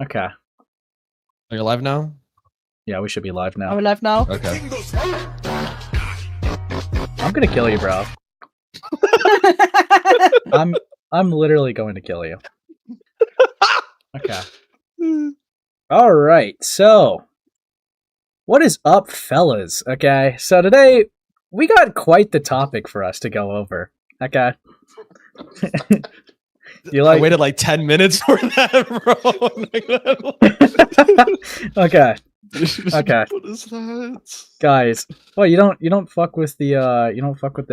Okay. Are you live now? Yeah, we should be live Are now. we live now? Okay. I'm gonna kill you, bro. I'm literally going to kill you. Okay. All right. So, what is up, fellas? Okay. So today we got quite the topic for us to go over. Okay. You I like? waited like 10 minutes for that, bro. Okay. Okay. What is that? Guys. Well, you don't fuck with the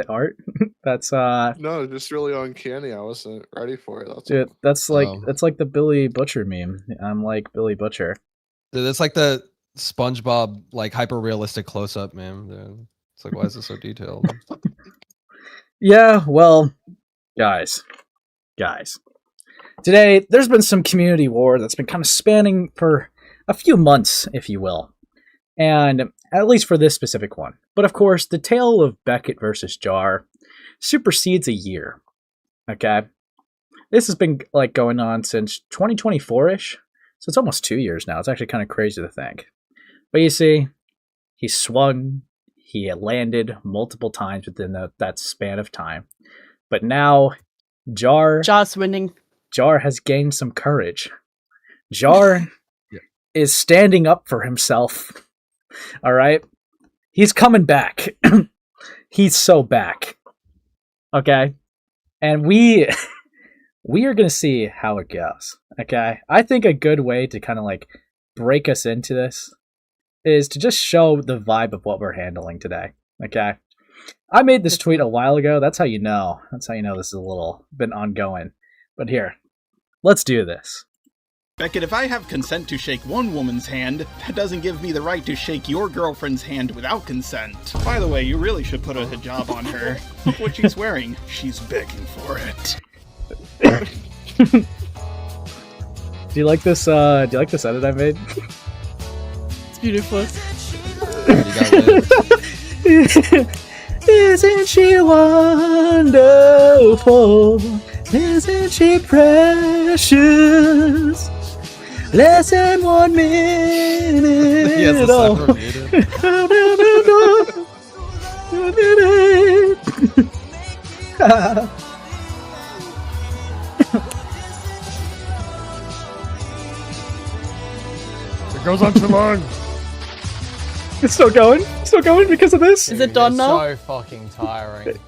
art? That's No, just really uncanny. I wasn't ready for it. That's dude, all. that's like the Billy Butcher meme. I'm like Billy Butcher. Dude, it's like the SpongeBob like hyper realistic close up, man. Dude. It's like, why is it so detailed? Yeah, well, guys. Today, there's been some community war that's been kind of spanning for a few months, if you will. And at least for this specific one. But of course, the tale of Beckett versus Jar supersedes a year. Okay? This has been like going on since 2024-ish. So it's almost 2 years now. It's actually kind of crazy to think. But you see, he swung, he landed multiple times within that span of time. But now, Jar's winning. Jar has gained some courage. Jar is standing up for himself. All right? He's coming back. He's so back. Okay? And we are going to see how it goes. Okay? I think a good way to kind of like break us into this is to just show the vibe of what we're handling today. Okay? I made this tweet a while ago. That's how you know. That's how you know this is a little been ongoing. But here, let's do this. Beckett, if I have consent to shake one woman's hand, that doesn't give me the right to shake your girlfriend's hand without consent. By the way, you really should put a hijab on her. Look what she's wearing. She's begging for it. Do you like this edit I made? It's beautiful. Isn't she wonderful? Isn't she precious? Less than 1 minute. Yes, the sucker muted. It goes on too long. It's still going? Still going because of this? Is it done now? So fucking tiring.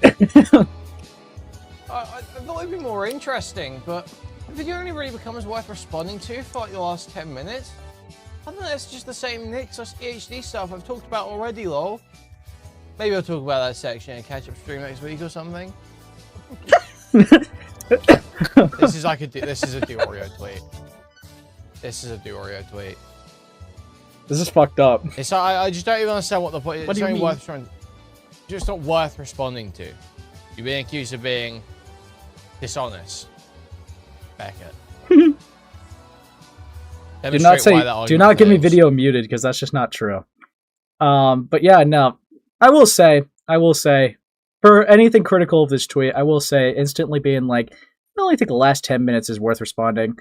I thought it'd be more interesting, but the video only really becomes worth responding to for like the last 10 minutes. I think that's just the same Nicholas EHD stuff I've talked about already, lol. Maybe I'll talk about that section in a catch-up stream next week or something. This is a Deorio tweet. This is a Deorio tweet. This is fucked up. It's I just don't even understand what the point is. What do you mean? Just not worth responding to. You're being accused of being dishonest. Beckett. Do not get me fails. video muted because that's just not true. But yeah, no. I will say, for anything critical of this tweet, I will say instantly being like, I only think the last 10 minutes is worth responding.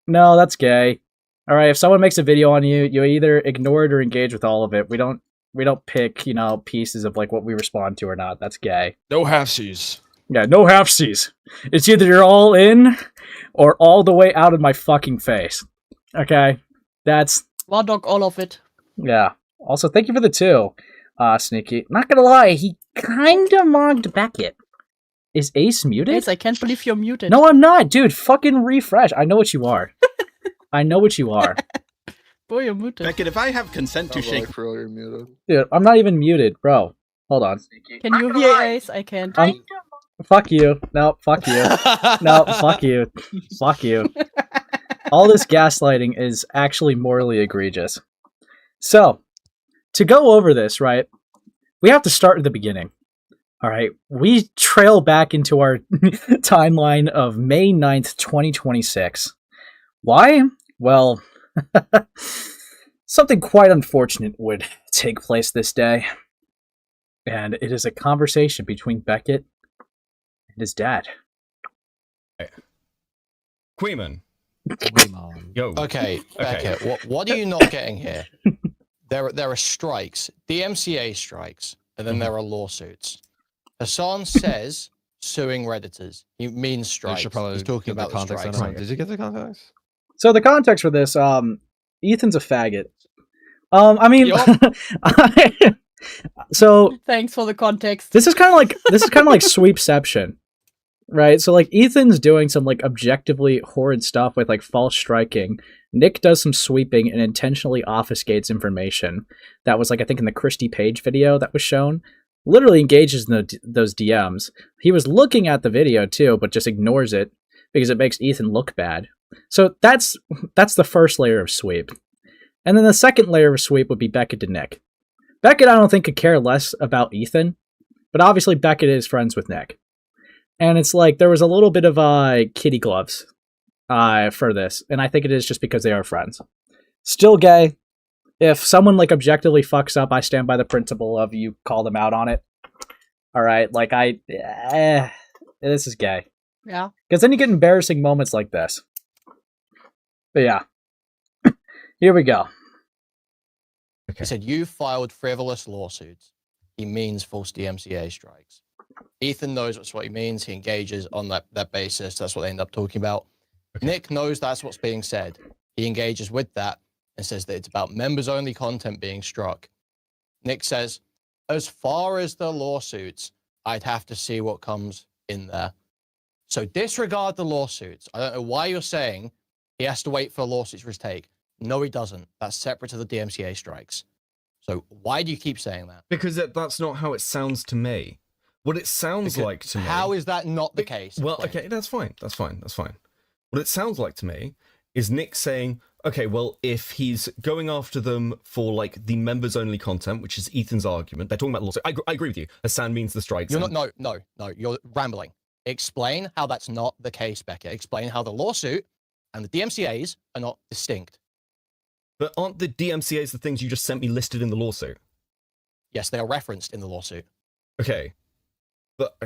No, that's gay. All right, if someone makes a video on you, you either ignore it or engage with all of it. We don't pick, pieces of like what we respond to or not. That's gay. No halfsies. Yeah, no halfsies. It's either you're all in or all the way out of my fucking face. Okay? That's... War dog all of it. Yeah. Also, thank you for the 2, Sneaky. Not gonna lie, he kinda mogged Beckett. Is Ace muted? Yes, I can't believe you're muted. No, I'm not, dude. Fucking refresh. I know what you are. I know what you are. Boy, you're muted. Beckett, if I have consent to shake... Like, really muted. Dude, I'm not even muted, bro. Hold on. Can you hear Ace? I can't. Fuck you. No, fuck you. No, fuck you. Fuck you. All this gaslighting is actually morally egregious. So, to go over this, right, we have to start at the beginning. All right, we trail back into our timeline of May 9th, 2026. Why? Well, something quite unfortunate would take place this day. And it is a conversation between Beckett and his dad. Kuihman, Kuihman. Yo. Okay, Beckett, what are you not getting here? There are strikes, DMCA strikes, and then there are lawsuits. Hassan says suing Redditors. He means I strikes. should probably He's talking give the about the context. strikes. on it. Did you get the context? So the context for this, Ethan's a faggot. I mean, so Thanks for the context. this is kind of like sweepception, right? So like Ethan's doing some like objectively horrid stuff with like false striking. Nick does some sweeping and intentionally obfuscates information that was like I think in the Christy Page video that was shown. Literally engages in those DMs. He was looking at the video too, but just ignores it because it makes Ethan look bad. So that's the first layer of sweep. And then the second layer of sweep would be Beckett to Nick. Beckett, I don't think, could care less about Ethan, but obviously Beckett is friends with Nick. And it's like there was a little bit of kitty gloves for this, and I think it is just because they are friends. Still gay. If someone like objectively fucks up, I stand by the principle of you call them out on it. All right, like this is gay. Yeah. Because then you get embarrassing moments like this. But yeah. Here we go. He said, you filed frivolous lawsuits. He means false DMCA strikes. Ethan knows that's what he means. He engages on that basis. That's what they end up talking about. Nick knows that's what's being said. He engages with that and says that it's about members-only content being struck. Nick says, as far as the lawsuits, I'd have to see what comes in there. So disregard the lawsuits. I don't know why you're saying he has to wait for lawsuits for his take. No, he doesn't. That's separate to the DMCA strikes. So why do you keep saying that? Because that's not how it sounds to me. What it sounds like to me... How is that not the case? Well, okay, that's fine. That's fine. What it sounds like to me is Nick saying, okay, well, if he's going after them for, like, the members-only content, which is Ethan's argument, they're talking about the lawsuit. I agree with you. Hassan means the strikes. You're not, no, you're rambling. Explain how that's not the case, Beckett. Explain how the lawsuit and the DMCAs are not distinct. But aren't the DMCAs the things you just sent me listed in the lawsuit? Yes, they are referenced in the lawsuit. Okay. But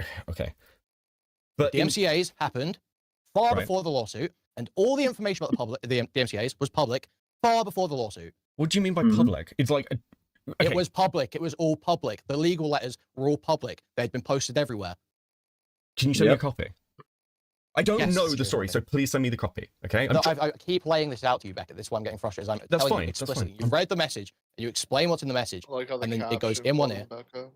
The DMCAs happened far before the lawsuit, and all the information about the DMCAs was public far before the lawsuit. What do you mean by public? It's like... It was public. It was all public. The legal letters were all public. They'd been posted everywhere. Can you send me a copy? I don't Yes, know the story, so please send me the copy, okay? No, I keep laying this out to you, Beckett. This is why I'm getting frustrated. I'm That's telling fine, you that's explicitly. fine. You've read the message, and you explain what's in the message, I like how the and then it goes caption in one from ear. Becca.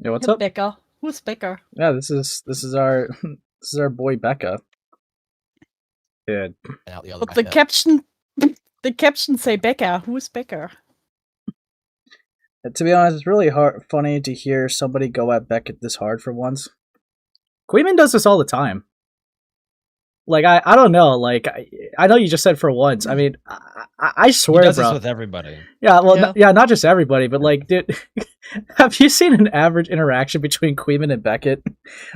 Yeah, what's up? Becca. Who's Becca? Yeah, this is our boy Becca. Good. And out the other But the caption say Becca. Who's Becca? To be honest, it's really funny to hear somebody go at Beckett this hard for once. Kuihman does this all the time. Like, I don't know. Like, I know you just said for once. I mean, I swear, He does bro. this with everybody. Yeah, well, not just everybody, but like, dude, have you seen an average interaction between Kuihman and Beckett?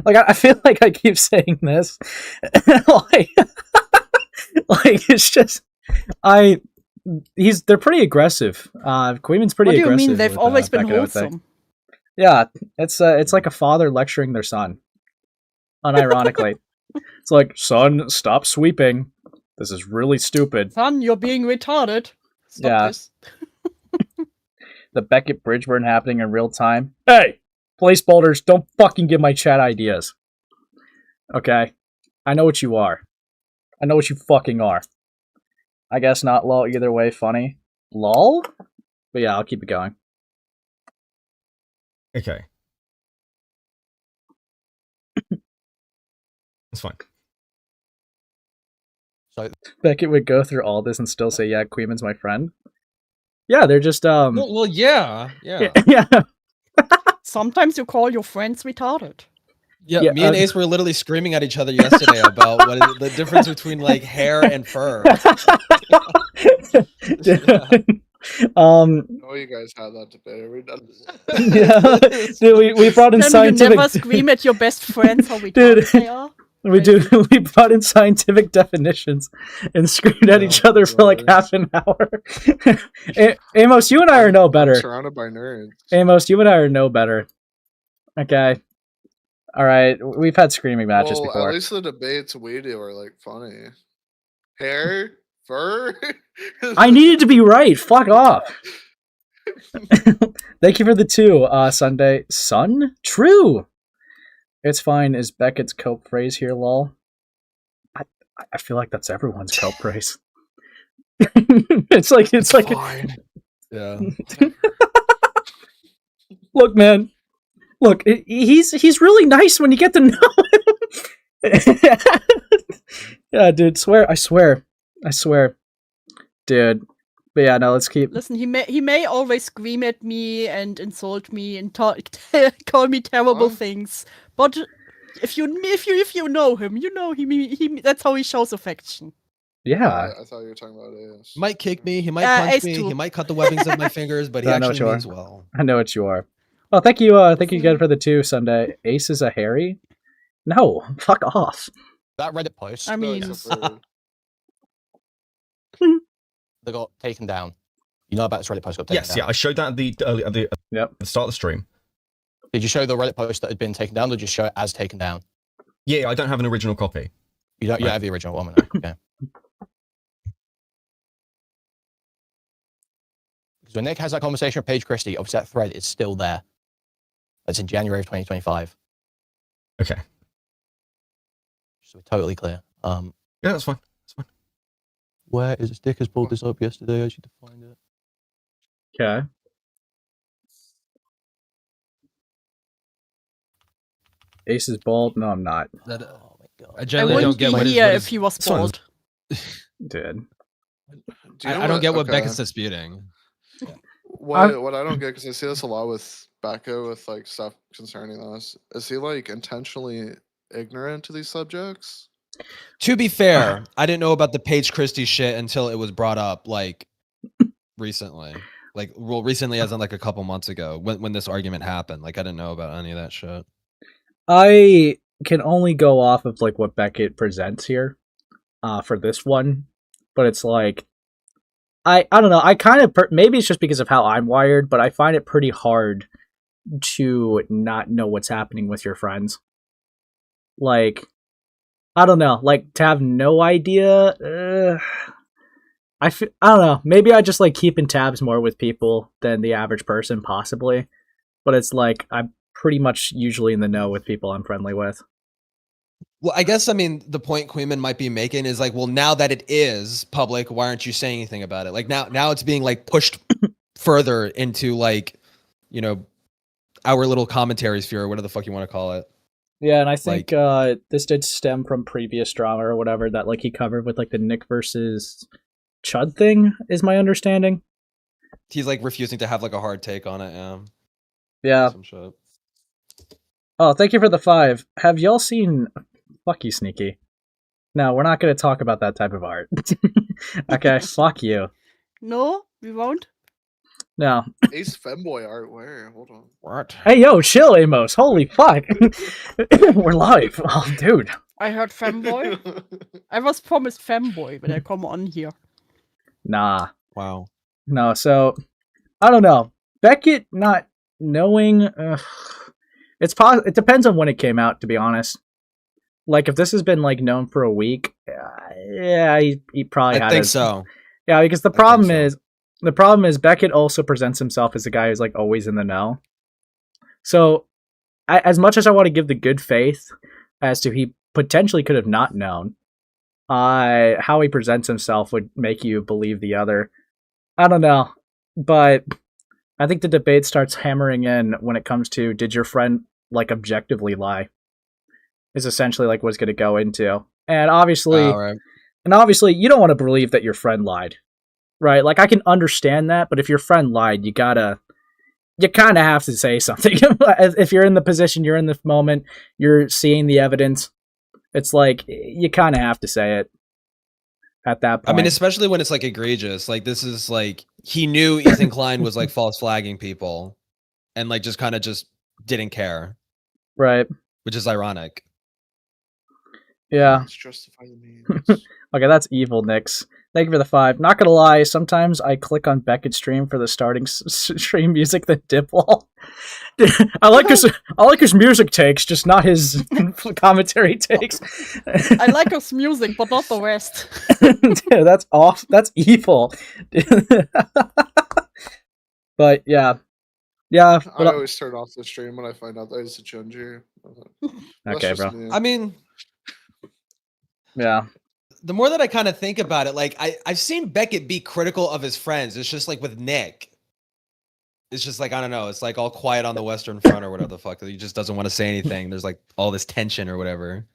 Like, I feel like I keep saying this. like, it's just, they're pretty aggressive. Kuihman's pretty aggressive. What do you mean? They've with, always been Beckett, I would think. wholesome. Yeah, it's like a father lecturing their son. Unironically. It's like, son, stop sweeping. This is really stupid. Son, you're being retarded. Stop this. The Beckett bridge burn happening in real time. Hey! Place boulders, don't fucking give my chat ideas. Okay? I know what you are. I know what you fucking are. I guess not lol either way funny. Lol? But yeah, I'll keep it going. Okay. That's fine. So Beckett would go through all this and still say, yeah, Kuihman's my friend. Yeah, they're just, Well, yeah. yeah. Sometimes you call your friends retarded. Yeah, me and Ace were literally screaming at each other yesterday about what is the difference between like hair and fur. Oh, you guys had that debate. Are we done? Yeah, dude, we brought in Then scientific. you never scream at your best friends how retarded they are. We brought in scientific definitions and screamed at each other for like half an hour. Amos, you and I are no better. Surrounded by nerds. Amos, you and I are no better. Okay. All right, we've had screaming matches Well, before. at least the debates we do are like funny. Hair? Fur? I needed to be right. Fuck off. Thank you for the 2, Sunday. Sun? True. It's fine is Beckett's cope phrase here, lol. I feel like that's everyone's cope phrase. it's like Fine. Yeah. Look, man. Look, he's really nice when you get to know him. Yeah, dude, I swear. Dude. But yeah, no, let's keep... Listen, he may always scream at me and insult me and call me terrible things, but if you know him, you know he that's how he shows affection. Yeah. I thought you were talking about Ace. He might kick me, he might punch Ace me, too. he might cut the webbings of my fingers, but he I know what actually you are. means well. I know what you are. Oh, thank you again for the 2, Sunday. Ace is a Harry? No, fuck off. That Reddit post, I mean, they got taken down. You know about this Reddit post got taken Yes, down? yeah, I showed that at the start of the stream. Did you show the Reddit post that had been taken down, or just show it as taken down? Yeah, I don't have an original copy. You don't. You Right. have the original one. Okay. Because when Nick has that conversation with Paige Christie, obviously that thread is still there. That's in January of 2025. Okay. So we're totally clear. Yeah, that's fine. Where is it? Dick has pulled this up yesterday. I should find it. Okay. Ace is bald? No, I'm not. That, Oh my god. I I generally wouldn't don't get be what here is if he was fine. bald. Dude. I don't get what Beckett's disputing. What I don't get, because I see this a lot with Becca, with like stuff concerning us. Is he like intentionally ignorant to these subjects? To be fair, I didn't know about the Paige Christie shit until it was brought up like recently. Like, well, recently as in like a couple months ago when this argument happened. Like, I didn't know about any of that shit. I can only go off of like what Beckett presents here for this one, but it's like I don't know. I kind of maybe it's just because of how I'm wired, but I find it pretty hard to not know what's happening with your friends. Like, I don't know, like to have no idea. I don't know. Maybe I just like keeping tabs more with people than the average person, possibly. But it's like I'm pretty much usually in the know with people I'm friendly with. Well, I guess, I mean, the point Kuihman might be making is like, well, now that it is public, why aren't you saying anything about it? Like now it's being like pushed further into like, you know, our little commentary sphere or whatever the fuck you want to call it. Yeah, and I think this did stem from previous drama or whatever that like he covered with like the Nick versus Chud thing, is my understanding. He's like refusing to have like a hard take on it. Yeah. Some shit. Oh, thank you for the 5. Have y'all seen... Fuck you, Sneaky. No, we're not going to talk about that type of art. Okay, fuck you. No, we won't. No. Ace femboy art, where? Hold on. What? Hey, yo, chill, Amos. Holy fuck. We're live. Oh, dude. I heard femboy. I was promised femboy when I come on here. Nah. Wow. No, so... I don't know. Beckett not knowing... it depends on when it came out, to be honest. Like, if this has been, like, known for a week, yeah, he probably had I think so. Yeah, because the problem is Beckett also presents himself as a guy who's, like, always in the know. So, as much as I want to give the good faith as to he potentially could have not known, how he presents himself would make you believe the other. I don't know, but I think the debate starts hammering in when it comes to, did your friend, like, objectively lie? Is essentially like what's going to go into. And obviously, you don't want to believe that your friend lied, right? Like, I can understand that, but if your friend lied, you kind of have to say something. If you're in the position, you're in the moment, you're seeing the evidence, it's like, you kind of have to say it at that point. I mean, especially when it's like egregious. Like, this is like, he knew Ethan Klein was like false flagging people and like just kind of just didn't care. Right. Which is ironic. Yeah. Let's justify the means. Okay, that's evil, Nix. Thank you for the 5. Not gonna lie, sometimes I click on Beckett's stream for the starting stream music, the dip wall. I like his music takes, just not his commentary takes. I like his music, but not the rest. Dude, that's off. That's evil. But yeah. I But, always turn off the stream when I find out that he's a Junji. That's okay, just bro. me. I mean, Yeah. the more that I kind of think about it, like I've seen Beckett be critical of his friends. It's just like with Nick. It's just like, I don't know. It's like all quiet on the Western Front or whatever the fuck. He just doesn't want to say anything. There's like all this tension or whatever.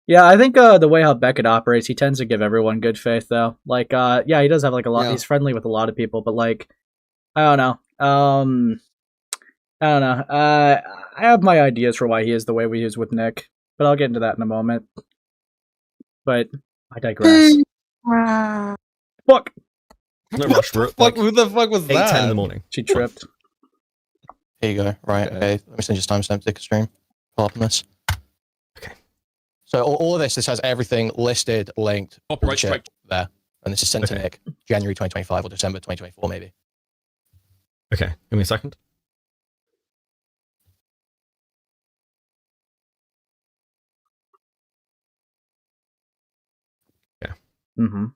Yeah, I think the way how Beckett operates, he tends to give everyone good faith, though. Like, yeah, he does have like a lot. Yeah. He's friendly with a lot of people, but like, I don't know. I don't know. I have my ideas for why he is the way he is with Nick, but I'll get into that in a moment. But I digress. Fuck. No rush for it. Fuck, who the fuck was 8:10 that? in the morning. She tripped. Here you go. Right. Okay. Let me send you timestamp ticker stream. Pull up on this. Okay. So all of this has everything listed, linked, all the Copyright shit strike. there, and this is sent to Okay. Nick, January 2025 or December 2024, maybe. Okay, give me a second. Mm-hmm.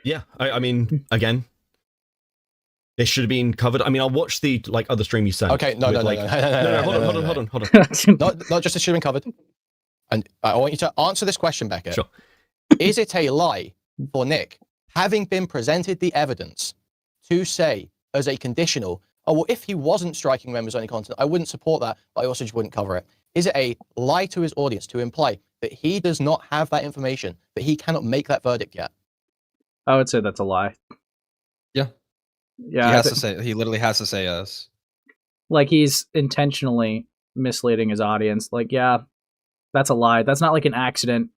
Yeah, I mean, again, this should have been covered. I mean, I'll watch the like other stream you sent. Okay. No. with, like- No, hold on. Not just this should have been covered. And I want you to answer this question, Beckett. Sure. Is it a lie for Nick, having been presented the evidence, to say as a conditional, oh, well, if he wasn't striking members only content, I wouldn't support that, but I also just wouldn't cover it? Is it a lie to his audience to imply that he does not have that information, that he cannot make that verdict yet? I would say that's a lie. Yeah. Yeah. He I has thi- to say. He literally has to say yes. like he's intentionally misleading his audience. Like, yeah, that's a lie. That's not like an accident.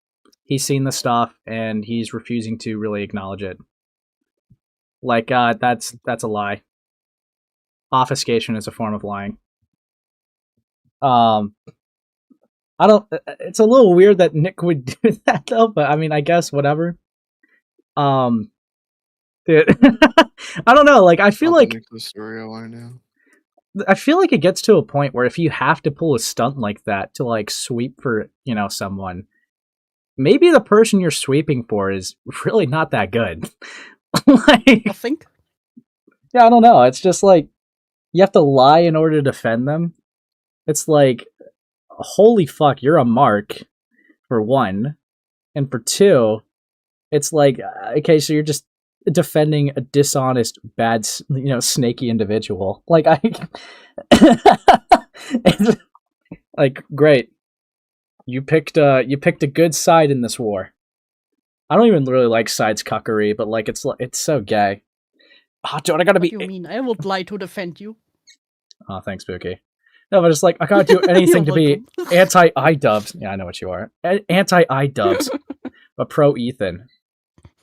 He's seen the stuff and he's refusing to really acknowledge it. Like, that's a lie. Obfuscation is a form of lying. I don't. It's a little weird that Nick would do that though, but I mean, I guess whatever. Dude, I don't know. Like, I feel like Nicholas Deorio I know. it gets to a point where if you have to pull a stunt like that to like sweep for, someone, maybe the person you're sweeping for is really not that good. Like, I think. yeah, I don't know. It's just like you have to lie in order to defend them. It's like, holy fuck, you're a mark, for one, and for two, it's like, okay, so you're just defending a dishonest, bad, snaky individual. Like, it's like, great, you picked a good side in this war. I don't even really like sides cuckery, but like it's so gay. Oh, dude, I gotta What be. do you mean? I would lie to defend you. Oh, thanks, Spooky. No, but it's like I gotta do anything to be anti-iDubbbz. Yeah, I know what you are. Anti-iDubbbz, but pro Ethan.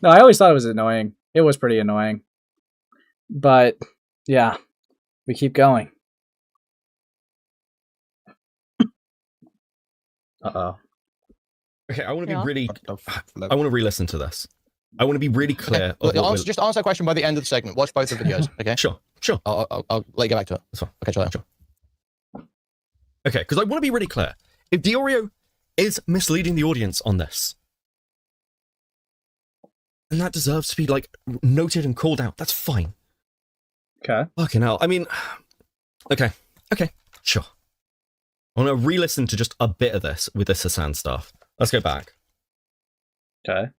No, I always thought it was annoying. It was pretty annoying. But yeah, we keep going. Uh-oh. Okay, I want to Yeah. be really. I want to re-listen to this. I want to be really clear. Of what we're- Just answer that question by the end of the segment. Watch both the videos, okay? Sure. I'll let you get back to it. That's fine. Okay, Charlie. Sure. Okay, because I want to be really clear. If Deorio is misleading the audience on this, then that deserves to be like noted and called out. That's fine. Okay. Fucking hell. I mean, okay, sure. I want to re-listen to just a bit of this with this Hassan stuff. Let's go back. Okay.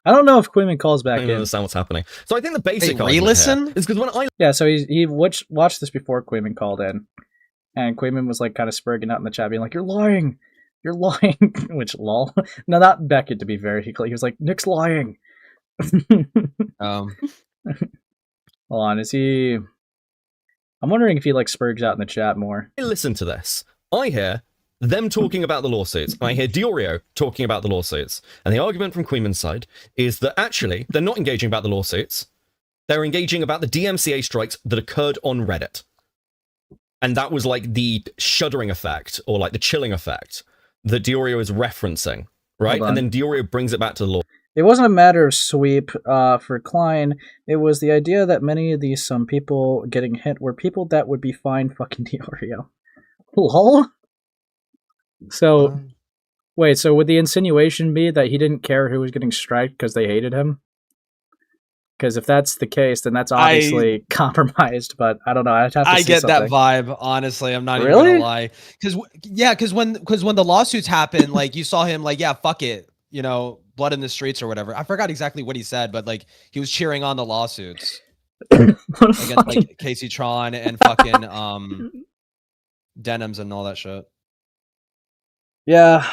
I don't know if Kuihman calls I back don't in. understand what's happening. So I think the basic Wait, argument re-listen? here is because when I Yeah, so he watched this before Kuihman called in, and Kuihman was like kind of spurging out in the chat, being like, "You're lying, you're lying." Which lol. No, not Beckett, to be very clear. He was like, "Nick's lying." Um, Hold on, is he? I'm wondering if he like spurgs out in the chat more. listen to this, I hear them talking about the lawsuits, and I hear Deorio talking about the lawsuits. And the argument from Kuihman's side is that actually they're not engaging about the lawsuits. They're engaging about the DMCA strikes that occurred on Reddit. And that was like the shuddering effect, or like the chilling effect, that Deorio is referencing, right? Hold on. And then Deorio brings it back to the law. It wasn't a matter of sweep for Klein. It was the idea that many of these some people getting hit were people that would be fine fucking Deorio. Lol? So, wait, so would the insinuation be that he didn't care who was getting striked because they hated him? Because if that's the case, then that's obviously compromised, but I don't know. I'd have to see get something. that vibe, honestly. I'm not even Really? gonna lie. Because when the lawsuits happened, like you saw him like, yeah, fuck it, you know, blood in the streets or whatever. I forgot exactly what he said, but like he was cheering on the lawsuits against like Casey Tron and fucking Denims and all that shit. Yeah.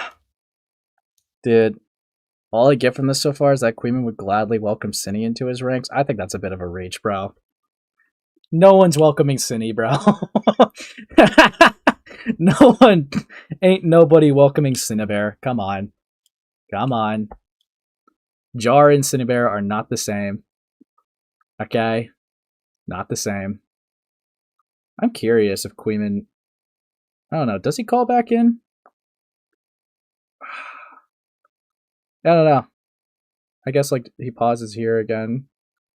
Dude. All I get from this so far is that Kuihman would gladly welcome Cine into his ranks. I think that's a bit of a reach, bro. No one's welcoming Cine, bro. No one, ain't nobody welcoming Cinebear. Come on. Come on. Jar and Cinebear are not the same. Okay? Not the same. I'm curious if Kuihman... I don't know, does he call back in? I don't know. I guess like he pauses here again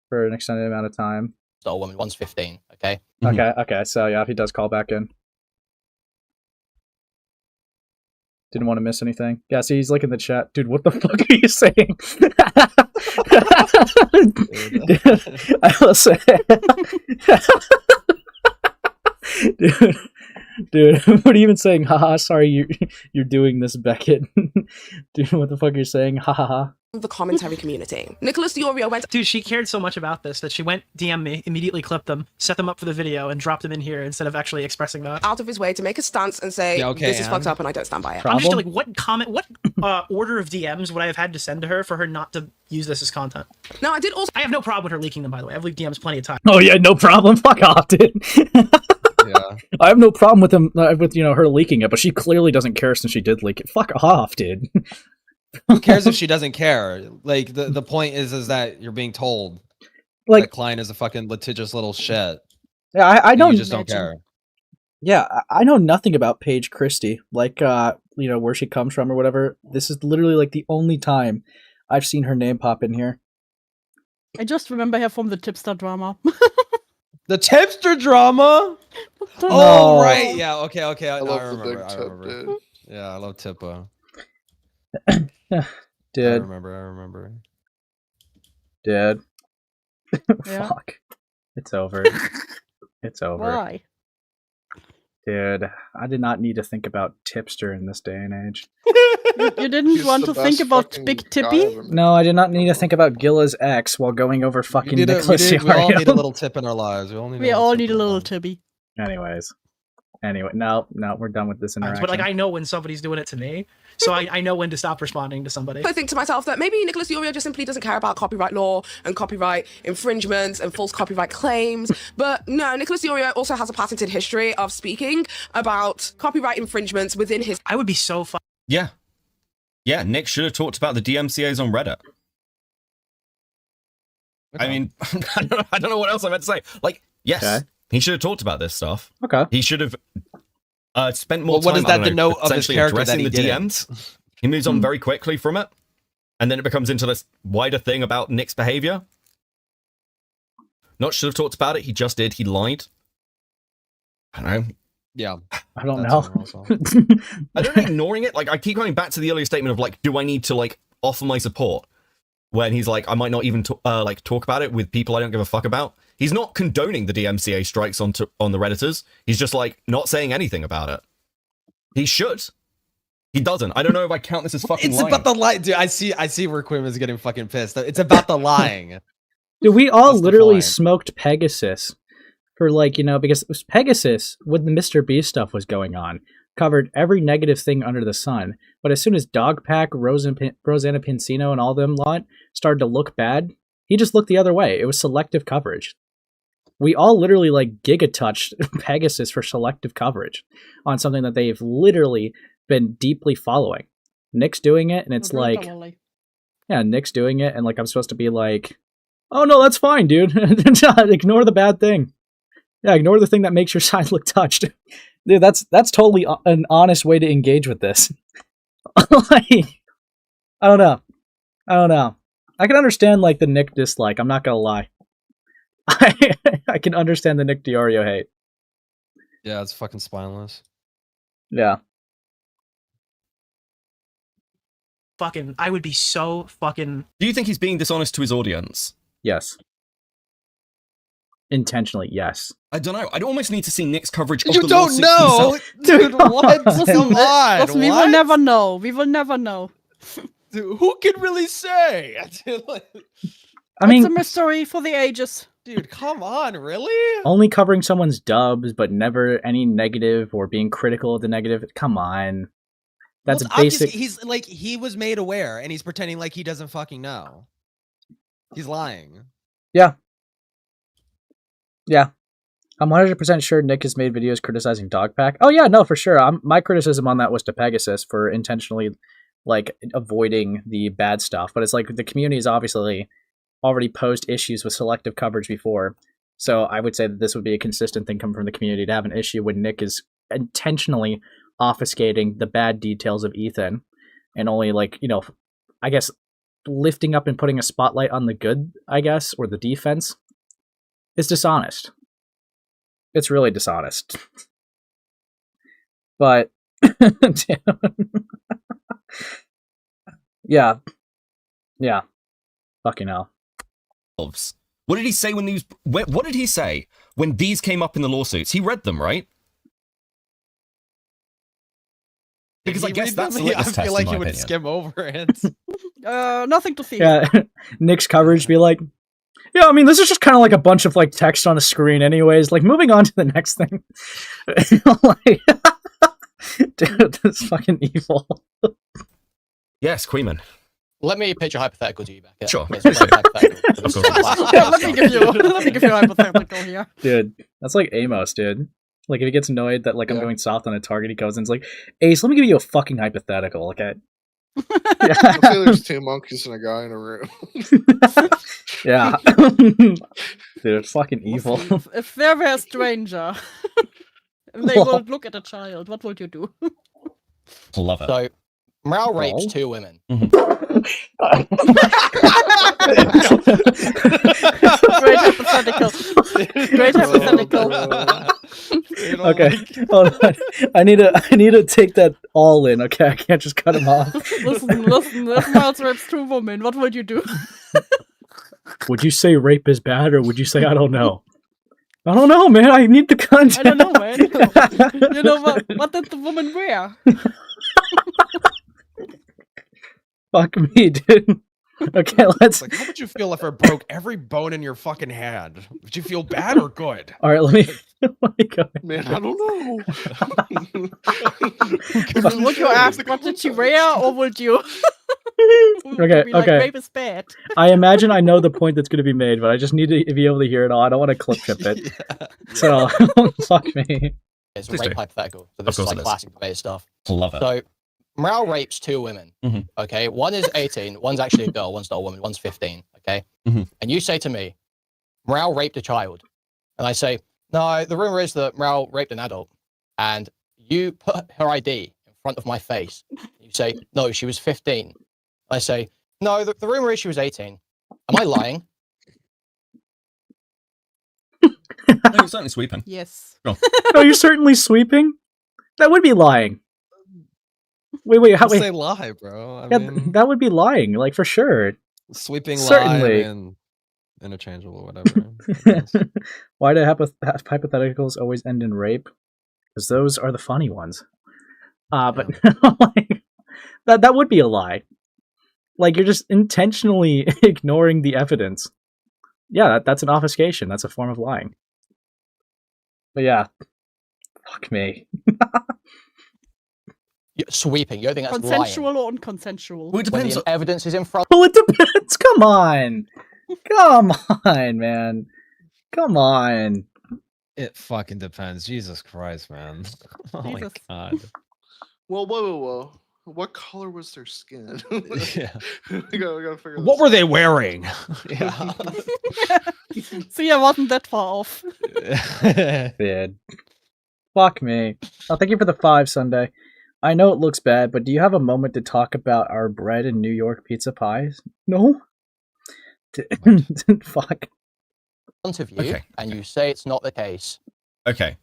for an extended amount of time. So woman, one's 15. Okay. Okay. So yeah, if he does call back in, didn't want to miss anything. Yeah, see, he's like in the chat, dude. What the fuck are you saying? Dude, I will say, dude, what are you even saying? Haha, sorry, you're doing this, Beckett. Dude, what the fuck are you saying? Haha. The commentary community. Nicholas Deorio went. Dude, she cared so much about this that she went DM me, immediately clipped them, set them up for the video, and dropped them in here instead of actually expressing that. Out of his way to make a stance and say, Yeah, okay, this is fucked up and I don't stand by it. I'm just like, what order of DMs would I have had to send to her for her not to use this as content? No, I did also. I have no problem with her leaking them, by the way. I've leaked DMs plenty of times. Oh yeah, no problem. Fuck off, dude. Yeah. I have no problem with him with her leaking it, but she clearly doesn't care since she did leak it. Fuck off, dude. Who cares if she doesn't care? Like the point is that you're being told Like that Klein is a fucking litigious little shit. Yeah, I don't. You just don't care. Yeah, I know nothing about Paige Christie, like where she comes from or whatever. This is literally like the only time I've seen her name pop in here. I just remember her from the Tipster drama. The Tipster drama? Oh, right. Yeah, okay. I love the big remember. tip, dude. Yeah, I love Tippa. Dude. I remember. Dude. Yeah. Fuck. It's over. It's over. Why? Dude, I did not need to think about Tipster in this day and age. You didn't He's want the to think best about fucking Big guy Tippy? I've ever met. No, I did not need to think about Gilla's ex while going over fucking Nicholas We all Deorio. need a little tip in our lives. We all need a little Tibby. Anyway, no, we're done with this interaction. But like, I know when somebody's doing it to me, so I know when to stop responding to somebody. I think to myself that maybe Nicholas Deorio just simply doesn't care about copyright law and copyright infringements and false copyright claims. But no, Nicholas Deorio also has a patented history of speaking about copyright infringements within his. I would be so fun. Yeah. Yeah, Nick should have talked about the DMCAs on Reddit. I mean, I don't know what else I meant to say. Like, yes, Okay. he should have talked about this stuff. Okay. He should have spent more Well, time. what does that I don't know, denote of his essentially character addressing that he the didn't? DMs. He moves on very quickly from it, and then it becomes into this wider thing about Nick's behavior. Not should have talked about it. He just did. He lied. I don't know. Yeah. I don't That's know. also- I don't know, ignoring it. Like, I keep going back to the earlier statement of like, do I need to like offer my support? When he's like, I might not even like talk about it with people I don't give a fuck about. He's not condoning the DMCA strikes on the Redditors. He's just like not saying anything about it. He should. He doesn't. I don't know if I count this as fucking It's lying. about the lie, dude. I see where Kuihman's getting fucking pissed. It's about the lying. Dude, we all That's the literally point. smoked Pegasus for like, because it was Pegasus, when the Mr. Beast stuff was going on, covered every negative thing under the sun. But as soon as Dogpack, Rosanna Pincino, and all them lot started to look bad, he just looked the other way. It was selective coverage. We all literally like giga-touched Pegasus for selective coverage on something that they've literally been deeply following. Nick's doing it, and it's like, yeah, Nick's doing it, and like I'm supposed to be like, oh no, that's fine, dude. Ignore the bad thing. Yeah, ignore the thing that makes your side look touched. Dude, that's totally an honest way to engage with this. Like, I don't know. I can understand like the Nick dislike. I'm not gonna lie. I can understand the Nick Deorio hate. Yeah, it's fucking spineless. Yeah. Fucking, I would be so fucking. Do you think he's being dishonest to his audience? Yes. Intentionally, yes. I don't know. I'd almost need to see Nick's coverage of You the don't lawsuits know, himself. dude. What? Come on. Listen, we will what? never know. We will never know. Dude, who can really say? I mean, It's a mystery for the ages. Dude, come on, really? only covering someone's dubs, but never any negative or being critical of the negative. Come on. That's Well, obviously, basic. he's like, he was made aware, and he's pretending like he doesn't fucking know. He's lying. Yeah. I'm 100% sure Nick has made videos criticizing Dogpack. Oh yeah, no, for sure. My criticism on that was to Pegasus for intentionally like avoiding the bad stuff. But it's like the community has obviously already posed issues with selective coverage before. So I would say that this would be a consistent thing coming from the community to have an issue when Nick is intentionally obfuscating the bad details of Ethan and only like, I guess lifting up and putting a spotlight on the good, I guess, or the defense. It's dishonest. It's really dishonest. But yeah. Fucking hell. What did he say when these? What did he say when these came up in the lawsuits? He read them, right? Because I guess that's the I litmus test, feel like in he my would opinion. skim over it. Nothing to see. Yeah, Nick's coverage be like, yeah, I mean, this is just kind of like a bunch of like text on a screen, anyways. Like, moving on to the next thing. Like, dude, this is fucking evil. Yes, Kuihman. Let me pitch a hypothetical to you, Beckett. Sure. It's a great hypothetical. Of course. Yeah, let me give you a hypothetical here. Dude, that's like Amos, dude. Like, if he gets annoyed that like I'm going soft on a target, he goes and is like, Ace, let me give you a fucking hypothetical, okay? I feel there's two monkeys and a guy in a room. Yeah. Dude, it's fucking evil. If there were a stranger, and they will look at a child, what would you do? Love it. So, Mral rapes 2 women. Great hypothetical. Great hypothetical. Okay, hold on. I need to take that all in. Okay, I can't just cut him off. Listen. If Miles rapes 2 women, what would you do? Would you say rape is bad, or would you say I don't know? I don't know, man. I need the content. I don't know, man. You know what? What did the woman wear? Fuck me, dude. Okay, let's. Like, how would you feel if I broke every bone in your fucking hand? Would you feel bad or good? All right, let me go. Man, I don't know. Would you ask what did she wear, or would you? Okay, be like, okay. rape is bad. I imagine I know the point that's going to be made, but I just need to be able to hear it all. I don't want to clip chip it. So, fuck me. It's a Please rape do. hypothetical. So this is course like it is. classic debate stuff. Love it. So, Mral rapes 2 women. Mhm. Okay, one is 18, one's actually a girl, one's not a woman, one's 15. Okay, Mhm. and you say to me, Mral raped a child, and I say, no, the rumor is that Mral raped an adult, and you put her ID in front of my face. You say, no, she was 15. I say, no, the rumor is she was 18. Am I lying? No, you're certainly sweeping. Yes. No, you're certainly sweeping. That would be lying. Wait, how? Don't say Wait, lie, bro. I yeah, mean, that would be lying, like for sure. sweeping certainly. lie and interchangeable, whatever. I guess. Why do hypotheticals always end in rape? Because those are the funny ones. But like, that would be a lie. Like, you're just intentionally ignoring the evidence. Yeah, that's an obfuscation. That's a form of lying. But yeah, fuck me. Sweeping. You don't think that's Consensual lying? or unconsensual? Well, it When depends. the evidence is in front. Well, it depends. Come on, man. Come on. It fucking depends. Jesus Christ, man. Oh my Jesus. god. Whoa. What color was their skin? Yeah. we gotta figure What this were out. they wearing? Yeah. See, I wasn't that far off. Bad. Fuck me. Oh, thank you for the 5, Sunday. I know it looks bad, but do you have a moment to talk about our bread and New York pizza pies? No? Fuck. front of you, Okay, and you say it's not the case. Okay.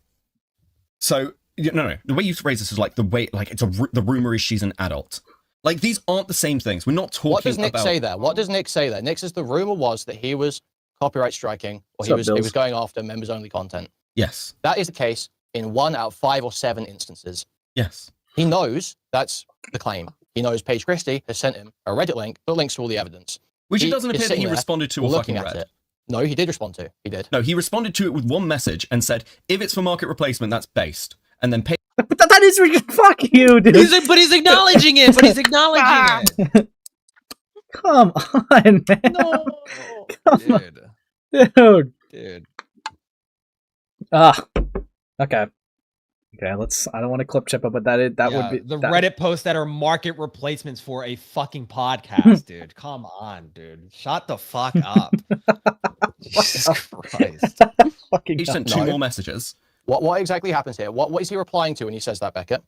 So no. The way you phrase this is like the way, like the rumor is she's an adult. Like these aren't the same things. We're not talking. What does Nick about... say there? What does Nick say there? Nick says the rumor was that he was copyright striking, or he was going after members only content. Yes. That is the case in 1 out of 5 or 7 instances. Yes. He knows that's the claim. He knows Paige Christie has sent him a Reddit link that links to all the evidence. Which it He doesn't is appear that sitting he there responded to or looking fucking at read. it. No, he did respond to. He did. No, he responded to it with one message and said, if it's for market replacement, that's based. And then But that is fuck you, dude. But he's acknowledging it. But he's acknowledging it. Come on, man. No. Come on, Dude. dude. Dude. Okay. Okay, let's. I don't want to clip chip it, but that would be the that- Reddit posts that are market replacements for a fucking podcast, dude. Come on, dude. Shut the fuck up. Jesus Christ. Fucking he sent 2 more messages. What exactly happens here? What is he replying to when he says that, Beckett?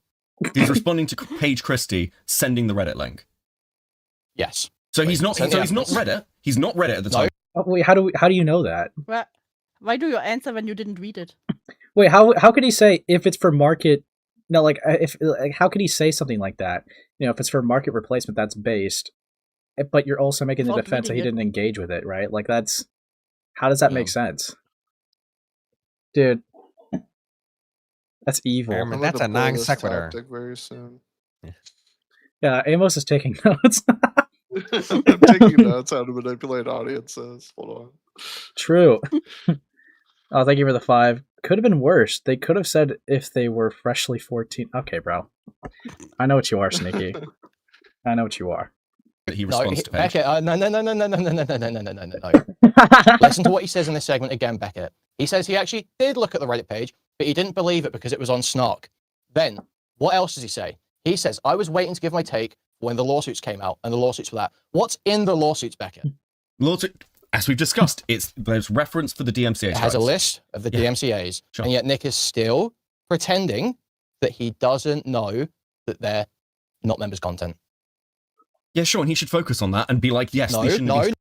He's responding to Paige Christie sending the Reddit link. Yes. So he's not. So he's not Reddit. He's not Reddit at the time. Oh, wait, how do you know that? Why do you answer when you didn't read it? Wait, how could he say if it's for market? No, like if like how could he say something like that? You know, if it's for market replacement, that's based. But you're also making the Without defense that he reading it. didn't engage with it, right? Like that's how does that make sense, dude? That's evil. Fairman, I'm that's gonna a pull non this sequitur. tactic very soon. Yeah, Amos is taking notes. I'm taking notes how to manipulate audiences. Hold on. True. Oh, thank you for the 5. Could have been worse. They could have said if they were freshly 14. Okay, bro. I know what you are, Sneaky. I know what you are. He responds to Paige. Beckett, no. Listen to what he says in this segment again, Beckett. He says he actually did look at the Reddit page, but he didn't believe it because it was on Snark. Then, what else does he say? He says, I was waiting to give my take when the lawsuits came out, and the lawsuits for that. What's in the lawsuits, Beckett? Lawsuit, as we've discussed, there's reference for the DMCA. It has a list of the DMCAs, Sure. and yet Nick is still pretending that he doesn't know that they're not members' content. Yeah, sure, and he should focus on that and be like, yes, No, they shouldn't no, be...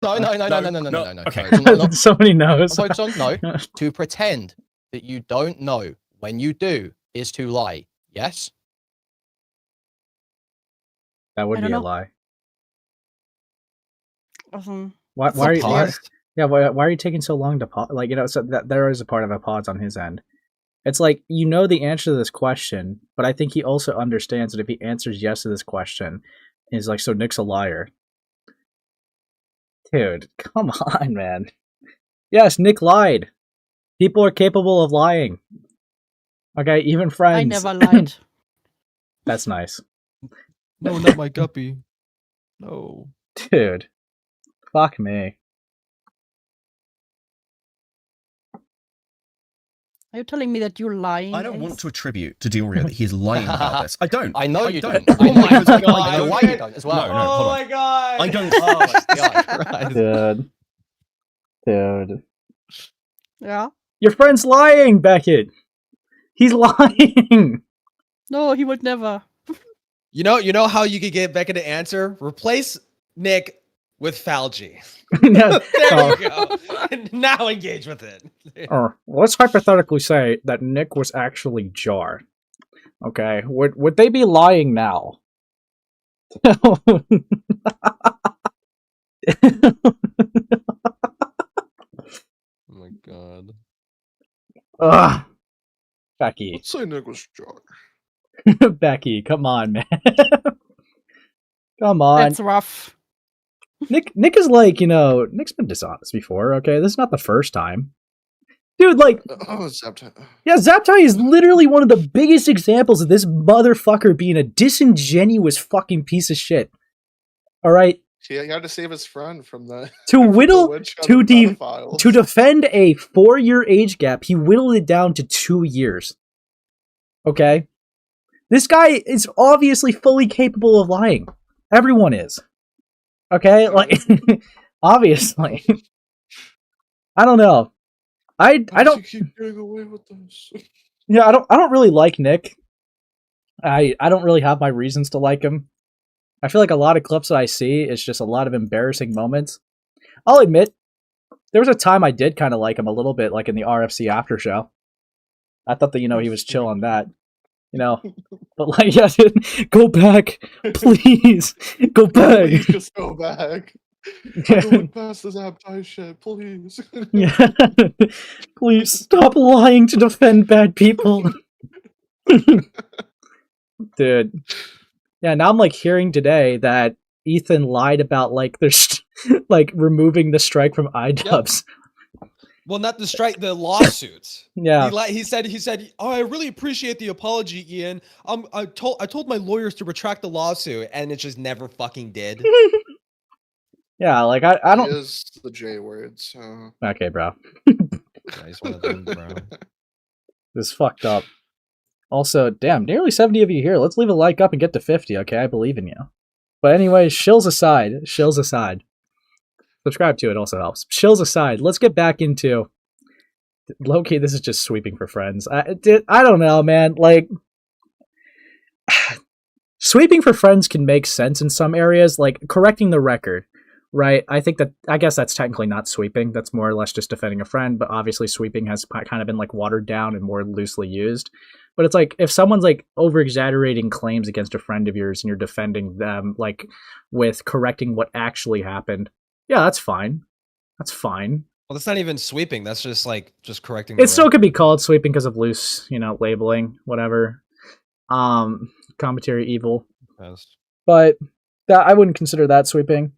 no. Okay. Somebody knows. Focus on no. To pretend that you don't know when you do is to lie. Yes? That would I be don't a know. lie. Why Why are you? Pause. Why are you taking so long to pause? Like, you know, so that there is a part of a pause on his end. It's like, you know the answer to this question, but I think he also understands that if he answers yes to this question, he's like, so Nick's a liar. Dude, come on, man. Yes, Nick lied. People are capable of lying. Okay, even friends. I never lied. That's nice. No, not my guppy. No. Dude. Fuck me. Are you telling me that you're lying? I don't Ace? want to attribute to Deorio that he's lying about this. I don't. I know you don't. don't. I know, Because- I know why you don't as well. No, hold Oh on. my god. I don't. Oh my god. Dude. Yeah. Your friend's lying, Beckett. He's lying. No, he would never. You know how you could get Beckett to answer? Replace Nick with Falgi. No, There you go. And now engage with it. let's hypothetically say that Nick was actually Jar. Okay, would they be lying now? Oh my god. Ugh. Becky. Let's say Nick was Jar. Becky, come on, man. Come on. That's rough. Nick is like, you know, Nick's been dishonest before, okay? This is not the first time. Dude, like, Oh, Zaptai. yeah, Zaptai is literally one of the biggest examples of this motherfucker being a disingenuous fucking piece of shit. Alright? He had to save his friend from the To whittle, witch hunt to of de- pedophiles. to defend a 4-year age gap, he whittled it down to 2 years. Okay? This guy is obviously fully capable of lying. Everyone is. Okay? Like, obviously. I don't know. I don't keep getting away with this. Yeah, I don't really like Nick. I don't really have my reasons to like him. I feel like a lot of clips that I see is just a lot of embarrassing moments. I'll admit, there was a time I did kind of like him a little bit, like in the RFC after show. I thought that, he was chill on that. But like, yeah, dude, go back, please, go back. Please just go back. Going past this Abtai shit, please. Yeah, please stop lying to defend bad people, dude. Yeah, now I'm like hearing today that Ethan lied about like there's like removing the strike from iDubbbz. Well, not the strike, the lawsuits. Yeah. He said, "Oh, I really appreciate the apology, Ian. I told my lawyers to retract the lawsuit, and it just never fucking did." Yeah, like I don't. It is the J word, so. Okay, bro. Nice one of them, bro. This is fucked up. Also, damn, nearly 70 of you here. Let's leave a like up and get to 50, okay? I believe in you. But anyways, shills aside. Subscribe to it also helps. Shills aside, let's get back into... Low-key, this is just sweeping for friends. I don't know, man. Like, sweeping for friends can make sense in some areas, like correcting the record, right? I guess that's technically not sweeping. That's more or less just defending a friend, but obviously sweeping has kind of been like watered down and more loosely used. But it's like, if someone's like over-exaggerating claims against a friend of yours and you're defending them, like, with correcting what actually happened, yeah, that's fine. That's fine. Well, that's not even sweeping. That's just like correcting. It still could be called sweeping because of loose, labeling, whatever. Commentary evil. Yes. But I wouldn't consider that sweeping.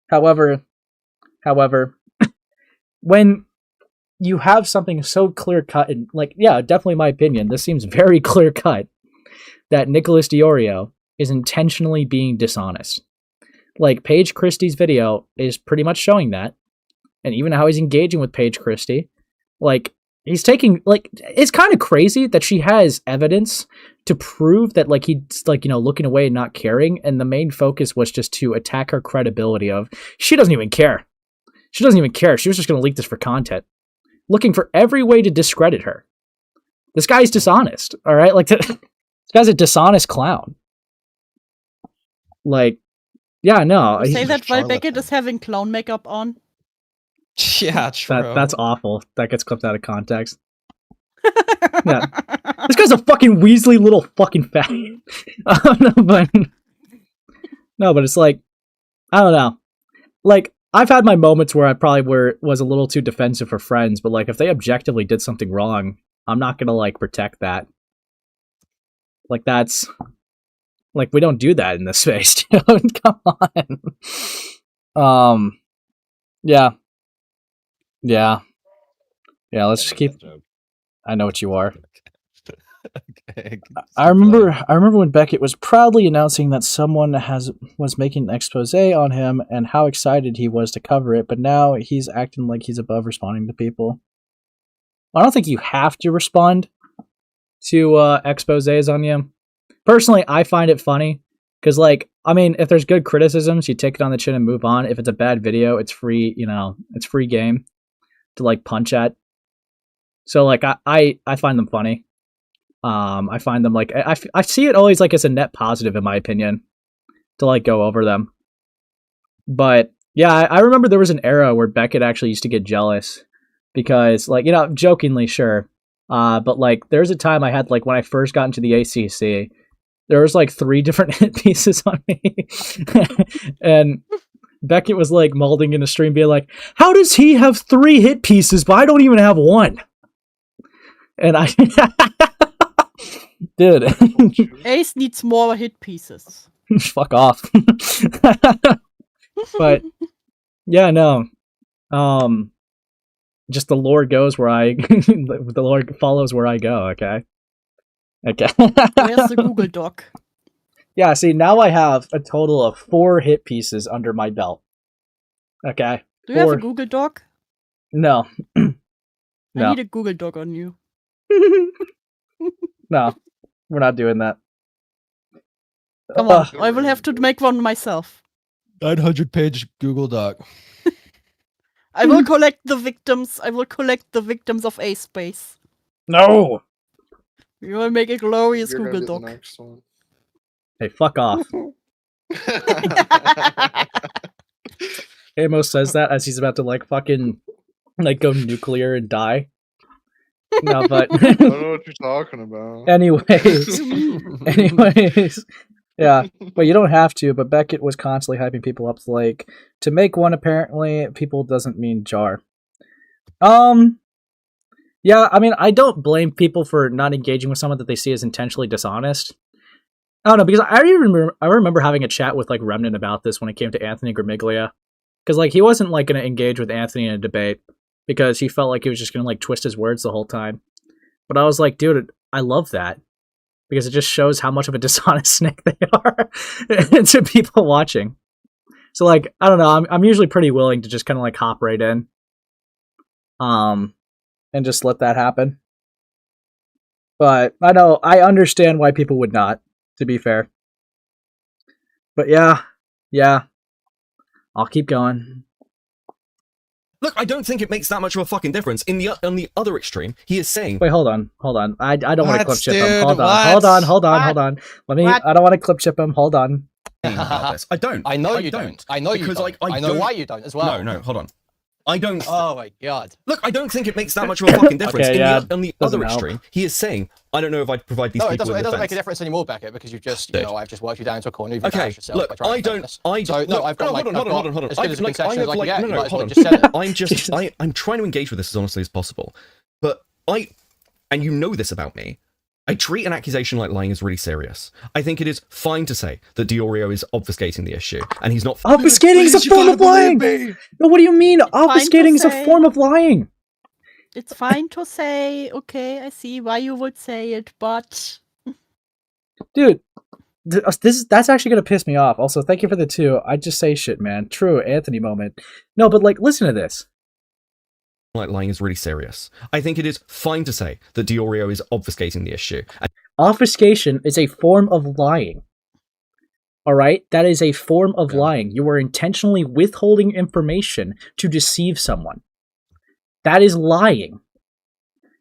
However, when you have something so clear cut and like, yeah, definitely my opinion, this seems very clear cut that Nicholas Deorio is intentionally being dishonest. Like, Paige Christie's video is pretty much showing that. And even how he's engaging with Paige Christie. Like, he's taking, like, it's kind of crazy that she has evidence to prove that, like, he's, like, looking away and not caring. And the main focus was just to attack her credibility of, she doesn't even care. She doesn't even care. She was just going to leak this for content. Looking for every way to discredit her. This guy's dishonest, all right? Like, this guy's a dishonest clown. Like, yeah, no. You say that while Beckett is having clown makeup on? Yeah, true. That's awful. That gets clipped out of context. Yeah. This guy's a fucking Weasley little fucking fat. No, but it's like, I don't know. Like, I've had my moments where I probably was a little too defensive for friends, but like, if they objectively did something wrong, I'm not gonna like protect that. Like, that's like, we don't do that in this space, dude. Come on. Yeah. Let's just keep. I know what you are. Okay. I remember when Beckett was proudly announcing that someone was making an expose on him and how excited he was to cover it, but now he's acting like he's above responding to people. I don't think you have to respond to exposés on you. Personally, I find it funny because, like, I mean, if there's good criticisms, you take it on the chin and move on. If it's a bad video, it's free. It's free game to like punch at. So like, I find them funny. I find them like I see it always like as a net positive in my opinion to like go over them. But yeah, I remember there was an era where Beckett actually used to get jealous because, like, jokingly, sure. But like, there's a time I had, like, when I first got into the ACC, there was like 3 different hit pieces on me. And Beckett was like molding in the stream being like, how does he have 3 hit pieces, but I don't even have 1? And I dude. Ace needs more hit pieces. Fuck off. But yeah, no. Just the lore goes where the lore follows where I go, okay? Okay. Where's the Google Doc? Yeah, see, now I have a total of 4 hit pieces under my belt. Okay. Do you have a Google Doc? No. I No. need a Google Doc on you. No. We're not doing that. Come on, I will have to make one myself. 900-page Google Doc. I will collect the victims. I will collect the victims of Ace Space. No! We will make a glorious You're gonna Google be the Doc. next one. Hey, fuck off. Amos says that as he's about to like fucking like go nuclear and die. No, but I don't know what you're talking about. anyways, yeah. But you don't have to. But Beckett was constantly hyping people up to make one. Apparently, people doesn't mean jar. Yeah. I mean, I don't blame people for not engaging with someone that they see as intentionally dishonest. I don't know, because I remember having a chat with like Remnant about this when it came to Anthony Gramiglia, because like he wasn't like going to engage with Anthony in a debate because he felt like he was just going to like twist his words the whole time. But I was like, dude, I love that because it just shows how much of a dishonest snake they are to people watching. So like, I don't know, I'm usually pretty willing to just kind of like hop right in, and just let that happen. But I understand why people would not. To be fair. But yeah. I'll keep going. Look, I don't think it makes that much of a fucking difference. On the other extreme, he is saying... Wait, hold on. I don't want to clip chip him. dude? Hold What? on. I don't want to clip chip him. Hold on. About this. I don't. I know I you don't. don't. I know you Because, don't. like, I know why you don't as well. No, hold on. I don't... Oh my god. Look, I don't think it makes that much of a fucking difference. Okay, yeah, On the doesn't other help. extreme, he is saying, I don't know if I'd provide these No, people it with doesn't make a defense. difference anymore, Beckett, because you've just, Dude. I've just worked you down into a corner. You've Okay, embarrassed yourself look, by trying to defend this. So, no, I've got like, hold on. as good as a concession as I can get. You might as well hold have just said it. I'm trying to engage with this as honestly as possible. But and you know this about me, I treat an accusation like lying as really serious. I think it is fine to say that Deorio is obfuscating the issue, and he's not... Obfuscating is a form of lying! No, what do you mean? Obfuscating is a form of lying! It's fine to say, okay, I see why you would say it, but... Dude, that's actually gonna piss me off. Also, thank you for the 2. I just say shit, man. True, Anthony moment. No, but like, listen to this. Like lying is really serious. I think it is fine to say that Deorio is obfuscating the issue. Obfuscation is a form of lying. Alright? That is a form of lying. You are intentionally withholding information to deceive someone. That is lying.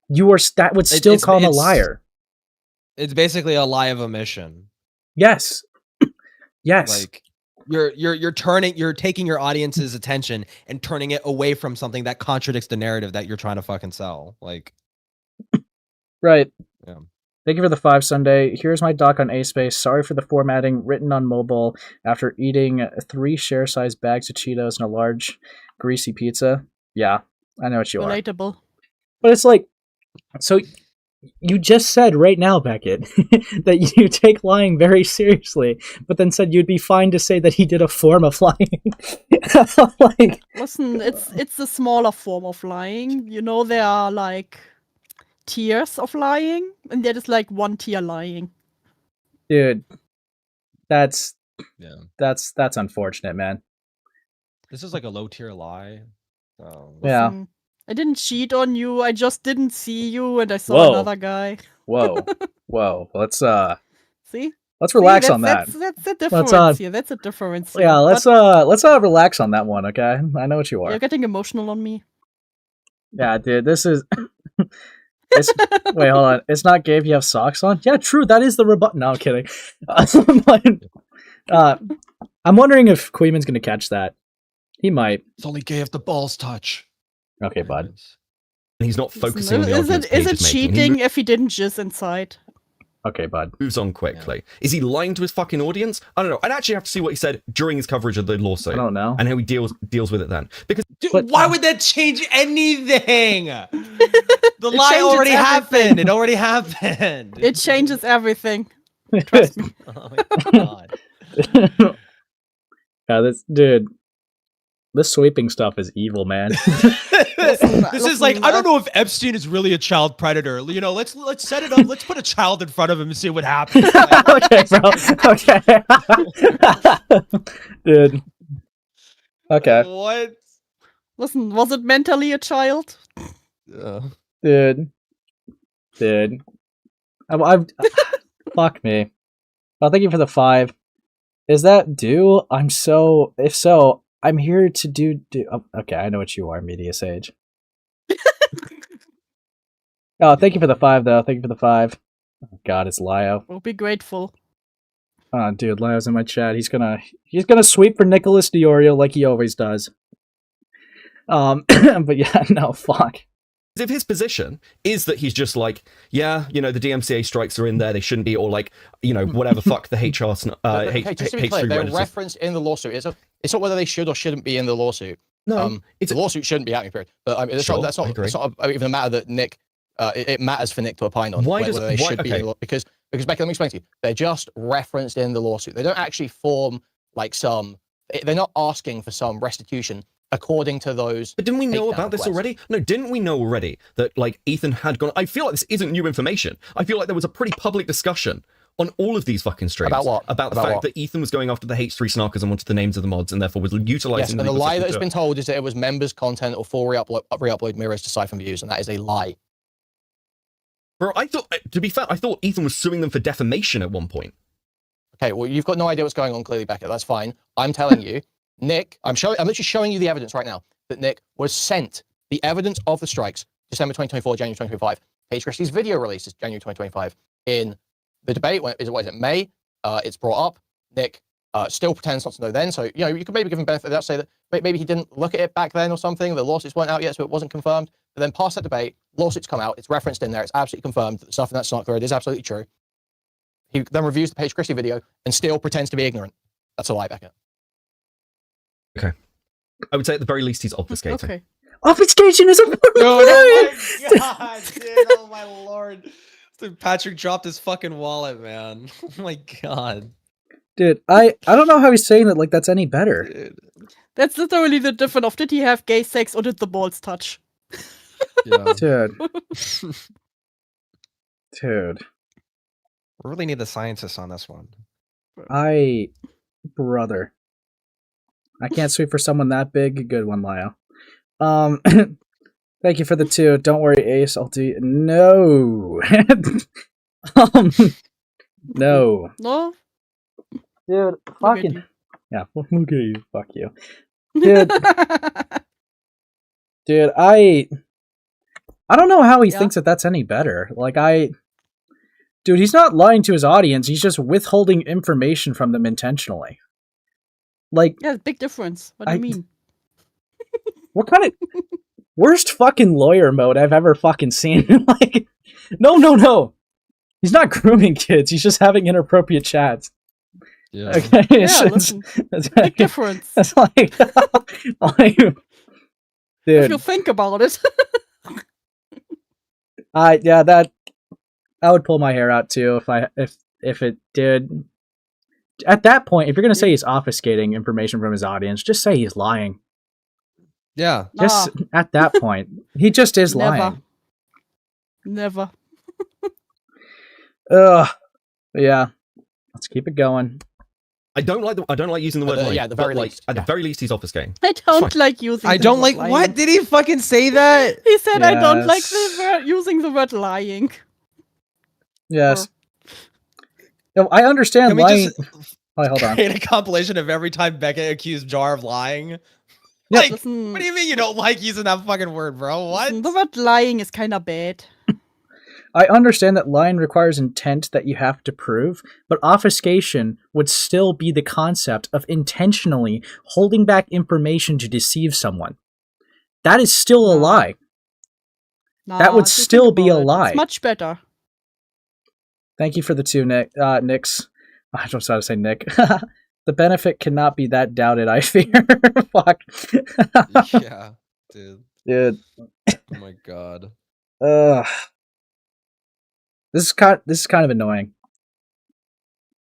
That would still call him a liar. It's basically a lie of omission. Yes. Yes. Like you're taking your audience's attention and turning it away from something that contradicts the narrative that you're trying to fucking sell. Like, right. Yeah. Thank you for the 5 Sunday. Here's my doc on A-Space. Sorry for the formatting. Written on mobile after eating 3 share-sized bags of Cheetos and a large greasy pizza. Yeah, I know what you are. Relatable. But it's like, so you just said right now, Beckett, that you take lying very seriously, but then said you'd be fine to say that he did a form of lying. Like, listen, it's a smaller form of lying. You know, there are like tiers of lying, and there is like 1 tier lying. Dude, that's unfortunate, man. This is like a low tier lie. Yeah. Listen, I didn't cheat on you. I just didn't see you, and I saw another guy. Whoa. Let's See? Let's relax on that. That's a difference here. That's a difference. Yeah, let's relax on that one, okay? I know what you are. You're getting emotional on me. Yeah, dude, this is wait, hold on. It's not gay if you have socks on? Yeah, true, that is the rebut. No, I'm kidding. I'm wondering if Kuihman's gonna catch that. He might. It's only gay if the balls touch. Okay, bud. And he's not focusing on the arguments Is it Paige making. cheating if he didn't jizz inside? Okay, bud. Moves on quickly. Yeah. Is he lying to his fucking audience? I don't know. I'd actually have to see what he said during his coverage of the lawsuit. I don't know. And how he deals with it then. Because Dude, why would that change anything? The lie already happened. It already happened. It changes everything. Trust me. Oh my god. Yeah, this sweeping stuff is evil, man. This is like, I don't know if Epstein is really a child predator. You know, let's set it up. Let's put a child in front of him and see what happens. Okay, bro. Okay. Dude. Okay. What? Listen, was it mentally a child? Dude. I've fuck me. Well, thank you for the 5. Is that due? If so, I'm here to do. Okay, I know what you are, Media Sage. Oh, thank you for the 5, though. Thank you for the 5. Oh, God, it's Lio. We'll be grateful. Oh, dude, Lio's in my chat. He's gonna sweep for Nicholas Deorio like he always does. But yeah, no, fuck. If his position is that he's just like, yeah, the DMCA strikes are in there, they shouldn't be, or like, whatever, fuck the HR, okay, just to be clear, they're referenced in the lawsuit. It's not whether they should or shouldn't be in the lawsuit. No, the lawsuit shouldn't be happening, period. But I mean, Sure, that's not even a matter that Nick, it matters for Nick to opine on Why whether does- they why- should be in okay. the law. Because Becky, let me explain to you. They're just referenced in the lawsuit. They don't actually form like they're not asking for some restitution according to those. But didn't we know takedown about this requests. already? No, didn't we know already that like Ethan had gone? I feel like this isn't new information. I feel like there was a pretty public discussion on all of these fucking streams About what? About the About fact what? that Ethan was going after the H3 snarkers and wanted the names of the mods, and therefore was utilizing. Yes, and the legal lie system that has to- been told is that it was members' content or full re-upload mirrors to siphon views, and that is a lie. Bro, I thought, to be fair, I thought Ethan was suing them for defamation at one point. Okay, well, you've got no idea what's going on, clearly, Beckett. That's fine. I'm telling you, Nick, I'm literally showing you the evidence right now that Nick was sent the evidence of the strikes, December 2024, January 2025. Paige Christie's video release is January 2025. In the debate, what is it, May? It's brought up. Nick still pretends not to know then. So, you could maybe give him benefit of that, say that maybe he didn't look at it back then or something. The lawsuits weren't out yet, so it wasn't confirmed. But then past that debate, lawsuits come out. It's referenced in there. It's absolutely confirmed that the stuff in that snark thread is absolutely true. He then reviews the Paige Christie video and still pretends to be ignorant. That's a lie, Beckett. Okay. I would say at the very least he's obfuscating. Okay. Obfuscation is a Oh my god, dude! Oh my lord! Dude, Patrick dropped his fucking wallet, man. Oh my god, Dude, I don't know how he's saying that like that's any better. dude. That's literally the difference of did he have gay sex or did the balls touch? Yeah. Dude. Dude. We really need the scientists on this one. Brother. I can't sweep for someone that big. Good one, Lyle. Thank you for the 2. Don't worry, Ace. I'll do. No. No. No? Dude, Look at fucking. you. Yeah, look at you. Fuck you. Dude. Dude, I don't know how he Yeah. thinks that that's any better. Like, Dude, he's not lying to his audience. He's just withholding information from them intentionally. Like, Yeah, big difference. What do you mean? what kind of worst fucking lawyer mode I've ever fucking seen? Like, no. He's not grooming kids. He's just having inappropriate chats. Yeah. Okay. Yeah, listen. Big difference. It's like, If dude. you think about it. That I would pull my hair out too if it did. At that point, if you're gonna say he's obfuscating information from his audience, just say he's lying. Yeah. Just at that point, he just is Never. lying. Never. Ugh. Yeah. Let's keep it going. I don't like using the word lying. Yeah, at the very but, least, At the very least, he's obfuscating. I don't Fine. like using I the don't word like. lying. What did he fucking say that? He said I don't like Yes. the word, using the word lying. Yes. No, I understand Can we lying. just Oh, hold on. create a compilation of every time Beckett accused Jar of lying? Yeah. Like, Listen, what do you mean you don't like using that fucking word, bro? What? listen, the word lying is kind of bad. I understand that lying requires intent that you have to prove, but obfuscation would still be the concept of intentionally holding back information to deceive someone. That is still a No. lie. Nah, That would just think still be about a it. lie. It's much better. Thank you for the 2, Nicks. I don't know how to say Nick. The benefit cannot be that doubted, I fear. Fuck. Yeah, dude. Dude. Oh my god. Ugh. This is kind of annoying.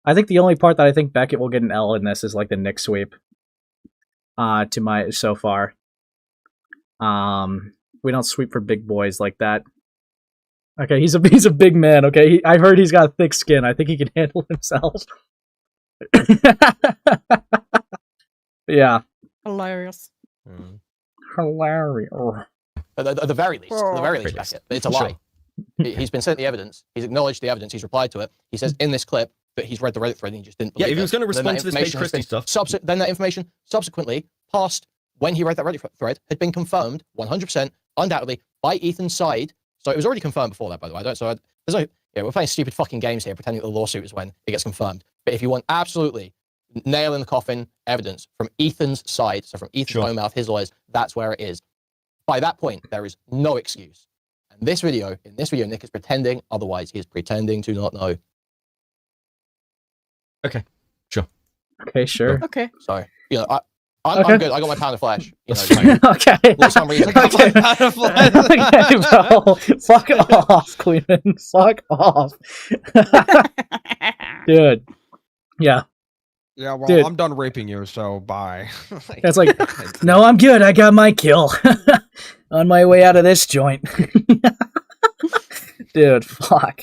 I think the only part that I think Beckett will get an L in this is like the Nick sweep. To my so far. We don't sweep for big boys like that. Okay, he's a big man. Okay, I've heard he's got thick skin. I think he can handle himself. Yeah, Hilarious. Mm. hilarious. At the very least, Very Beckett, it's a lie. He's been sent the evidence. He's acknowledged the evidence. He's replied to it. He says in this clip that he's read the Reddit thread and he just didn't Yeah, believe if he was it. going to Then that respond to this Paige information has Christie been stuff, then that information subsequently, past when he read that Reddit thread, had been confirmed 100%, undoubtedly, by Ethan's side. So it was already confirmed before that, by the way. There's no, yeah, we're playing stupid fucking games here, pretending that the lawsuit is when it gets confirmed. But if you want absolutely nail in the coffin evidence from Ethan's side, so from Ethan's Sure. own mouth, his lawyers, that's where it is. By that point, there is no excuse. And in this video, Nick is pretending otherwise. He is pretending to not know. Okay, sure. Okay, sure. Okay. So, I'm Okay. good. I got my pound of flesh. That's fine. Okay. For some reason. Okay. Okay, bro. Fuck off, Kuihman. Fuck off. Dude. Yeah. Yeah, well, Dude. I'm done raping you, so bye. It's like, no, I'm good. I got my kill. On my way out of this joint. Dude, fuck.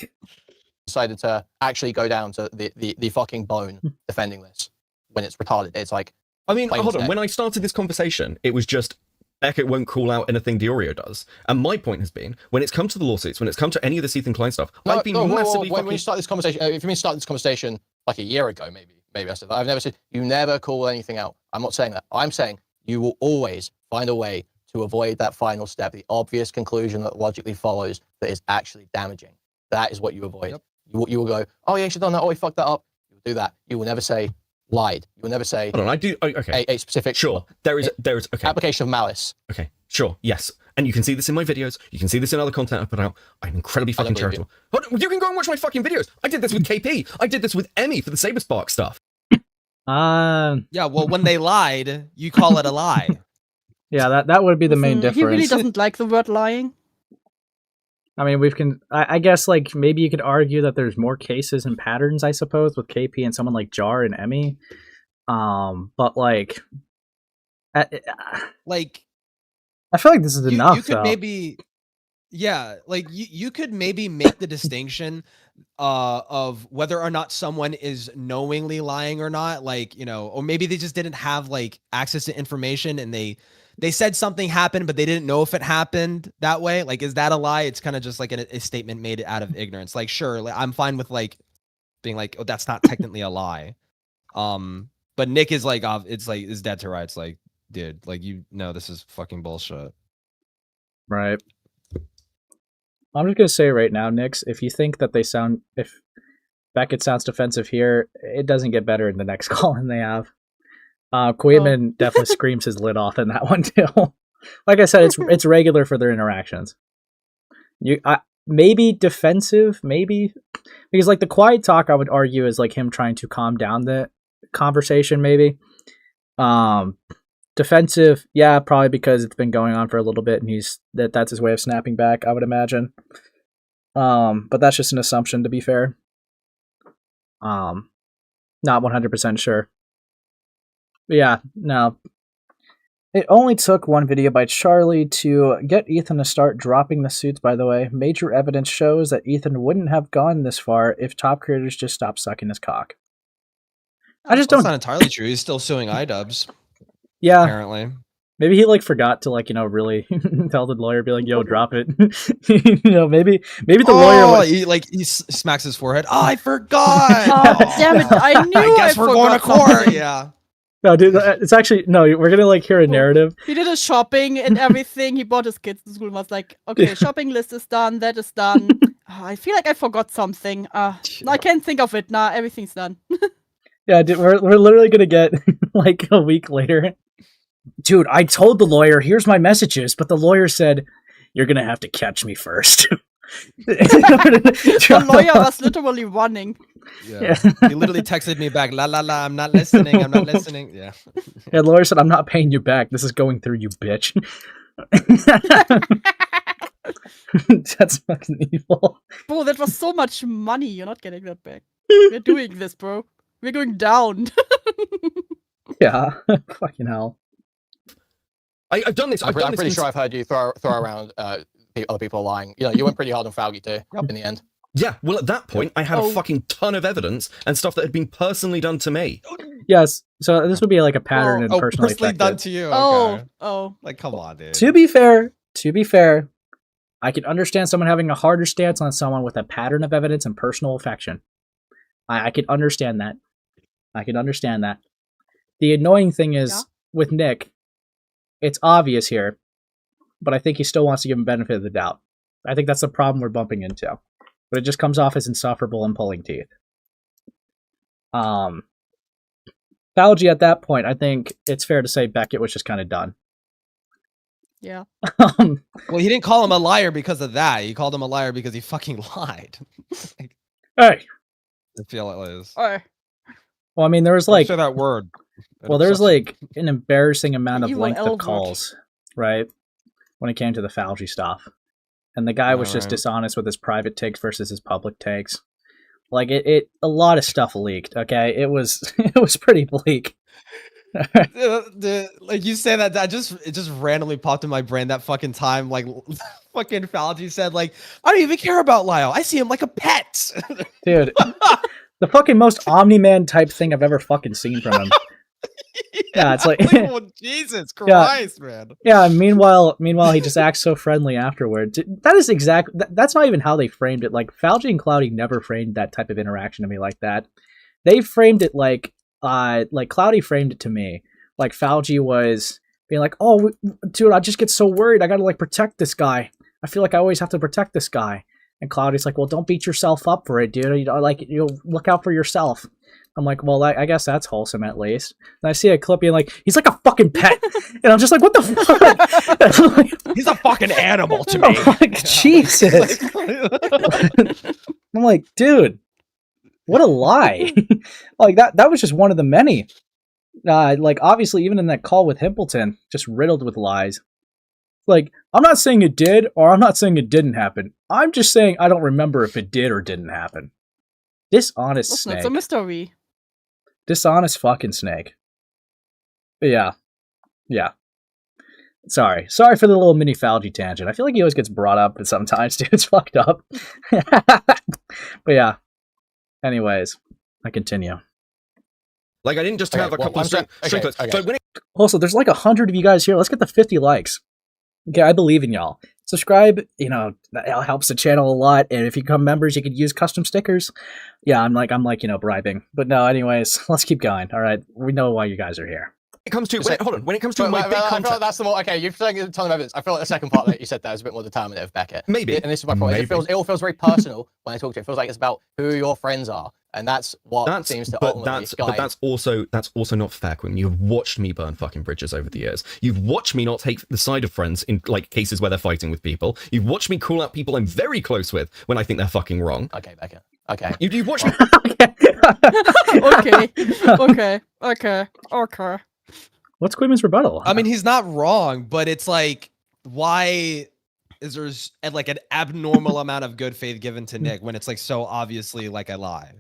Decided to actually go down to the fucking bone defending this when it's retarded. It's like, I mean, plain hold on. as day. When I started this conversation, it was just Beckett won't call out anything Deorio does. And my point has been, when it's come to the lawsuits, when it's come to any of the Seethe and Klein stuff, I've been massively when we start this conversation, if you mean start this conversation like a year ago, maybe I said that. I've never said, you never call anything out. I'm not saying that. I'm saying you will always find a way to avoid that final step, the obvious conclusion that logically follows that is actually damaging. That is what you avoid. Yep. You will go, oh, yeah, you should have done that. Oh, he fucked that up. You will do that. You will never say lied. You will never say Hold on, okay. a specific Sure, there is, okay. application of malice. Okay, sure, yes. And you can see this in my videos. You can see this in other content I put out. I'm incredibly fucking believe you. charitable. Hold on, you can go and watch my fucking videos. I did this with KP. I did this with Emmy for the Saberspark stuff. Yeah, well, when they lied, you call it a lie. Yeah, that would be the main difference. He really doesn't like the word lying. I mean, I guess, like, maybe you could argue that there's more cases and patterns, I suppose, with KP and someone like Jar and Emmy. But, like... Like... I feel like this is enough, You could though. maybe... Yeah, like, you could maybe make the distinction of whether or not someone is knowingly lying or not. Like, or maybe they just didn't have, like, access to information and they said something happened, but they didn't know if it happened that way. Like, is that a lie? It's kind of just like a statement made out of ignorance. Like, sure, like, I'm fine with, like, being like, oh, that's not technically a lie. But Nick is like, is dead to rights. Like, dude, like, this is fucking bullshit. Right. I'm just gonna say right now, Nix, if you think that if Beckett sounds defensive here, it doesn't get better in the next call than they have. Kuihman definitely screams his lid off in that one too. Like I said, it's regular for their interactions. Maybe defensive, maybe because like the quiet talk, I would argue is like him trying to calm down the conversation, maybe. Defensive, yeah, probably because it's been going on for a little bit, and that's his way of snapping back, I would imagine. But that's just an assumption, to be fair. Not 100% sure. But yeah, no. It only took one video by Charlie to get Ethan to start dropping the suits, by the way. Major evidence shows that Ethan wouldn't have gone this far if top creators just stopped sucking his cock. I just don't... That's not entirely true. He's still suing iDubbbz. Yeah. Apparently. Maybe he like forgot to like, really tell the lawyer, be like, yo, drop it. Maybe the lawyer he smacks his forehead. Oh, I forgot. Oh, damn it. I knew I guess we're going to court. Something. Yeah. No, dude, it's actually no, we're gonna like hear a narrative. He did his shopping and everything. He bought his kids to school and was like, okay, shopping list is done, that is done. I feel like I forgot something. I can't think of it. Nah, everything's done. Yeah, dude, we're literally gonna get like a week later. Dude, I told the lawyer, here's my messages, but the lawyer said, you're gonna have to catch me first. The lawyer was literally running. Yeah. He literally texted me back, la la la, I'm not listening, Yeah. Yeah, the lawyer said, I'm not paying you back. This is going through you, bitch. That's fucking evil. Bro, that was so much money. You're not getting that back. We're doing this, bro. We're going down. Yeah, fucking hell. I've done this. I'm pretty sure I've heard you throw around other people lying. You went pretty hard on Falgi too in the end. Yeah, well, at that point, I had a fucking ton of evidence and stuff that had been personally done to me. Yes, so this would be like a pattern and personally done to you. Okay. Like, come on, dude. To be fair, I can understand someone having a harder stance on someone with a pattern of evidence and personal affection. I can understand that. The annoying thing is, with Nick, it's obvious here, but I think he still wants to give him benefit of the doubt. I think that's the problem we're bumping into. But it just comes off as insufferable and pulling teeth. Falgi, at that point, I think it's fair to say Beckett was just kind of done. Yeah. Well, he didn't call him a liar because of that. He called him a liar because he fucking lied. Hey. I feel it is. Or Well, I mean, there was Don't like say that word. It Well, there's upsets me. like an embarrassing amount of evil length L of word. calls, right? When it came to the Fauci stuff. And the guy was just Alright. dishonest with his private takes versus his public takes. Like it a lot of stuff leaked, okay? It was it was pretty bleak. Like you say that, it just randomly popped in my brain that fucking time, like fucking Fauci said, like, I don't even care about Lyle. I see him like a pet. Dude, the fucking most Omni-Man type thing I've ever fucking seen from him. Yeah, it's like well, Jesus Christ, man. Yeah, meanwhile he just acts so friendly afterward. That is that's not even how they framed it. Like Fauci and Cloudy never framed that type of interaction to me like that. They framed it like Cloudy framed it to me. Like Fauci was being like, "Oh, dude, I just get so worried. I got to like protect this guy. I feel like I always have to protect this guy." And Cloudy's like, "Well, don't beat yourself up for it, dude. You look out for yourself." I'm like, well, I guess that's wholesome at least. And I see a clip being like, he's like a fucking pet. And I'm just like, what the fuck? He's a fucking animal to I'm me. like, Jesus. I'm like, dude, what a lie. Like that was just one of the many. Like obviously even in that call with Himpleton, just riddled with lies. Like, I'm not saying it did or I'm not saying it didn't happen. I'm just saying I don't remember if it did or didn't happen. Dishonest Listen, snake. it's a mystery. Dishonest fucking snake. But yeah. Sorry for the little mini Fauci tangent. I feel like he always gets brought up sometimes, dude. It's fucked up. But yeah. Anyways, I continue. Like, I didn't just have a couple of straight clips. So when it Also, there's like 100 of you guys here. Let's get the 50 likes. Okay, I believe in y'all. Subscribe, that helps the channel a lot. And if you become members, you could use custom stickers. Yeah, I'm like, bribing. But no, anyways, let's keep going. All right, we know why you guys are here. comes to when it comes to my big I feel content, like that's the more okay. You've taken a ton of evidence. I feel like the second part that you said there was a bit more determinative, Beckett. Maybe, and this is my point. It all feels very personal when I talk to you. It feels like it's about who your friends are, and that's what seems to ultimately guide. But that's also not fair, Quinn. You've watched me burn fucking bridges over the years. You've watched me not take the side of friends in like cases where they're fighting with people. You've watched me call out people I'm very close with when I think they're fucking wrong. Okay, Beckett. Okay. You've watched me. Okay. What's Kuihman's rebuttal? I mean, he's not wrong, but it's like, why is there like an abnormal amount of good faith given to Nick when it's like so obviously like a lie?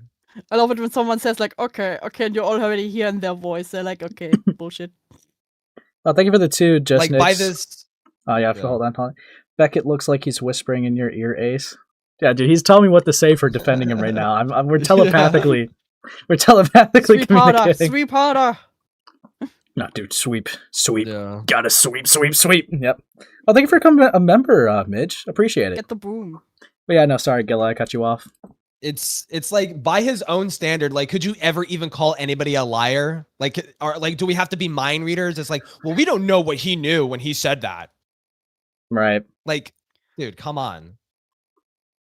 I love it when someone says like, okay, and you're already hearing their voice. They're like, okay, bullshit. Oh, thank you for the two, just like by Nicks. this. Oh yeah, hold on. Beckett looks like he's whispering in your ear, Ace. Yeah, dude, he's telling me what to say for defending him right now. We're telepathically, communicating. Sweep harder. No, dude, sweep. Yeah. Gotta sweep. Yep. Oh, thank you for becoming a member, Midge. Appreciate it. Get the broom. But yeah, no, sorry, Gilla, I cut you off. It's like by his own standard, like, could you ever even call anybody a liar? Like, do we have to be mind readers? It's like, well, we don't know what he knew when he said that. Right. Like, dude, come on.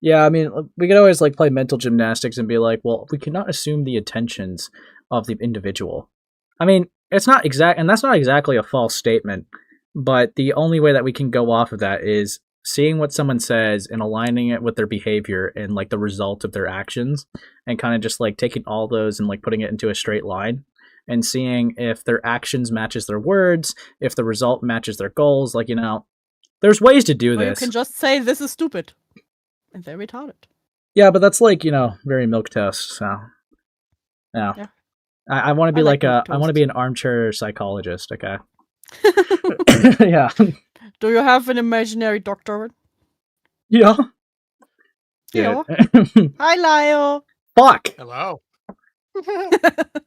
Yeah, I mean, we could always like play mental gymnastics and be like, well, we cannot assume the intentions of the individual. I mean, it's not exact, and that's not exactly a false statement, but the only way that we can go off of that is seeing what someone says and aligning it with their behavior and like the result of their actions, and kind of just like taking all those and like putting it into a straight line and seeing if their actions matches their words, if the result matches their goals. Like, there's ways to do Or this. you can just say this is stupid. And they're retarded. Yeah, but that's like, very milquetoast, so yeah. I want to be I want to be an armchair psychologist, okay? Yeah. Do you have an imaginary doctorate? Yeah. Yeah. Hi, Lyle. Fuck. Hello.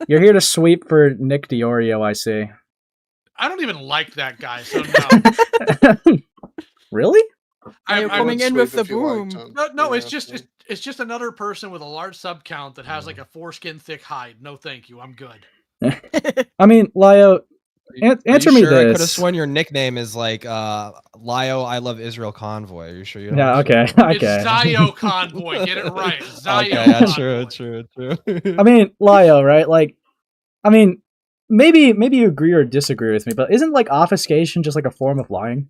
You're here to sweep for Nick Deorio, I see. I don't even like that guy, so no. Really? You're coming in with the broom. No, it's just another person with a large sub count that has like a foreskin thick hide. No, thank you. I'm good. I mean, Lio, answer me I could have this. sworn your nickname is like Lio I Love Israel Convoy. Are you sure you don't? Yeah, okay. It's Zio Convoy. Get it right. Zio Okay, yeah, Convoy. true. I mean, Lio, right? Like, I mean, maybe you agree or disagree with me, but isn't like obfuscation just like a form of lying?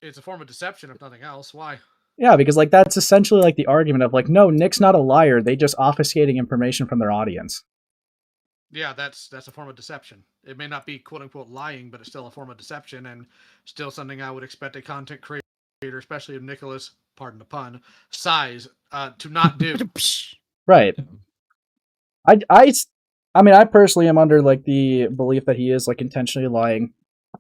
It's a form of deception, if nothing else. Why? Yeah, because like that's essentially like the argument of like, no, Nick's not a liar. They just obfuscating information from their audience. Yeah, that's a form of deception. It may not be quote unquote lying, but it's still a form of deception and still something I would expect a content creator, especially of Nicholas, pardon the pun, size, to not do. Right. I mean, I personally am under like the belief that he is like intentionally lying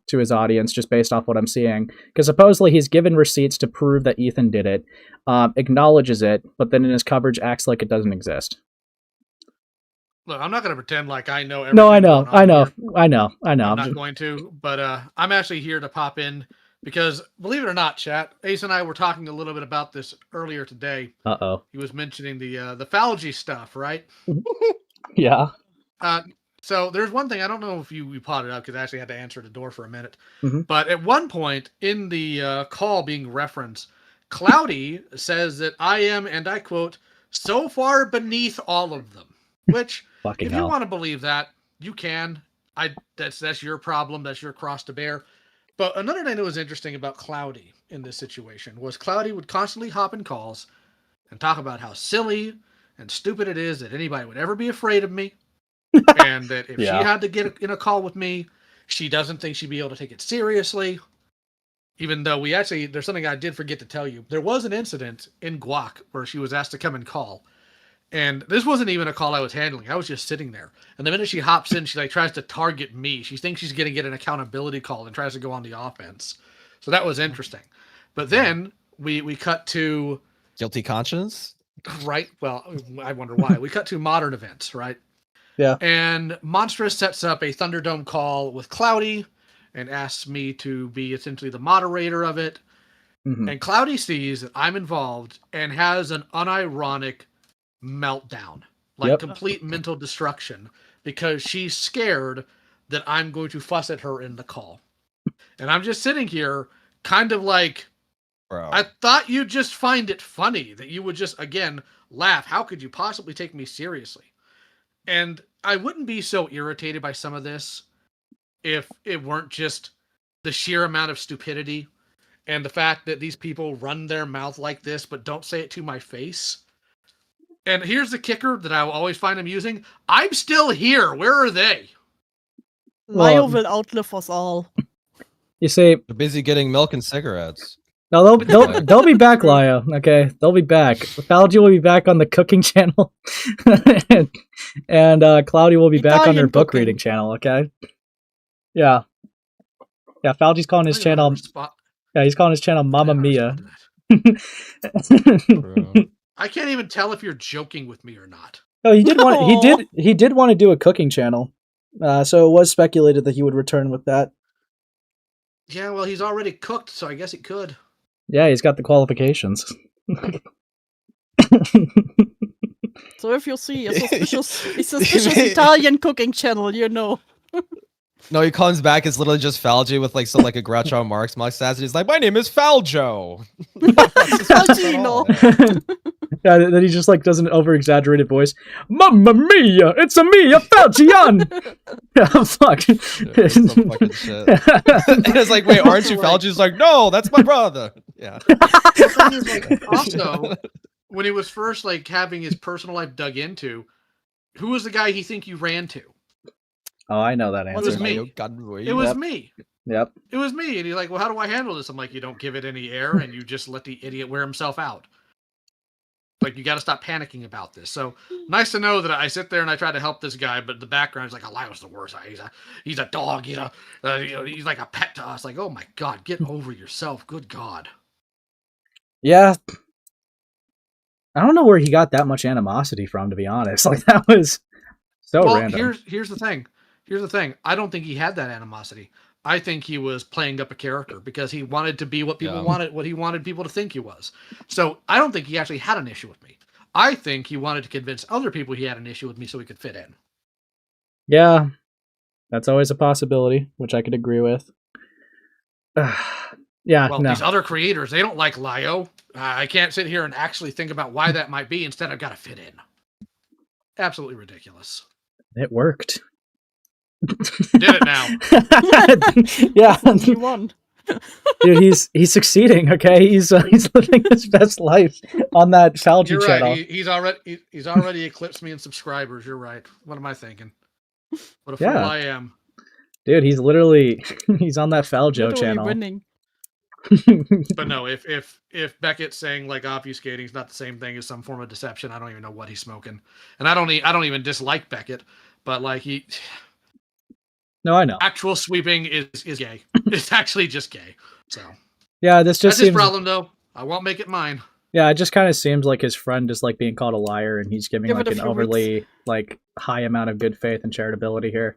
to his audience just based off what I'm seeing. Because supposedly he's given receipts to prove that Ethan did it, acknowledges it, but then in his coverage acts like it doesn't exist. Look, I'm not going to pretend like I know everything. No, I going know, on I know. here. I'm not going to, but I'm actually here to pop in because, believe it or not, chat, Ace and I were talking a little bit about this earlier today. Uh-oh. He was mentioning the phallogy stuff, right? Yeah. So there's one thing, I don't know if you potted up because I actually had to answer the door for a minute. Mm-hmm. But at one point in the call being referenced, Cloudy says that I am, and I quote, so far beneath all of them. Which, if you want to believe that, you can. That's your problem. That's your cross to bear. But another thing that was interesting about Cloudy in this situation was Cloudy would constantly hop in calls and talk about how silly and stupid it is that anybody would ever be afraid of me. And that if she had to get in a call with me, she doesn't think she'd be able to take it seriously. Even though there's something I did forget to tell you. There was an incident in Guac where she was asked to come and call. And this wasn't even a call I was handling. I was just sitting there. And the minute she hops in, she like tries to target me. She thinks she's going to get an accountability call and tries to go on the offense. So that was interesting. But then we cut to... Guilty conscience? Right. Well, I wonder why. We cut to modern events, right? Yeah. And Monstrous sets up a Thunderdome call with Cloudy and asks me to be essentially the moderator of it. Mm-hmm. And Cloudy sees that I'm involved and has an unironic meltdown, like complete mental destruction, because she's scared that I'm going to fuss at her in the call. And I'm just sitting here kind of like, bro, I thought you'd just find it funny, that you would just, again, laugh. How could you possibly take me seriously? And I wouldn't be so irritated by some of this if it weren't just the sheer amount of stupidity and the fact that these people run their mouth like this but don't say it to my face. And here's the kicker that I will always find amusing. I'm still here. Where are they? Lio will outlive us all. You see, they're busy getting milk and cigarettes. No, they'll be back, Lio. Okay, they'll be back. Phallogy will be back on the cooking channel, and Cloudy will be back on her book reading channel. Okay. Yeah. Phallogy's calling his channel. Yeah, he's calling his channel Mamma Mia. I can't even tell if you're joking with me or not. Oh, he did want to do a cooking channel. So it was speculated that he would return with that. Yeah, well, he's already cooked, so I guess he could. Yeah, he's got the qualifications. So if you see a suspicious Italian cooking channel, you know. No, he comes back. It's literally just Faljo with like some like a Groucho Marx mustache. He's like, "My name is Faljo." Yeah, then he just like does an over-exaggerated voice. Mamma mia! It's a me, a Falchion! Yeah, fuck. Yeah, some fucking shit. And it's like, wait, aren't you Faljo? He's like, no, that's my brother. Yeah. Also, when he was first like having his personal life dug into, who was the guy he think you ran to? Oh, I know that answer. It was me. It was me. Yep. It was me. And he's like, well, how do I handle this? I'm like, you don't give it any air and you just let the idiot wear himself out. Like, you got to stop panicking about this. So, nice to know that I sit there and I try to help this guy, but the background is like, Elias the worst. He's a dog. He's like a pet to us. Like, oh my God, get over yourself. Good God. Yeah. I don't know where he got that much animosity from, to be honest. Like, that was so random. Here's the thing. I don't think he had that animosity. I think he was playing up a character because he wanted to be what people wanted, what he wanted people to think he was. So I don't think he actually had an issue with me. I think he wanted to convince other people he had an issue with me so he could fit in. Yeah, that's always a possibility, which I could agree with. These other creators, they don't like Lio. I can't sit here and actually think about why that might be. Instead, I've got to fit in. Absolutely ridiculous. It worked. Did it now? Yeah. You won. Dude, he's succeeding. Okay, he's living his best life on that Falgi You're channel. right. He's already eclipsed me in subscribers. You're right. What am I thinking? What a fool I am. Dude, he's literally he's on that Faljo channel. Winning. But no, if Beckett's saying like obfuscating is not the same thing as some form of deception, I don't even know what he's smoking. And I don't even dislike Beckett, but like No, I know. Actual sweeping is gay. It's actually just gay. So yeah, this just that's seems... his problem though. I won't make it mine. Yeah, it just kind of seems like his friend is like being called a liar, and he's giving like an overly like high amount of good faith and charitability here.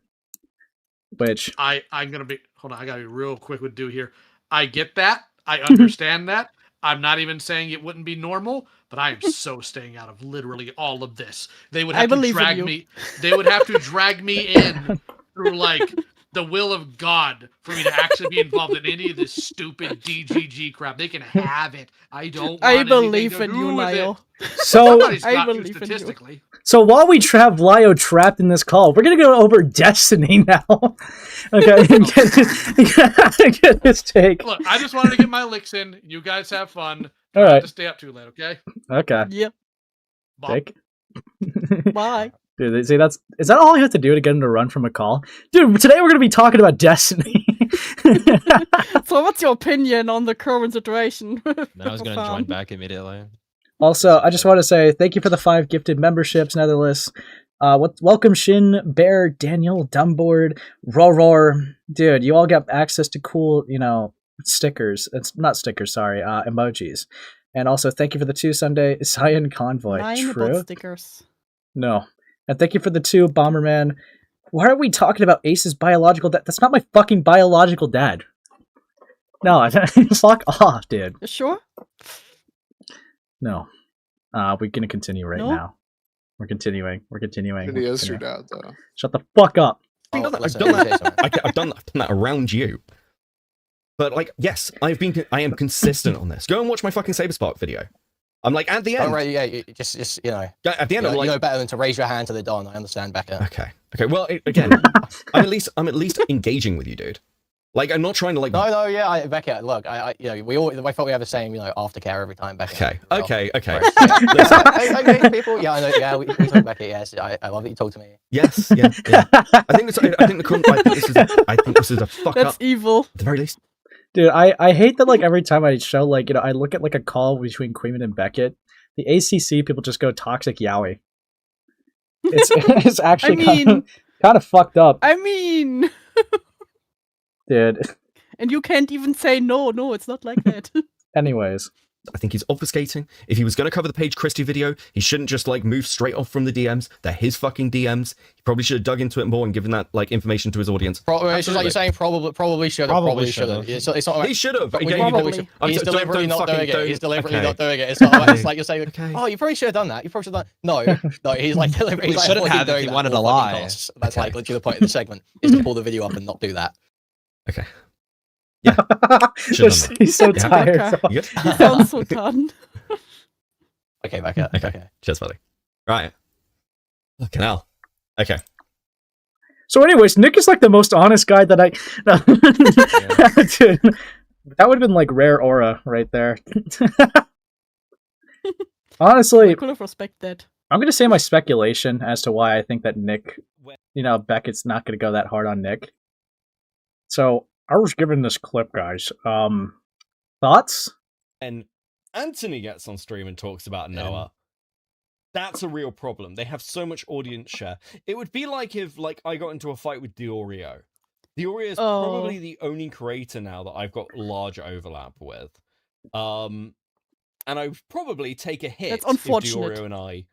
Which I'm gonna be hold on, I gotta be real quick with here. I get that. I understand that. I'm not even saying it wouldn't be normal, but I am so staying out of literally all of this. They would have to drag me. They would have to drag me in through like the will of God for me to actually be involved in any of this stupid DGG crap. They can have it. I don't. I believe in you, Niall. So I believe in you. So while we have Lio trapped in this call, we're gonna go over Destiny now. Okay, get his take. Look, I just wanted to get my licks in. You guys have fun. All right. To stay up too late, okay? Okay. Yep. Take. Bye. Dude, see, is that all I have to do to get him to run from a call? Dude, today we're gonna be talking about Destiny. So what's your opinion on the current situation? Then I was gonna join back immediately. Also, I just want to say thank you for the 5 gifted memberships, Netherless. Welcome Shin, Bear, Daniel, Dumbboard, Roar. Dude, you all got access to cool, stickers. It's not stickers, sorry, emojis. And also thank you for the 2 Sunday Cyan Convoy. Lying True? about stickers. No. And thank you for the 2 Bomberman. Why are we talking about Ace's biological dad? That's not my fucking biological dad. No, fuck off, dude. You sure? No. We're gonna continue now. We're continuing. And he is your dad, though. Shut the fuck up. I've done that around you. But like, yes, I am consistent on this. Go and watch my fucking Saberspark video. I'm like at the end. Oh, right, yeah, just at the end, I'm like, you know better than to raise your hand to the Don. I understand, Beckett. Okay. Well, again, I'm at least engaging with you, dude. Like, I'm not trying to like. No, yeah, Beckett. Look, I thought we have the same, aftercare every time, Beckett. Okay. Okay, people. Yeah, I know. Yeah, we talk Beckett. Yes, I love that you talk to me. Yes, yeah. I think this is a fuck up. That's evil. At the very least. Dude, I hate that like every time I show I look at like a call between Kuihman and Beckett, the ACC people just go toxic yaoi. It's actually kind of fucked up. I mean, dude. And you can't even say no, it's not like that. Anyways. I think he's obfuscating. If he was going to cover the Paige Christie video, he shouldn't just like move straight off from the DMs. They're his fucking DMs. He probably should have dug into it more and given that like information to his audience. It's just like you're saying, probably should have. Probably should have. It's not like, he should have. He's deliberately not doing it. He's deliberately not doing it. It's not like, it's like you're saying, oh, you probably should have done that. You probably should have done. No, he's like deliberately. He shouldn't have if he wanted to lie. That's like literally the point of the segment is to pull the video up and not do that. Okay. Yeah. He's so tired. He sounds so done. Okay, back up. Okay. Cheers, buddy. Right. Fucking hell. Okay. So anyways, Nick is like the most honest guy that Dude, that would have been like rare aura right there. Honestly, I could have respected that. I'm going to say my speculation as to why I think that Nick, Beckett's not going to go that hard on Nick. So I was given this clip, guys. Thoughts? And Anthony gets on stream and talks about Noah. That's a real problem. They have so much audience share. It would be like if I got into a fight with Deorio. Deorio is probably the only creator now that I've got large overlap with. And I would probably take a hit. That's unfortunate. If Deorio and I.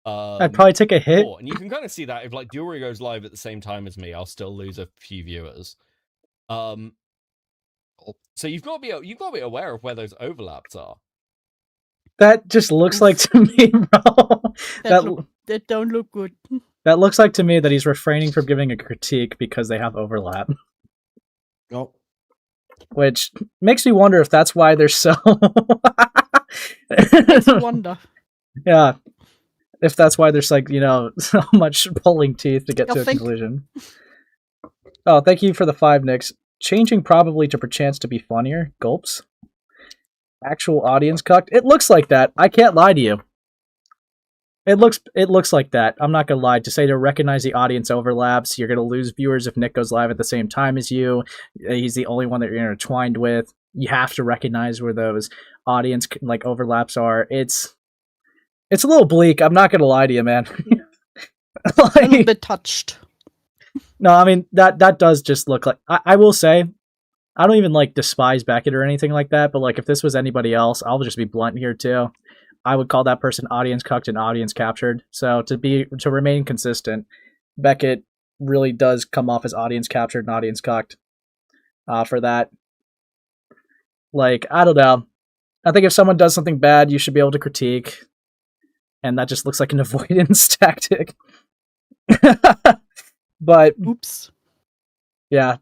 I'd probably take a hit. And you can kind of see that if Deorio goes live at the same time as me, I'll still lose a few viewers. So you've got to be aware of where those overlaps are. That just looks like to me, bro. That don't look good. That looks like to me that he's refraining from giving a critique because they have overlap. Oh. Which makes me wonder if that's why they're so. Makes me wonder. Yeah. If that's why there's so much pulling teeth to get to a conclusion. Oh, thank you for the 5, Nicks. Changing probably to perchance to be funnier. Gulps. Actual audience cucked. It looks like that. I can't lie to you. It looks like that. I'm not gonna lie. To say to recognize the audience overlaps, you're gonna lose viewers if Nick goes live at the same time as you. He's the only one that you're intertwined with. You have to recognize where those audience like overlaps are. It's a little bleak. I'm not gonna lie to you, man. A little bit touched. No, I mean that does just look like. I will say, I don't even like despise Beckett or anything like that. But like, if this was anybody else, I'll just be blunt here too. I would call that person audience cucked and audience captured. So to remain consistent, Beckett really does come off as audience captured and audience cucked. For that, like, I don't know. I think if someone does something bad, you should be able to critique, and that just looks like an avoidance tactic. But oops. Yeah,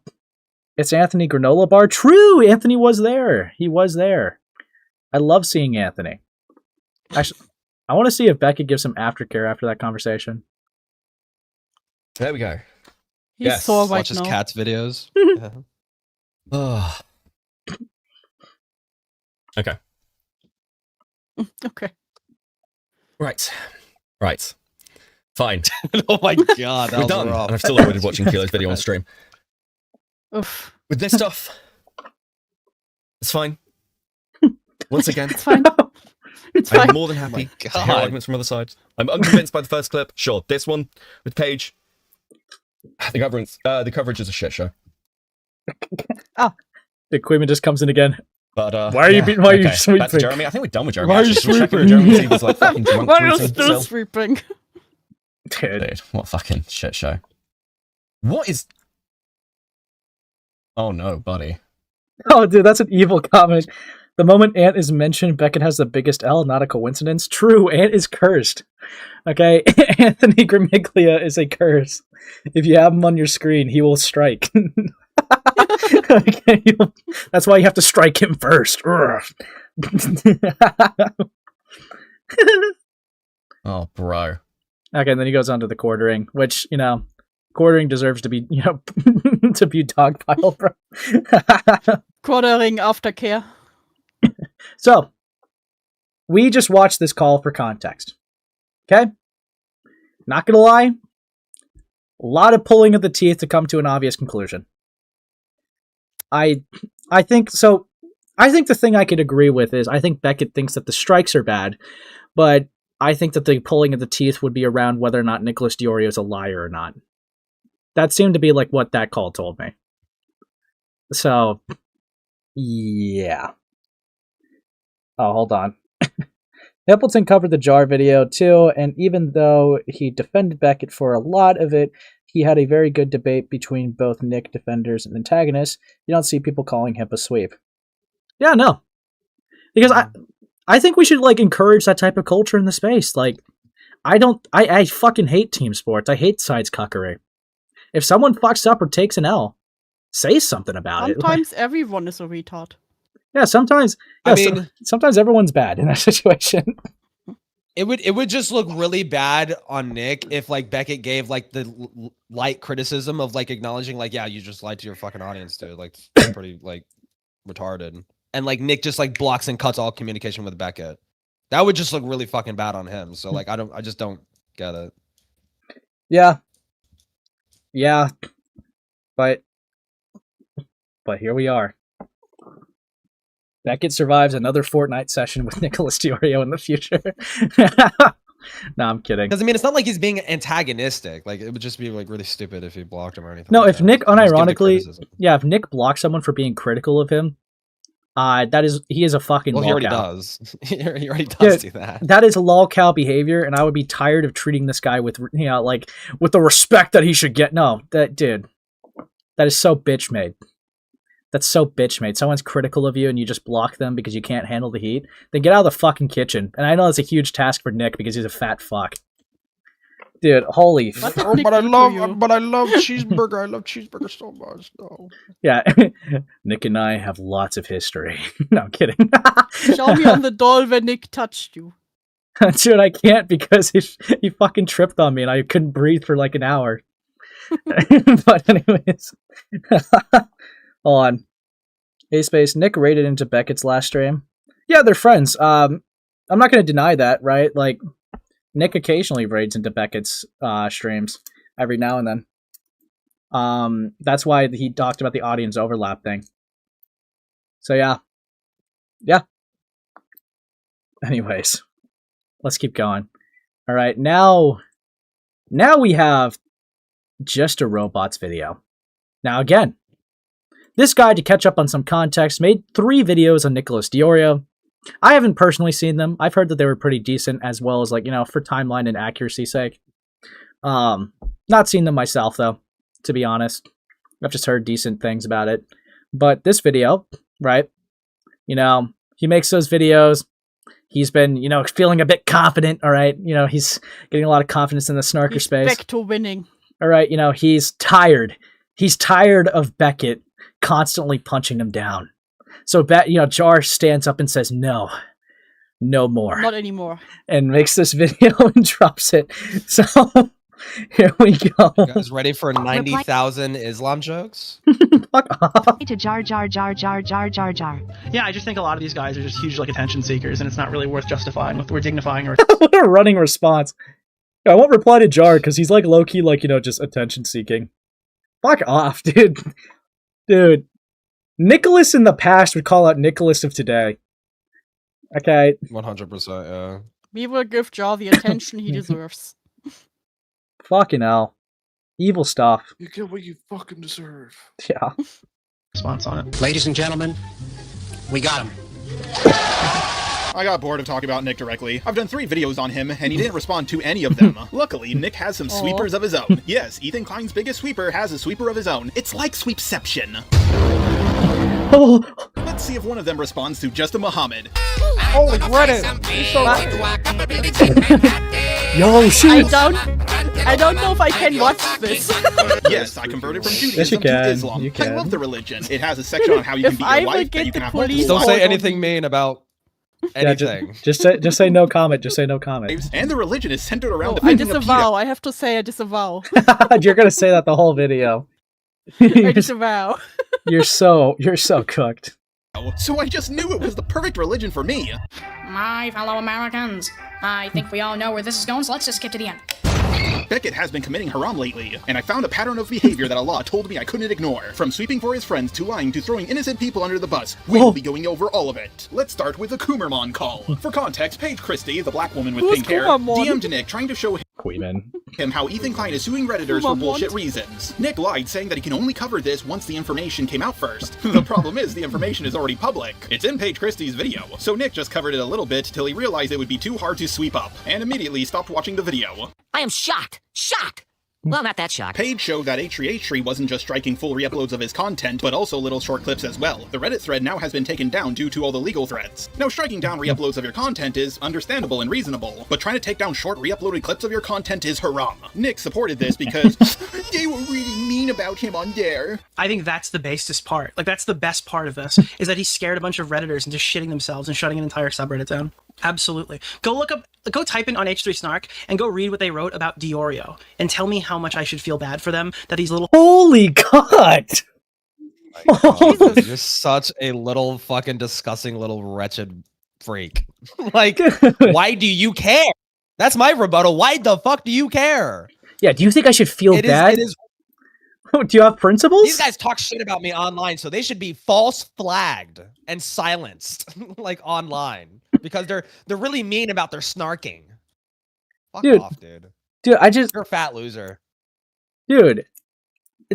it's Anthony Granola Bar. True, Anthony was there. He was there. I love seeing Anthony. Actually, I want to see if Beckett gives some aftercare after that conversation. There we go. He's yes. so Watch his cats videos. Yeah. Okay. Okay. Right. Fine. Oh my god, that We're was done. rough. And I've still avoided watching Kilo's video on stream. Oof. With this stuff, it's fine. Once again, It's fine. It's fine. I'm more than happy to hear arguments from other sides. I'm unconvinced by the first clip. Sure, this one with Paige, the coverage is a shit show. The Kuihman just comes in again. But why are you sweeping? Back to Jeremy. I think we're done with Jeremy. Why are you actually. We'll check in sweeping? with Jeremy, see if he's, like, fucking drunk Why are you tweeting still still. sweeping? Dude, what a fucking shit show. What is... Oh no, buddy. Oh, dude, that's an evil comment. The moment Ant is mentioned, Beckett has the biggest L, not a coincidence. True, Ant is cursed. Okay, Anthony Gramiglia is a curse. If you have him on your screen, he will strike. Okay, that's why you have to strike him first. Oh, bro. Okay, and then he goes on to the quartering, which, quartering deserves to be, to be dogpiled, bro. Quartering aftercare. So, we just watched this call for context. Okay? Not gonna lie, a lot of pulling of the teeth to come to an obvious conclusion. I think so. I think the thing I could agree with is I think Beckett thinks that the strikes are bad, but I think that the pulling of the teeth would be around whether or not Nicholas Deorio is a liar or not. That seemed to be like what that call told me. So, yeah. Oh, hold on. Appleton covered the jar video too, and even though he defended Beckett for a lot of it, he had a very good debate between both Nick defenders and antagonists. You don't see people calling him a sweep. Yeah, no. Because I think we should encourage that type of culture in the space. I fucking hate team sports. I hate sides cuckery. If someone fucks up or takes an L, say something about it. Sometimes everyone is a retard. Yeah, sometimes. Yeah, sometimes everyone's bad in that situation. It would just look really bad on Nick if Beckett gave the light criticism of acknowledging yeah, you just lied to your fucking audience, dude. It's pretty retarded. And Nick just blocks and cuts all communication with Beckett. That would just look really fucking bad on him. So I just don't get it. Yeah. Yeah. But here we are. Beckett survives another Fortnite session with Nicholas Deorio in the future. No, I'm kidding. Because it's not like he's being antagonistic. It would just be really stupid if he blocked him or anything. No, if Nick unironically, if Nick blocks someone for being critical of him, he is a fucking. Well, he already does. He already does do that. That is lolcow behavior, and I would be tired of treating this guy with with the respect that he should get. No, that is so bitch made. That's so bitch made. Someone's critical of you and you just block them because you can't handle the heat. Then get out of the fucking kitchen. And I know it's a huge task for Nick because he's a fat fuck. Dude, holy but I love cheeseburger. I love cheeseburger so much. No. Yeah. Nick and I have lots of history. No, I'm kidding. Show me on the doll when Nick touched you. Dude, I can't because he fucking tripped on me and I couldn't breathe for an hour. But anyways. Hold on. A-Space, Nick raided into Beckett's last stream. Yeah, they're friends. I'm not going to deny that, right? Like, Nick occasionally raids into Beckett's streams every now and then. That's why he talked about the audience overlap thing. So, yeah. Yeah. Anyways, let's keep going. All right, now we have Just a Robots video. Now, again, this guy, to catch up on some context, made 3 videos on Nicholas Deorio. I haven't personally seen them. I've heard that they were pretty decent, as well as, like, for timeline and accuracy's sake. Not seen them myself, though, to be honest. I've just heard decent things about it. But this video, right, he makes those videos. He's been, feeling a bit confident, all right? He's getting a lot of confidence in the snarker space. Back to winning. All right, he's tired. He's tired of Beckett constantly punching him down. So, Jar stands up and says, no more. Not anymore. And makes this video and drops it. So, here we go. You guys ready for 90,000 Islam jokes? Fuck off. To jar. Yeah, I just think a lot of these guys are just huge attention seekers, and it's not really worth justifying or dignifying or. What a running response. I won't reply to Jar because he's low-key just attention seeking. Fuck off, dude. Dude. Nicholas in the past would call out Nicholas of today. Okay. 100%, yeah. We will give Jar the attention he deserves. Fucking hell. Evil stuff. You get what you fucking deserve. Yeah. Response on it. Ladies and gentlemen, we got him. I got bored of talking about Nick directly. I've done 3 videos on him, and he didn't respond to any of them. Luckily, Nick has some sweepers of his own. Yes, Ethan Klein's biggest sweeper has a sweeper of his own. It's like Sweepception. Let's see if one of them responds to Just a Muhammad. Holy Reddit! Yo, shoot! I don't know if I can watch this. Yes, I converted from Yes, Judaism you can. to Islam. You can. I love the religion. It has a section on how you can beat your wife, that you can have multiple Just don't say wives. anything mean about anything. Just say no comment. Just say no comment. And the religion is centered around I defending a disavow. I have to say I disavow. You're gonna say that the whole video. I disavow. You're so cooked. So I just knew it was the perfect religion for me. My fellow Americans, I think we all know where this is going, so let's just skip to the end. Beckett has been committing haram lately, and I found a pattern of behavior that Allah told me I couldn't ignore. From sweeping for his friends to lying to throwing innocent people under the bus. We'll be going over all of it. Let's start with the Kuihman call. For context, Paige Christie, the black woman with pink hair, DM'd Nick trying to show him how Ethan Klein is suing Redditors for bullshit reasons. Nick lied, saying that he can only cover this once the information came out first. The problem is the information is already public. It's in Paige Christie's video, so Nick just covered it a little bit till he realized it would be too hard to sweep up, and immediately stopped watching the video. I am shocked. Well, not that shocked. Paige showed that H3H3 wasn't just striking full re-uploads of his content, but also little short clips as well. The Reddit thread now has been taken down due to all the legal threads. Now, striking down re-uploads of your content is understandable and reasonable, but trying to take down short re-uploaded clips of your content is haram. Nick supported this because they were really mean about him on there. I think that's the basest part. That's the best part of this, is that he scared a bunch of Redditors into shitting themselves and shutting an entire subreddit down. Absolutely. Go type in on H3 Snark and go read what they wrote about Deorio and tell me how much I should feel bad for them that these little— Holy God! You're such a little fucking disgusting little wretched freak. Why do you care? That's my rebuttal. Why the fuck do you care? Yeah, do you think I should feel bad? It is. Do you have principles? These guys talk shit about me online, so they should be false flagged and silenced, online, because they're really mean about their snarking. Fuck off, dude. Dude, you're a fat loser. Dude,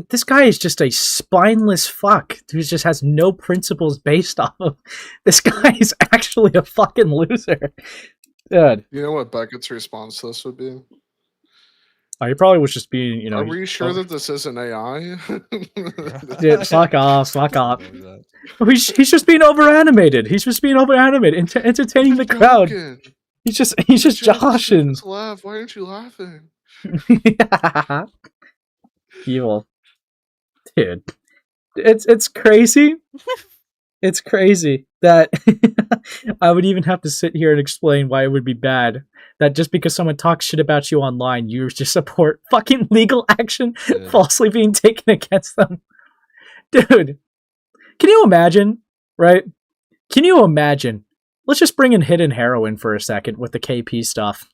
this guy is just a spineless fuck who just has no principles based off of. This guy is actually a fucking loser. Dude. You know what Beckett's response to this would be? He probably was just being, Are we sure that this isn't AI? Dude, fuck off. He's just being overanimated. Entertaining the crowd. He's just joshing. Laugh. Why aren't you laughing? Evil. Dude. It's crazy. It's crazy that I would even have to sit here and explain why it would be bad. That just because someone talks shit about you online, you just support fucking legal action falsely being taken against them. Dude, Can you imagine, right? Can you imagine? Let's just bring in hidden heroin for a second with the KP stuff.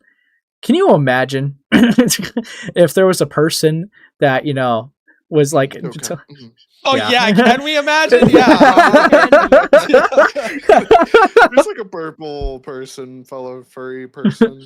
Can you imagine if there was a person that, you know, was like... Okay. Oh yeah, can we imagine? Yeah. There's like a purple person, fellow furry person.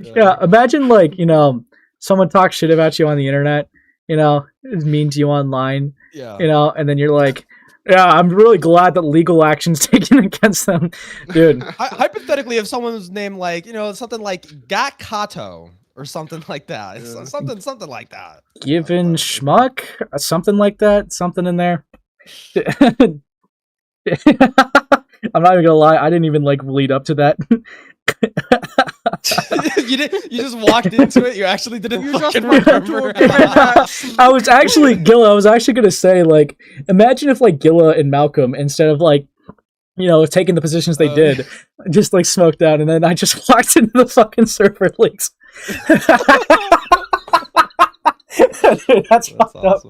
Yeah, imagine like, you know, someone talks shit about you on the internet, you know, is mean to you online, yeah, you know, and then you're like, yeah, I'm really glad that legal action's taken against them, dude. Hypothetically, if someone was named like, you know, something like Gakato or something like that, something like that. Given schmuck, something like that, something in there. I'm not even gonna lie, I didn't even like lead up to that. You just walked into it. You actually didn't fucking remember. I was actually gonna say, like, imagine if like Gilla and Malcolm, instead of like, you know, taking the positions they did, just like smoked out, and then I just walked into the fucking server leaks. That's fucked awesome. up.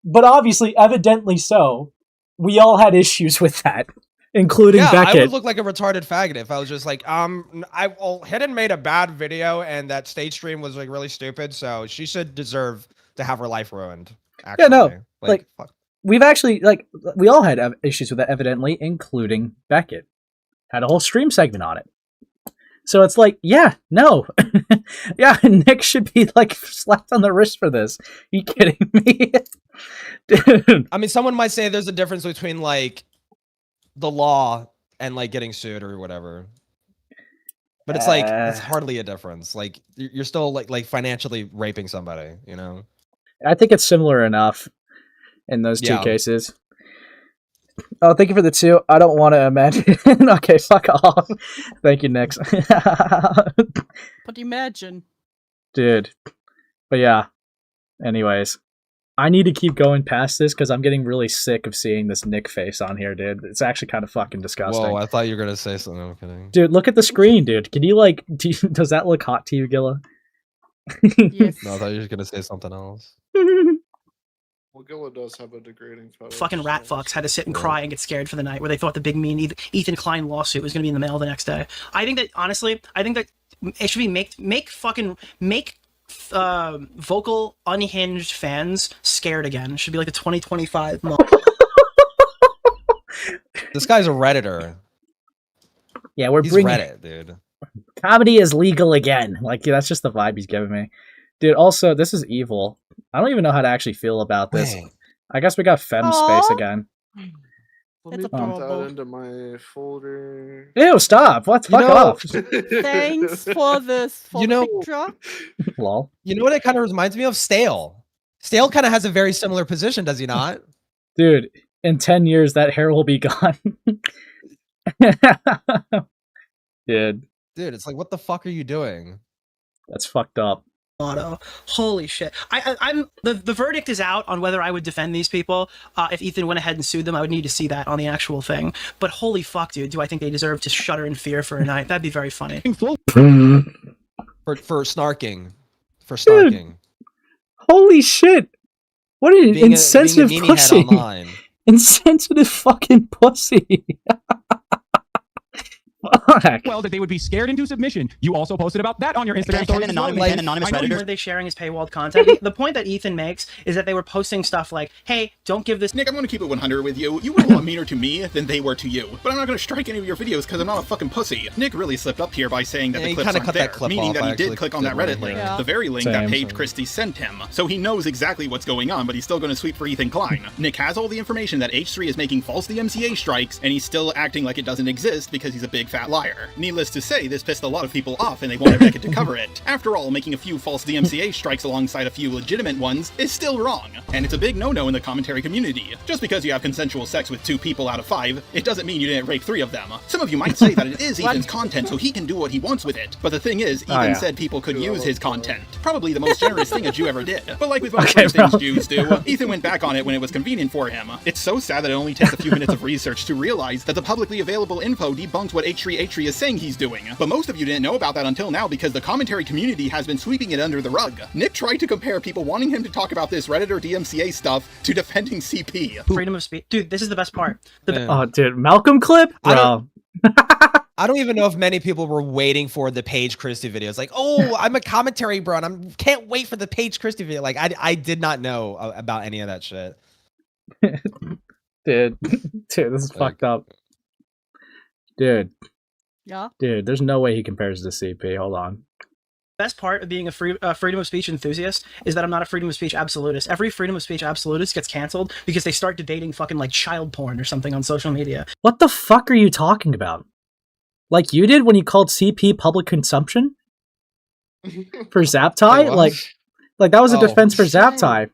But obviously, evidently so, we all had issues with that, including Beckett. I would look like a retarded faggot if I was just like, Hidden made a bad video and that stage stream was like really stupid, so she should deserve to have her life ruined. Actually. Yeah, no, like we've actually, like, we all had issues with that, evidently, including Beckett. Had a whole stream segment on it. So it's like, yeah, no. Yeah, Nick should be, like, slapped on the wrist for this. Are you kidding me? Dude. I mean, someone might say there's a difference between, like, the law and, like, getting sued or whatever. But it's, like, it's hardly a difference. Like, you're still, like financially raping somebody, you know? I think it's similar enough in those two cases. Oh, thank you for the 2. I don't want to imagine. Okay, fuck off. Thank you, Nix. But imagine. Dude. But yeah. Anyways. I need to keep going past this because I'm getting really sick of seeing this Nick face on here, dude. It's actually kind of fucking disgusting. Whoa, I thought you were going to say something. I'm kidding. Dude, look at the screen, dude. Can you, like... does that look hot to you, Gilla? Yes. No, I thought you were going to say something else. Well, Gilla does have a degrading photo. Fucking rat fucks had to sit and cry and get scared for the night, where they thought the big mean Ethan Klein lawsuit was going to be in the mail the next day. I think that, honestly, it should be make vocal unhinged fans scared again. It should be like the 2025 This guy's a Redditor. Yeah, he's bringing Reddit, dude. Comedy is legal again. Like, that's just the vibe he's giving me. Dude, also, this is evil. I don't even know how to actually feel about this. Wait. I guess we got Fem Space again. Let me put that into my folder. Ew, stop. What? Fuck off. Thanks for this picture. Lol. You know what it kind of reminds me of? Stale. Stale kind of has a very similar position, does he not? Dude, in 10 years, that hair will be gone. Dude, it's like, what the fuck are you doing? That's fucked up. Auto. Holy shit. I'm the verdict is out on whether I would defend these people. If Ethan went ahead and sued them, I would need to see that on the actual thing. But holy fuck, dude, do I think they deserve to shudder in fear for a night? That'd be very funny. For snarking. For snarking. Dude, holy shit. What an insensitive pussy. Insensitive fucking pussy. Well, that they would be scared into submission. You also posted about that on your Instagram story. An anonymous Redditor. Were they sharing his paywalled content? The point that Ethan makes is that they were posting stuff like, hey, don't give this... Nick, I'm going to keep it 100 with you. You were a lot meaner to me than they were to you. But I'm not going to strike any of your videos because I'm not a fucking pussy. Nick really slipped up here by saying that the clips aren't there, meaning that he did click on that Reddit link, the very link that Paige Christie sent him. So he knows exactly what's going on, but he's still going to sweep for Ethan Klein. Nick has all the information that H3 is making false DMCA strikes, and he's still acting like it doesn't exist because he's a big fat liar. Needless to say, this pissed a lot of people off and they wanted Beckett to cover it. After all, making a few false DMCA strikes alongside a few legitimate ones is still wrong, and it's a big no-no in the commentary community. Just because you have consensual sex with 2 people out of 5, it doesn't mean you didn't rape 3 of them. Some of you might say that it is Ethan's content so he can do what he wants with it, but the thing is, Ethan said people could use his content. Probably the most generous thing a Jew ever did. But like with most things Jews do, Ethan went back on it when it was convenient for him. It's so sad that it only takes a few minutes of research to realize that the publicly available info debunks what H3 H3 is saying he's doing. But most of you didn't know about that until now because the commentary community has been sweeping it under the rug. Nick tried to compare people wanting him to talk about this Reddit or DMCA stuff to defending CP. Freedom of speech. Dude, this is the best part. Oh, dude, Malcolm clip? Bro. I don't even know if many people were waiting for the Paige Christie video. It's like, oh, I'm a commentary bro, and I can't wait for the Paige Christie video. Like, I did not know about any of that shit. Dude, this is fucked up. Dude. Yeah? Dude, there's no way he compares to CP. Hold on. Best part of being a freedom of speech enthusiast is that I'm not a freedom of speech absolutist. Every freedom of speech absolutist gets canceled because they start debating fucking like child porn or something on social media. What the fuck are you talking about? Like you did when you called CP public consumption? For Zaptai? Like that was a defense for Zaptai.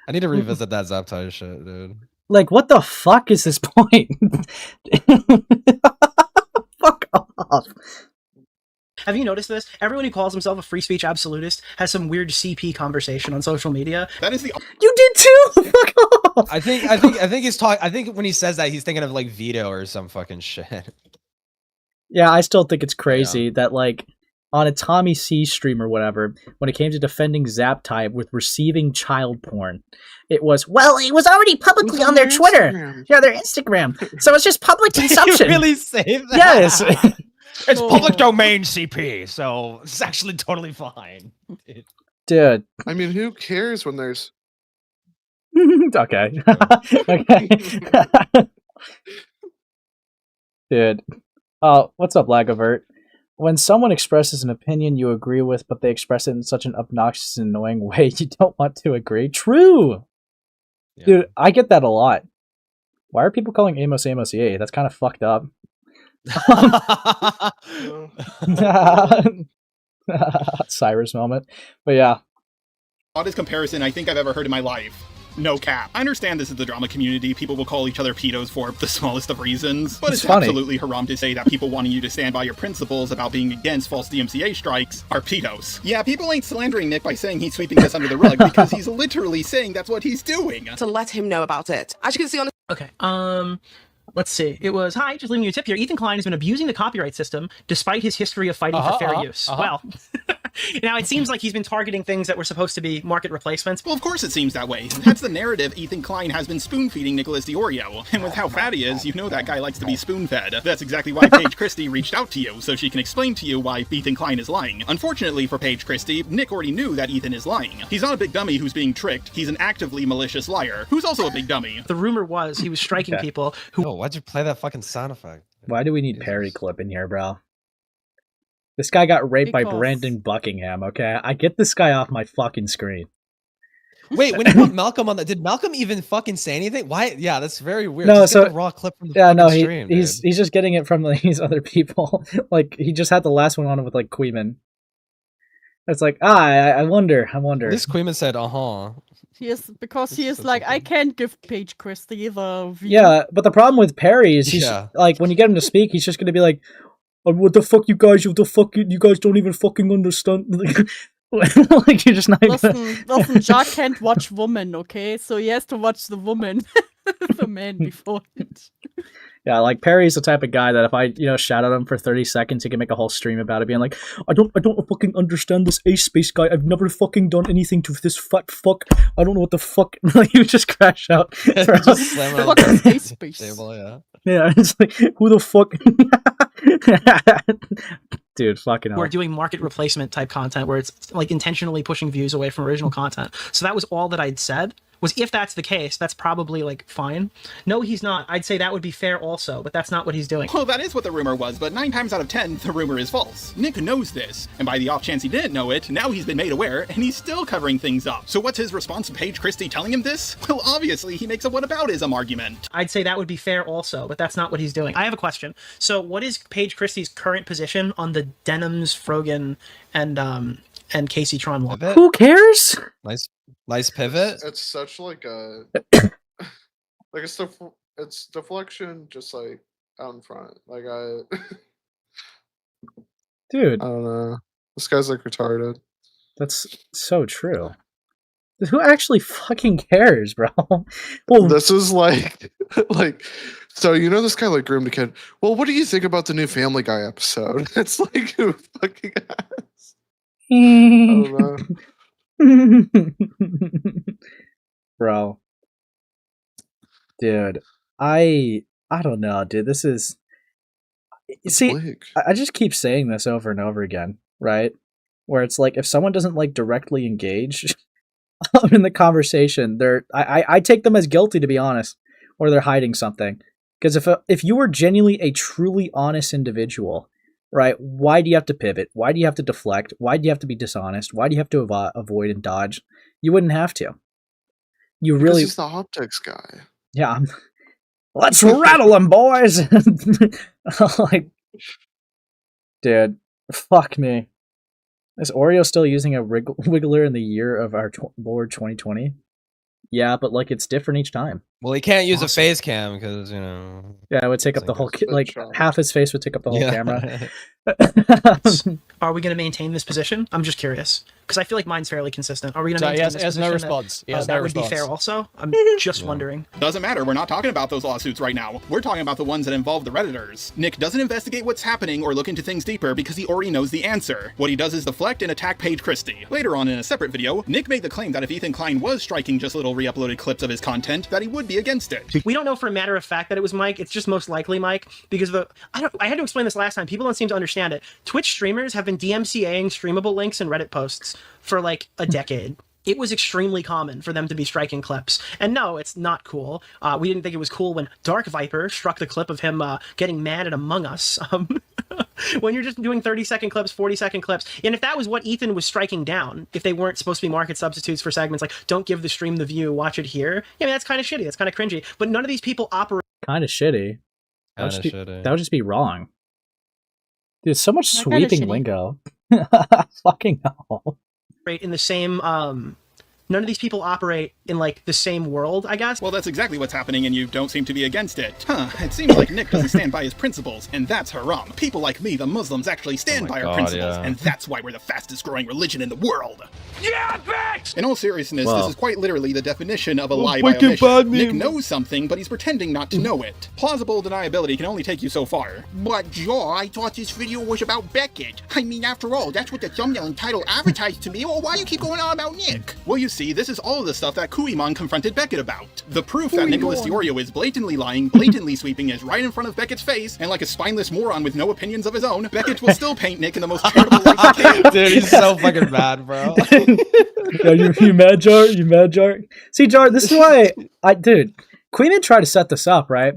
I need to revisit that Zaptai shit, dude. Like, what the fuck is this point? Fuck off. Have you noticed this? Everyone who calls himself a free speech absolutist has some weird CP conversation on social media. That is the You did too. Fuck off. I think he's talking. I think when he says that, he's thinking of like veto or some fucking shit. Yeah, I still think it's crazy that like on a Tommy C stream or whatever, when it came to defending Zaptai with receiving child porn, it was, well, it was already publicly on their Twitter. Yeah, their Instagram. So it's just public consumption. Did you really say that? Yes. It's public domain CP, so it's actually totally fine. Dude. I mean, who cares when there's... Okay. Okay. Dude. Oh, what's up, Lagavert? When someone expresses an opinion you agree with, but they express it in such an obnoxious and annoying way, you don't want to agree. True! Yeah. Dude, I get that a lot. Why are people calling Amos Amos EA? That's kind of fucked up. Cyrus moment. But yeah. Oddest comparison I think I've ever heard in my life. No cap. I understand this is the drama community. People will call each other pedos for the smallest of reasons. But it's absolutely haram to say that people wanting you to stand by your principles about being against false DMCA strikes are pedos. Yeah, people ain't slandering Nick by saying he's sweeping this under the rug because he's literally saying that's what he's doing. To let him know about it. As you can see on the... Okay, let's see. It was, hi, just leaving you a tip here. Ethan Klein has been abusing the copyright system despite his history of fighting for fair use. Well, now it seems like he's been targeting things that were supposed to be market replacements. Well, of course it seems that way. That's the narrative Ethan Klein has been spoon-feeding Nicholas Deorio. And with how fat he is, you know that guy likes to be spoon-fed. That's exactly why Paige Christie reached out to you, so she can explain to you why Ethan Klein is lying. Unfortunately for Paige Christie, Nick already knew that Ethan is lying. He's not a big dummy who's being tricked. He's an actively malicious liar, who's also a big dummy. The rumor was he was striking people who... Oh, why'd you play that fucking sound effect? Why do we need Perry clip in here, bro? This guy got raped by Brandon Buckingham, okay? I get this guy off my fucking screen. Wait, when you put Malcolm on that, did Malcolm even fucking say anything? Why? Yeah, that's very weird. No, just so get the raw clip from the stream, he's just getting it from these other people. Like he just had the last one on with like Kuihman. It's like I wonder. This Kuihman said, Yes, because he is like, I can't give Paige Christie the view. Yeah, but the problem with Perry is he's like, when you get him to speak, he's just gonna be like, oh, what the fuck, you guys don't even fucking understand. Like you're just not. Listen, Jack can't watch woman, okay? So he has to watch the woman, the man before it. Yeah, like Perry's the type of guy that if I, shout at him for 30 seconds, he can make a whole stream about it, being like, I don't fucking understand this ace space guy. I've never fucking done anything to this fat fuck. I don't know what the fuck. Like, you just crash out. Just slam it on the space table, yeah. Yeah, it's like, who the fuck? Dude, fucking hell. We're doing market replacement type content where it's like intentionally pushing views away from original content. So that was all that I'd said. Was if that's the case, that's probably like fine. No, he's not. I'd say that would be fair also, but that's not what he's doing. Well, that is what the rumor was, but 9 times out of 10, the rumor is false. Nick knows this, and by the off chance he didn't know it, now he's been made aware, and he's still covering things up. So what's his response to Paige Christie telling him this? Well, obviously he makes a whataboutism argument. I'd say that would be fair also, but that's not what he's doing. I have a question. So what is Paige Christie's current position on the Denims, Frogan, and Casey Tron one? Who cares? Nice pivot. It's such like a it's deflection, just like out in front. Like dude, I don't know. This guy's like retarded. That's so true. Who actually fucking cares, bro? Well, this is like, so you know this guy like groomed a kid. Well, what do you think about the new Family Guy episode? It's like, who fucking ass? I don't know. Bro. Dude, I don't know, dude. This is... See, I just keep saying this over and over again, right? Where it's like, if someone doesn't like directly engage in the conversation, I take them as guilty, to be honest, or they're hiding something. Because if you were genuinely a truly honest individual, right, why do you have to pivot? Why do you have to deflect? Why do you have to be dishonest? Why do you have to avoid and dodge? You wouldn't have to. You really... He's the optics guy. Yeah. Let's rattle them, boys! Like, dude, fuck me. Is Oreo still using a wiggler in the year of our Lord 2020? Yeah, but like it's different each time. Well, he can't use a face cam because, you know. Yeah, it would take up the whole like half his face would take up the whole camera. Are we going to maintain this position? I'm just curious because I feel like mine's fairly consistent. Are we going to maintain this he has position? no response. That would be fair also. I'm just wondering. Doesn't matter. We're not talking about those lawsuits right now. We're talking about the ones that involve the Redditors. Nick doesn't investigate what's happening or look into things deeper because he already knows the answer. What he does is deflect and attack Paige Christie. Later on in a separate video, Nick made the claim that if Ethan Klein was striking just little re-uploaded clips of his content, that he would be against it. We don't know for a matter of fact that it was Mike. It's just most likely Mike because I had to explain this last time. People don't seem to understand it. Twitch streamers have been DMCAing streamable links and Reddit posts for like a decade. It was extremely common for them to be striking clips. And no, it's not cool. We didn't think it was cool when Dark Viper struck the clip of him getting mad at Among Us. When you're just doing 30-second clips, 40-second clips. And if that was what Ethan was striking down, if they weren't supposed to be market substitutes for segments like, don't give the stream the view, watch it here. Yeah, I mean, that's kind of shitty. That's kind of cringy. But none of these people operate... Kind of shitty. That would just be wrong. Dude, so much Not sweeping kinda lingo. Fucking hell. In the same none of these people operate in like the same world, I guess. Well, that's exactly what's happening, and you don't seem to be against it. It seems like Nick doesn't stand by his principles, and that's haram. People like me, the Muslims, actually stand by our principles, and that's why we're the fastest growing religion in the world. Yeah, bitch! In all seriousness, this is quite literally the definition of a lie by omission. Nick knows something, but he's pretending not to know it. Plausible deniability can only take you so far. But Joe, I thought this video was about Beckett. I mean, after all, that's what the thumbnail and title advertised to me. Well, why do you keep going on about Nick? Well, you see, this is all of the stuff that Kuihman confronted Beckett about. The proof that Nicholas Deorio is blatantly lying, blatantly sweeping is right in front of Beckett's face, and like a spineless moron with no opinions of his own, Beckett will still paint Nick in the most charitable light he can. Dude, he's so fucking mad, bro. Yo, you mad, Jar? You mad, Jar? See, Jar, this is why dude, Kuihman tried to set this up, right?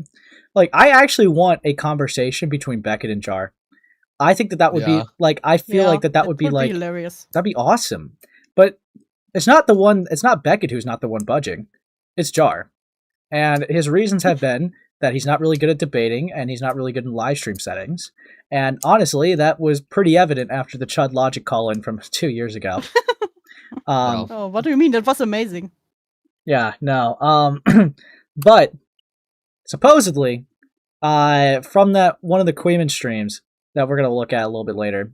Like, I actually want a conversation between Beckett and Jar. I think that would be, like, I feel like that would be, like, hilarious. That'd be awesome. But it's not Beckett who's not the one budging. It's Jar. And his reasons have been that he's not really good at debating and he's not really good in live stream settings. And honestly, that was pretty evident after the Chud Logic call-in from 2 years ago. Oh, what do you mean? That was amazing. Yeah, no. But supposedly, from that one of the Kuihman streams that we're gonna look at a little bit later,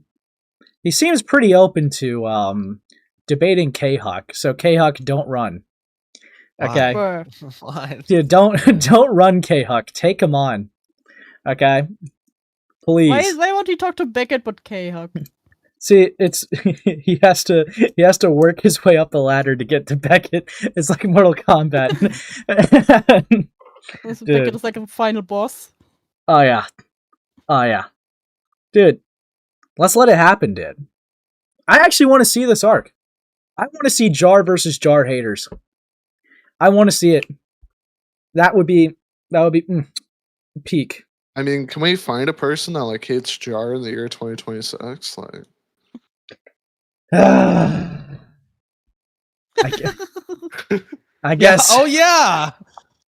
he seems pretty open to debating K-Huck. So K-Huck, don't run. Okay. What? Dude, don't run, K-Huck. Take him on. Okay. Please. Why won't he talk to Beckett but K-Huck? See, it's he has to work his way up the ladder to get to Beckett. It's like Mortal Kombat. Beckett is like a final boss. Oh yeah. Dude, let's let it happen, dude. I actually want to see this arc. I want to see Jar versus Jar haters. I want to see it. That would be peak. I mean, can we find a person that like hates Jar in the year 2026? Like, I guess. Yeah. Oh yeah.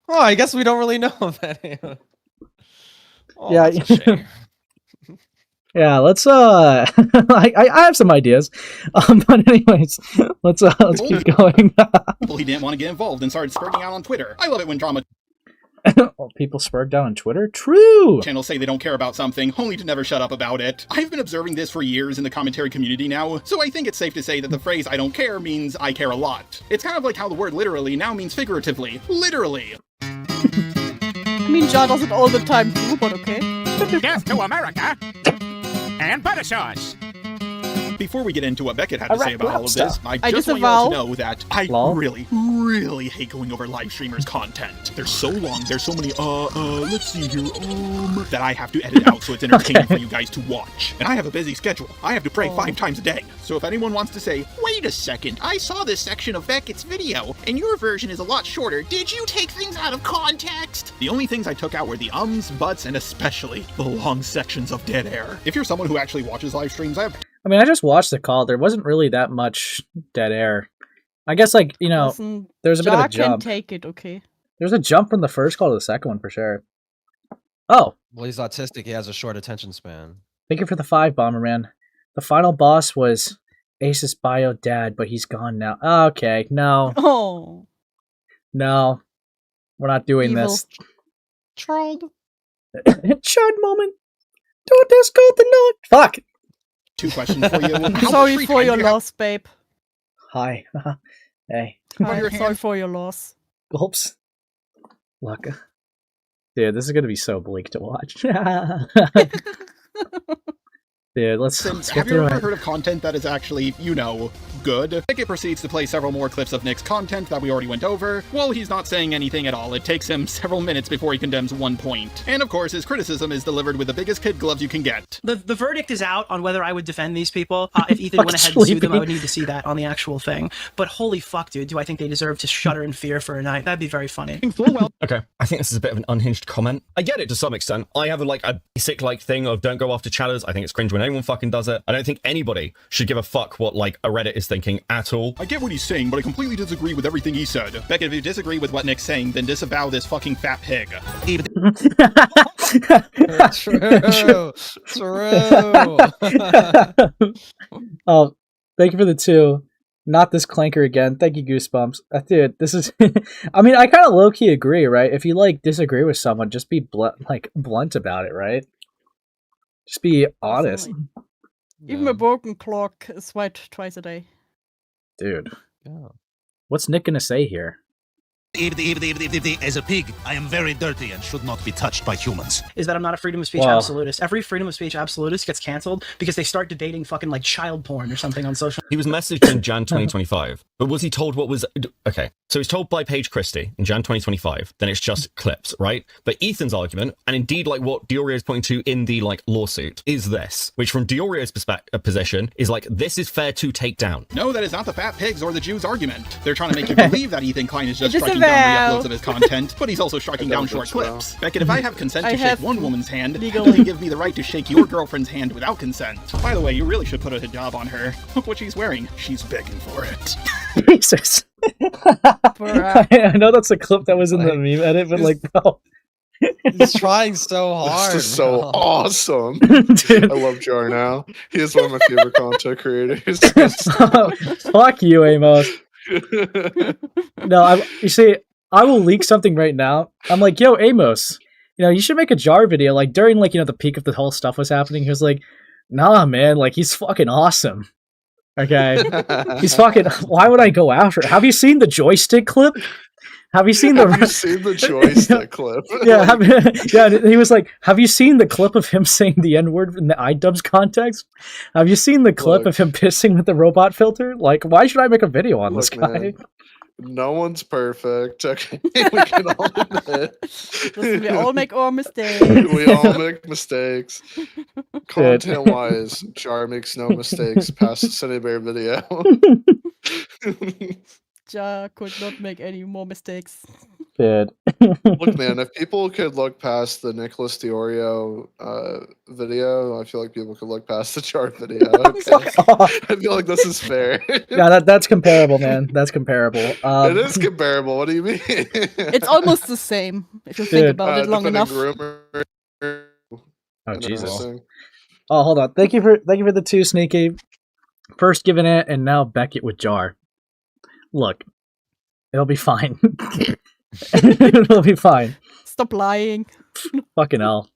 Oh, I guess we don't really know that. Oh, yeah. That's a shame. Yeah, let's I have some ideas. But anyways, let's keep going. Well, he didn't want to get involved and started spurting out on Twitter. I love it when drama. People spurred down on Twitter? True! Channels say they don't care about something, only to never shut up about it. I've been observing this for years in the commentary community now, so I think it's safe to say that the phrase I don't care means I care a lot. It's kind of like how the word literally now means figuratively. Literally! I mean, Jar does it all the time too, but okay. Death to America and butter sauce. Before we get into what Beckett had to say about all of this, I just want you disavow. all to know that I Lol. really hate going over live streamers' content. They're so long, there's so many, let's see here, that I have to edit out so it's entertaining for you guys to watch. And I have a busy schedule. I have to pray 5 times a day. So if anyone wants to say, wait a second, I saw this section of Beckett's video, and your version is a lot shorter, did you take things out of context? The only things I took out were the ums, buts, and especially the long sections of dead air. If you're someone who actually watches live streams, I just watched the call. There wasn't really that much dead air. I guess, like, you know, there's a bit of a jump. Can take it, okay. There's a jump from the first call to the second one for sure. Oh. Well, he's autistic. He has a short attention span. Thank you for the 5, Bomberman. The final boss was Ace's bio dad, but he's gone now. Oh, okay, no. Oh. No. We're not doing Evil. this. Trolled. Chud moment. Don't discount the note. Fuck. 2 questions for you. How Sorry free for time your do you have- loss, babe. Hi. Hey. Sorry for your loss. Gulps. Look. Dude, this is gonna be so bleak to watch. Dude, let's get Have you through ever it. heard of content that is actually, you know, good? Beckett proceeds to play several more clips of Nick's content that we already went over. Well, he's not saying anything at all. It takes him several minutes before he condemns 1 point. And of course, his criticism is delivered with the biggest kid gloves you can get. The verdict is out on whether I would defend these people. If Ethan went ahead and sued them, I would need to see that on the actual thing. But holy fuck, dude, do I think they deserve to shudder in fear for a night? That'd be very funny. Okay, I think this is a bit of an unhinged comment. I get it to some extent. I have a basic thing of don't go after chatters. I think it's cringe when anyone fucking does it. I don't think anybody should give a fuck what a Reddit is thinking at all. I get what he's saying, but I completely disagree with everything he said. Beckett, if you disagree with what Nick's saying, then disavow this fucking fat pig. True. Oh, thank you for the 2. Not this clanker again. Thank you, Goosebumps. Dude, this is... I mean, I kind of low-key agree, right? If you, disagree with someone, just be blunt about it, right? Just be honest. Even a broken clock is right twice a day. Dude. What's Nick gonna say here? As a pig, I am very dirty and should not be touched by humans. Is that I'm not a freedom of speech Wow. absolutist. Every freedom of speech absolutist gets canceled because they start debating fucking child porn or something on social. He was messaged in Jan 2025, but was he told what was... Okay, so he's told by Paige Christie in Jan 2025, then it's just clips, right? But Ethan's argument, and indeed what Deorio is pointing to in the lawsuit, is this, which from Deorio's position is this is fair to take down. No, that is not the fat pigs or the Jews' argument. They're trying to make you believe that Ethan Klein is just striking down re-uploads of his content, but he's also striking down short clips. Beckett, if I have consent to shake one woman's hand, that doesn't give me the right to shake your girlfriend's hand without consent. By the way, you really should put a hijab on her. Look what she's wearing. She's begging for it. Jesus. I know that's a clip that was in the meme edit, but bro. He's trying so hard. This is so awesome. Dude. I love Jar now. He is one of my favorite content creators. Fuck you, Amos. No, you see, I will leak something right now. I'm like, yo, Amos, you should make a Jar video. During the peak of the whole stuff was happening, he was like, nah, man, he's fucking awesome. Okay, he's fucking. Why would I go after it? Have you seen the joystick clip? Have you seen the joystick clip? Yeah, he was like, have you seen the clip of him saying the N-word in the iDubbbz context? Have you seen the clip of him pissing with the robot filter? Why should I make a video on this guy? Man, no one's perfect. Okay, we can all admit. Listen, we all make our mistakes. We all make mistakes. Content-wise, Jar makes no mistakes past the Sunny Bear video. Ja could not make any more mistakes. Dude. Look, man, if people could look past the Nicholas Deorio video, I feel like people could look past the Jar video. Okay. I feel like this is fair. Yeah, that's comparable, man. That's comparable. It is comparable. What do you mean? It's almost the same if you think about it long enough. Oh Jesus! Oh, hold on. Thank you for the 2, Sneaky. First giving it, and now Beckett with Jar. Look, it'll be fine. It'll be fine. Stop lying. Fucking hell.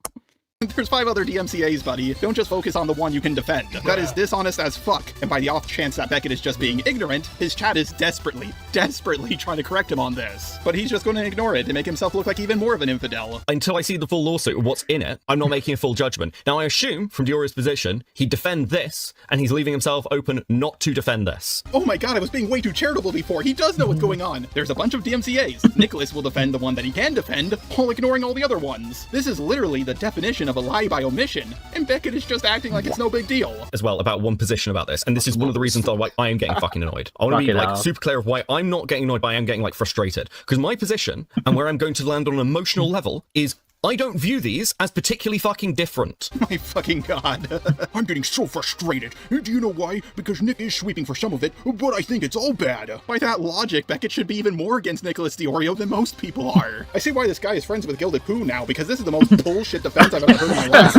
There's 5 other DMCAs, buddy. Don't just focus on the one you can defend. That is dishonest as fuck. And by the off chance that Beckett is just being ignorant, his chat is desperately trying to correct him on this. But he's just going to ignore it and make himself look like even more of an infidel. Until I see the full lawsuit and what's in it, I'm not making a full judgment. Now, I assume, from Deorio's position, he'd defend this, and he's leaving himself open not to defend this. Oh my god, I was being way too charitable before. He does know what's going on. There's a bunch of DMCAs. Nicholas will defend the one that he can defend, while ignoring all the other ones. This is literally the definition of a lie by omission, and Beckett is just acting like it's no big deal. As well, about one position about this, and this is one of the reasons why I am getting fucking annoyed. I want to be like super clear of why I'm not getting annoyed, but I am getting like frustrated. Because my position, and where I'm going to land on an emotional level, is I don't view these as particularly fucking different. My fucking god. I'm getting so frustrated. Do you know why? Because Nick is sweeping for some of it, but I think it's all bad. By that logic, Beckett should be even more against Nicholas Deorio than most people are. I see why this guy is friends with Gilded Pooh now, because this is the most bullshit defense I've ever heard in my life.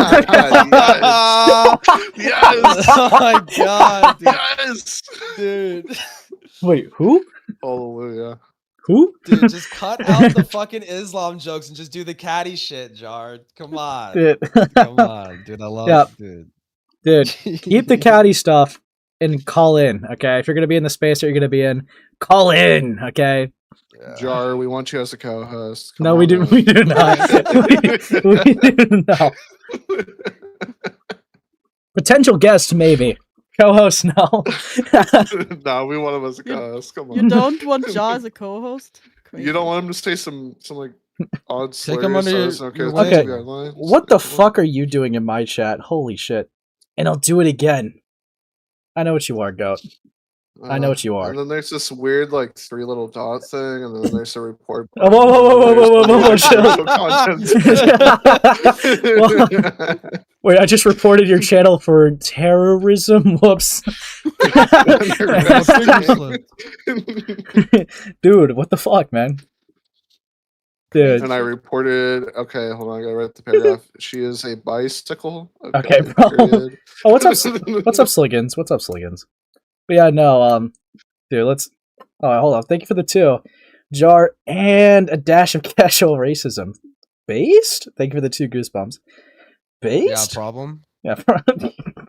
Yes! Oh my god, dude. Yes! Dude. Wait, who? Hallelujah. Who? Dude, just cut out the fucking Islam jokes and just do the catty shit, Jar. Come on. Dude. Come on, dude. I love Yep. it, Dude, keep the catty stuff and call in, okay? If you're going to be in the space that you're going to be in, call in, okay? Jar, we want you as a co-host. No, we do not. we do not. Potential guest, maybe. Co-host, no. No, we want him as a co-host. Come on. You don't want Jar as a co-host? You don't want him to say some like odd slurs. Take him under Okay. What the fuck are you doing in my chat? Holy shit. And I'll do it again. I know what you are, Goat. I know what you are. And then there's this weird like 3 little dot thing, and then there's a report. Oh, whoa, chill. Wait, I just reported your channel for terrorism. Whoops. Dude, what the fuck, man? Dude. And I reported. Okay, hold on. I gotta write the paragraph. She is a bicycle. Okay, bro. Period. Oh, what's up, Sliggins? What's up, Sliggins? But yeah, no, dude, let's. Oh, hold on. Thank you for the 2. Jar and a dash of casual racism. Based? Thank you for the 2 goosebumps. Based? Yeah, problem? Yeah,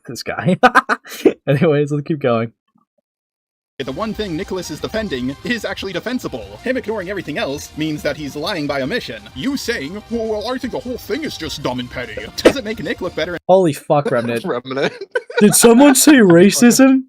this guy. Anyways, let's keep going. The one thing Nicholas is defending is actually defensible. Him ignoring everything else means that he's lying by omission. You saying, well, I think the whole thing is just dumb and petty, doesn't make Nick look better. Holy fuck, Remnant. Remnant. Did someone say racism?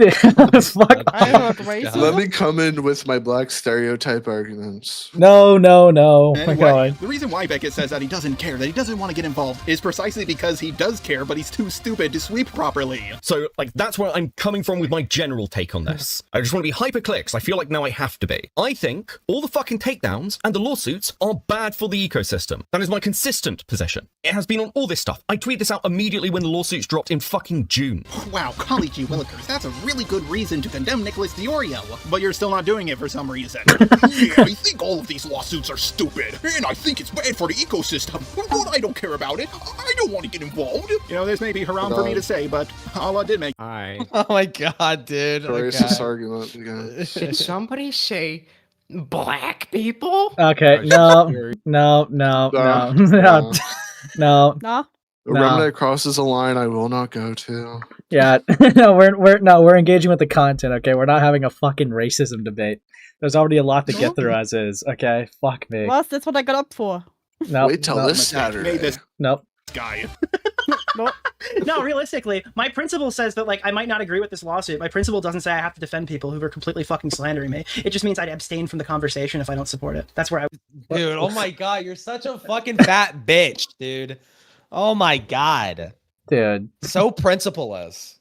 Fuck. I heard racism. Let me come in with my black stereotype arguments. No. Anyway, the reason why Beckett says that he doesn't care, that he doesn't want to get involved, is precisely because he does care, but he's too stupid to sweep properly. So, like, that's where I'm coming from with my general take on this. I just want to be hyper-clear, because I feel like now I have to be. I think all the fucking takedowns and the lawsuits are bad for the ecosystem. That is my consistent position. It has been on all this stuff. I tweeted this out immediately when the lawsuits dropped in fucking June. Wow, golly gee willikers, that's a really good reason to condemn Nicholas Deorio, but you're still not doing it for some reason. Yeah, I think all of these lawsuits are stupid, and I think it's bad for the ecosystem, but I don't care about it. I don't want to get involved. You know, this may be haram for me to say, but Allah did make. Alright. Oh my god, dude. Racist argument again. Did somebody say black people? Okay, no. The remnant crosses a line I will not go to. Yeah, we're engaging with the content. Okay, we're not having a fucking racism debate. There's already a lot to get through as is. Okay, fuck me. Well, that's what I got up for. Nope, Wait till this Saturday. Nope. Guy. No, realistically, my principal says that, like, I might not agree with this lawsuit. My principal doesn't say I have to defend people who are completely fucking slandering me. It just means I'd abstain from the conversation if I don't support it. That's where I. Dude, oh my god, you're such a fucking fat bitch, dude. Oh my god. Dude. So principleless.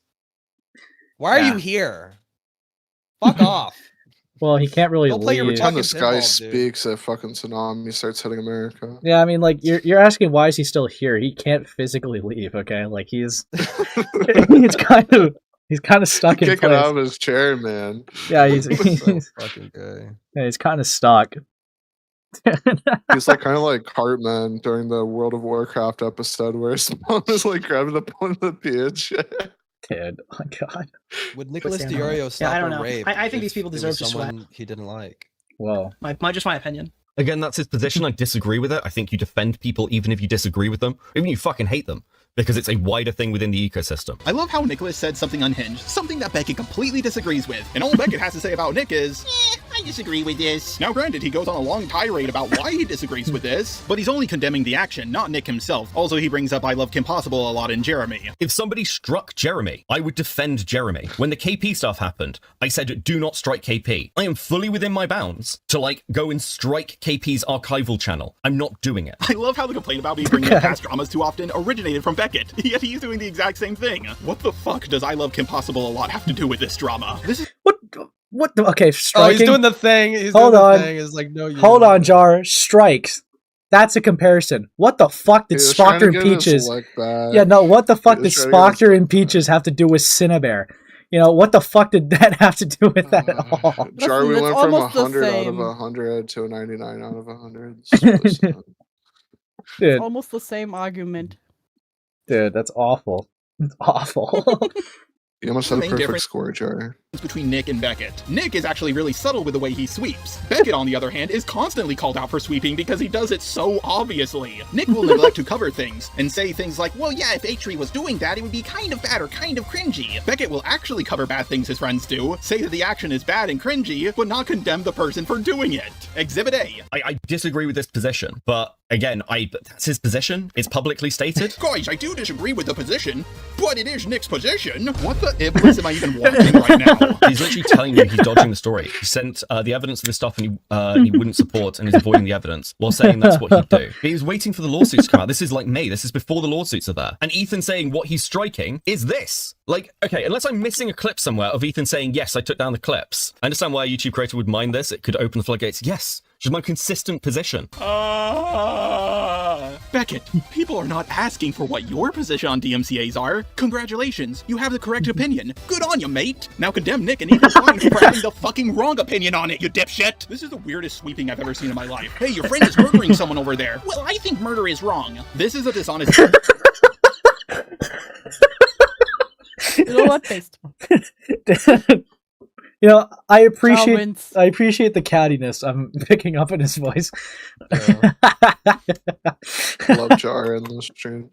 Why are you here? Fuck off. Well, he can't really Don't play your leave. When this guy speaks, a fucking tsunami starts hitting America. Yeah, I mean, like, you're asking why is he still here? He can't physically leave, okay? Like, he's kind of stuck in place. Kicking out of his chair, man. Yeah, he's so fucking gay. Yeah, he's kind of stuck. He's like kind of like Cartman during the World of Warcraft episode where his mom is like grabbing the point of the pitch. Dude, oh my god. Would Nicholas Deorio stop I don't know. a rape? I think these people deserve to someone sweat. he didn't like. Whoa. Just my opinion. Again, that's his position. I disagree with it. I think you defend people even if you disagree with them, even if you fucking hate them, because it's a wider thing within the ecosystem. I love how Nicholas said something unhinged, something that Beckett completely disagrees with. And all Beckett has to say about Nick is, I disagree with this. Now granted, he goes on a long tirade about why he disagrees with this, but he's only condemning the action, not Nick himself. Also, he brings up I love Kim Possible a lot in Jeremy. If somebody struck Jeremy, I would defend Jeremy. When the KP stuff happened, I said, do not strike KP. I am fully within my bounds to, like, go and strike KP's archival channel. I'm not doing it. I love how the complaint about me bringing up past dramas too often originated from Beckett, yet he's doing the exact same thing. What the fuck does I love Kim Possible a lot have to do with this drama? This is What the, okay, striking. Oh, he's doing the thing. Hold on. It's like, no, Hold on, Jar. Strikes. That's a comparison. What the fuck did Spockter and Peaches? Yeah, no, what the fuck did Spockter and Peaches have to do with Cinnabear? You know, what the fuck did that have to do with that at all? Jar, we went from 100 out of 100 to a 99 out of 100. It's really sad. Dude. Almost the same argument. Dude, that's awful. It's awful. You almost had a perfect score, Jar. Between Nick and Beckett. Nick is actually really subtle with the way he sweeps. Beckett, on the other hand, is constantly called out for sweeping because he does it so obviously. Nick will neglect to cover things and say things like, well, yeah, if H3 was doing that, it would be kind of bad or kind of cringy. Beckett will actually cover bad things his friends do, say that the action is bad and cringy, but not condemn the person for doing it. Exhibit A. I disagree with this position, but again, that's his position. It's publicly stated. Guys, I do disagree with the position, but it is Nick's position. What the iblis am I even watching right now? He's literally telling you he's dodging the story. He sent the evidence of this stuff and he wouldn't support and he's avoiding the evidence while saying that's what he'd do. He was waiting for the lawsuits to come out. This is like May. This is before the lawsuits are there. And Ethan saying what he's striking is this. Like, okay, unless I'm missing a clip somewhere of Ethan saying, yes, I took down the clips. I understand why a YouTube creator would mind this. It could open the floodgates. Yes, which is my consistent position. Beckett, people are not asking for what your position on DMCAs are. Congratulations, you have the correct opinion. Good on you, mate. Now condemn Nick and Ethan Klein for having the fucking wrong opinion on it, you dipshit. This is the weirdest sweeping I've ever seen in my life. Hey, your friend is murdering someone over there. Well, I think murder is wrong. This is a dishonest... You know what? Based. You know, I appreciate the cattiness I'm picking up in his voice. Yeah. Love Jar in this stream.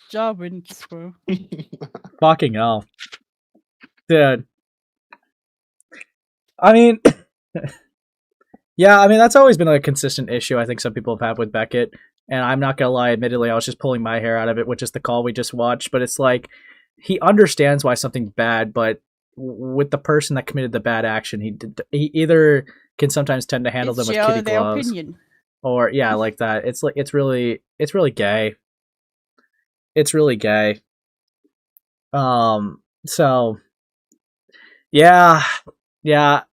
Jar wins, bro. Fucking hell. Dude. I mean, yeah, I mean, that's always been a consistent issue I think some people have had with Beckett. And I'm not going to lie, admittedly, I was just pulling my hair out of it, which is the call we just watched. But it's like, he understands why something's bad, but with the person that committed the bad action, he either can sometimes tend to handle them with kitty gloves, or yeah, like that. It's like it's really gay. It's really gay. So yeah.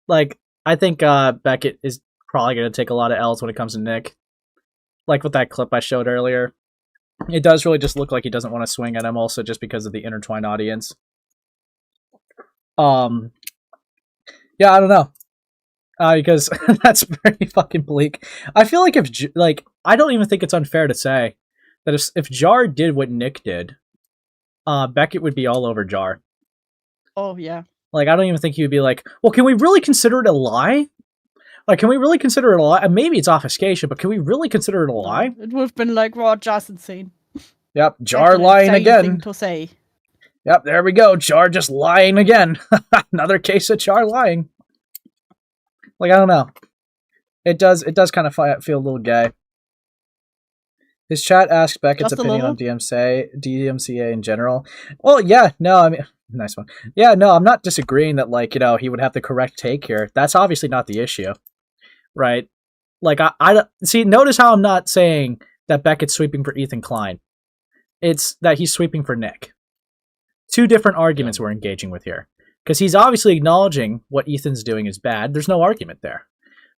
Like I think Beckett is probably going to take a lot of L's when it comes to Nick. Like with that clip I showed earlier. It does really just look like he doesn't want to swing at him, also just because of the intertwined audience. Yeah, I don't know. Because that's pretty fucking bleak. I feel like I don't even think it's unfair to say that if Jar did what Nick did, Beckett would be all over Jar. Oh, yeah. Like, I don't even think he would be like, well, can we really consider it a lie? Like, can we really consider it a lie? And maybe it's obfuscation, but can we really consider it a lie? It would have been like, raw, just insane. Yep, Jar lying again. To say. Yep, there we go. Jar just lying again. Another case of Jar lying. Like, I don't know. It does kind of feel a little gay. His chat asks Beckett's opinion on DMCA in general. Well, yeah, no, I mean, nice one. Yeah, no, I'm not disagreeing that, like, you know, he would have the correct take here. That's obviously not the issue, right? Like, I see, notice how I'm not saying that Beckett's sweeping for Ethan Klein. It's that he's sweeping for Nick. Two different arguments we're engaging with here. Because he's obviously acknowledging what Ethan's doing is bad. There's no argument there.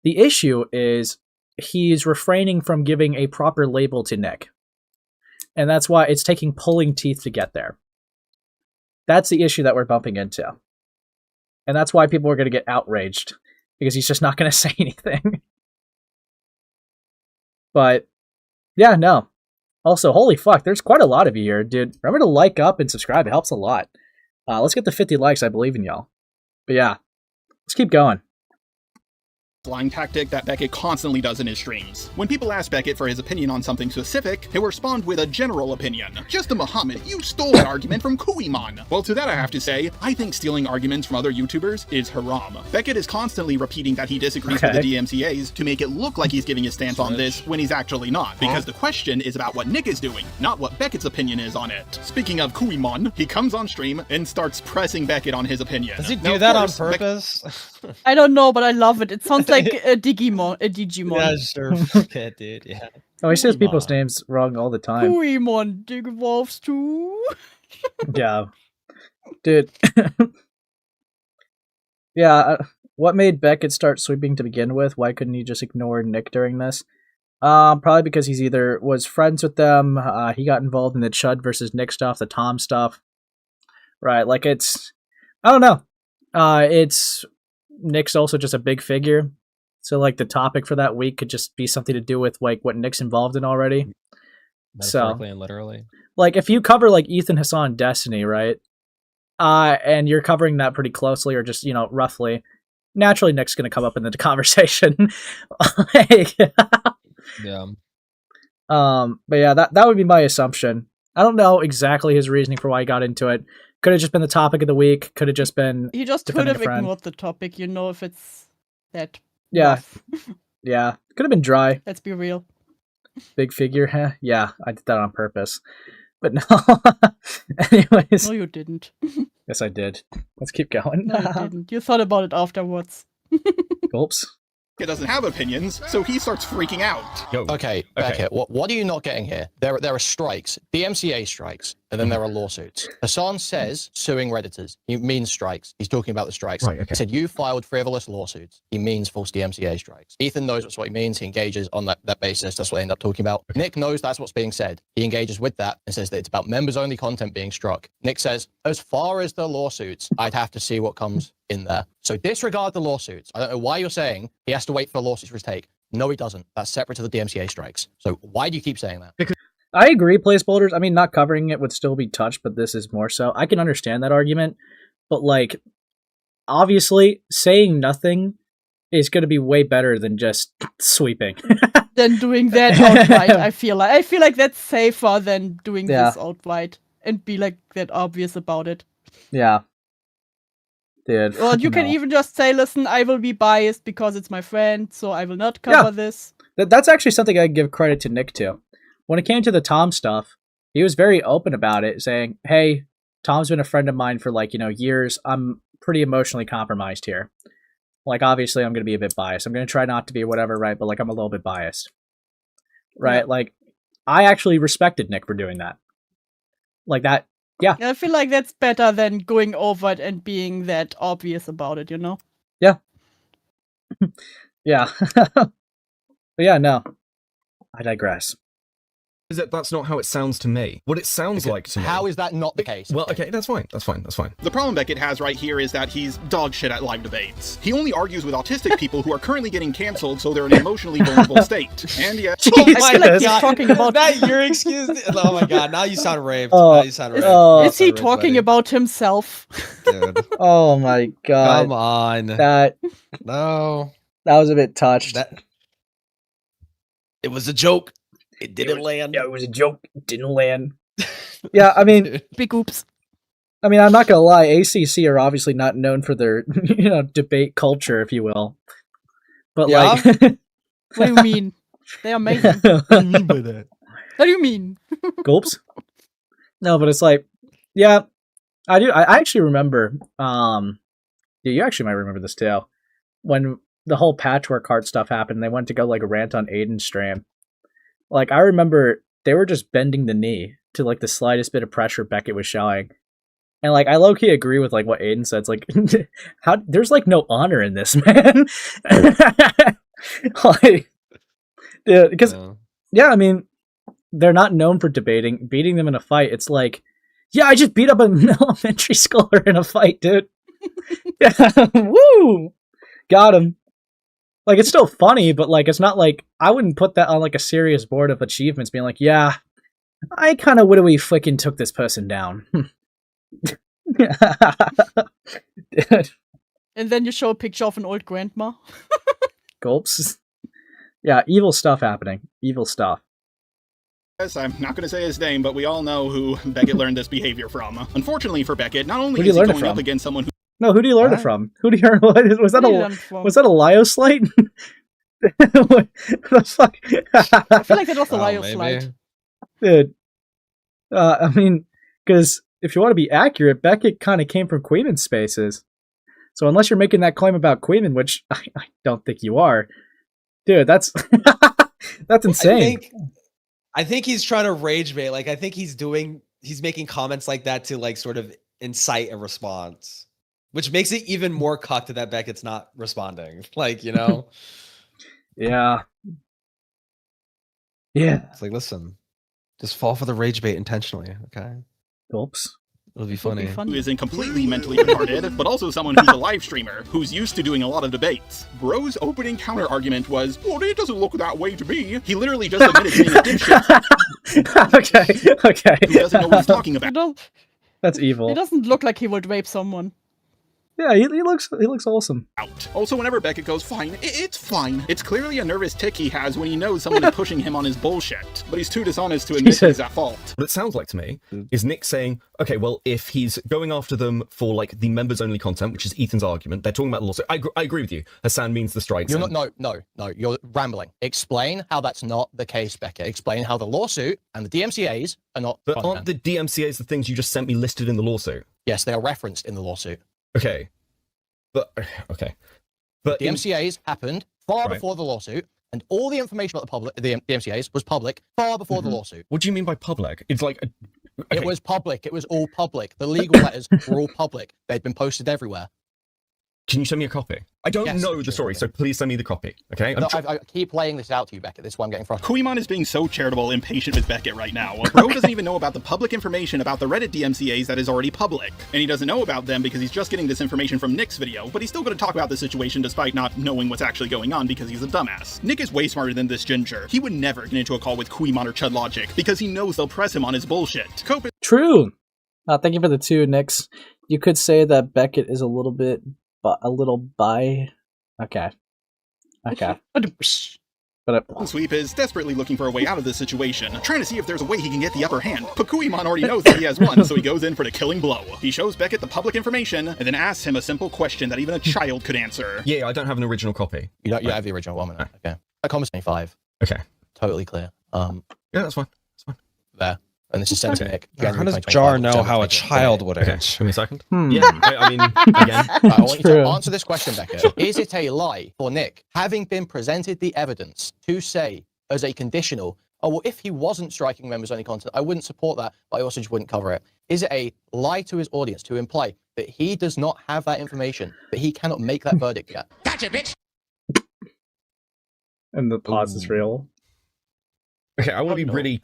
The issue is he's refraining from giving a proper label to Nick. And that's why it's taking pulling teeth to get there. That's the issue that we're bumping into. And that's why people are going to get outraged. Because he's just not going to say anything. But, yeah, no. Also, holy fuck, there's quite a lot of you here, dude. Remember to like up and subscribe. It helps a lot. Let's get the 50 likes. I believe in y'all. But yeah, let's keep going. lying tactic that Beckett constantly does in his streams. When people ask Beckett for his opinion on something specific, he'll respond with a general opinion. Just a Muhammad, you stole that argument from Kuihman. Well, to that I have to say, I think stealing arguments from other YouTubers is haram. Beckett is constantly repeating that he disagrees with the DMCAs to make it look like he's giving his stance on this when he's actually not, because the question is about what Nick is doing, not what Beckett's opinion is on it. Speaking of Kuihman, he comes on stream and starts pressing Beckett on his opinion. Does he do that on purpose? I don't know, but I love it. It sounds like a Digimon. Yeah, sure. Yeah, dude. Yeah. Oh, he says people's names wrong all the time. Kuihman Digivolves too. Yeah, dude. Yeah, what made Beckett start sweeping to begin with? Why couldn't he just ignore Nick during this? Probably because he's either was friends with them, he got involved in the Chud versus Nick stuff, the Tom stuff. Right, like I don't know. It's Nick's also just a big figure. So, like, the topic for that week could just be something to do with, like, what Nick's involved in already. Metaphorically and literally. Like, if you cover, like, Ethan Hassan Destiny, right? And you're covering that pretty closely, or just, roughly, naturally Nick's going to come up in the conversation. Yeah. But yeah, that would be my assumption. I don't know exactly his reasoning for why he got into it. Could have just been the topic of the week. Could have just been... He just could have ignored the topic, if it's that... Yeah. Yeah. Could have been dry. Let's be real. Big figure, Yeah, I did that on purpose. But no. Anyways. No, you didn't. Yes, I did. Let's keep going. No, you didn't. You thought about it afterwards. Gulps. He doesn't have opinions, so he starts freaking out. Okay, Beckett, what are you not getting here? There are strikes, DMCA strikes, and then there are lawsuits. Hassan says suing Redditors. He means strikes. He's talking about the strikes. Right, okay. He said you filed frivolous lawsuits. He means false DMCA strikes. Ethan knows that's what he means. He engages on that basis. That's what they end up talking about. Nick knows that's what's being said. He engages with that and says that it's about members-only content being struck. Nick says, as far as the lawsuits, I'd have to see what comes in there. So disregard the lawsuits. I don't know why you're saying he has to wait for the lawsuits for his take. No, he doesn't. That's separate to the DMCA strikes. So why do you keep saying that? Because I agree, place boulders. I mean, not covering it would still be touched, but this is more so. I can understand that argument, but like, obviously, saying nothing is going to be way better than just sweeping. Than doing that outright. I feel like that's safer than doing this outright and be like that obvious about it. Yeah. Dude. Or you can even just say, listen, I will be biased because it's my friend, so I will not cover this. That's actually something I give credit to Nick to. When it came to the Tom stuff, he was very open about it, saying, hey, Tom's been a friend of mine for years. I'm pretty emotionally compromised here. Like, obviously, I'm going to be a bit biased. I'm going to try not to be whatever, right? But, I'm a little bit biased. Right? Yeah. Like, I actually respected Nick for doing that. Like that. Yeah. I feel like that's better than going over it and being that obvious about it, Yeah. Yeah. But yeah, no. I digress. That's not how it sounds to me. What it sounds like to me. How is that not the case? Well, okay, that's fine. That's fine. The problem Beckett has right here is that he's dog shit at live debates. He only argues with autistic people who are currently getting canceled, so they're in an emotionally vulnerable state. And yet, oh my god, he's talking about that. Your excuse? Oh my god! Now you sound raped. Is he talking about himself? Dude. Oh my god! Come on. That was a bit touched. It was a joke. It didn't land. Yeah, it was a joke. It didn't land. Yeah, I mean... Big oops. I mean, I'm not gonna lie, ACC are obviously not known for their, debate culture, if you will. But, what do you mean? They're amazing. What do you mean by that? What do you mean? Gulps? No, but it's yeah, I do. I actually remember, you actually might remember this too, when the whole patchwork heart stuff happened, they went to go, rant on Aiden's stream. I remember they were just bending the knee to, the slightest bit of pressure Beckett was showing. And, I low-key agree with, what Aiden said. It's how, there's, no honor in this, man. Dude, because, yeah, I mean, they're not known for debating. Beating them in a fight, it's yeah, I just beat up an elementary schooler in a fight, dude. Yeah, woo! Got him. It's still funny, but, it's not I wouldn't put that on, a serious board of achievements, being yeah, I kind of wish we fucking took this person down. And then you show a picture of an old grandma. Gulps. Yeah, evil stuff happening. Evil stuff. Yes, I'm not going to say his name, but we all know who Beckett learned this behavior from. Unfortunately for Beckett, not only is he going up against someone who... No, who do you learn it from? Who do you learn? Was that a Lio slate? What the fuck? I feel like that was a Lio slate. Dude. I mean, because if you want to be accurate, Beckett kind of came from Kuihman spaces. So unless you're making that claim about Kuihman, which I don't think you are, dude, that's that's insane. I think he's trying to rage bait. Like, I think he's making comments like that to like sort of incite a response, which makes it even more cucked that Beckett's not responding. Like, you know? Yeah. Yeah. It's like, listen, just fall for the rage bait intentionally, okay? Oops. It'll be funny. Who isn't completely mentally retarded, but also someone who's a live streamer, who's used to doing a lot of debates. Bro's opening counter argument was, well, it doesn't look that way to me. He literally just admitted being a dipshit. Okay. Who doesn't know what he's talking about. That's evil. It doesn't look like he would rape someone. Yeah, he looks awesome. Also, whenever Beckett goes, fine, it's fine. It's clearly a nervous tick he has when he knows someone is pushing him on his bullshit. But he's too dishonest to admit he's at fault. What it sounds like to me is Nick saying, okay, well, if he's going after them for like the members-only content, which is Ethan's argument, they're talking about the lawsuit. I agree with you. Hassan means the strikes. You're not. No. You're rambling. Explain how that's not the case, Beckett. Explain how the lawsuit and the DMCA's are not. But aren't the DMCA's the things you just sent me listed in the lawsuit? Yes, they are referenced in the lawsuit. Okay. But the MCAs happened far before the lawsuit, and all the information about the MCAs was public far before the lawsuit. What do you mean by public? It's like it was public. It was all public. The legal letters were all public. They'd been posted everywhere. Can you send me a copy? I don't know the story, so please send me the copy, okay? No, I keep laying this out to you, Beckett. This is why I'm getting frustrated. Kuihman is being so charitable and patient with Beckett right now. Bro doesn't even know about the public information about the Reddit DMCAs that is already public. And he doesn't know about them because he's just getting this information from Nick's video, but he's still going to talk about the situation despite not knowing what's actually going on because he's a dumbass. Nick is way smarter than this ginger. He would never get into a call with Kuihman or Chud Logic because he knows they'll press him on his bullshit. True. Thank you for the 2, Nicks. You could say that Beckett is a little bi. Okay. But Sweep is desperately looking for a way out of this situation, trying to see if there's a way he can get the upper hand. But Kuihman already knows that he has one, so he goes in for the killing blow. He shows Beckett the public information, and then asks him a simple question that even a child could answer. Yeah, I don't have an original copy. You don't have the original 1 minute. Okay. That comment's 25. Okay. Totally clear. Yeah, that's fine. That's fine. There. And this is sent to Nick. How does Jar know how a child would answer? Give me a second. Yeah, I mean, again. I want you to answer this question, Beckett. Is it a lie for Nick, having been presented the evidence, to say as a conditional, oh, well, if he wasn't striking members-only content, I wouldn't support that, but I also just wouldn't cover it. Is it a lie to his audience to imply that he does not have that information, that he cannot make that verdict yet? Gotcha, bitch! And the pause is real. Okay, I want to be really...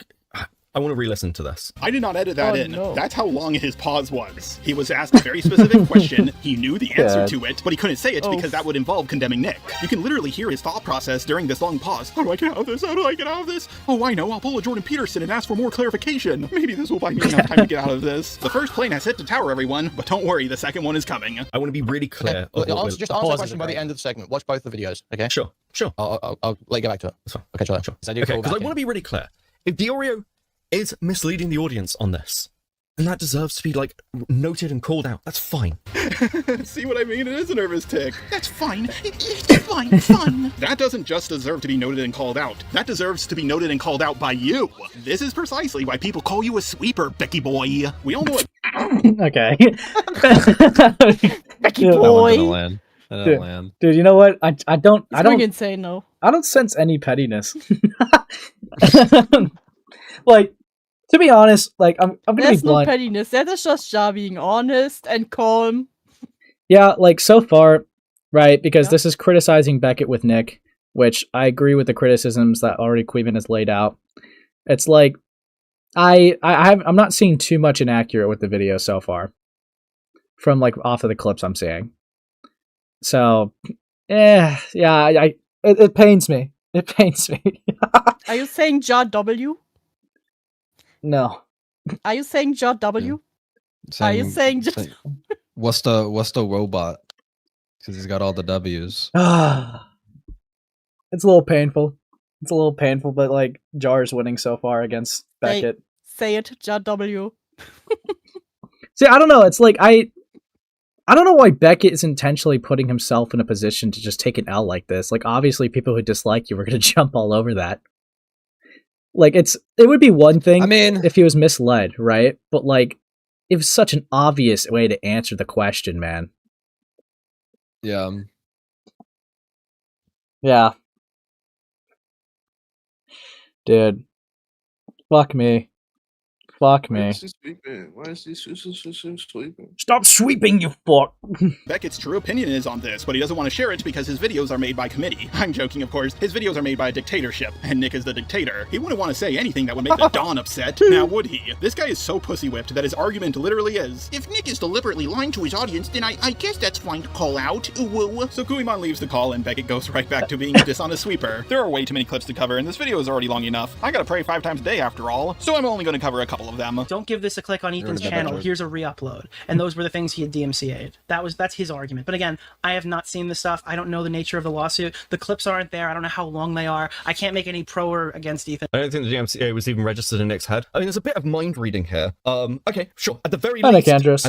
I want to re-listen to this. I did not edit that in. No. That's how long his pause was. He was asked a very specific question. He knew the answer to it, but he couldn't say it because that would involve condemning Nick. You can literally hear his thought process during this long pause. How do I get out of this? How do I get out of this? Oh, I know. I'll pull a Jordan Peterson and ask for more clarification. Maybe this will buy me enough time to get out of this. The first plane has hit the tower, everyone, but don't worry, the second one is coming. I want to be really clear. Okay. Answer the question by the end of the segment. Watch both the videos, okay? Sure. I'll let you get back to it. That's fine. Okay, sure. Okay, because I want to be really clear. If Deorio is misleading the audience on this, and that deserves to be like noted and called out. That's fine. See what I mean? It is a nervous tick. That's fine. It's fine. That doesn't just deserve to be noted and called out. That deserves to be noted and called out by you. This is precisely why people call you a sweeper, Becky boy. We all know it. Okay. Becky boy. Dude, you know what? I don't insane, no. I don't sense any pettiness. Like, to be honest, like I'm gonna There's be blunt. no pettiness. That is just Jar being honest and calm. Yeah, like so far, right? Because this is criticizing Beckett with Nick, which I agree with the criticisms that already Kuihman has laid out. It's like I'm not seeing too much inaccurate with the video so far, from like off of the clips I'm seeing. So, it pains me. It pains me. Are you saying Jar W? No. Are you saying Jar W? Are you saying just... What's the robot? Because he's got all the W's. It's a little painful. It's a little painful, but like Jar's winning so far against Beckett. Say it, JW. See, I don't know. It's like I don't know why Beckett is intentionally putting himself in a position to just take an L like this. Like, obviously, people who dislike you were going to jump all over that. Like, it would be one thing if he was misled, right? But, like, it was such an obvious way to answer the question, man. Yeah. Yeah. Dude. Fuck me. Fuck me. Why is he sweeping? Stop sweeping, you fuck! Beckett's true opinion is on this, but he doesn't want to share it because his videos are made by committee. I'm joking, of course. His videos are made by a dictatorship, and Nick is the dictator. He wouldn't want to say anything that would make the Dawn upset, now would he? This guy is so pussy-whipped that his argument literally is, if Nick is deliberately lying to his audience, then I guess that's fine to call out. Ooh. So Kuihman leaves the call, and Beckett goes right back to being a dishonest sweeper. There are way too many clips to cover, and this video is already long enough. I gotta pray 5 times a day after all, so I'm only gonna cover a couple of them. Don't give this a click on Ethan's channel. Here's a re-upload. And those were the things he had DMCA'd. That's his argument. But again, I have not seen the stuff. I don't know the nature of the lawsuit. The clips aren't there. I don't know how long they are. I can't make any pro or against Ethan. I don't think the DMCA was even registered in Nick's head. I mean, there's a bit of mind reading here. Okay, sure. At the very least, he should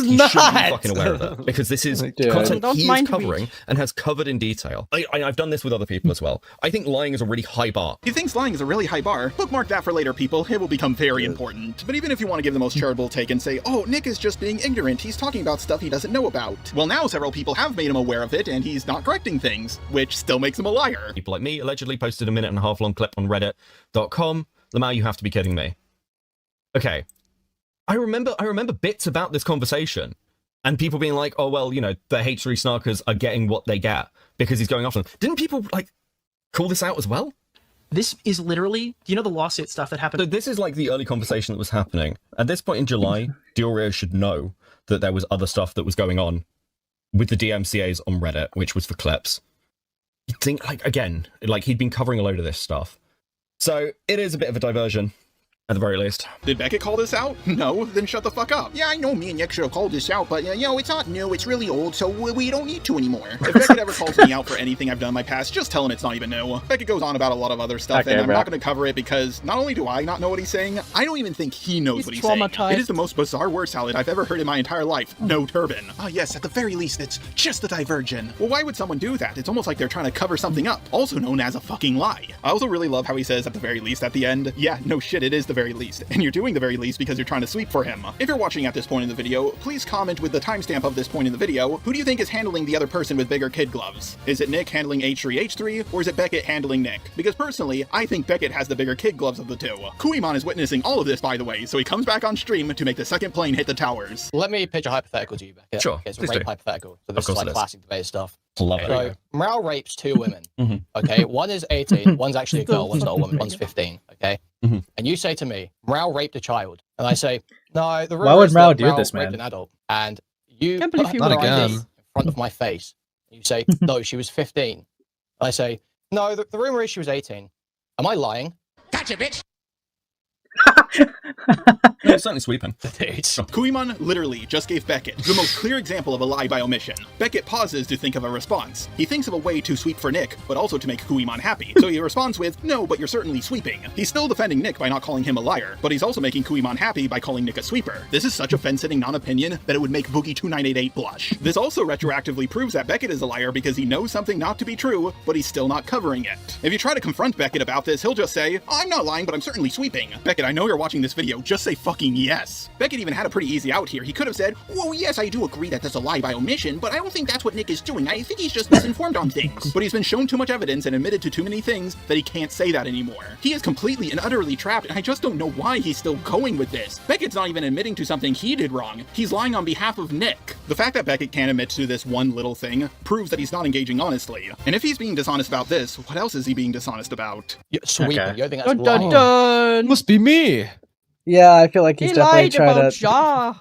be fucking aware of it, because this is content he is covering and has covered in detail. I've done this with other people as well. I think lying is a really high bar. He thinks lying is a really high bar. Bookmark that for later, people. It will become very important. But even if you want to give the most charitable take and say, oh, Nick is just being ignorant, he's talking about stuff he doesn't know about. Well, now several people have made him aware of it, and he's not correcting things, which still makes him a liar. People like me allegedly posted a 1.5-minute long clip on reddit.com. Lamau, you have to be kidding me. Okay. I remember bits about this conversation, and people being like, oh, well, you know, the H3 snarkers are getting what they get because he's going after them. Didn't people, like, call this out as well? This is literally, you know, the lawsuit stuff that happened. So this is like the early conversation that was happening. At this point in July, Deorio should know that there was other stuff that was going on with the DMCAs on Reddit, which was for clips. You'd think, like, again, like he'd been covering a load of this stuff. So it is a bit of a diversion, at the very least. Did Beckett call this out? No? Then shut the fuck up. Yeah, I know me and Nick should have called this out, but, you know, it's not new, it's really old, so we don't need to anymore. If Beckett ever calls me out for anything I've done in my past, just tell him it's not even new. Beckett goes on about a lot of other stuff, and I'm not going to cover it because not only do I not know what he's saying, I don't even think he knows what he's saying. It is the most bizarre word salad I've ever heard in my entire life. No turban. Ah, yes, at the very least, it's just a diversion. Well, why would someone do that? It's almost like they're trying to cover something up, also known as a fucking lie. I also really love how he says at the very least at the end, yeah, no shit, it is the very least. And you're doing the very least because you're trying to sweep for him. If you're watching at this point in the video, please comment with the timestamp of this point in the video. Who do you think is handling the other person with bigger kid gloves? Is it Nick handling H3, or is it Beckett handling Nick? Because personally, I think Beckett has the bigger kid gloves of the two. Kuihman is witnessing all of this, by the way, so he comes back on stream to make the second plane hit the towers. Let me pitch a hypothetical to you, Beckett. Sure, okay, it's a rape hypothetical. So this is like classic debate stuff. Love it. So Mral rapes 2 women. Okay, one is 18, one's actually a girl, one's not a woman, one's 15. Okay, and you say to me, Mral raped a child, and I say, no, the rumor is that Mral raped an adult, and you put her ID in front of my face. You say, no, she was 15. I say, no, the rumor is she was 18. Am I lying? Gotcha, bitch. No, it's certainly sweeping. Kuihman literally just gave Beckett the most clear example of a lie by omission. Beckett pauses to think of a response. He thinks of a way to sweep for Nick, but also to make Kuihman happy. So he responds with, no, but you're certainly sweeping. He's still defending Nick by not calling him a liar, but he's also making Kuihman happy by calling Nick a sweeper. This is such a fence-sitting non-opinion that it would make Boogie2988 blush. This also retroactively proves that Beckett is a liar because he knows something not to be true, but he's still not covering it. If you try to confront Beckett about this, he'll just say, I'm not lying, but I'm certainly sweeping. Beckett, I know you're watching this video, just say fucking yes. Beckett even had a pretty easy out here. He could have said, well, yes, I do agree that that's a lie by omission, but I don't think that's what Nick is doing. I think he's just misinformed on things. But he's been shown too much evidence and admitted to too many things that he can't say that anymore. He is completely and utterly trapped, and I just don't know why he's still going with this. Beckett's not even admitting to something he did wrong. He's lying on behalf of Nick. The fact that Beckett can't admit to this one little thing proves that he's not engaging honestly. And if he's being dishonest about this, what else is he being dishonest about? Sweeping. Okay. You think Dun, dun, dun. Must be me. Yeah, I feel like he's He definitely lied trying about to. Ja.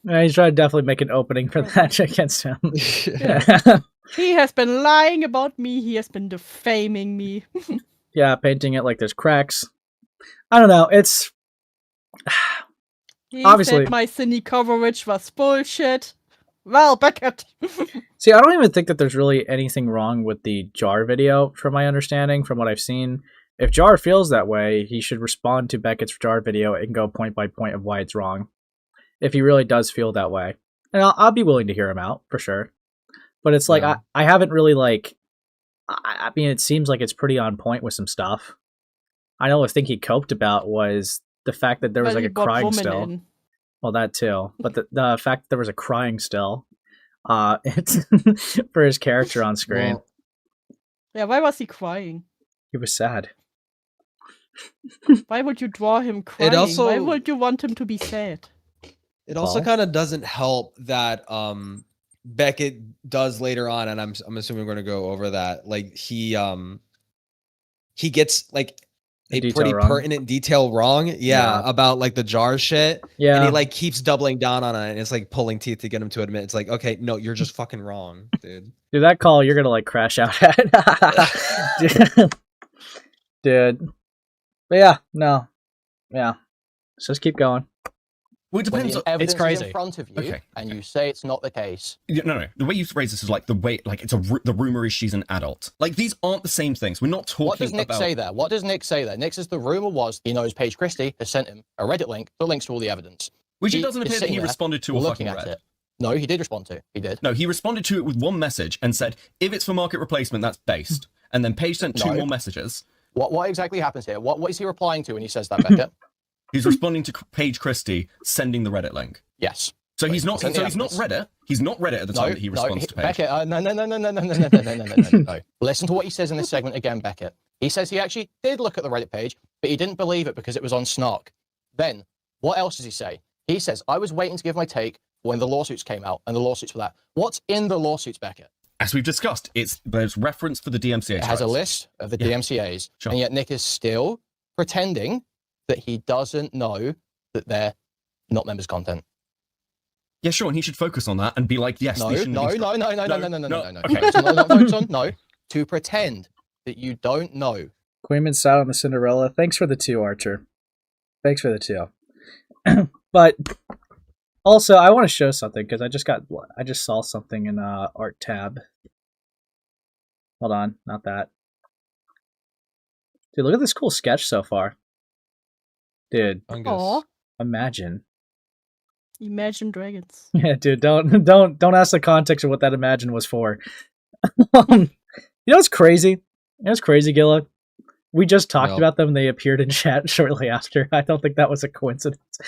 Yeah, he's trying to definitely make an opening for that against him. He has been lying about me. He has been defaming me. Yeah, painting it like there's cracks. I don't know. It's He obviously said my cine coverage was bullshit. Well, Beckett. See, I don't even think that there's really anything wrong with the Jar video, from my understanding, from what I've seen. If Jar feels that way, he should respond to Beckett's Jar video and go point by point of why it's wrong. If he really does feel that way. And I'll be willing to hear him out, for sure. But it's like, I haven't really, like... I mean, it seems like it's pretty on point with some stuff. I know the thing he coped about was the fact that there was, like, a crying still. Well, that too. But the fact that there was a crying still it's for his character on screen. Well, yeah, why was he crying? He was sad. Why would you draw him crying? Why would you want him to be sad? It also kind of doesn't help that Beckett does later on, and I'm assuming we're going to go over that. Like he gets like a pretty pertinent detail wrong, about like the jar shit. Yeah, and he like keeps doubling down on it, and it's like pulling teeth to get him to admit. It's like, okay, no, you're just fucking wrong, dude. Dude, that call you're gonna like crash out at. Dude. But yeah, no. Yeah. Let's just keep going. Well, it depends. It's crazy. In front of you, and you say it's not the case. No. The way you phrase this is like the way, like it's the rumor is she's an adult. Like these aren't the same things. We're not talking. What does Nick say there? What does Nick say there? Nick says the rumor was he knows Paige Christie has sent him a Reddit link that links to all the evidence. Which it doesn't appear that he responded to or fucking read. No, he did respond to. He did. No, he responded to it with one message and said, "If it's for market replacement, that's based." And then Paige sent two more messages. What exactly happens here? What is he replying to when he says that, Beckett? He's responding to Paige Christie sending the Reddit link. Yes. So he's not. So he's not Reddit. He's not Reddit at the time that he responds to Paige. Beckett, no. Listen to what he says in this segment again, Beckett. He says he actually did look at the Reddit page, but he didn't believe it because it was on Snark. Then, what else does he say? He says, I was waiting to give my take when the lawsuits came out, and the lawsuits were that. What's in the lawsuits, Beckett? As we've discussed, there's reference for the DMCA. It has a list of the DMCAs, and yet Nick is still pretending that he doesn't know that they're not members' content. Yeah, sure, and he should focus on that and be like, yes, no. Okay. Not focus on, no. To pretend that you don't know. Kuihman sat on the Cinderella. Thanks for the 2, Archer. Thanks for the 2. But also, I want to show something because I just saw something in art tab. Hold on, not that. Dude, look at this cool sketch so far. Dude, imagine dragons. Yeah, dude, don't ask the context of what that imagine was for. You know what's crazy? Gilla? We just talked about them and they appeared in chat shortly after. I don't think that was a coincidence.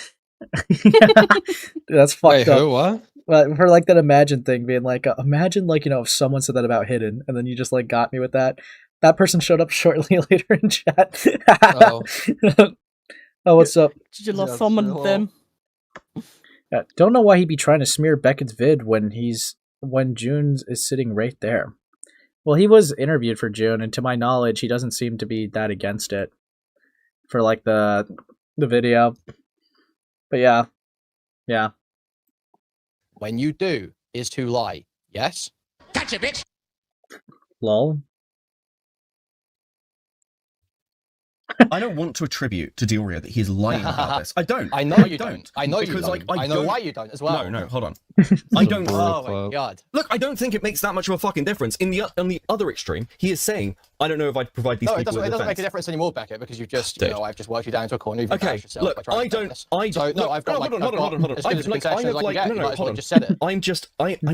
Dude, that's fucked up. Who, what? But for like that imagine thing being like, imagine like, if someone said that about Hidden and then you just like got me with that. That person showed up shortly later in chat. Oh, what's up? Did you summon them? Yeah, don't know why he'd be trying to smear Beckett's vid when June is sitting right there. Well, he was interviewed for June, and to my knowledge, he doesn't seem to be that against it for like the video. But yeah. When you do is to lie. Yes. Gotcha, bitch. Lol. I don't want to attribute to Deorio that he's lying about this. I don't. I know you don't. I know you don't. I know why you don't as well. No, hold on. I don't. Oh my god. Look, I don't think it makes that much of a fucking difference. On the other extreme, he is saying, I don't know if I'd provide these people with defense. It doesn't make a difference anymore, Beckett, because you've just, I've just worked you down to a corner. You've okay, look, I've got hold on. Just said it. I'm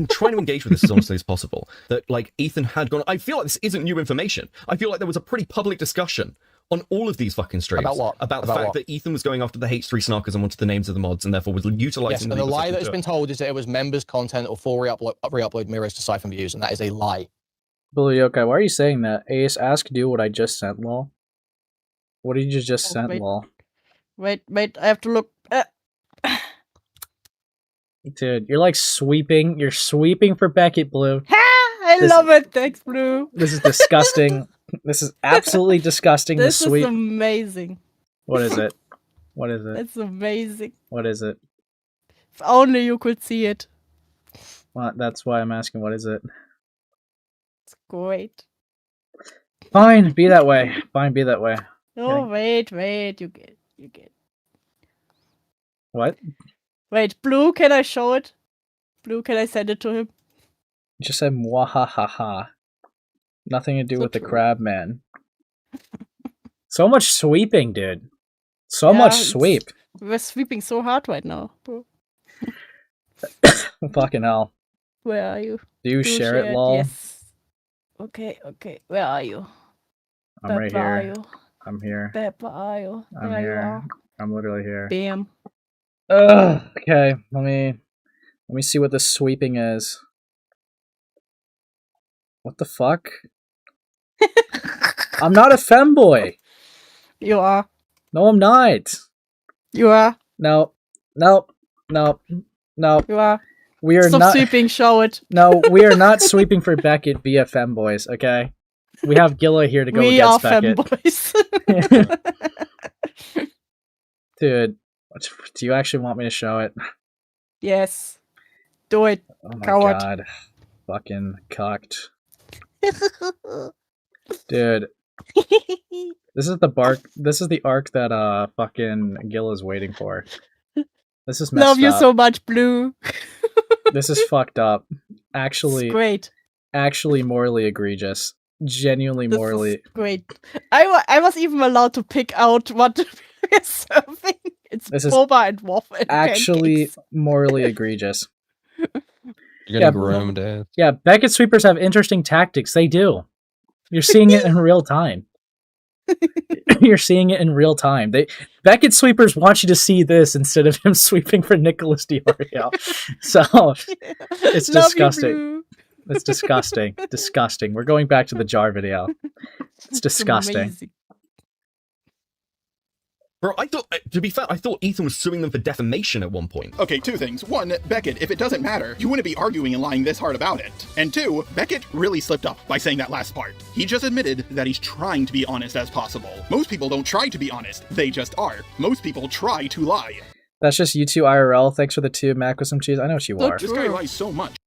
trying to engage with this as honestly as possible. That like Ethan had gone. I feel like this isn't new information. I feel like there was a pretty public discussion on all of these fucking streams. About what? About the fact that Ethan was going after the H3 snarkers and wanted the names of the mods and therefore was utilizing and the lie that has been told is that it was members' content or full re-upload mirrors to siphon views, and that is a lie. Bully, okay, why are you saying that? Ace, ask do what I just sent, lol. What did you just send, lol? Wait, I have to look. Dude, you're like sweeping. You're sweeping for Beckett, Blue. I love it. Thanks, Blue. This is disgusting. This is absolutely disgusting. This is amazing. What is it? What is it? It's amazing. What is it? If only you could see it. Well, that's why I'm asking. What is it? It's great. Fine, be that way. Fine, be that way. Oh, wait. You get. What? Wait, Blue, can I show it? Blue, can I send it to him? You just said mwahahaha. Nothing to do So with the true. crab man. So much sweeping, dude. So much it's- sweep. We're sweeping so hard right now, bro. Fucking hell. Where are you? Do you share it, lol? Yes. Okay. Where are you? I'm right Where are here. you? I'm here. Where are you? I'm There you here. are. I'm literally here. Bam. Ugh. Okay, let me see what this sweeping is. What the fuck? I'm not a femboy. You are. No, I'm not. You are. No. You are. We are Stop not sweeping, show it. No, we are not sweeping for Beckett via femboys, okay? We have Gilla here to go We are against Beckett. femboys. Dude, do you actually want me to show it? Yes. Do it. Oh my Coward. god. Fucking cocked. Dude. This is the arc that fucking Gil is waiting for. This is messed Love you up. so much, Blue. This is fucked up. Actually, It's great. Actually morally egregious. Genuinely This morally. is great. I was even allowed to pick out what we're serving. It's This is boba and waffle and Actually pancakes. morally egregious. You're getting groomed, eh? Yeah, Beckett sweepers have interesting tactics. They do. You're seeing it in real time. You're seeing it in real time. Beckett sweepers want you to see this instead of him sweeping for Nicholas Deorio. So it's Love you, disgusting. Blue. It's disgusting. Disgusting. We're going back to the jar video. It's disgusting. Amazing. Bro, to be fair, I thought Ethan was suing them for defamation at one point. Okay, two things. One, Beckett, if it doesn't matter, you wouldn't be arguing and lying this hard about it. And two, Beckett really slipped up by saying that last part. He just admitted that he's trying to be honest as possible. Most people don't try to be honest, they just are. Most people try to lie. That's just you two IRL. Thanks for the 2 Mac with some cheese. I know what you are. This guy lies so much.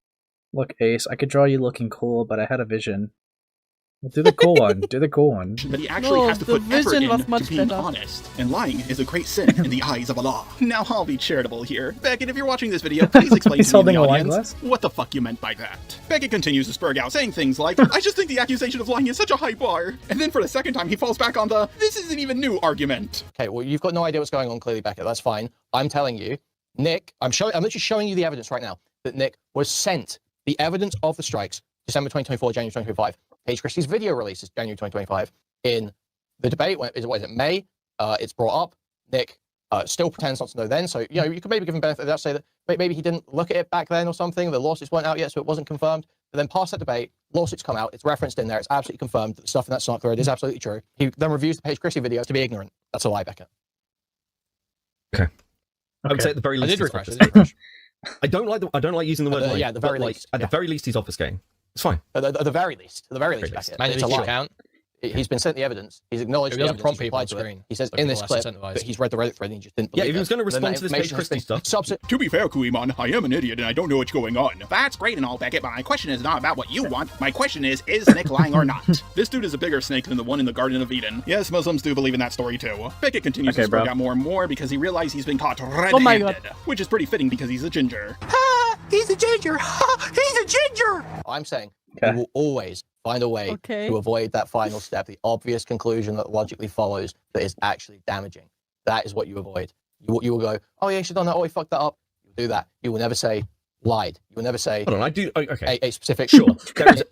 Look, Ace, I could draw you looking cool, but I had a vision. Well, do the cool one. Do the cool one. But he actually has to the put effort vision was in much to being better. honest. And lying is a great sin in the eyes of Allah. Now I'll be charitable here. Beckett, if you're watching this video, please explain He's to me in the holding a wine audience glass? what the fuck you meant by that. Beckett continues to spurg out, saying things like, I just think the accusation of lying is such a high bar. And then for the second time, he falls back on the, this isn't even new argument. Okay, well, you've got no idea what's going on, clearly, Beckett. That's fine. I'm telling you, Nick, I'm literally showing you the evidence right now that Nick was sent the evidence of the strikes, December 2024, January 2025. Paige Christie's video release is January 2025. In the debate, what is it, May? It's brought up. Nick still pretends not to know then. So, you could maybe give him benefit of that, say that maybe he didn't look at it back then or something. The lawsuits weren't out yet, so it wasn't confirmed. But then past that debate, lawsuits come out. It's referenced in there. It's absolutely confirmed that the stuff in that snark thread is absolutely true. He then reviews the Paige Christie video to be ignorant. That's a lie, Beckett. Okay. I would say at the very least, I did he's refresh. obfuscating. I don't like using the word lie. yeah, at the but, very like, least, At the very least, he's obfuscating. It's fine. At the very least, Beckett. Man, It's a did you lie. count? He's been sent the evidence. He's acknowledged He the doesn't evidence. prompt He's people on replied to it. screen. He says So in people this are clip incentivized. that he's read the Reddit thread and he just didn't Yeah, believe if he was going to it. Then that respond to this Paige information has Christie been stuff. To be fair, Kuihman, I am an idiot and I don't know what's going on. That's great and all, Beckett, but my question is not about what you want. My question is Nick lying or not? This dude is a bigger snake than the one in the Garden of Eden. Yes, Muslims do believe in that story too. Beckett continues to spurg out more and more because he realized he's been caught red-handed, which is pretty fitting because he's a ginger. He's a ginger. He's a ginger. I'm saying you will always find a way to avoid that final step, the obvious conclusion that logically follows that is actually damaging. That is what you avoid. You will go, oh yeah, you should have done that. Oh, he fucked that up. You'll do that. You will never say lied. You will never say Hold on, I do. Okay. A specific Sure.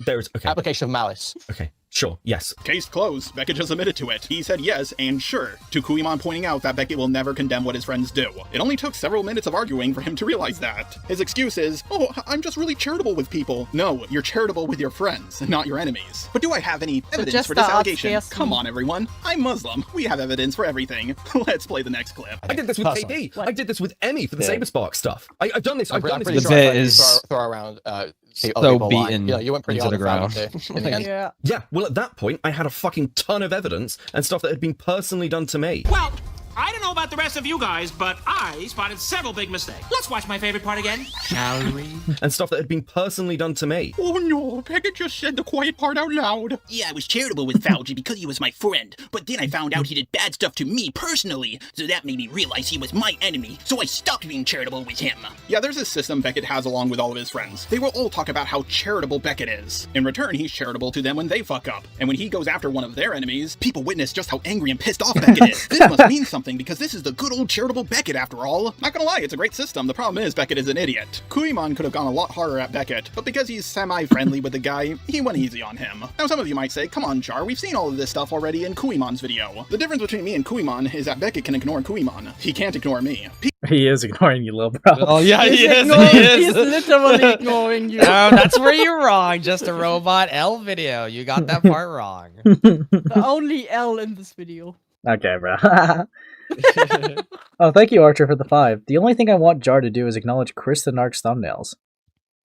There is okay. application of malice. Okay. Sure. Yes. Case closed. Beckett just admitted to it. He said yes and sure to Kuihman pointing out that Beckett will never condemn what his friends do. It only took several minutes of arguing for him to realize that. His excuse is, oh, I'm just really charitable with people. No, you're charitable with your friends, not your enemies. But do I have any evidence for this allegation? Come on, everyone. I'm Muslim. We have evidence for everything. Let's play the next clip. I did this with KD. I did this with Emmy for the Saberspark stuff. I've done this. I've done this. The bit is throw around. So beaten you went pretty into hard the on ground. in the end. Yeah. Well, at that point, I had a fucking ton of evidence and stuff that had been personally done to me. Well, I don't know about the rest of you guys, but I spotted several big mistakes. Let's watch my favorite part again, shall we? And stuff that had been personally done to me. Oh no, Beckett just said the quiet part out loud. Yeah, I was charitable with Fauci because he was my friend, but then I found out he did bad stuff to me personally, so that made me realize he was my enemy, so I stopped being charitable with him. Yeah, there's a system Beckett has along with all of his friends. They will all talk about how charitable Beckett is. In return, he's charitable to them when they fuck up. And when he goes after one of their enemies, people witness just how angry and pissed off Beckett is. This must mean something, because this is the good old charitable Beckett after all. Not gonna lie, it's a great system. The problem is Beckett is an idiot. Kuihman could have gone a lot harder at Beckett, but because he's semi-friendly with the guy, he went easy on him. Now some of you might say, come on Jar, we've seen all of this stuff already in Kuihman's video. The difference between me and Kuihman is that Beckett can ignore Kuihman. He can't ignore me. He is ignoring you, little bro. Oh yeah, he is. He's literally ignoring you. No, that's where you're wrong. Just a robot L video. You got that part wrong. The only L in this video. Okay, bro. Oh, thank you, Archer, for the 5. The only thing I want Jar to do is acknowledge Chris the Narc's thumbnails.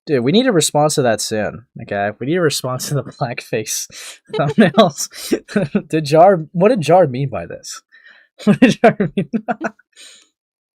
Dude, we need a response to that soon, okay? We need a response to the blackface thumbnails. What did Jar mean by this? What did Jar mean?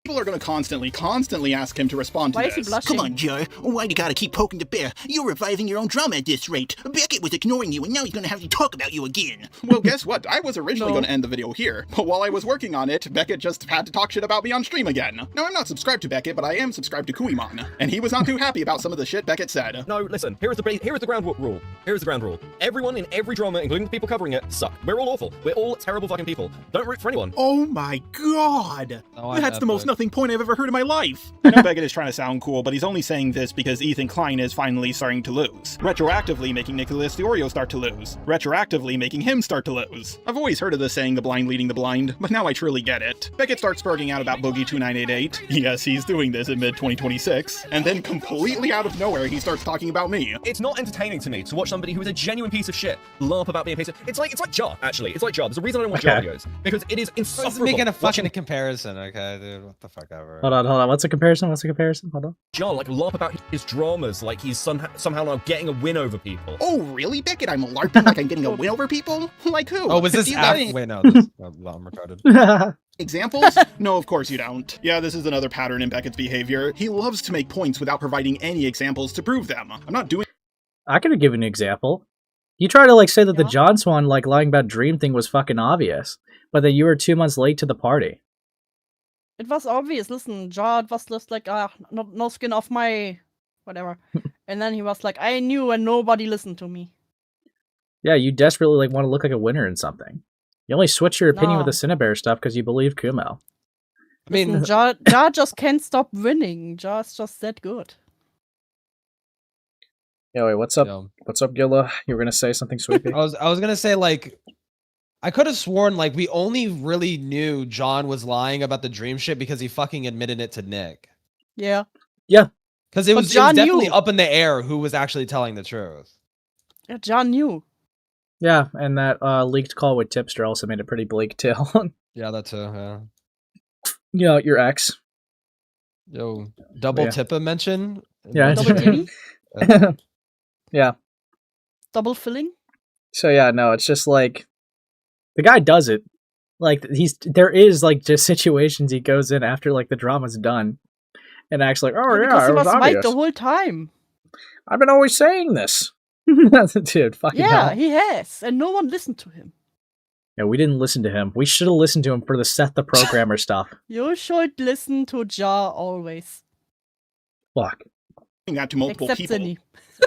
People are going to constantly ask him to respond to Why is he this. blushing? Come on, Jar. Why do you gotta keep poking the bear? You're reviving your own drama at this rate. Beckett was ignoring you, and now he's gonna have to talk about you again. Well, guess what? I was originally going to end the video here, but while I was working on it, Beckett just had to talk shit about me on stream again. Now, I'm not subscribed to Beckett, but I am subscribed to Kuihman, and he was not too happy about some of the shit Beckett said. No, listen, here is the ground rule. Here is the ground rule. Everyone in every drama, including the people covering it, suck. We're all awful. We're all terrible fucking people. Don't root for anyone. Oh my god! Oh, I That's bet, the most but- nothing point I've ever heard in my life. I know Beckett is trying to sound cool, but he's only saying this because Ethan Klein is finally starting to lose. Retroactively making Nicholas Deorio start to lose. Retroactively making him start to lose. I've always heard of the saying the blind leading the blind, but now I truly get it. Beckett starts spurting out about Boogie2988. Yes, he's doing this in mid-2026. And then completely out of nowhere, he starts talking about me. It's not entertaining to me to watch somebody who is a genuine piece of shit larp about being a piece of... It's like Jar, actually. It's like Jar. There's a reason I don't watch Jar videos. Because it is insufferable. It's making a fucking watching comparison, okay, dude? What the fuck ever. Hold on. What's a comparison? Hold on. Jar, like, larp about his dramas, like he's somehow now getting a win over people. Oh, really, Beckett? I'm LARPing like I'm getting a win over people? Like who? Oh, was this Do you got after? any Wait, no, this, I'm retarded. examples? No, of course you don't. Yeah, this is another pattern in Beckett's behavior. He loves to make points without providing any examples to prove them. I'm not doing... I could have given an example. You try to say that the John Swan lying about Dream thing was fucking obvious, but that you were 2 months late to the party. It was obvious. Listen, Jar was just like, no skin off my whatever. And then he was like, I knew and nobody listened to me. Yeah, you desperately want to look like a winner in something. You only switch your opinion with the Cinebear stuff because you believe Kumo. I mean, Jar just can't stop winning. Jar's just that good. Yeah, wait, what's up? What's up, Gilla? You were gonna say something, Sweepy? I was gonna say, I could have sworn we only really knew John was lying about the dream shit because he fucking admitted it to Nick. Yeah. Yeah. Because it was definitely up in the air who was actually telling the truth. Yeah, John knew. Yeah, and that leaked call with Tipster also made it pretty bleak too. Yeah, that too, yeah. You know, your ex. Yo, double Tippa mention? Yeah. Double Timmy? Yeah. Double filling? So yeah, no, it's just the guy does it. There is just situations he goes in after the drama's done and acts like, oh yeah, because it he was was obvious. right the whole time. I've been always saying this. Dude, fucking Yeah, hell. he has, and no one listened to him. Yeah, we didn't listen to him. We should have listened to him for the Seth the Programmer stuff. You should listen to Jar always. Fuck. that to multiple Except people. Zinni.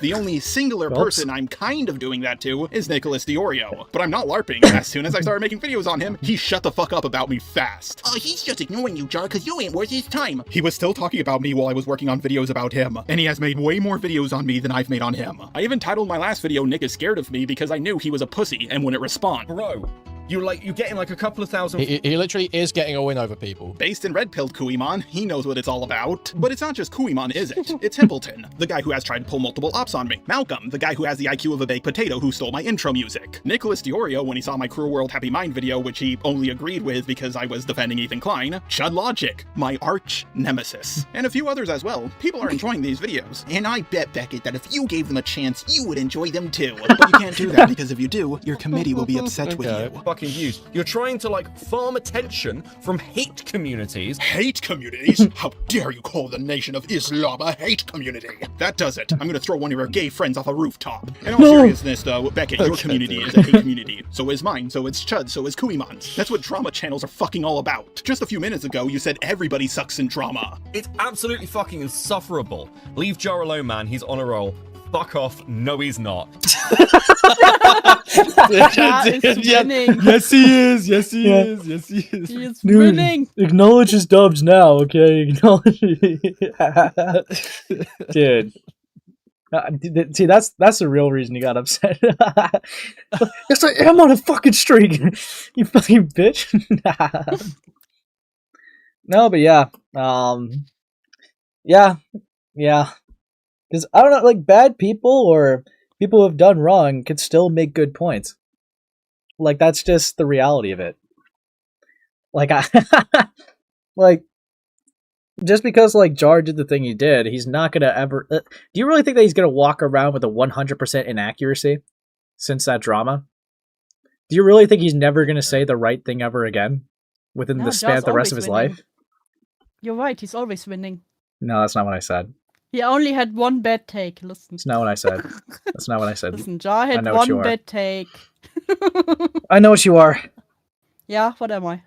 The only singular Oops. person I'm kind of doing that to is Nicholas Deorio. But I'm not LARPing. As soon as I started making videos on him, he shut the fuck up about me fast. Oh, he's just ignoring you, Jar, because you ain't worth his time. He was still talking about me while I was working on videos about him, and he has made way more videos on me than I've made on him. I even titled my last video Nick is scared of me because I knew he was a pussy and wouldn't respond. Bro, you're getting a couple of thousand... He literally is getting a win over people. Based in red-pilled Kuihman, he knows what it's all about. But it's not just Kuihman, is it? It's Himpleton, the guy who has tried to pull multiple ops on me. Malcolm, the guy who has the IQ of a baked potato who stole my intro music. Nicholas Deorio, when he saw my Cruel World Happy Mind video, which he only agreed with because I was defending Ethan Klein. Chud Logic, my arch nemesis. And a few others as well. People are enjoying these videos. And I bet, Beckett, that if you gave them a chance, you would enjoy them too. But you can't do that because if you do, your committee will be upset with you. Fuck fucking views. You're trying to like farm attention from hate communities. Hate communities? How dare you call the Nation of Islam a hate community? That does it. I'm gonna throw one of your gay friends off a rooftop. In all seriousness, though, Beckett, your community is a hate community. So is mine, so is Chud, so is Kuihman's. That's what drama channels are fucking all about. Just a few minutes ago, you said everybody sucks in drama. It's absolutely fucking insufferable. Leave Jar alone, man. He's on a roll. Fuck off. No, he's not. Yes, he is. Yes, he is. Yes, he is. He is winning. Acknowledge his dubs now, okay? Acknowledge. Dude. See, that's the real reason you got upset. Yes, I am on a fucking streak. You fucking bitch. No, but yeah. Yeah. Because, I don't know, like, bad people or people who have done wrong could still make good points. Like, that's just the reality of it. Like, like, just because, like, Jar did the thing he did, he's not gonna ever... do you really think that he's gonna walk around with a 100% inaccuracy since that drama? Do you really think he's never gonna say the right thing ever again within the span of the rest of his life? You're right, he's always winning. No, that's not what I said. He only had one bad take, listen. That's not what I said. That's not what I said. Listen, Jar had one bad take. I know what you are. Yeah, what am I?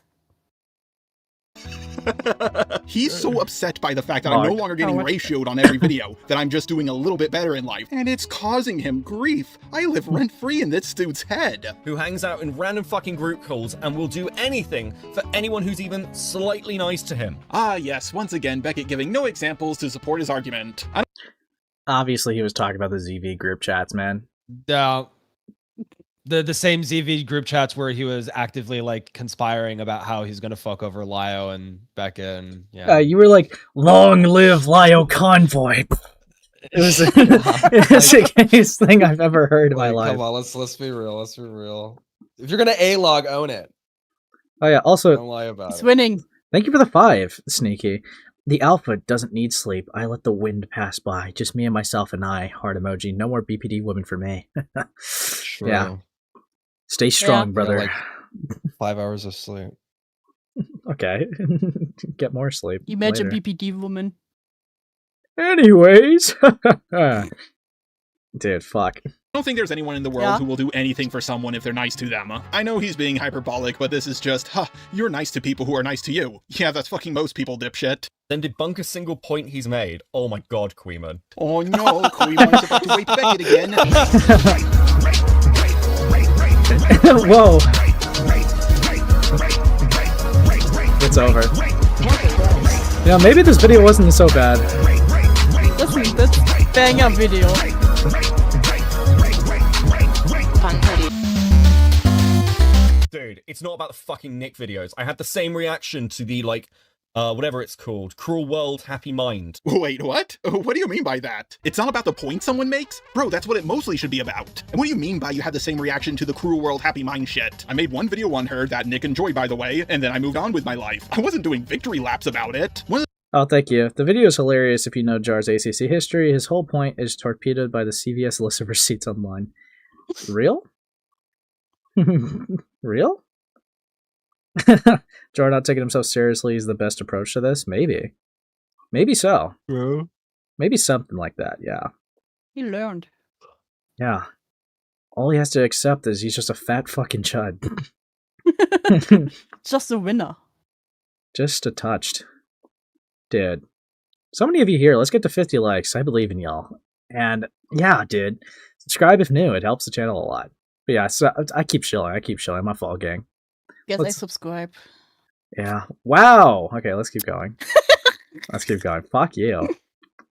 He's so upset by the fact that I'm no longer getting ratioed on every video, that I'm just doing a little bit better in life, and it's causing him grief. I live rent-free in this dude's head. Who hangs out in random fucking group calls and will do anything for anyone who's even slightly nice to him. Ah, yes, once again, Beckett giving no examples to support his argument. Obviously, he was talking about the ZV group chats, man. Yeah. The same ZV group chats where he was actively like conspiring about how he's gonna fuck over Lio and Becca and you were like, "Long live Lio Convoy." It was the gayest thing I've ever heard in my life. Come on, let's be real. Let's be real. If you're gonna A-log, own it. Oh yeah. Also, don't lie about it. He's winning. Thank you for the 5, Sneaky. The Alpha doesn't need sleep. I let the wind pass by. Just me and myself and I. Heart emoji. No more BPD women for me. True. Yeah. Stay strong, brother. Like 5 hours of sleep. Okay. Get more sleep. Imagine later. BPD woman. Anyways. Dude, fuck. I don't think there's anyone in the world who will do anything for someone if they're nice to them. I know he's being hyperbolic, but this is just, you're nice to people who are nice to you. Yeah, that's fucking most people, dipshit. Then debunk a single point he's made. Oh my god, Kuihman. Oh no, Kuihman's about to rape Beckett again. Whoa. It's over. Yeah, maybe this video wasn't so bad. Listen, that's banger video. Dude, it's not about the fucking Nick videos. I had the same reaction to the, like, whatever it's called. Cruel World, Happy Mind. Wait, what? What do you mean by that? It's not about the point someone makes? Bro, that's what it mostly should be about. And what do you mean by you had the same reaction to the Cruel World, Happy Mind shit? I made one video on her that Nick enjoyed, by the way, and then I moved on with my life. I wasn't doing victory laps about it. Oh, thank you. The video is hilarious if you know Jar's ACC history. His whole point is torpedoed by the CVS list of receipts online. Real? Real? Jar not taking himself seriously is the best approach to this? Maybe. Maybe so. Bro. Maybe something like that, yeah. He learned. Yeah. All he has to accept is he's just a fat fucking chud. Just a winner. Just a touched. Dude. So many of you here, let's get to 50 likes. I believe in y'all. And yeah, dude. Subscribe if new. It helps the channel a lot. But yeah, so I keep chilling. My fault, gang. Yes, I subscribe. Yeah. Wow. Okay, let's keep going. Let's keep going. Fuck you.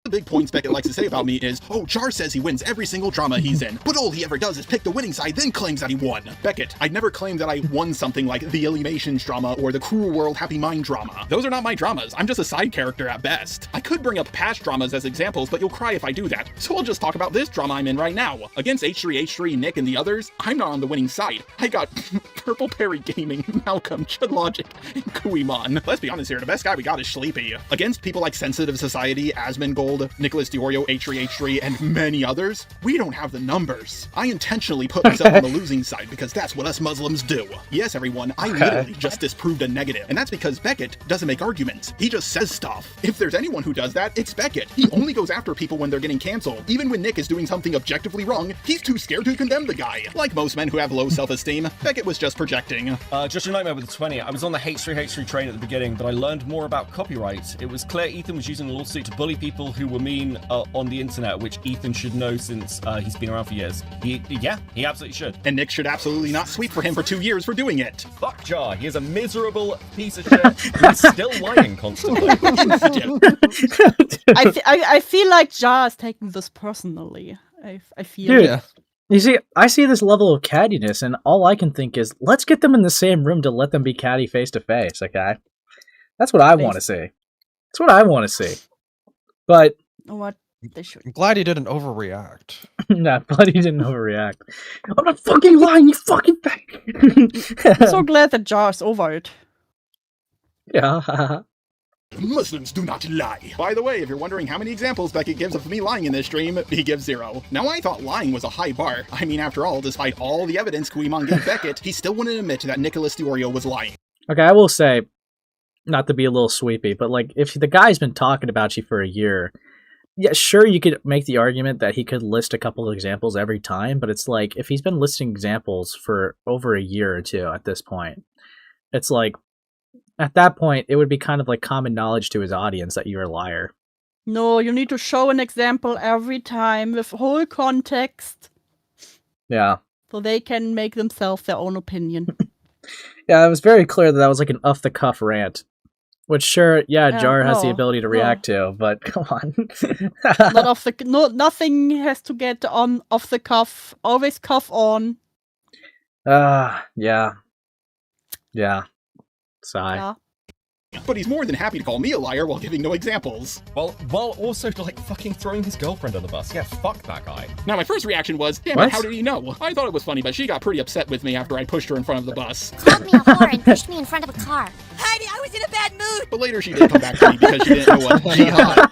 The big points Beckett likes to say about me is, oh, Jar says he wins every single drama he's in, but all he ever does is pick the winning side, then claims that he won. Beckett, I'd never claimed that I won something like the Eliminations drama or the Cruel World Happy Mind drama. Those are not my dramas. I'm just a side character at best. I could bring up past dramas as examples, but you'll cry if I do that. So I'll just talk about this drama I'm in right now. Against H3H3, Nick, and the others, I'm not on the winning side. I got Purple Perry Gaming, Malcolm, Chud Logic, and Kuihman. Let's be honest here, the best guy we got is Sleepy. Against people like Sensitive Society, Asmongold, World, Nicholas Deorio, H3H3, and many others, we don't have the numbers. I intentionally put myself on the losing side because that's what us Muslims do. Yes, everyone, I literally just disproved a negative, and that's because Beckett doesn't make arguments. He just says stuff. If there's anyone who does that, it's Beckett. He only goes after people when they're getting canceled. Even when Nick is doing something objectively wrong, he's too scared to condemn the guy. Like most men who have low self-esteem, Beckett was just projecting. Just a nightmare with the 20. I was on the H3H3 train at the beginning, but I learned more about copyright. It was clear Ethan was using a lawsuit to bully people who were mean on the internet, which Ethan should know since he's been around for years. He absolutely should. And Nick should absolutely not sweep for him for 2 years for doing it. Fuck Jar, he is a miserable piece of shit who's still lying constantly. I feel like Jar is taking this personally. I feel. Dude, yeah. You see, I see this level of cattiness, and all I can think is, let's get them in the same room to let them be catty face to face, okay? That's what I want to see. That's what I want to see. But... What? They should. I'm glad he didn't overreact. Nah, but he didn't overreact. I'm not fucking lying, you fucking I'm so glad that Jar is over it. Yeah. Muslims do not lie. By the way, if you're wondering how many examples Beckett gives of me lying in this stream, he gives 0. Now, I thought lying was a high bar. I mean, after all, despite all the evidence Kuihman gave Beckett, he still wouldn't admit that Nicholas Deorio was lying. Okay, I will say, not to be a little sweepy, but like, if the guy's been talking about you for a year, yeah, sure, you could make the argument that he could list a couple of examples every time, but it's like, if he's been listing examples for over a year or two at this point, it's like, at that point, it would be kind of like common knowledge to his audience that you're a liar. No, you need to show an example every time with whole context. Yeah. So they can make themselves their own opinion. Yeah, it was very clear that was like an off-the-cuff rant. Which, sure, yeah, Jar has the ability to react to, but come on. Not off the... No, nothing has to get on off the cuff. Always cuff on. Yeah. Yeah. Sigh. Yeah. But he's more than happy to call me a liar while giving no examples. Well, while also like fucking throwing his girlfriend on the bus. Yeah, fuck that guy. Now, my first reaction was, damn it, how did he know? I thought it was funny, but she got pretty upset with me after I pushed her in front of the bus. Called me a whore and pushed me in front of a car. Honey, I was in a bad mood. But later she did come back to me because she didn't know what jihad.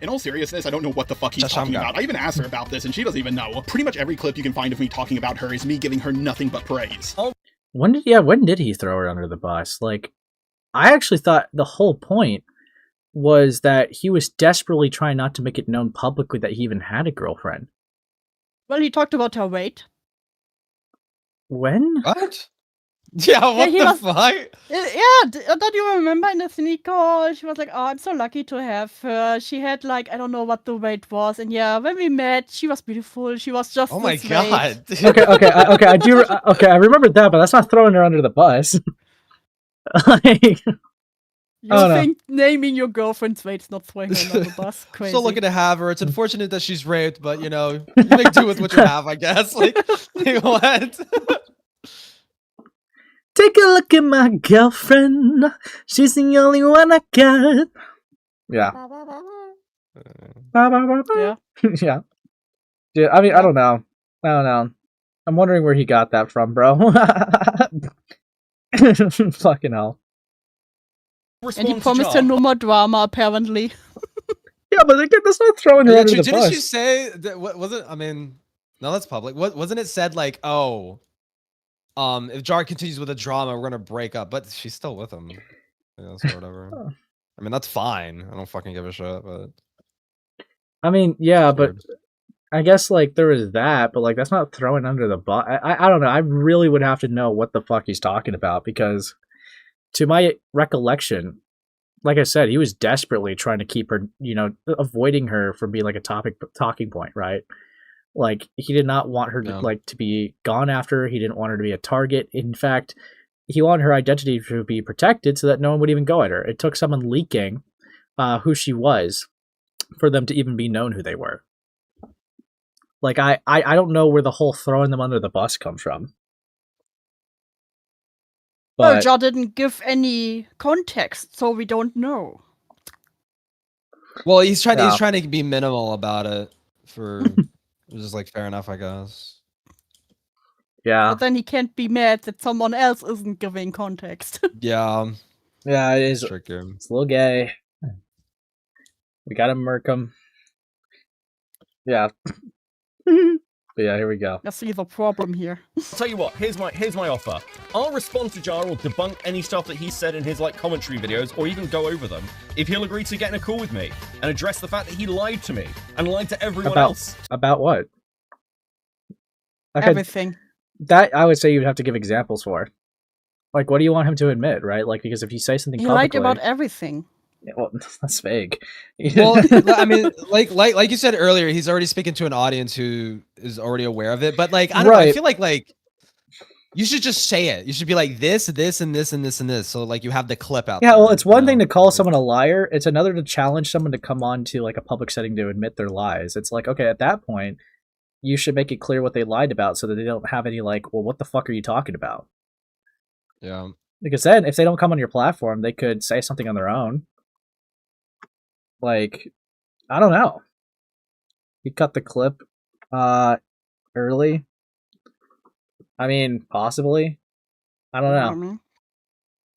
In all seriousness, I don't know what the fuck he's talking about. I even asked her about this and she doesn't even know. Pretty much every clip you can find of me talking about her is me giving her nothing but praise. When did he throw her under the bus? Like, I actually thought the whole point was that he was desperately trying not to make it known publicly that he even had a girlfriend. Well, he talked about her weight. When? What? Yeah, what the fuck? Yeah, don't you remember in the sneak call? She was like, oh, I'm so lucky to have her. She had, like, I don't know what the weight was. And yeah, when we met, she was beautiful. She was just oh my god. Okay, I do. Okay, I remembered that, but that's not throwing her under the bus. Like, you think naming your girlfriend's weight's not throwing her under the bus? Crazy. Still looking to have her. It's unfortunate that she's raped, but you know, you make do with what you have, I guess. Like what? Take a look at my girlfriend. She's the only one I got. Yeah. Yeah. Yeah. I mean, I don't know. I'm wondering where he got that from, bro. Fucking hell. And he promised her no more drama, apparently. Yeah, but that's not throwing her under the bus. Didn't she say that? What was it? I mean, no, that's public. Wasn't it said like, oh, if Jar continues with the drama, we're gonna break up? But she's still with him. Yeah, so whatever. I mean, that's fine. I don't fucking give a shit. But I mean, yeah, but I guess like there was that, but like that's not throwing under the bus. I don't know. I really would have to know what the fuck he's talking about because, to my recollection, like I said, he was desperately trying to keep her, you know, avoiding her from being like a talking point, right? Like he did not want her to be gone after. He didn't want her to be a target. In fact, he wanted her identity to be protected so that no one would even go at her. It took someone leaking who she was for them to even be known who they were. Like I don't know where the whole throwing them under the bus comes from. Well, Jar didn't give any context, so we don't know. Well, he's trying to be minimal about it. Which is like fair enough, I guess. Yeah. But then he can't be mad that someone else isn't giving context. Yeah. Yeah, it is. Trickier. It's a little gay. We gotta murk him. Yeah. But yeah, here we go. I see the problem here. I'll tell you what, here's my offer. I'll respond to Jar or debunk any stuff that he said in his like commentary videos, or even go over them, if he'll agree to get in a call with me and address the fact that he lied to me and lied to everyone else. About what? Everything. That I would say you'd have to give examples for. Like, what do you want him to admit, right? Like, because if you say something He publicly, lied about everything. yeah, well, that's vague. Well, I mean, like you said earlier, he's already speaking to an audience who is already aware of it. But like, I don't know. I feel like you should just say it. You should be like this, and this, and this, and this. So like you have the clip out. Yeah, there, well, it's one thing to call someone a liar. It's another to challenge someone to come on to like a public setting to admit their lies. It's like, okay, at that point, you should make it clear what they lied about so that they don't have any like, well, what the fuck are you talking about? Yeah. Because then if they don't come on your platform, they could say something on their own. Like, I don't know. He cut the clip early. I mean, possibly. I don't know.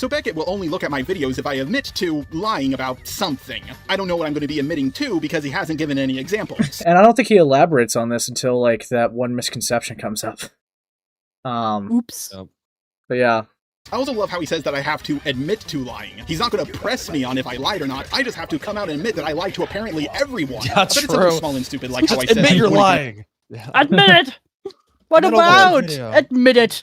So Beckett will only look at my videos if I admit to lying about something. I don't know what I'm going to be admitting to because he hasn't given any examples. And I don't think he elaborates on this until like that one misconception comes up. Oops. But yeah. I also love how he says that I have to admit to lying. He's not going to press me on if I lied or not. I just have to come out and admit that I lied to apparently everyone. Yeah, I bet it's something true. small and stupid like how I Just said. admit you're lying. Admit it! What I don't watch about? the video. Admit it!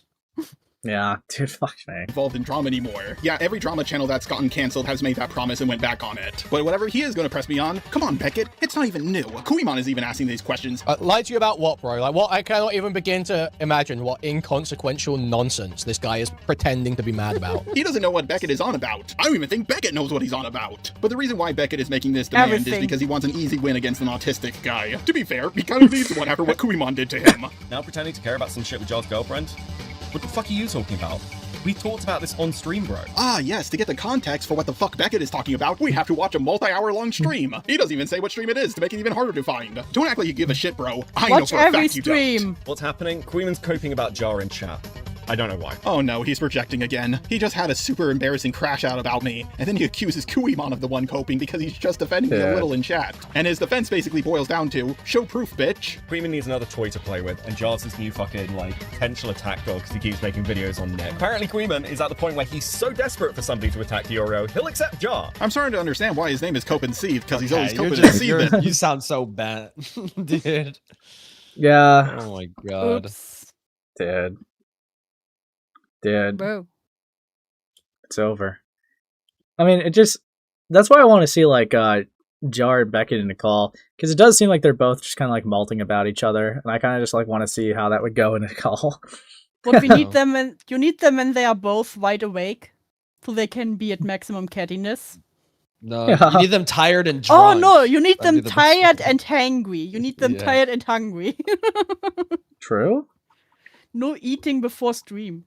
Yeah, dude, fuck me. Involved in drama anymore. Yeah, every drama channel that's gotten canceled has made that promise and went back on it. But whatever he is going to press me on, come on, Beckett, it's not even new. Kuihman is even asking these questions. Lied to you about what, bro? Like, what? I cannot even begin to imagine what inconsequential nonsense this guy is pretending to be mad about. He doesn't know what Beckett is on about. I don't even think Beckett knows what he's on about. But the reason why Beckett is making this demand is Everything. because he wants an easy win against an autistic guy. To be fair, he kind of needs one after what Kuihman did to him. Now pretending to care about some shit with Jar's girlfriend? What the fuck are you talking about? We talked about this on stream, bro. Ah, yes, to get the context for what the fuck Beckett is talking about, we have to watch a multi-hour long stream. He doesn't even say what stream it is to make it even harder to find. Don't act like you give a shit, bro. I know Watch for a every fact you don't. stream. What's happening? Kuihman's coping about Jar in chat. I don't know why. Oh no, he's projecting again. He just had a super embarrassing crash out about me, and then he accuses Kuihman of the one coping because he's just defending me a little in chat. And his defense basically boils down to, show proof, bitch. Kuihman needs another toy to play with, and Jar's his new fucking, like, potential attack dog because he keeps making videos on Nick. Apparently Kuihman is at the point where he's so desperate for somebody to attack Deorio, he'll accept Jar. I'm starting to understand why his name is Cope and Seethe, because he's always you're coping just- and you're- seething. You sound so bad, dude. Yeah. Oh my god. Dude. Bro. It's over. I mean, that's why I want to see like Jar and Beckett in a call, because it does seem like they're both just kind of like malting about each other, and I kind of just like want to see how that would go in a call. But we need them when you need them when they are both wide awake, so they can be at maximum cattiness. No, Yeah. you need them tired and Oh drunk. no, you need That'd them be the best. tired and hangry. You need them Yeah. tired and hungry. True. No eating before stream.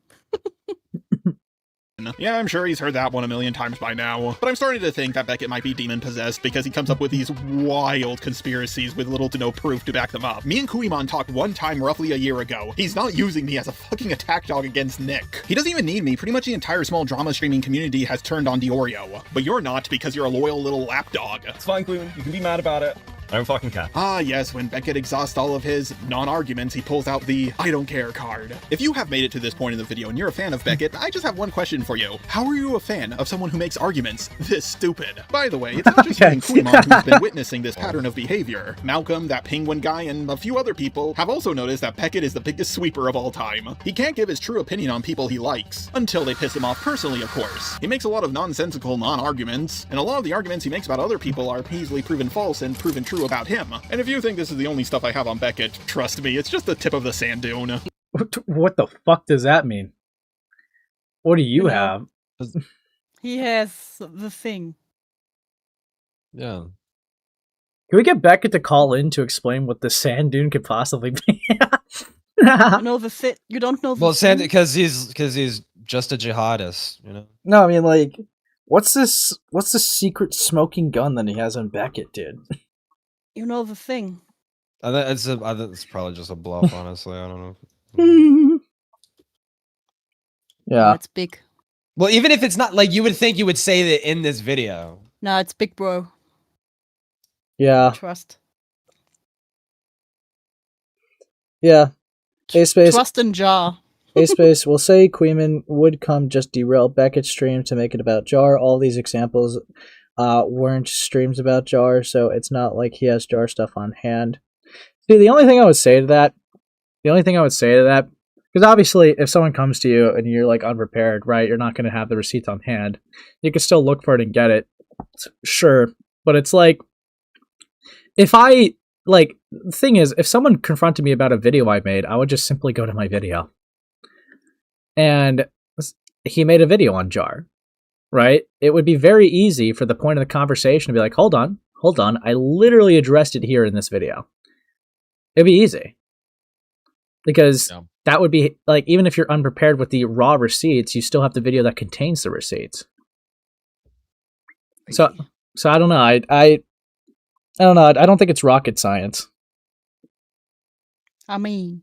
Yeah, I'm sure he's heard that one a million times by now. But I'm starting to think that Beckett might be demon-possessed because he comes up with these wild conspiracies with little to no proof to back them up. Me and Kuihman talked one time roughly a year ago. He's not using me as a fucking attack dog against Nick. He doesn't even need me. Pretty much the entire small drama streaming community has turned on Deorio. But you're not because you're a loyal little lapdog. It's fine, Kuihman. You can be mad about it. I don't fucking care. Ah, yes, when Beckett exhausts all of his non-arguments, he pulls out the I don't care card. If you have made it to this point in the video and you're a fan of Beckett, I just have one question for you. How are you a fan of someone who makes arguments this stupid? By the way, it's not just you and Kuihman who's been witnessing this pattern of behavior. Malcolm, that penguin guy, and a few other people have also noticed that Beckett is the biggest sweeper of all time. He can't give his true opinion on people he likes, until they piss him off personally, of course. He makes a lot of nonsensical non-arguments, and a lot of the arguments he makes about other people are easily proven false and proven true about him. And if you think this is the only stuff I have on Beckett, trust me, it's just the tip of the sand dune. What the fuck does that mean? What do you have? He has the thing. Yeah. Can we get Beckett to call in to explain what the sand dune could possibly be? You know the thing. You don't know the Well, thing? because he's just a jihadist, you know. No, I mean like, what's this secret smoking gun that he has on Beckett, dude? You know the thing. I think it's probably just a bluff, honestly. I don't know. Yeah. It's big. Well, even if it's not like you would think you would say that in this video. Nah, it's big bro. Yeah. Trust. Yeah. A-Space. Trust in Jar. A-Space will say Kuihman would come just derail Beckett's stream to make it about Jar. All these examples weren't streams about Jar, so it's not like he has Jar stuff on hand. See, the only thing I would say to that, because obviously if someone comes to you and you're like unprepared, right, you're not going to have the receipt on hand. You can still look for it and get it. Sure. But it's like, the thing is, if someone confronted me about a video I made, I would just simply go to my video. And he made a video on Jar, right? It would be very easy for the point of the conversation to be like, hold on, I literally addressed it here in this video. It'd be easy. Because that would be, like, even if you're unprepared with the raw receipts, you still have the video that contains the receipts. So I don't know. I don't know. I don't think it's rocket science. I mean.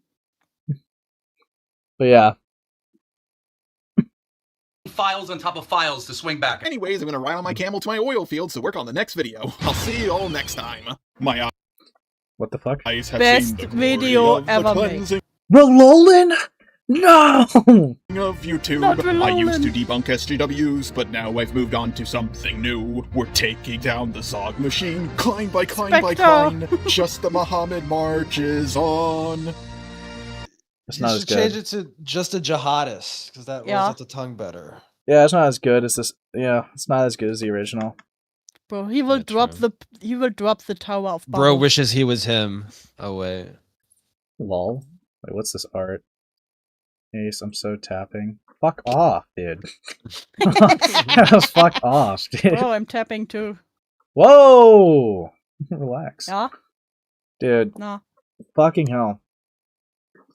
But yeah. Files on top of files to swing back. Anyways, I'm gonna ride on my camel to my oil fields to work on the next video. I'll see you all next time. My What the fuck? eyes have Best seen the glory video of the ever made. cleansing Rololin? No! of YouTube. Not I used to Rololin. debunk SJWs, but now I've moved on to something new. We're taking down the Zog machine, climb by climb by Spectre. climb. Just the Muhammad march is on. It's You not as should change good. it to just a jihadist because that Yeah. rolls off the tongue better. Yeah, it's not as good as this. Yeah, it's not as good as the original. Bro, he will drop the tower of Bro Babel. wishes he was him. Oh wait. Lol. Wait, what's this art? Ace, I'm so tapping. Fuck off, dude. Fuck off, dude. Bro, I'm tapping too. Whoa! Relax. Yeah? Dude, Nah. fucking hell.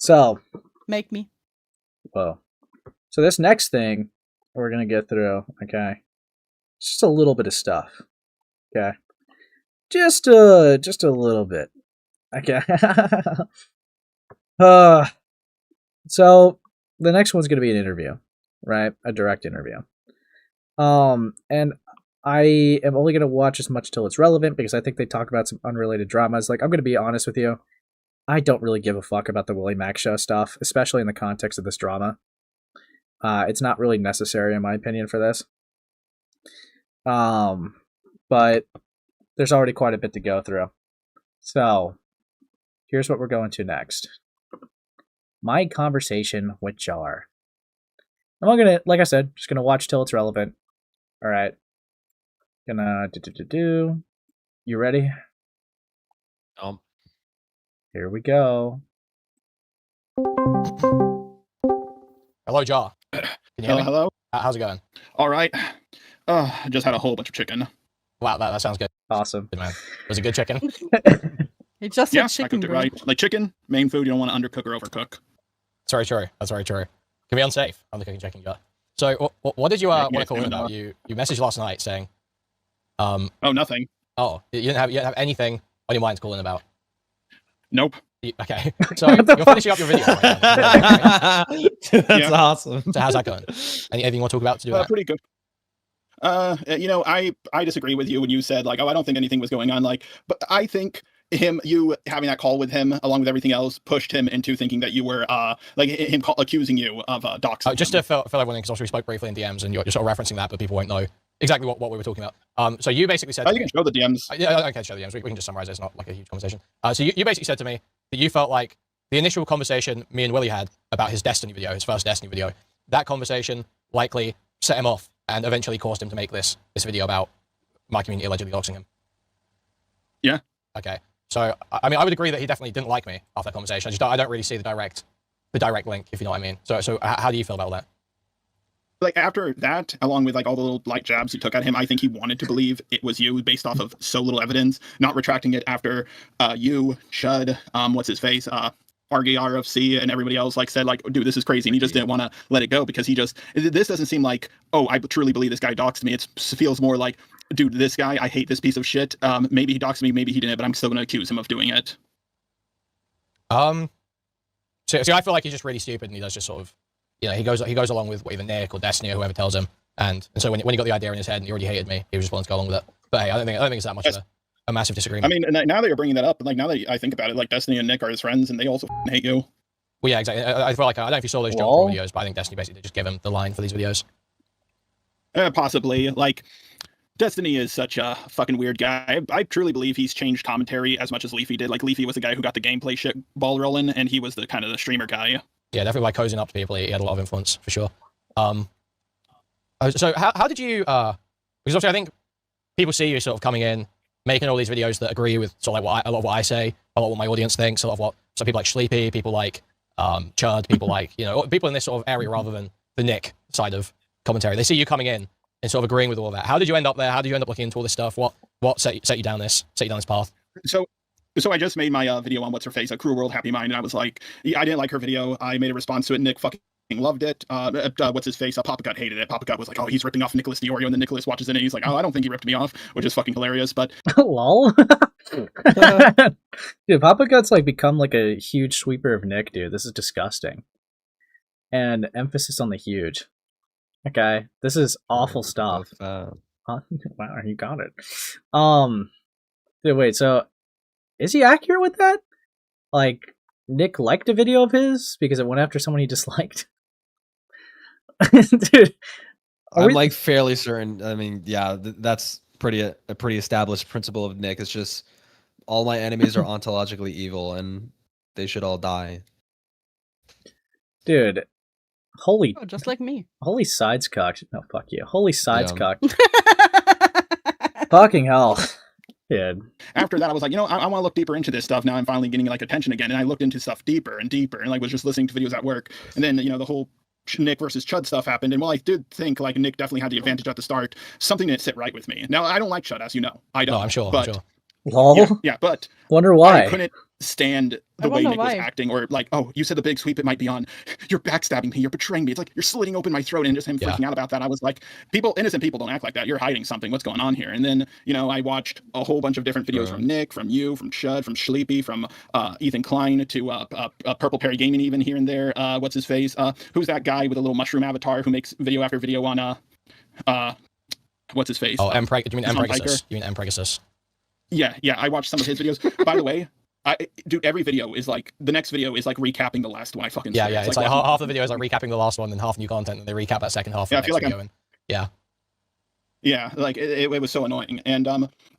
So, Make me. whoa. So this next thing we're gonna get through, okay? It's just a little bit of stuff. Okay? Just a little bit. Okay. So the next one's gonna be an interview, right? A direct interview. And I am only gonna watch as much till it's relevant because I think they talk about some unrelated dramas. Like, I'm gonna be honest with you, I don't really give a fuck about the Willie Mack show stuff, especially in the context of this drama. It's not really necessary, in my opinion, for this. But there's already quite a bit to go through. So, here's what we're going to next. My conversation with Jar. I'm gonna, like I said, just gonna watch till it's relevant. All right. Gonna do. You ready? Here we go. Hello, Jar. Can you hear me? Hello? How's it going? All right. I just had a whole bunch of chicken. Wow, that sounds good. Awesome. Good, man. Was it good chicken? It just Yeah, said I chicken, cooked it bro. right. Like chicken, main food, you don't want to undercook or overcook. That's very true. That's very true. Can be unsafe on the cooking chicken, Jar. So, what did you want to call in about? You messaged last night saying, oh, nothing. Oh, you didn't have anything on your mind to call in about. Nope. Okay, so you're finishing up your video right now. That's awesome. So how's that going? Anything you want to talk about to do that? Pretty good. I disagree with you when you said like, oh, I don't think anything was going on. Like, but I think you having that call with him along with everything else pushed him into thinking that you were accusing you of doxing. Just to fill everyone in, because also we spoke briefly in DMs, and you're sort of referencing that, but people won't know exactly what we were talking about. So you basically said, you can show the DMs. Yeah, I can show the DMs. We can just summarize it. It's not like a huge conversation. So you basically said to me that you felt like the initial conversation me and Willie had about his Destiny video, his first Destiny video, that conversation likely set him off and eventually caused him to make this video about my community allegedly doxing him. Yeah. Okay. So I mean, I would agree that he definitely didn't like me after that conversation. I don't really see the direct link, if you know what I mean. So how do you feel about all that? Like after that, along with like all the little light jabs he took at him, I think he wanted to believe it was you based off of so little evidence, not retracting it after you, Chud, what's his face, RGRFC and everybody else like said like, dude, this is crazy. And he just didn't want to let it go because this doesn't seem like, oh, I truly believe this guy doxed me. It feels more like, dude, this guy, I hate this piece of shit. Maybe he doxed me, maybe he didn't, but I'm still going to accuse him of doing it. So I feel like he's just really stupid and he does just sort of you know, he goes along with what either Nick or Destiny or whoever tells him. And so when he got the idea in his head and he already hated me, he was just willing to go along with it. But hey, I don't think it's that much of a massive disagreement. I mean, now that you're bringing that up, like now that I think about it, like Destiny and Nick are his friends, and they also hate you. Well, yeah, exactly. I feel like I don't know if you saw those jump videos, but I think Destiny basically just give him the line for these videos. Possibly. Like, Destiny is such a fucking weird guy. I truly believe he's changed commentary as much as Leafy did. Like, Leafy was the guy who got the gameplay shit ball rolling, and he was the kind of the streamer guy. Yeah, definitely like cozying up to people. He had a lot of influence for sure. So how did you? Because obviously I think people see you sort of coming in, making all these videos that agree with sort of like a lot of what I say, a lot of what my audience thinks, a lot of what some people like Sleepy, people like Chud, people like, you know, people in this sort of area rather than the Nick side of commentary. They see you coming in and sort of agreeing with all that. How did you end up there? How did you end up looking into all this stuff? What set you down this path? So I just made my video on what's her face, a Cruel World Happy Mind, and I was like, I didn't like her video. I made a response to it. Nick fucking loved it. What's his face? Papa Gut hated it. Papa Gut was like, oh, he's ripping off Nicholas Deorio, and then Nicholas watches it and he's like, oh, I don't think he ripped me off, which is fucking hilarious. But lol. Dude, Papa Gut's like become like a huge sweeper of Nick, dude. This is disgusting. And emphasis on the huge. Okay, this is awful stuff. Wow, you got it. Dude, wait, so is he accurate with that? Like, Nick liked a video of his because it went after someone he disliked? Dude, I'm like fairly certain. I mean, yeah, that's a pretty established principle of Nick. It's just all my enemies are ontologically evil and they should all die. Dude, holy, just like me. Holy sides cocked. No, fuck you. Holy sides cocked. Fucking hell. Dude. After that, I was like, you know, I want to look deeper into this stuff. Now I'm finally getting like attention again, and I looked into stuff deeper and deeper, and like was just listening to videos at work. And then, you know, the whole Nick versus Chud stuff happened, and while I did think like Nick definitely had the advantage at the start, something didn't sit right with me. Now I don't like Chud, as you know. I don't. No, I'm sure. But, I'm sure. Lol. Yeah, but wonder why. I couldn't stand the way Nick was acting, or like, oh, you said the big sweep, it might be on. You're backstabbing me. You're betraying me. It's like you're slitting open my throat, and just him freaking out about that. I was like, innocent people don't act like that. You're hiding something. What's going on here? And then, you know, I watched a whole bunch of different videos from Nick, from you, from Chud, from Sleepy, from Ethan Klein to Purple Perry Gaming, even here and there. What's his face? Who's that guy with a little mushroom avatar who makes video after video on what's his face? Oh, do you mean Empregasus? You mean Empregasus? Yeah, I watched some of his videos. By the way, dude, every video is like, the next video is like recapping the last one. I fucking yeah. It's like half the video is like recapping the last one, and half new content, and they recap that second half. Yeah, I feel like Yeah, like it was so annoying. And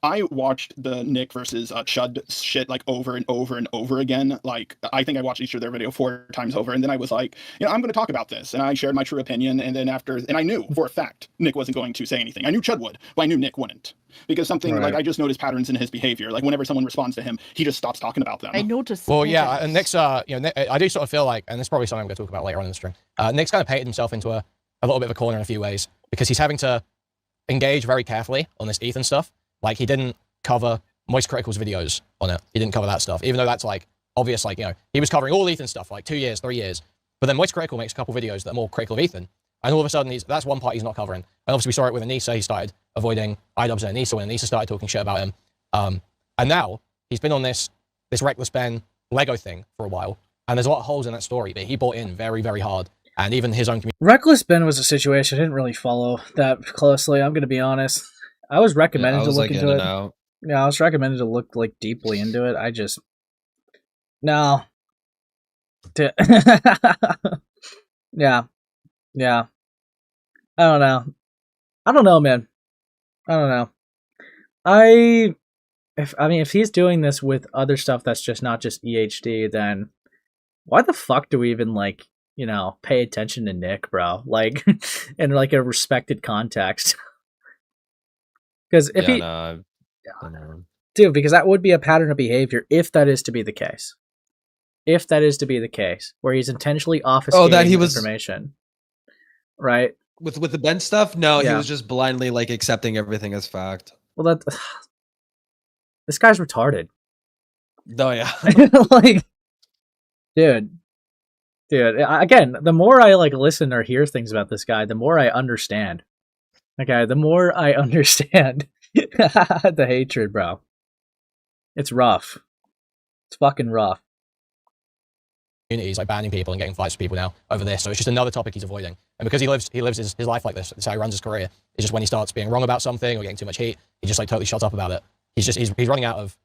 I watched the Nick versus Chud shit like over and over and over again. Like, I think I watched each of their video 4 times over, and then I was like, you know, I'm going to talk about this, and I shared my true opinion. And then and I knew for a fact Nick wasn't going to say anything. I knew Chud would, but I knew Nick wouldn't, because something like I just noticed patterns in his behavior. Like whenever someone responds to him, he just stops talking about them. I noticed. Well, yeah, and Nick's you know, Nick, I do sort of feel like, and this is probably something I'm going to talk about later on in the stream. Nick's kind of painted himself into a little bit of a corner in a few ways, because he's having to engage very carefully on this Ethan stuff. Like, he didn't cover Moist Critical's videos on it. He didn't cover that stuff, even though that's like obvious. Like, you know, he was covering all Ethan stuff for like 2 years, 3 years. But then Moist Critical makes a couple videos that are more critical of Ethan, and all of a sudden that's one part he's not covering. And obviously we saw it with Anissa. He started avoiding iDubbbz and Anissa when Anissa started talking shit about him. And now he's been on this Reckless Ben Lego thing for a while, and there's a lot of holes in that story that he bought in very, very hard. And even his own community. Reckless Ben was a situation I didn't really follow that closely. I'm going to be honest. I was recommended to look into it. Yeah, I was recommended to look like deeply into it. I just no. Yeah. I don't know, man. I don't know. If he's doing this with other stuff that's just not just EHD, then why the fuck do we even like, you know, pay attention to Nick, bro? Like, in like a respected context. Because if dude, because that would be a pattern of behavior if that is to be the case. If that is to be the case, where he's intentionally obfuscating information, right? With the Ben stuff, no, he was just blindly like accepting everything as fact. Well, this guy's retarded. Oh yeah, like, dude. Again, the more I like listen or hear things about this guy, the more I understand. Okay, the more I understand the hatred, bro. It's rough. It's fucking rough. communities, like banning people and getting fights with people now over this. So it's just another topic he's avoiding. And because he lives his life like this, it's how he runs his career. It's just when he starts being wrong about something or getting too much heat, he just like totally shuts up about it. He's running out of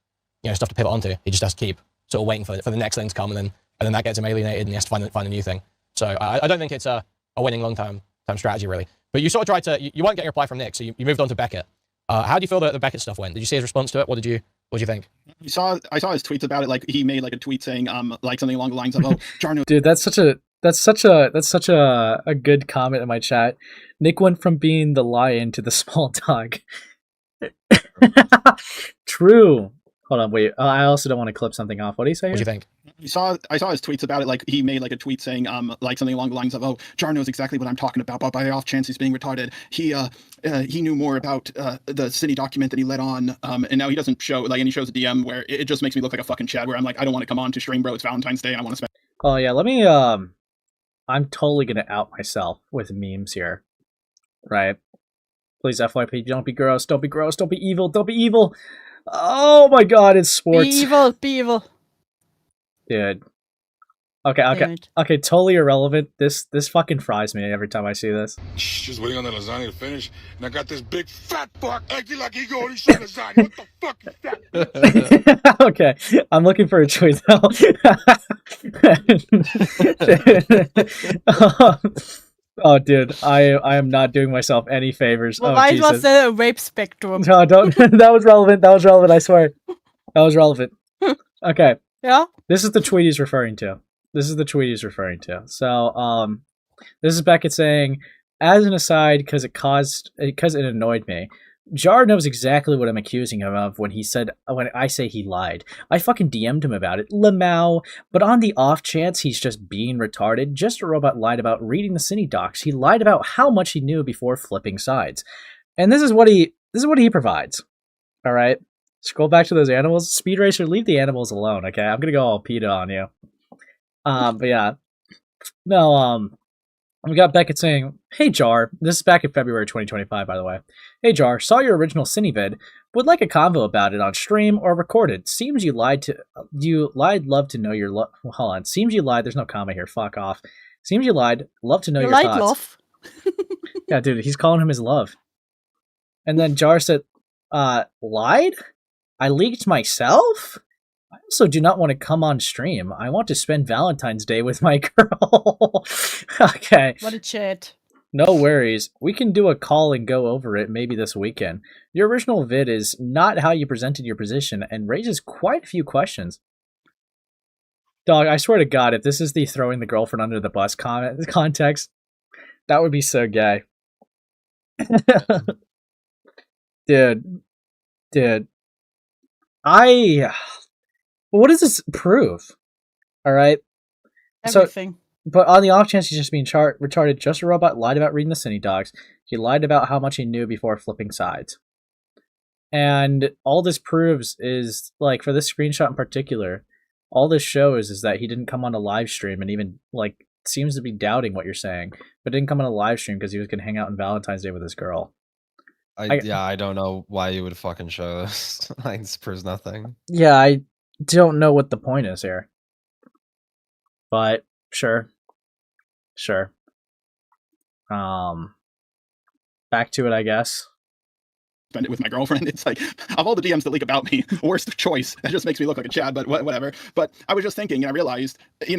stuff to pivot onto. He just has to keep sort of waiting for the next thing to come, and then that gets him alienated, and he has to find a new thing. So I don't think it's a winning long-term strategy, really. But you sort of tried to, you weren't getting a reply from Nick, so you moved on to Beckett. How do you feel that the Beckett stuff went? Did you see his response to it? What did you think? I saw his tweets about it. Like he made like a tweet saying like something along the lines of, "Oh, Jarno." Dude, that's such a good comment in my chat. Nick went from being the lion to the small dog. True. Hold on, wait. I also don't want to clip something off. What do you say? What do you think? I saw his tweets about it. Like he made like a tweet saying like something along the lines of, "Oh, Jar knows exactly what I'm talking about, but by the off chance he's being retarded, he knew more about the city document that he let on, and now he doesn't show like, and he shows a DM where it just makes me look like a fucking Chad. Where I'm like, I don't want to come on to stream, bro. It's Valentine's Day, and I want to spend." Oh yeah, let me. I'm totally gonna out myself with memes here, right? Please, FYP, don't be gross. Don't be gross. Don't be evil. Don't be evil. Oh my God, it's sports. Be evil. Be evil. Dude. Okay, totally irrelevant. This fucking fries me every time I see this. Just waiting on the lasagna to finish, and I got this big fat fuck acting like he going to eat lasagna. What the fuck is that? Okay, I'm looking for a tweet though. Oh, dude, I am not doing myself any favors. Well, oh, why Jesus. was there a rape spectrum? No, don't. That was relevant. That was relevant. I swear, that was relevant. Okay. Yeah. This is the tweet he's referring to. So, this is Beckett saying, as an aside, because it annoyed me. Jar knows exactly what I'm accusing him of when I say he lied. I fucking DM'd him about it, Lamau, but on the off chance he's just being retarded, Just a Robot lied about reading the cine docs. He lied about how much he knew before flipping sides. And this is what he provides. Alright? Scroll back to those animals. Speed Racer, leave the animals alone, okay? I'm gonna go all PETA on you. But yeah. No, we got Beckett saying, "Hey Jar," this is back in February 2025, by the way. "Hey Jar, saw your original Cinevid. Would like a convo about it on stream or recorded. Seems you lied. Love to know your hold on. Seems you lied. There's no comma here. Fuck off. Seems you lied. Love to know your thoughts." Love. Yeah, dude, he's calling him his love. And then Jar said, "Lied? I leaked myself? I also do not want to come on stream. I want to spend Valentine's Day with my girl." Okay. What a chat. No worries. We can do a call and go over it maybe this weekend. Your original vid is not how you presented your position and raises quite a few questions. Dog, I swear to God, if this is the throwing the girlfriend under the bus context, that would be so gay. Dude. What does this prove? Alright? Everything. But on the off chance he's just being retarded, Just a Robot lied about reading the cine docs. He lied about how much he knew before flipping sides. And all this proves is, like, for this screenshot in particular, all this shows is that he didn't come on a live stream and even, like, seems to be doubting what you're saying, but didn't come on a live stream because he was going to hang out on Valentine's Day with his girl. I don't know why you would fucking show this. Like, this proves nothing. Yeah, I don't know what the point is here. But, sure. Back to it, I guess. Spend it with my girlfriend. It's like, of all the DMs that leak about me, worst choice. That just makes me look like a Chad, but whatever. But I was just thinking, and I realized, let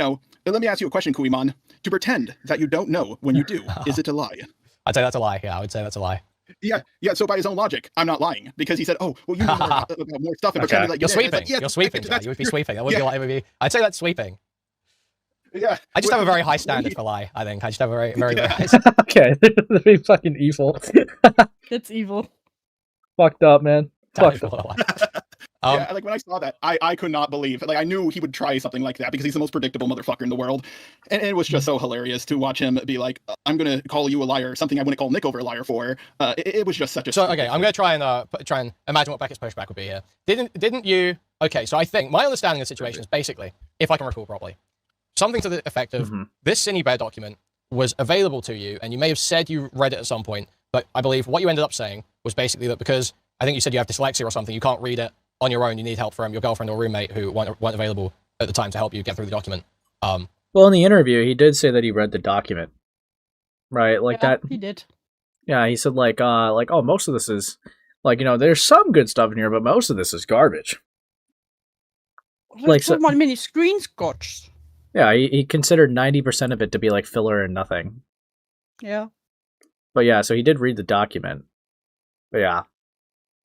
me ask you a question, Kuihman. To pretend that you don't know when you do, is it a lie? I'd say that's a lie. Yeah, I would say that's a lie. Yeah. So by his own logic, I'm not lying because he said, "Oh, well, you know about more stuff." And pretended like you're sweeping. Like, yeah, you're sweeping. You would be sweeping. That would be like, I'd say that's sweeping. Yeah. I just have a very high standard for lie. I think I just have a very high. Okay, they're being fucking evil. That's evil. Fucked up, man. Fucked up. Yeah, like when I saw that, I could not believe. Like I knew he would try something like that because he's the most predictable motherfucker in the world, and it was just so hilarious to watch him be like, "I'm gonna call you a liar," something I wouldn't call Nick over a liar for. It was just such a. So okay, I'm gonna try and imagine what Beckett's pushback would be here. Didn't you? Okay, so I think my understanding of the situation is basically, if I can recall properly, something to the effect of this Cinebear document was available to you, and you may have said you read it at some point, but I believe what you ended up saying was basically that because I think you said you have dyslexia or something, you can't read it on your own, you need help from your girlfriend or roommate who weren't available at the time to help you get through the document. Well, in the interview, he did say that he read the document, right? Like Yeah, that. he did. Yeah, he said oh, most of this is there's some good stuff in here, but most of this is garbage. There's so many screenshots. Yeah, he considered 90% of it to be like filler and nothing. Yeah. But yeah, so he did read the document. But yeah.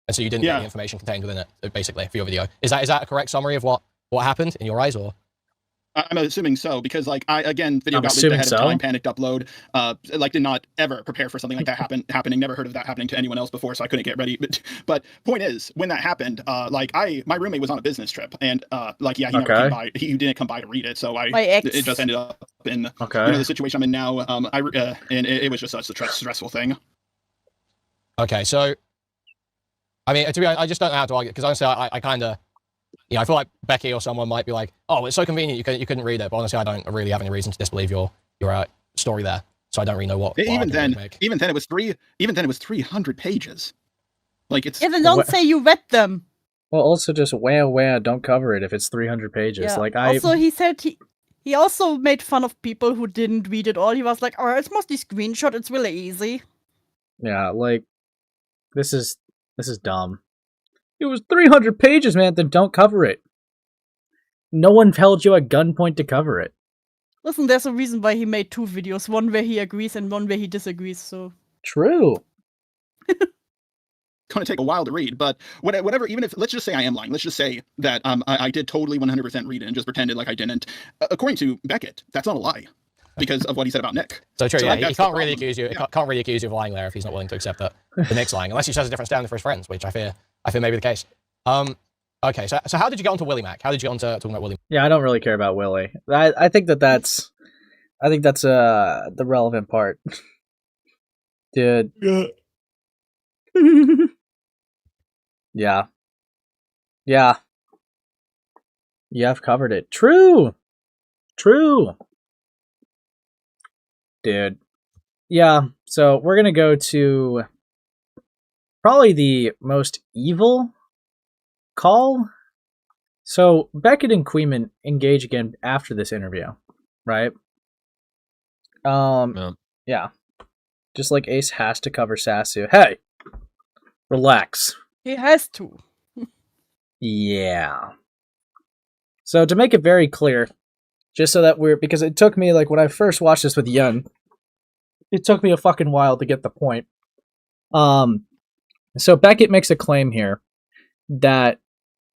And so you didn't get the information contained within it, basically, for your video. Is that a correct summary of what happened in your eyes, or? I'm assuming so, because video got leaked ahead of time, panicked upload, did not ever prepare for something like that happening, never heard of that happening to anyone else before, so I couldn't get ready. But point is, when that happened, my roommate was on a business trip, and he never came by, he didn't come by to read it, so it just ended up in the situation I'm in now, and it was just such a stressful thing. Okay, so, I mean, to be honest, I just don't know how to argue, because honestly, I kind of, I feel like Becky or someone might be like, "Oh, it's so convenient you couldn't read it," but honestly, I don't really have any reason to disbelieve your story there. So I don't really know what even then it was 300 pages. It's then don't say you read them. Well, also just where don't cover it if it's 300 pages. Yeah. Also, he said he also made fun of people who didn't read it all. He was like, "Oh, it's mostly screenshot. It's really easy." Yeah, this is dumb. It was 300 pages, man. Then don't cover it. No one held you at gunpoint to cover it. Listen, there's a reason why he made 2 videos. One where he agrees and one where he disagrees, so... True. It's going to take a while to read, but whatever, even if... Let's just say I am lying. Let's just say that I did totally 100% read it and just pretended like I didn't. According to Beckett, that's not a lie. Because of what he said about Nick. So true, he can't really accuse you. Can't really accuse you of lying there if he's not willing to accept that the Nick's lying, unless he shows a different standard for his friends, which I fear may be the case. Okay, so how did you get onto Willie Mac? How did you get onto talking about Willie? Yeah, I don't really care about Willie. I think that's the relevant part, dude. Yeah. Yeah, I've covered it. True. Dude. Yeah, so we're gonna go to probably the most evil call. So Beckett and Kuihman engage again after this interview, right? Yeah. Just like Ace has to cover Sasu. Hey, relax. He has to. Yeah. So to make it very clear, just so that because it took me, when I first watched this with Yun, it took me a fucking while to get the point. So Beckett makes a claim here that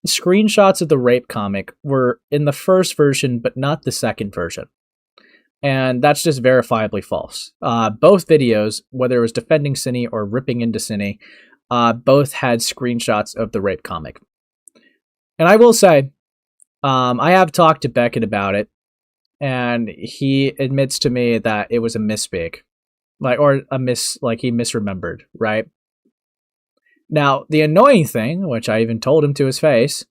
screenshots of the rape comic were in the first version, but not the second version. And that's just verifiably false. Both videos, whether it was defending Cine or ripping into Cine, both had screenshots of the rape comic. And I will say, I have talked to Beckett about it, and he admits to me that it was a misspeak. He misremembered, right? Now, the annoying thing, which I even told him to his face,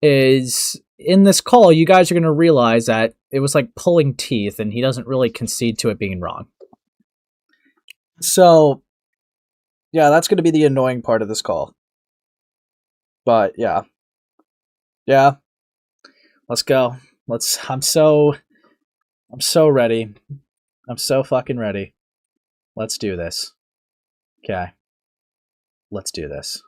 is in this call, you guys are going to realize that it was like pulling teeth, and he doesn't really concede to it being wrong. So, yeah, that's going to be the annoying part of this call. But, yeah. Yeah. Let's go. I'm so ready. I'm so fucking ready. Let's do this. Okay. Let's do this.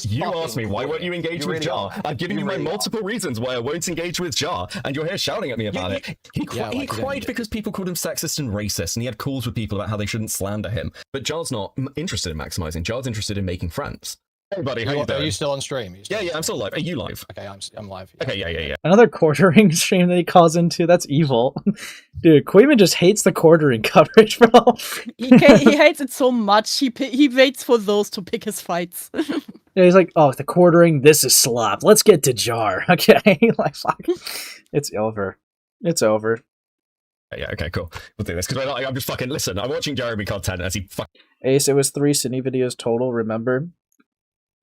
You asked me, why won't you engage with Jar? I've given you my multiple reasons why I won't engage with Jar, and you're here shouting at me about it. He cried because people called him sexist and racist, and he had calls with people about how they shouldn't slander him. But Jar's not interested in maximizing. Jar's interested in making friends. Hey, buddy, how you doing? Are you still on stream? Yeah, I'm still live. Are you live? Okay, I'm live. Yeah. Okay, yeah. Another quartering stream that he calls into, that's evil. Dude, Kuihman just hates the quartering coverage, bro. He hates it so much, he waits for those to pick his fights. Yeah, he's like, oh, the quartering, this is slop. Let's get to Jar, okay? Fuck. It's over. It's over. Yeah, okay, cool. We'll do this, because I'm just fucking, listen, I'm watching Jeremy content as he Ace, it was 3 Cine videos total, remember?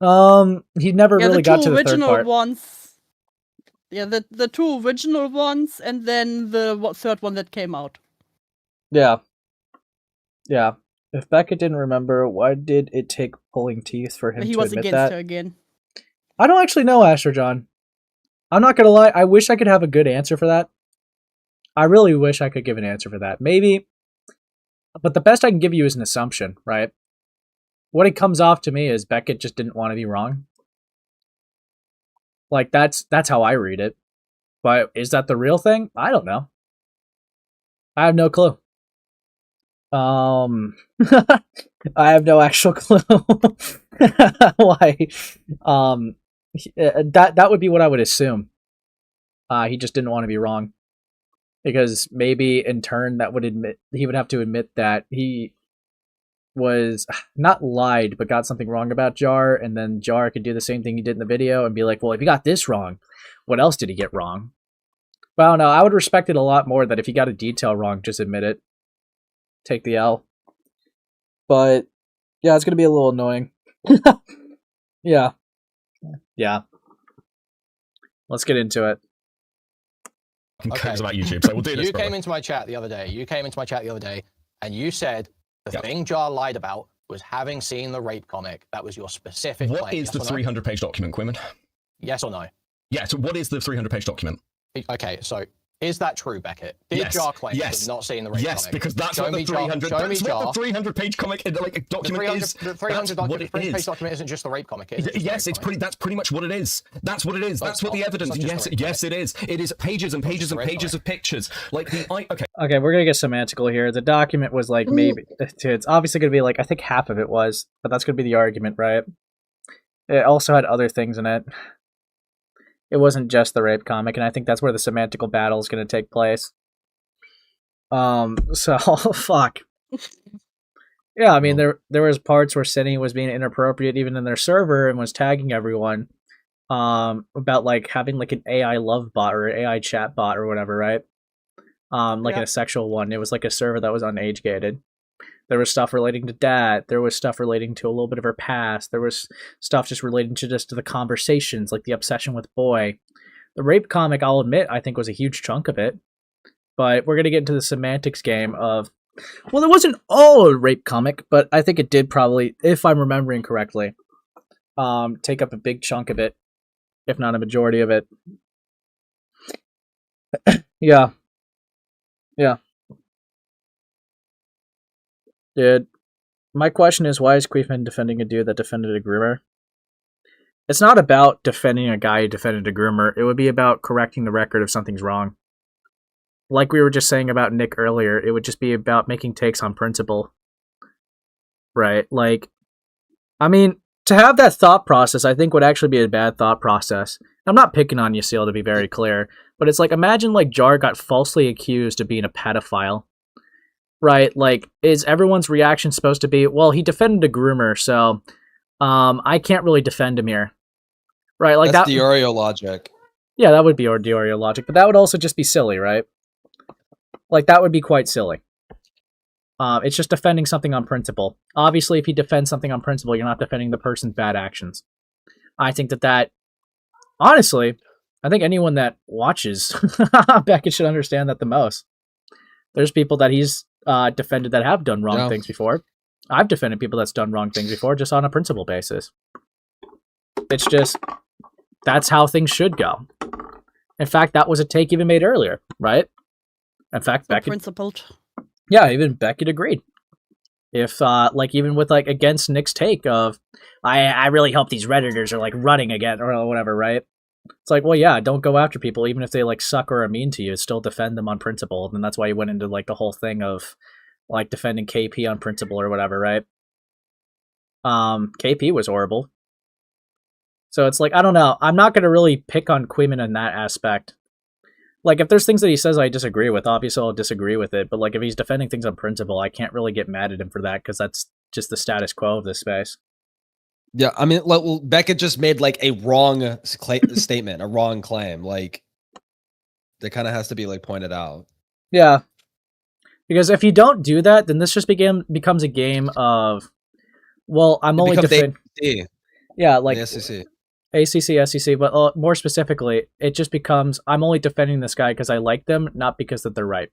He never really got to the third part. Ones. Yeah, the 2 original ones, and then the third one that came out. Yeah. Yeah. If Beckett didn't remember, why did it take pulling teeth for him to admit that? He was against her again. I don't actually know, Asher John. I'm not gonna lie, I wish I could have a good answer for that. I really wish I could give an answer for that. Maybe, but the best I can give you is an assumption, right? What it comes off to me is Beckett just didn't want to be wrong. Like, that's how I read it. But is that the real thing? I don't know. I have no clue. I have no actual clue why. That would be what I would assume. He just didn't want to be wrong, because maybe in turn he would have to admit that he was not lied, but got something wrong about Jar, and then Jar could do the same thing he did in the video and be like, well, if he got this wrong, what else did he get wrong? But I don't know. I would respect it a lot more that if he got a detail wrong, just admit it. Take the L. But yeah, it's gonna be a little annoying. Yeah. Let's get into it. Cares about YouTube, so we'll do this. You came into my chat the other day, and you said the thing Jar lied about was having seen the rape comic. That was your specific claim. What is the 300-page document, Kuihman? Yes or no? Yeah, so what is the 300-page document? Okay, so is that true, Beckett? Did Jar claim to have not seen the rape comic? Yes, because that's what the 300-page comic document is. The 300-page document isn't just the rape comic. Yes, that's pretty much what it is. That's what it is. That's what the evidence. Yes, it is. It is pages and pages and pages of pictures. Okay, we're gonna get semantical here. The document was like maybe it's obviously gonna be like, I think half of it was, but that's gonna be the argument, right? It also had other things in it. It wasn't just the rape comic, and I think that's where the semantical battle is going to take place. So fuck. Yeah, I mean, there was parts where Cindy was being inappropriate even in their server and was tagging everyone about like having like an AI love bot or AI chat bot or whatever, right? Like in a sexual one. It was like a server that was unage gated. There was stuff relating to that. There was stuff relating to a little bit of her past. There was stuff just relating to the conversations, like the obsession with boy. The rape comic, I'll admit, I think was a huge chunk of it. But we're going to get into the semantics game of, well, it wasn't all a rape comic, but I think it did probably, if I'm remembering correctly, take up a big chunk of it, if not a majority of it. Yeah. Dude, my question is, why is Kuihman defending a dude that defended a groomer? It's not about defending a guy who defended a groomer. It would be about correcting the record if something's wrong. Like we were just saying about Nick earlier, it would just be about making takes on principle. Right? Like, I mean, to have that thought process, I think would actually be a bad thought process. I'm not picking on you, Seal, to be very clear, but it's like, imagine like Jar got falsely accused of being a pedophile. Right, like, is everyone's reaction supposed to be, well, he defended a groomer, so I can't really defend him here. Right, like that's Deorio logic. Yeah, that would be our Deorio logic, but that would also just be silly, right? Like, that would be quite silly. It's just defending something on principle. Obviously, if you defend something on principle, you're not defending the person's bad actions. I think that honestly, I think anyone that watches Beckett should understand that the most. There's people that he's defended that have done wrong things before. I've defended people that's done wrong things before, just on a principle basis. It's just, that's how things should go. In fact, that was a take even made earlier, right? In fact, Beckett... Principled. Yeah, even Beckett agreed. If, like, even with, like, against Nick's take of, I really hope these Redditors are, like, running again, or whatever, right? It's like, well, yeah, don't go after people, even if they, like, suck or are mean to you, still defend them on principle. And that's why he went into, like, the whole thing of, like, defending KP on principle or whatever, right? KP was horrible. So it's like, I don't know. I'm not going to really pick on Kuihman in that aspect. Like, if there's things that he says I disagree with, obviously I'll disagree with it. But, like, if he's defending things on principle, I can't really get mad at him for that, because that's just the status quo of this space. Yeah, I mean, Beckett just made, like, a wrong statement, a wrong claim. Like, that kind of has to be, like, pointed out. Yeah. Because if you don't do that, then this just becomes a game of, well, I'm only defending... Yeah, like... The SEC. ACC, SEC, but more specifically, it just becomes, I'm only defending this guy because I like them, not because that they're right.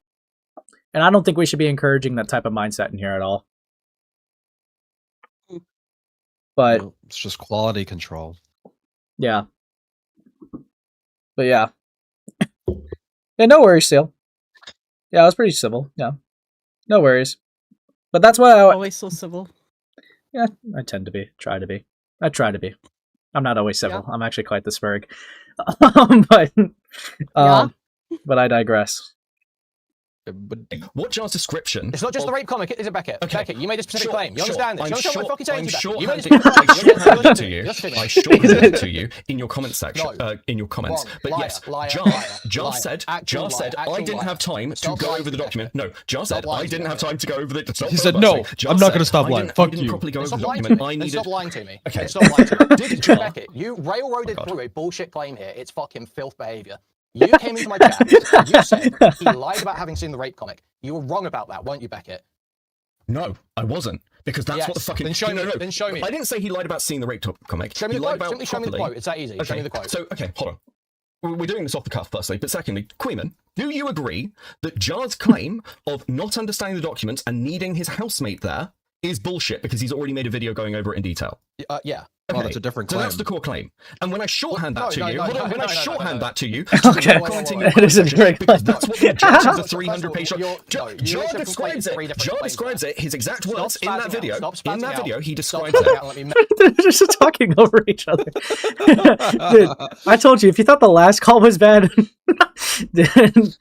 And I don't think we should be encouraging that type of mindset in here at all. But it's just quality control. Yeah. But yeah. Yeah, no worries, Seal. Yeah, I was pretty civil. Yeah, no worries. But that's why I always so civil. Yeah, I tend to be. Try to be. I try to be. I'm not always civil. I'm actually quite the spurg. But I digress. What Jar's description? It's not just the rape comic, is it, Beckett? Okay. Beckett, you made a specific claim. You understand this? You understand what I'm fucking saying to you? You made a I specific claim. shorthanded it to you. I shorthanded it to you in your comment section. In your comments. Wrong. But Liar, yes, liar, Jar liar. said Actual I liar. didn't have time to go over the document. No, Jar said I didn't have time to go over the. He said no. I'm not going to stop lying. Fuck I didn't you. properly go over Stop the lying to document. me. I Then needed. stop lying to me. Okay. Then stop lying to me. Did Jar? Beckett, you railroaded through a bullshit claim here. It's fucking filth behavior. You came into my chat. You said he lied about having seen the rape comic. You were wrong about that, weren't you, Beckett? No, I wasn't. Because that's what the fucking. Then show me. No. Then show me. I didn't say he lied about seeing the rape comic. Show me He the lied quote. about Simply show me the properly- quote. It's that easy. Show me the quote. So, okay, hold on. We're doing this off the cuff, firstly. But secondly, Kuihman, do you agree that Jar's claim of not understanding the documents and needing his housemate there is bullshit because he's already made a video going over it in detail? Yeah. Oh, that's a different So claim. that's the core claim. And when I shorthand that to you, when I shorthand that to you, Okay. It is a different because claim. that's what the objective of the 300-page Jar Jar describes it. Jar describes it. His exact words in that video. In that video, he describes it. They're just talking over each other. Dude, I told you, if you thought the last call was bad, then,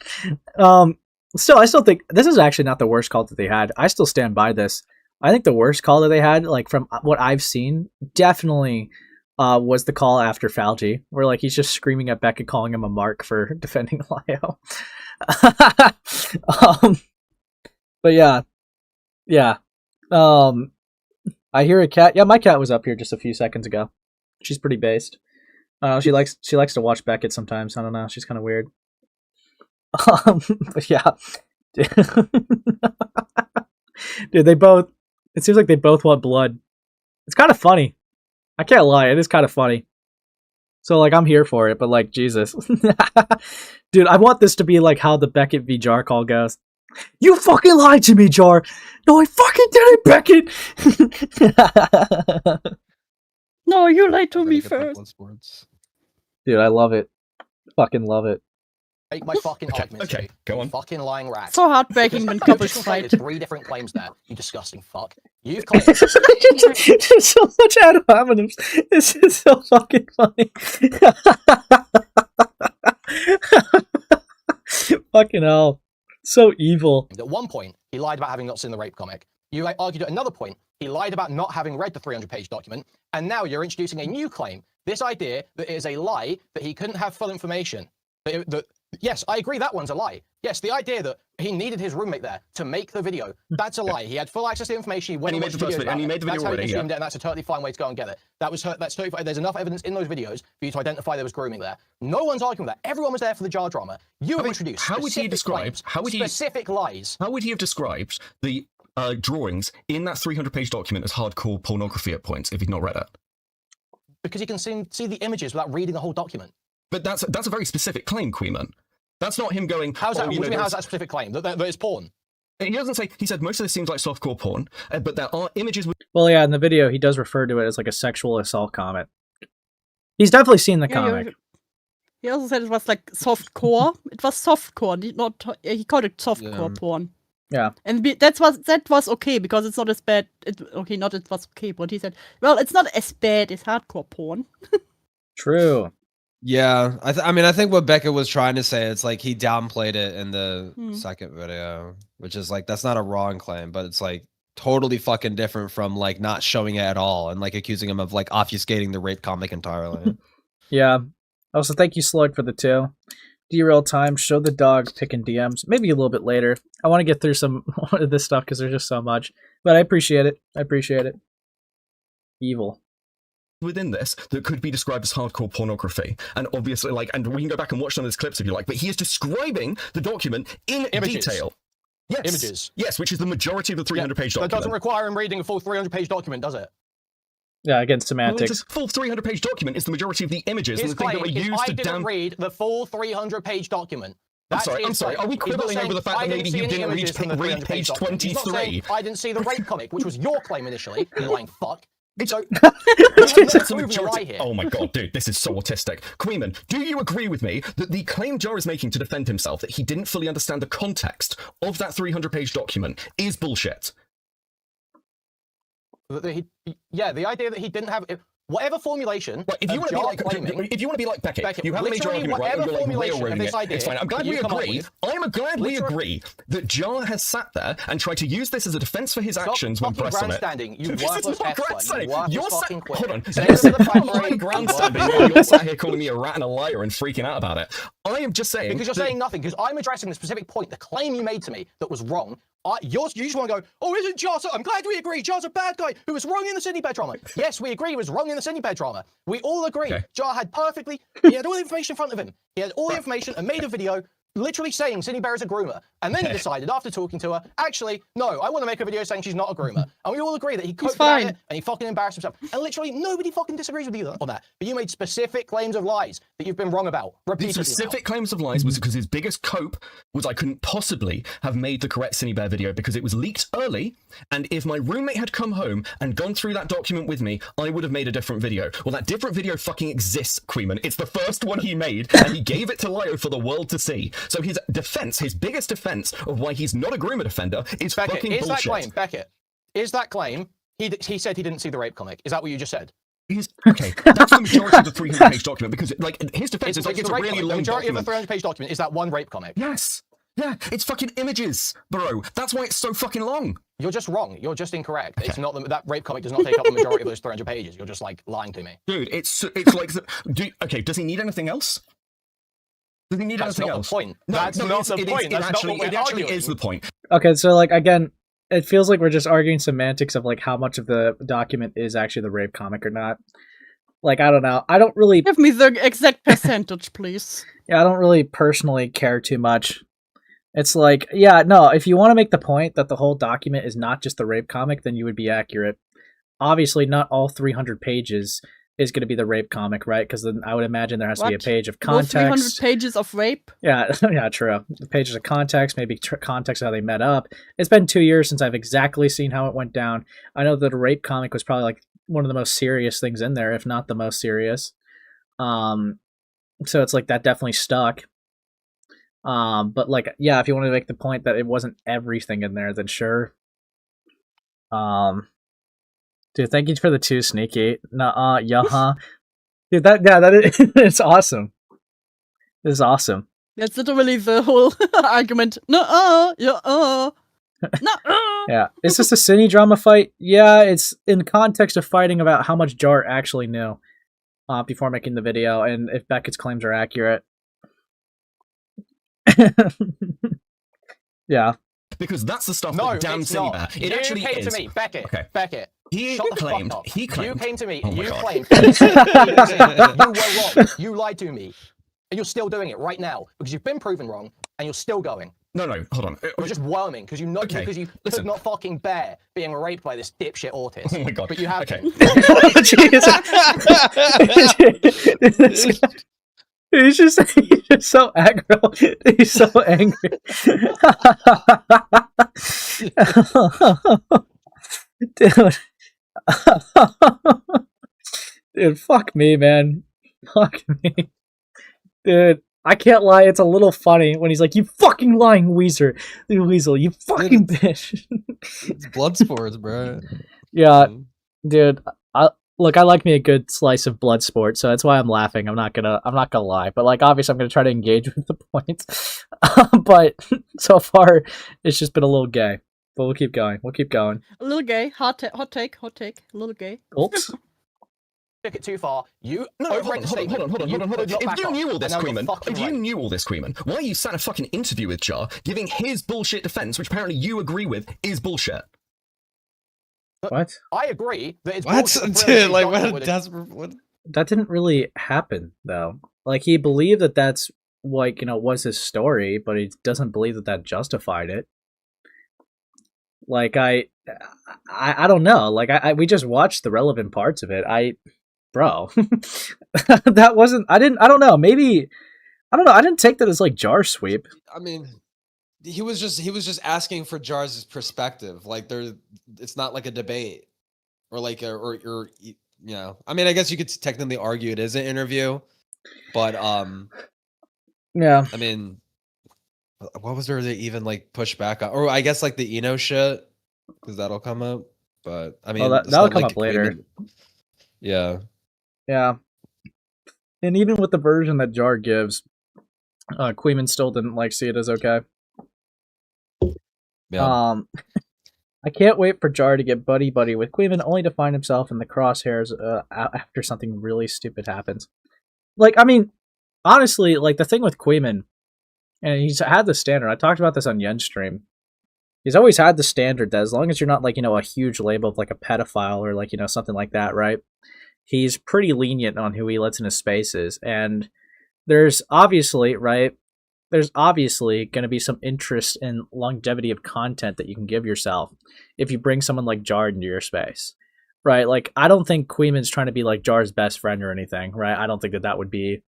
I still think this is actually not the worst call that they had. I still stand by this. I think the worst call that they had, like from what I've seen, definitely was the call after Falgi, where like he's just screaming at Beckett, calling him a mark for defending Lio. But yeah. I hear a cat. Yeah, my cat was up here just a few seconds ago. She's pretty based. She likes to watch Beckett sometimes. I don't know. She's kind of weird. But yeah. Dude, they both. It seems like they both want blood. It's kind of funny. I can't lie. It is kind of funny. So like I'm here for it, but like Jesus, dude, I want this to be like how the Beckett v Jar call goes. You fucking lied to me, Jar. No, I fucking didn't, Beckett. No, you lied to me first. Dude, I love it. Fucking love it. Make my fucking argument. Okay, go on. Fucking lying rat. So heartbreaking when couples fight. There's 3 different claims there. You disgusting fuck. You've claimed. There's so much ad hominems. This is so fucking funny. Fucking hell. So evil. At one point, he lied about having not seen the rape comic. You argued at another point, he lied about not having read the 300-page document. And now you're introducing a new claim. This idea that it is a lie that he couldn't have full information. Yes, I agree that one's a lie. Yes, the idea that he needed his roommate there to make the video, that's a lie. He had full access to the information. He went and watched videos about it. That's how he consumed it, and that's a totally fine way to go and get it. That's totally. There's enough evidence in those videos for you to identify there was grooming there. No one's arguing with that. Everyone was there for the Jar drama. You have introduced specific lies. How would he have described the drawings in that 300-page document as hardcore pornography at points if he'd not read it? Because you can see the images without reading the whole document. But that's a very specific claim, Kuihman. That's not him going. How's that? What do you mean? How's that a specific claim? That it's porn? He doesn't say. He said most of this seems like softcore porn, but there are images. Well, yeah, in the video he does refer to it as like a sexual assault comic. He's definitely seen the comic. He also said it was like softcore. It was softcore, not. He called it softcore porn. Yeah, and that was okay because it's not as bad. It was okay, but he said, well, it's not as bad as hardcore porn. True. Yeah, I think what Beckett was trying to say, it's like he downplayed it in the second video, which is like that's not a wrong claim, but it's like totally fucking different from like not showing it at all and like accusing him of like obfuscating the rape comic entirely. Yeah. Also, thank you, Slug, for the 2. Derail time. Show the dog picking DMs. Maybe a little bit later. I want to get through some of this stuff because there's just so much, but I appreciate it. Evil. Within this that could be described as hardcore pornography, and obviously and we can go back and watch some of those clips if you like, but he is describing the document in detail. Yes. Images. Yes, which is the majority of the 300-page document. That doesn't require him reading a full 300-page document, does it? Yeah, again, semantics. Well, full 300-page document is the majority of the images His and the thing that were used to didn't read the full 300-page document. I'm sorry. Are we quibbling over the fact that maybe you didn't read page 23? I didn't see the rape comic, which was your claim initially, you lying fuck. It's So, That's a proven a lie majority. here. Oh my god, dude, this is so autistic. Kuihman, do you agree with me that the claim Jar is making to defend himself that he didn't fully understand the context of that 300-page document is bullshit? Yeah, the idea that he didn't have whatever formulation. Right, if you want to be like Beckett, you have a major argument, right? You're like railroading it. It's fine. I'm glad we agree. I'm glad we agree that Jar has sat there and tried to use this as a defense for his actions when pressed on it. You This is worthless not F-word. grandstanding. You You're worthless sat. fucking Hold on. quit. This is not my grandstanding while you're sat here calling me a rat and a liar and freaking out about it. I am just saying Because you're saying nothing. Because I'm addressing the specific point, the claim you made to me that was wrong. You just want to go, oh, isn't Jar so? I'm glad we agree. Jar's a bad guy who was wrong in the Sydney bed drama. Yes, we agree he was wrong in the Sydney bed drama. We all agree. Okay. Jar had he had all the information in front of him. He had all the information and made a video literally saying Sydney Bear is a groomer. And then he decided, after talking to her, actually, no, I want to make a video saying she's not a groomer. And we all agree that he coped about it and he fucking embarrassed himself. And literally nobody fucking disagrees with you on that. But you made specific claims of lies that you've been wrong about. The specific claims of lies was because his biggest cope was I couldn't possibly have made the correct Sydney Bear video because it was leaked early, and if my roommate had come home and gone through that document with me, I would have made a different video. Well, that different video fucking exists, Kuihman. It's the first one he made, and he gave it to Lio for the world to see. So his defense, his biggest defense of why he's not a groomer defender is Beckett, fucking is bullshit. that claim, Beckett, is that claim, he said he didn't see the rape comic. Is that what you just said? Okay, that's the majority of the 300-page document because, like, his defense is like it's a really long The majority document. of the 300-page document is that one rape comic. Yes. Yeah, it's fucking images, bro. That's why it's so fucking long. You're just wrong. You're just incorrect. Okay. It's not that rape comic does not take up the majority of those 300 pages. You're just like lying to me. Dude, it's like okay, does he need anything else? Does he need anything else? That's not the point. No, That's not the point. That's not what we're it actually arguing. is the point. Okay, so like again, it feels like we're just arguing semantics of like how much of the document is actually the rape comic or not. Like, I don't know. I don't really give me the exact percentage, please. Yeah, I don't really personally care too much. It's like, yeah, no, if you want to make the point that the whole document is not just the rape comic, then you would be accurate. Obviously, not all 300 pages is going to be the rape comic, right? Because then I would imagine there has to be a page of context. 300 pages of rape? Yeah, yeah, true. The pages of context, maybe context of how they met up. It's been 2 years since I've exactly seen how it went down. I know that a rape comic was probably like one of the most serious things in there, if not the most serious. So it's like that definitely stuck. But like, yeah, if you want to make the point that it wasn't everything in there, then sure. Dude, thank you for the 2 sneaky. Nuh-uh, yeah-huh. Dude, it's awesome. This is awesome. That's literally the whole argument. Nuh-uh, yeah-uh. Nuh-uh. Yeah. Is this a cine drama fight? Yeah, it's in the context of fighting about how much Jar actually knew before making the video, and if Beckett's claims are accurate. Yeah. Because that's the stuff that damn Cine Bear. It actually came is. to me, Beckett. Okay. Beckett. He claimed. You came to me. Oh my you God. claimed. You were wrong. You lied to me. And you're still doing it right now because you've been proven wrong and you're still going. No, hold on. You're just worming because you know Okay, because you listen. could not fucking bear being raped by this dipshit autist. Oh my God. But you have Okay. He's just so aggro. He's so angry. Dude. Dude, fuck me, man. Fuck me. Dude, I can't lie, it's a little funny when he's like, you fucking lying weasel, you fucking bitch. It's blood spores, bro. Yeah, dude. Look, I like me a good slice of blood sport, so that's why I'm laughing. I'm not gonna lie, but like, obviously, I'm gonna try to engage with the point. But so far, it's just been a little gay. But we'll keep going. A little gay. Hot take. A little gay. Oops. Took it too far. You Hold on. If you knew all this, Kuihman, why you sat a fucking interview with Jar, giving his bullshit defense, which apparently you agree with, is bullshit. What? I agree that it's what? Dude, like what? What? That didn't really happen though. Like he believed that that's like was his story, but he doesn't believe that that justified it. Like I don't know. Like we just watched the relevant parts of it. Bro, that wasn't. I don't know. Maybe I don't know. I didn't take that as like Jar sweep. I mean, he was just asking for Jar's perspective. Like it's not like a debate. or like or you know, I mean, I guess you could technically argue it is an interview, but yeah, I mean, what was there to even like push back on? Or I guess like the Eno shit, because that'll come up. But I mean, that'll come up later. Yeah. Yeah. And even with the version that Jar gives, Kuihman still didn't like see it as okay. Yeah. I can't wait for Jar to get buddy-buddy with Kuihman, only to find himself in the crosshairs after something really stupid happens. Like, I mean, honestly, like, the thing with Kuihman, and he's had the standard, I talked about this on Yen's stream, he's always had the standard that as long as you're not, like, you know, a huge label of, like, a pedophile or, like, you know, something like that, right? He's pretty lenient on who he lets in his spaces, and there's obviously, right, there's obviously going to be some interest in longevity of content that you can give yourself if you bring someone like Jar into your space, right? Like, I don't think Kuihman's trying to be like Jar's best friend or anything, right? I don't think that that would be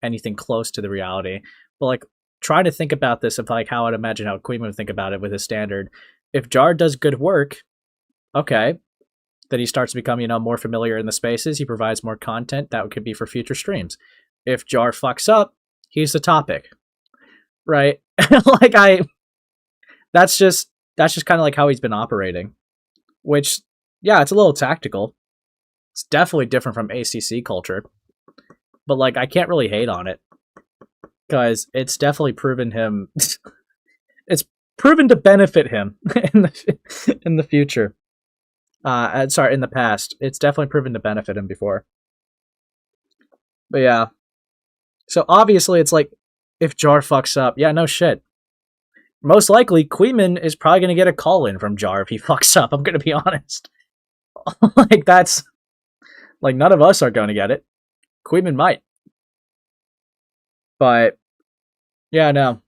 anything close to the reality. But like, try to think about this of like how I'd imagine how Kuihman would think about it with his standard. If Jar does good work, okay, then he starts to become, you know, more familiar in the spaces. He provides more content that could be for future streams. If Jar fucks up, he's the topic. Right? Like that's just kind of like how he's been operating, which, yeah, it's a little tactical. It's definitely different from ACC culture, but like, I can't really hate on it because it's definitely proven him. It's proven to benefit him in the future. Sorry, in the past, it's definitely proven to benefit him before. But yeah, so obviously it's like, if Jar fucks up, yeah, no shit. Most likely, Kuihman is probably going to get a call-in from Jar if he fucks up, I'm going to be honest. Like, that's... Like, none of us are going to get it. Kuihman might. But, yeah, no.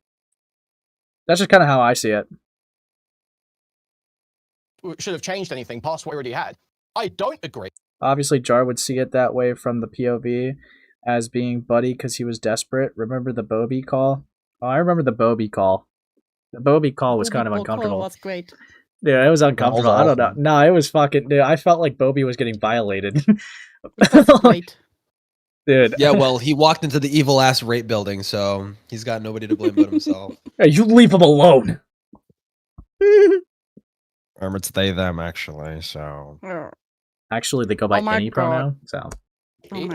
That's just kind of how I see it. Should have changed anything past what we already had. I don't agree. Obviously, Jar would see it that way from the POV as being buddy because he was desperate. Remember the Bobby call? Oh, I remember the Bobby call. The Bobby call was kind of uncomfortable. Call was great. Yeah, it was uncomfortable. I don't know. No, it was fucking... Dude, I felt like Bobby was getting violated. Great. Dude. Yeah, well, he walked into the evil-ass rape building, so he's got nobody to blame but himself. Hey, you leave him alone! It's they, them, actually, so... Actually, they go by any pronoun, so...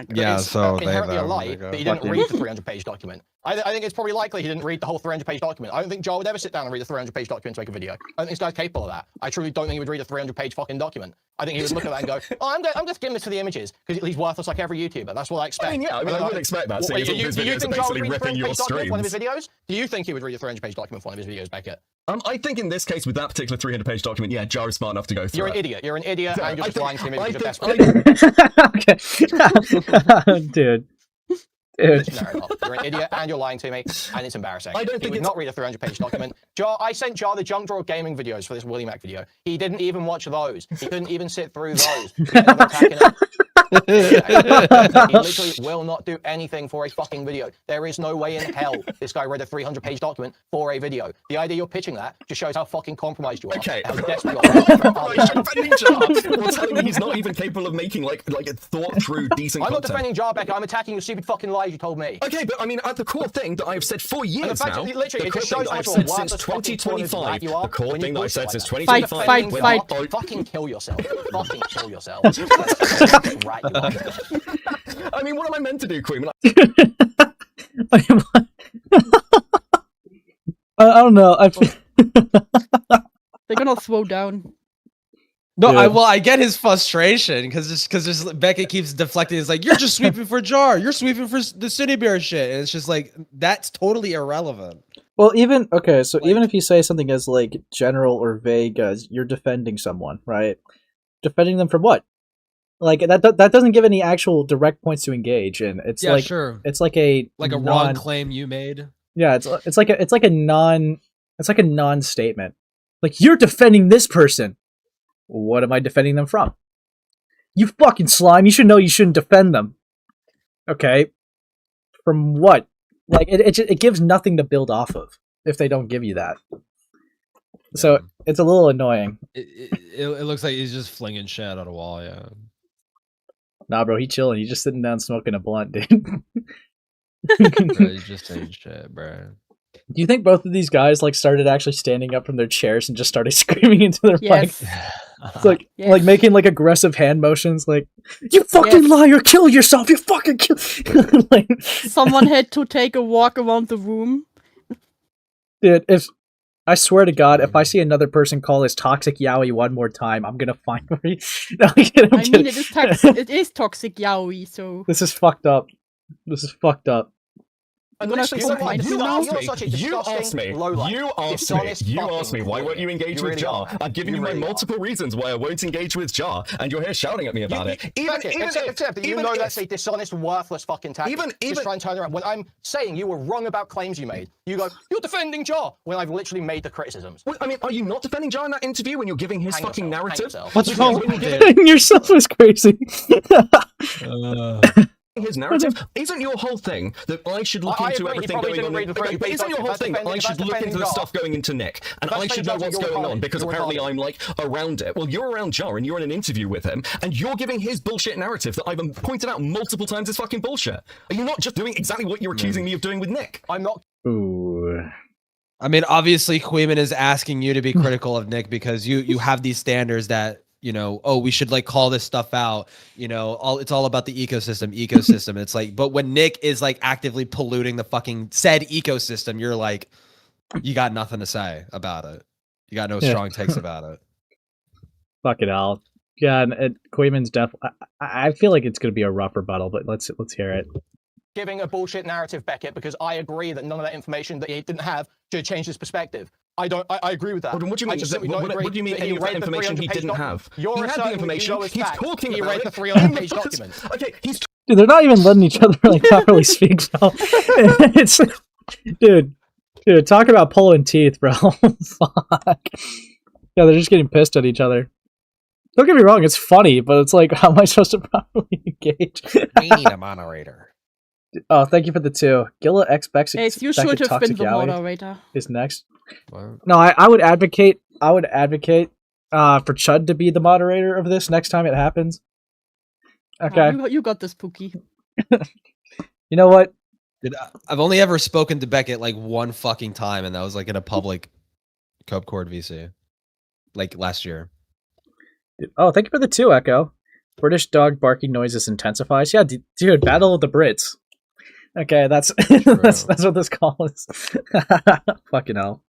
Yeah, so they, inherently a them, lie they go. that he didn't read the 300-page document. I think it's probably likely he didn't read the whole 300-page document. I don't think Jar would ever sit down and read a 300-page document to make a video. I don't think this guy's capable of that. I truly don't think he would read a 300-page fucking document. I think he would look at that and go, "Oh, I'm just giving this to the images because he's worthless like every YouTuber." That's what I expect. I mean, yeah, I would expect that. Do you think Jar would read the 300-page ripping your document for one of his streams. videos? Do you think he would read a 300-page document for one of his videos, Beckett? I think in this case, with that particular 300-page document, yeah, Jar is smart enough to go through You're it. an idiot. You're an idiot, and you're just lying to me because you're desperate. Okay. Dude. Dude. No, you're an idiot and you're lying to me, and it's embarrassing. I don't He would not read a 300-page document. Jar, I sent Jar the Junk Drawer gaming videos for this Willie Mac video. He didn't even watch those. He couldn't even sit through those. He literally will not do anything for a fucking video. There is no way in hell this guy read a 300-page document for a video. The idea you're pitching that just shows how fucking compromised you are. Okay. How desperate you are. You're telling me he's not even capable of making like a thought through decent I'm not content. defending Jar, Beckett. I'm attacking your stupid fucking lies you told me. Okay, but I mean, at the core thing that I've said for years fact now, that literally the it core just thing shows that how I've much said of a since worthless fucking 2025, you are the core when you thing that I've bullshit said like since that. 2025, Fight. Fucking kill yourself. Fucking kill yourself. Right, you are. I mean, what am I meant to do, Queen? I don't know. They're gonna slow down. No, I get his frustration because Beckett keeps deflecting. It's like, you're just sweeping for Jar, you're sweeping for the City Bear shit, and it's just like, that's totally irrelevant. Well, even even if you say something as like general or vague as you're defending someone, right? Defending them from what? Like that doesn't give any actual direct points to engage in. It's Yeah, like sure. It's like a wrong claim you made. Yeah, it's like a non-statement. Like, you're defending this person. What am I defending them from? You fucking slime. You should know you shouldn't defend them. Okay. From what? Like, it gives nothing to build off of if they don't give you that. So it's a little annoying. It looks like he's just flinging shit at a wall. Yeah. Nah, bro, he chilling. He's just sitting down smoking a blunt, dude. Bro, he's just saying shit, bro. Do you think both of these guys like started actually standing up from their chairs and just started screaming into their mic? It's like making like aggressive hand motions, like "You fucking liar, kill yourself, you fucking kill." Like, someone had to take a walk around the room. Dude, if I swear to God, if I see another person call this toxic yaoi one more time, I'm gonna find where he... No, I'm kidding. It is toxic yaoi, so this is fucked up. This is fucked up. I'm gonna You asked me why won't you engage with Jar? I've given you my multiple reasons why I won't engage with Jar, and you're here shouting at me about it. Except you know that's a dishonest, worthless fucking tactic. Just try and turn around. When I'm saying you were wrong about claims you made, you go, you're defending Jar, when I've literally made the criticisms. Well, I mean, are you not defending Jar in that interview when you're giving his fucking narrative? What's wrong with it? Yourself is crazy. His narrative isn't your whole thing that I should look into everything going on. Isn't your whole thing that I should look into the stuff going into Nick and I should know what's going on because apparently I'm like around it. Well, you're around Jar and you're in an interview with him and you're giving his bullshit narrative that I've pointed out multiple times is fucking bullshit. Are you not just doing exactly what you're accusing me of doing with Nick? I'm not. Ooh. I mean, obviously, Kuihman is asking you to be critical of Nick because you have these standards that, you know, oh, we should like call this stuff out. You know, it's all about the ecosystem. It's like, but when Nick is like actively polluting the fucking said ecosystem, you're like, you got nothing to say about it. You got no strong takes about it. Fuck it, Al. Yeah, and Kuihman's I feel like it's gonna be a rough rebuttal, but let's hear it. Giving a bullshit narrative, Beckett, because I agree that none of that information that he didn't have should change his perspective. I agree with that. Well, what do you mean? What do you mean any of that information he didn't have? He had the information. He's talking he about read it. the 300-page document. Okay, he's. Dude, they're not even letting each other like properly speak. So it's, dude, talk about pulling teeth, bro. Fuck. Yeah, they're just getting pissed at each other. Don't get me wrong, it's funny, but it's like, how am I supposed to properly engage? We need a moderator. Oh, thank you for the 2. Gilla X Beckett. Hey, you should have been the moderator. Is next. No, I would advocate. For Chud to be the moderator of this next time it happens. Okay. You got this, Pookie. You know what? Dude, I've only ever spoken to Beckett like one fucking time, and that was like in a public Cubcord VC, like last year. Oh, thank you for the 2, Echo. British dog barking noises intensifies. Yeah, dude, Battle of the Brits. Okay, that's that's what this call is. Fucking hell.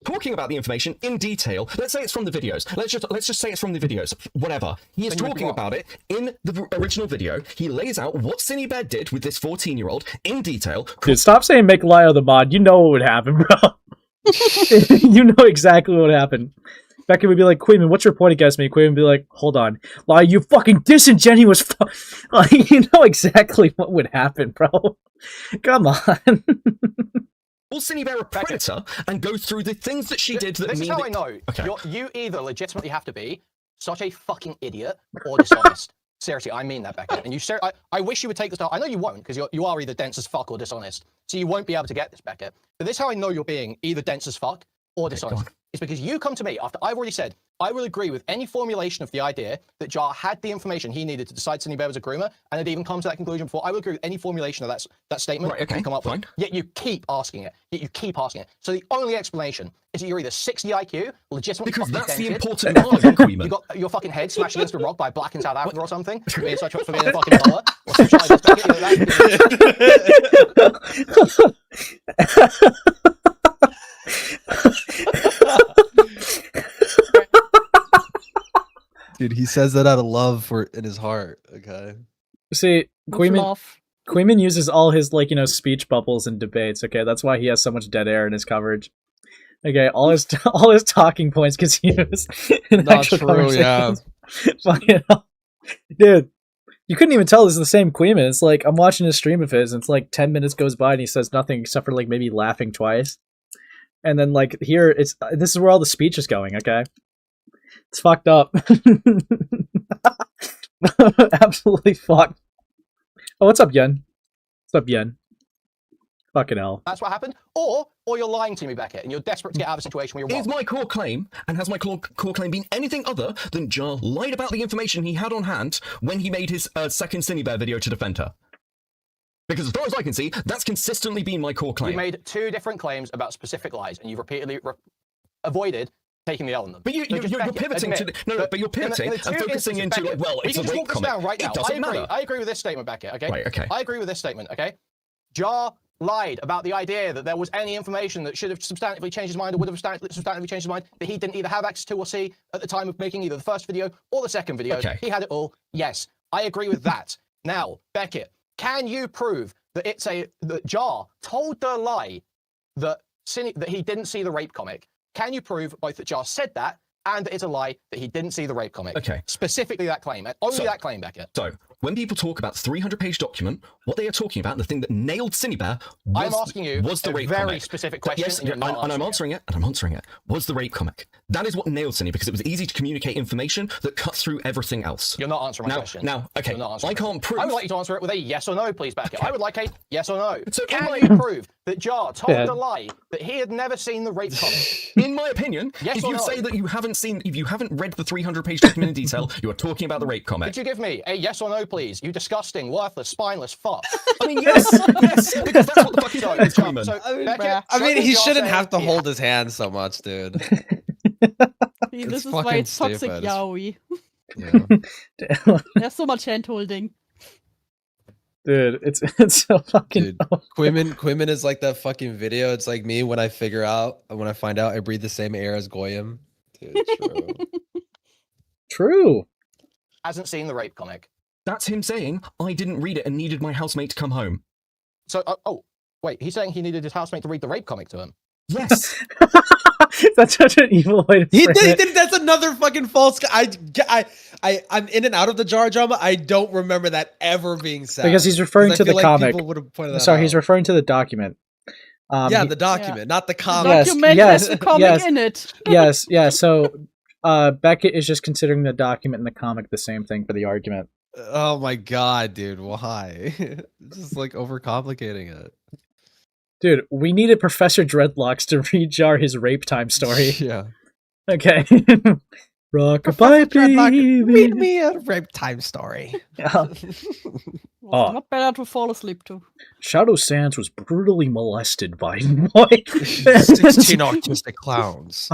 Talking about the information in detail. Let's say it's from the videos. Let's just say it's from the videos. Whatever. He is talking about it in the original video. He lays out what Cinebear did with this 14-year-old in detail. Dude, stop saying make Lyle the mod. You know what would happen, bro. You know exactly what would happen. Beckett would be like, Kuihman, what's your point against me? Kuihman would be like, hold on. Lyle, you fucking disingenuous like, you know exactly what would happen, bro. Come on. Will Cinebear a predator and go through the things that she did that this mean is how that... I know. Okay. You either legitimately have to be such a fucking idiot or dishonest. Seriously, I mean that, Beckett. And you, I wish you would take this down. I know you won't, because you are either dense as fuck or dishonest. So you won't be able to get this, Beckett. But this is how I know you're being either dense as fuck or dishonest. It's because you come to me after I've already said I will agree with any formulation of the idea that Jar had the information he needed to decide Cinebear was a groomer, and it even come to that conclusion before. I will agree with any formulation of that statement. Right, okay, you come up fine. with. Yet you keep asking it. So the only explanation is that you're either 60 IQ, legitimately because that's dented, the important part, Kuihman. You got your fucking head smashed against a rock by a black in South Africa or something. For being such a fucking dollar. Or some shit like that. Dude, he says that out of love in his heart. Okay. See, Kuihman uses all his speech bubbles in debates. Okay, that's why he has so much dead air in his coverage. Okay, all his talking points gets used in Not actual true, conversations. Yeah. Dude, you couldn't even tell this is the same Kuihman. It's like I'm watching a stream of his, and it's like 10 minutes goes by and he says nothing except for like maybe laughing twice. And then like here, this is where all the speech is going. Okay. It's fucked up. Absolutely fucked. Oh, what's up, Yen? What's up, Yen? Fucking hell. That's what happened. Or you're lying to me, Beckett, and you're desperate to get out of a situation where you're wrong. Is my core claim, and has my core claim been anything other than Jar lied about the information he had on hand when he made his second Cinebear video to defend her? Because as far as I can see, that's consistently been my core claim. You made 2 different claims about specific lies, and you've repeatedly avoided taking the L on them. But you're pivoting to but you're pivoting and focusing into Beckett, well, it's a rape comic. Down right now. It doesn't matter. I agree with this statement, Beckett. Okay. Right, okay. I agree with this statement. Okay. Jar lied about the idea that there was any information that should have substantively changed his mind or would have substantively changed his mind that he didn't either have access to or see at the time of making either the first video or the second video. Okay. He had it all. Yes, I agree with that. Now, Beckett, can you prove that that Jar told the lie that he didn't see the rape comic? Can you prove both that Jar said that and that it's a lie that he didn't see the rape comic? Okay. Specifically that claim. Only that claim, Beckett. So, when people talk about the 300-page document, what they are talking about, the thing that nailed Cinebear was, I'm asking you was the rape very comic. specific question. Yes, and I'm answering it, and I'm answering it. Was the rape comic. That is what nailed Cine, because it was easy to communicate information that cut through everything else. You're not answering my question. Now, okay, You're not answering I can't prove... I would like you to answer it with a yes or no, please, Beckett. Okay. I would like a yes or no. So can you prove that Jar told the lie that he had never seen the rape comic? In my opinion, yes if or you no? say that you haven't read the 300-page document in detail, you are talking about the rape comic. Could you give me a yes or no, please? You disgusting, worthless, spineless fuck. I mean, yes, because that's what the fuck he's doing, Kuihman. I mean, he shouldn't have to hold his hand so much, dude. See, this is why it's toxic stupid. yaoi. Yeah. There's so much hand holding. Dude, it's so fucking. Kuihman is like that fucking video. It's like me when I find out I breathe the same air as Goyim. Dude, true. True. Hasn't seen the rape comic. That's him saying, I didn't read it and needed my housemate to come home. So, wait, he's saying he needed his housemate to read the rape comic to him. Yes. That's such an evil way to He frame did. it. That's another fucking false. I'm in and out of the Jar drama. I don't remember that ever being said Because he's referring to the comic. People would have pointed that Sorry, out. he's referring to the document. The document, not the comic. The document has the comic in it. yes. So Beckett is just considering the document and the comic the same thing for the argument. Oh my god, dude, why? It's just like overcomplicating it. Dude, we needed Professor Dreadlocks to read Jar his rape time story. Yeah. Okay. Rockabye, baby. Read me a rape time story. Yeah. Not better to fall asleep to. Shadow Sands was brutally molested by 16 autistic clowns.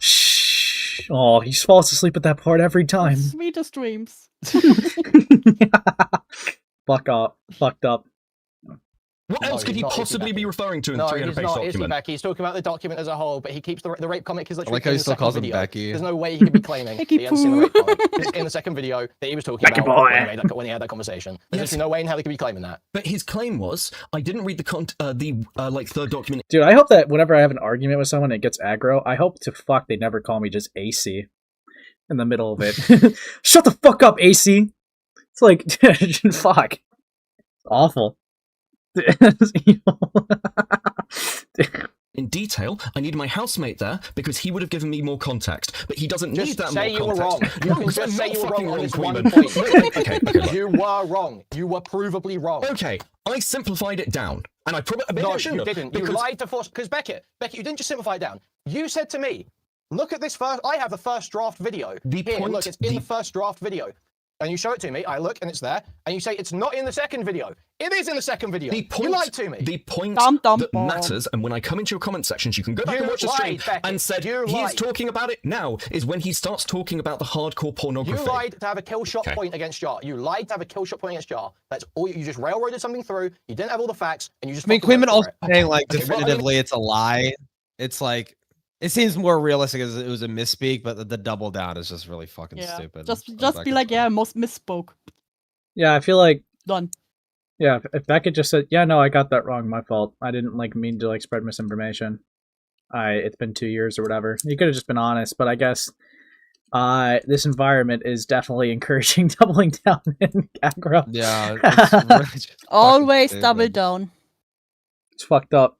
Shh. Oh, he falls asleep at that part every time. Sweetest dreams. Fucked up. What else could he possibly be referring to in the 300-page document? Is he Becky? He's talking about the document as a whole, but he keeps the rape comic is literally I like how he still calls him Becky. There's no way he could be claiming that he hasn't seen the rape comic. It's in the second video that he was talking about when he had that conversation. There's no way in hell he could be claiming that. But his claim was, I didn't read the third document. Dude, I hope that whenever I have an argument with someone and it gets aggro, I hope to fuck they never call me just AC in the middle of it. Shut the fuck up, AC! It's like, fuck. It's awful. In detail, I need my housemate there because he would have given me more context, but he doesn't need that more context. You were wrong. You can just say you were wrong on this one point. Okay. You were wrong. You were provably wrong. Okay, I simplified it down, and I probably you didn't. You lied to force. Because Beckett, you didn't just simplify it down. You said to me, "Look at this first. I have the first draft video. Look, it's in the first draft video." And you show it to me, I look, and it's there, and you say it's not in the second video. It is in the second video. You lied to me. The point that matters, and when I come into your comment sections, you can go back and watch the stream, and said he's talking about it now, is when he starts talking about the hardcore pornography. You lied to have a kill shot point against Jar. You lied to have a kill shot point against Jar. That's all. You just railroaded something through, you didn't have all the facts, and you just... I mean, Kuihman also saying, like, definitively it's a lie. It's like... It seems more realistic as it was a misspeak, but the double down is just really fucking stupid. Just be like, yeah, most misspoke. Yeah, I feel like done. Yeah, if Beckett just said, "Yeah, no, I got that wrong, my fault. I didn't mean to spread misinformation. It's been 2 years or whatever." He could have just been honest, but I guess this environment is definitely encouraging doubling down in aggro. Yeah, it's really always double down. It's fucked up.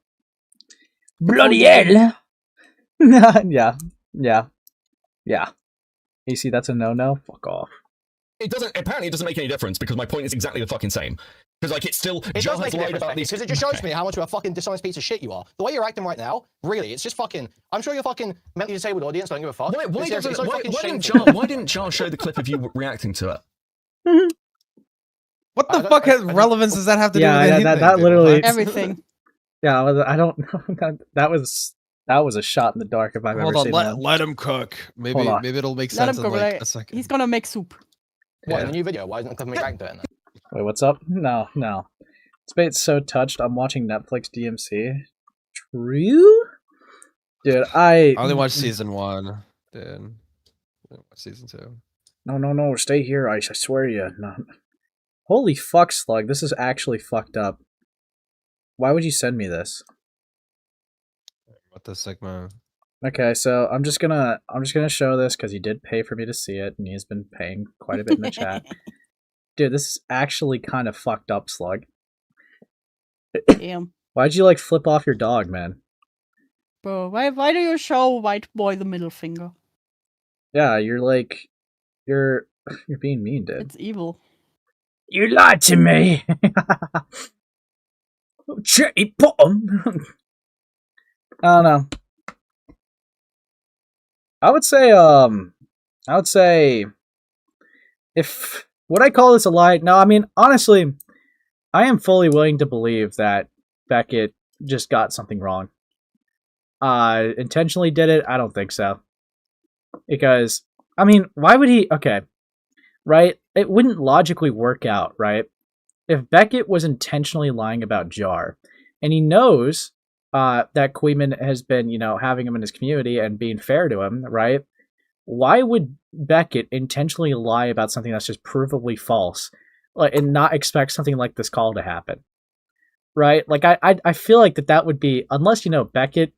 Bloody hell. Yeah. AC, that's a no-no. Fuck off. Apparently it doesn't make any difference because my point is exactly the fucking same. Because like it's still It Jar does has make a lied difference, about these. because it just shows me how much of a fucking dishonest piece of shit you are. The way you're acting right now, really, it's just fucking. I'm sure you're fucking mentally disabled audience. Don't give a fuck. Why didn't Jar show the clip of you reacting to it? What the fuck relevance does that have to do with anything? that literally everything. Yeah, I don't know. That was a shot in the dark if I've ever seen one. Let him cook. Maybe it'll make Let sense him in go. like a second. He's gonna make soup. What, in the new video? Why isn't Cliff reacting to it? Wait, what's up? No. Spade's so touched. I'm watching Netflix DMC. True? Dude, I only watched season 1. Dude. I didn't watch season 2. No. Stay here. I swear to you. No. Holy fuck, Slug. This is actually fucked up. Why would you send me this? What the Sigma? Okay, so I'm just gonna show this because he did pay for me to see it, and he's been paying quite a bit in the chat. Dude, this is actually kind of fucked up, Slug. Damn. Why'd you like flip off your dog, man? Bro, why do you show white boy the middle finger? Yeah, you're being mean, dude. It's evil. You lied to me. Chetty bottom. I don't know. I would say, if would I call this a lie? No, I mean honestly, I am fully willing to believe that Beckett just got something wrong. Intentionally did it? I don't think so. Because I mean, why would he? Okay, right? It wouldn't logically work out, right? If Beckett was intentionally lying about Jar, and he knows that Kuihman has been, having him in his community and being fair to him, right? Why would Beckett intentionally lie about something that's just provably false, and not expect something like this call to happen, right? Like I feel like that would be, unless Beckett,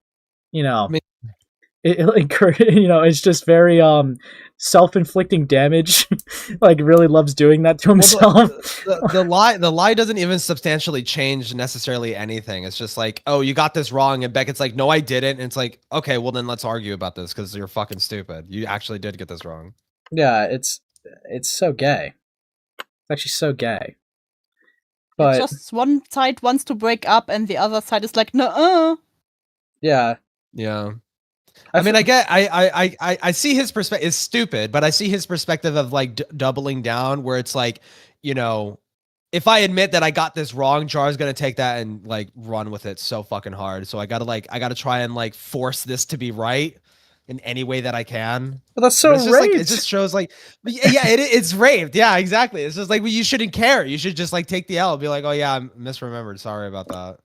it's just very self-inflicting damage. Like really loves doing that to himself. The lie doesn't even substantially change necessarily anything. It's just like, oh, you got this wrong, and Beckett's like, no, I didn't. And it's like, okay, well then let's argue about this because you're fucking stupid. You actually did get this wrong. Yeah, it's so gay. It's actually so gay. But it's just one side wants to break up, and the other side is like, no. Yeah. I mean, I see his perspective is stupid, but I see his perspective of like doubling down, where it's like, if I admit that I got this wrong, Jar's gonna take that and like run with it so fucking hard. So I gotta try and like force this to be right in any way that I can. But that's so raped. Like, it just shows like, it's raped. Yeah, exactly. It's just like, well, you shouldn't care. You should just like take the L and be like, oh yeah, I misremembered. Sorry about that.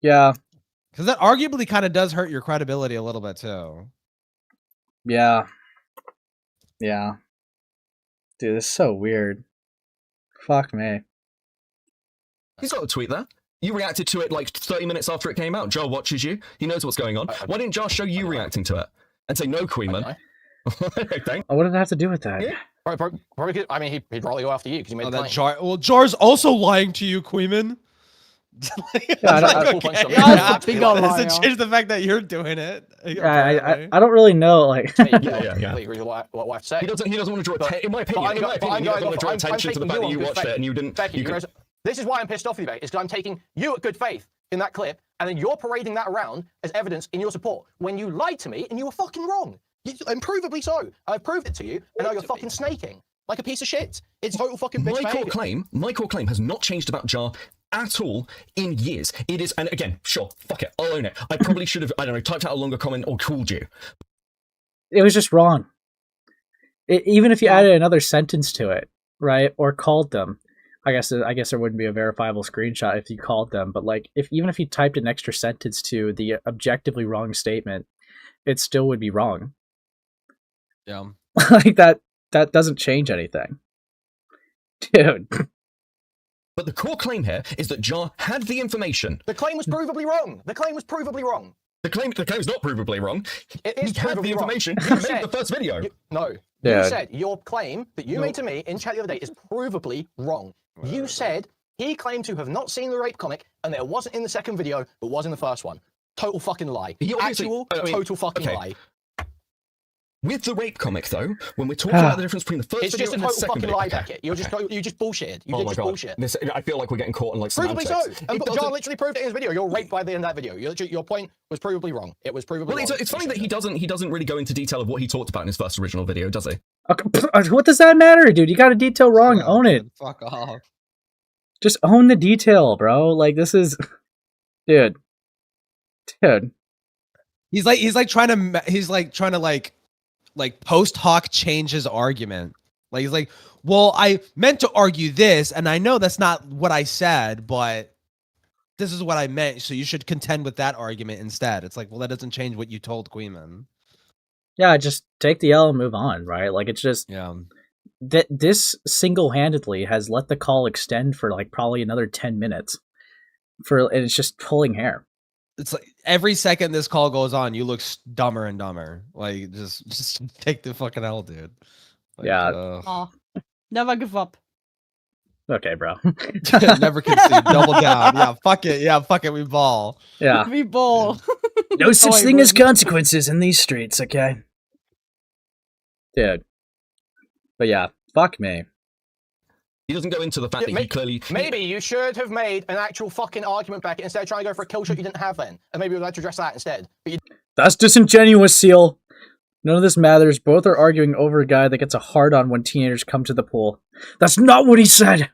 Yeah. Because that arguably kind of does hurt your credibility a little bit too. Yeah. Dude, this is so weird. Fuck me. He's got a tweet there. You reacted to it like 30 minutes after it came out. Jar watches you. He knows what's going on. Why didn't Jar show you reacting to it? And say, no, Kuihman. What did it have to do with that? Yeah. Probably, I mean, he'd probably go after you because you made the claim. Jar. Well, Jar's also lying to you, Kuihman. Doesn't change the fact that you're doing it. I don't really know. Like, what wife said. He doesn't want to draw attention. In my opinion, he doesn't want to draw attention to the fact that you watched it and you didn't. Becky, this is why I'm pissed off with you, Becky. Is because I'm taking you at good faith in that clip, and then you're parading that around as evidence in your support when you lied to me and you were fucking wrong. Improvably so. I've proved it to you, and now you're fucking snaking like a piece of shit. It's total fucking bitch behavior. My core claim has not changed about Jar at all in years. It is, and again, sure, fuck it, I'll own it. I probably should have, typed out a longer comment or called you. It was just wrong. Even if you added another sentence to it, right, or called them, I guess there wouldn't be a verifiable screenshot if you called them. But like, even if you typed an extra sentence to the objectively wrong statement, it still would be wrong. Yeah, like that doesn't change anything, dude. But the core claim here is that Jar had the information. The claim was provably wrong. The claim's not provably wrong. It is he had the information. You made the first video. You said your claim that you made to me in chat the other day is provably wrong. You said he claimed to have not seen the rape comic and that it wasn't in the second video, but was in the first one. Total fucking lie. Total fucking lie. With the rape comic, though, when we're talking about the difference between the first It's video just a and the total second fucking video, lie, Beckett. You just bullshitted. You oh did my just god, bullshit. I feel like we're getting caught in like Provably semantics. so. And John literally proved it in his video. You're raped by the end of that video. Your point was provably wrong. It was provably wrong. It's funny that he doesn't really go into detail of what he talked about in his first original video, does he? Okay, what does that matter, dude? You got a detail wrong. Own it. Fuck off. Just own the detail, bro. Like, this is, dude. He's trying to post hoc change his argument. Like, he's like, well, I meant to argue this, and I know that's not what I said, but this is what I meant, so you should contend with that argument instead. It's like, well, that doesn't change what you told Kuihman. Yeah, just take the L and move on, right? Like, it's just that this single-handedly has let the call extend for like probably another 10 minutes. And it's just pulling hair. It's like every second this call goes on, you look dumber and dumber. Like, just take the fucking L, dude. Like, yeah. Never give up. Okay, bro. Never concede. Double down. Yeah, fuck it. Yeah, fuck it. We ball. Yeah. We ball. No such thing as consequences in these streets, okay? Dude. But yeah, fuck me. He doesn't go into the fact that he clearly... Maybe you should have made an actual fucking argument back instead of trying to go for a kill shot you didn't have then. And maybe we'd like to address that instead. But That's disingenuous, Seal. None of this matters. Both are arguing over a guy that gets a hard-on when teenagers come to the pool. That's not what he said!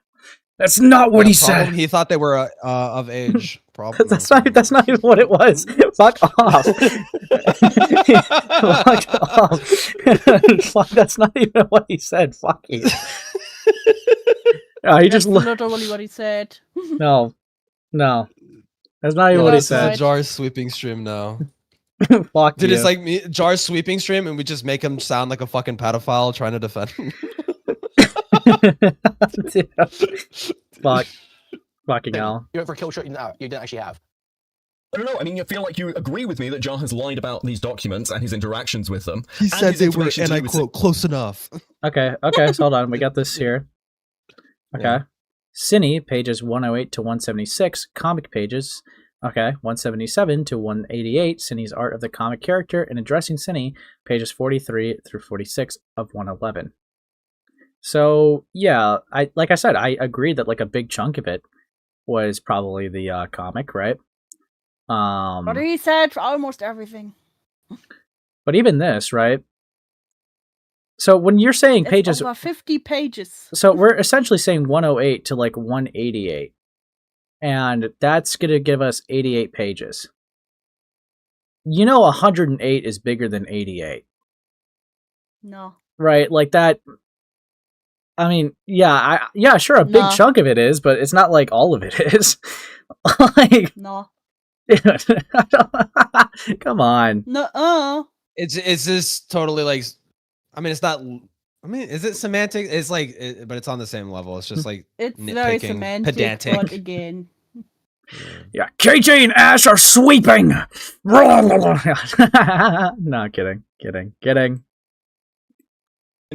That's not what he said! He thought they were of age. Problem. That's not even what it was. Fuck off. Fuck off. Fuck, that's not even what he said. Fuck you. He just That's not really what he said. No. That's not even what he said. Jar's sweeping stream now. Fuck Dude, you. it's like me, Jar's sweeping stream, and we just make him sound like a fucking pedophile trying to defend him. Fuck. Fucking hell. You went for a kill shot you didn't actually have. I don't know. I mean, you feel like you agree with me that Jar has lied about these documents and his interactions with them. He said they were, and I quote, close enough. Okay, so hold on. We got this here. Okay. Yeah. Cine, pages 108 to 176. Comic pages, 177 to 188. Cine's art of the comic character and addressing Cine, pages 43 through 46 of 111. So, yeah, I agree that like a big chunk of it was probably the comic, right? But he said for almost everything. But even this, right? So when you're saying pages, over 50 pages. So we're essentially saying 108 to like 188, and that's gonna give us 88 pages. 108 is bigger than 88. No. Right, like that. I mean, sure, a big chunk of it is, but it's not like all of it is. Like, no. Come on. No. It's just totally like. I mean, it's not. I mean, is it semantic? It's like, but it's on the same level. It's just like it's nitpicking, very semantic, pedantic. but again. Yeah, KJ and Ash are sweeping. No, kidding.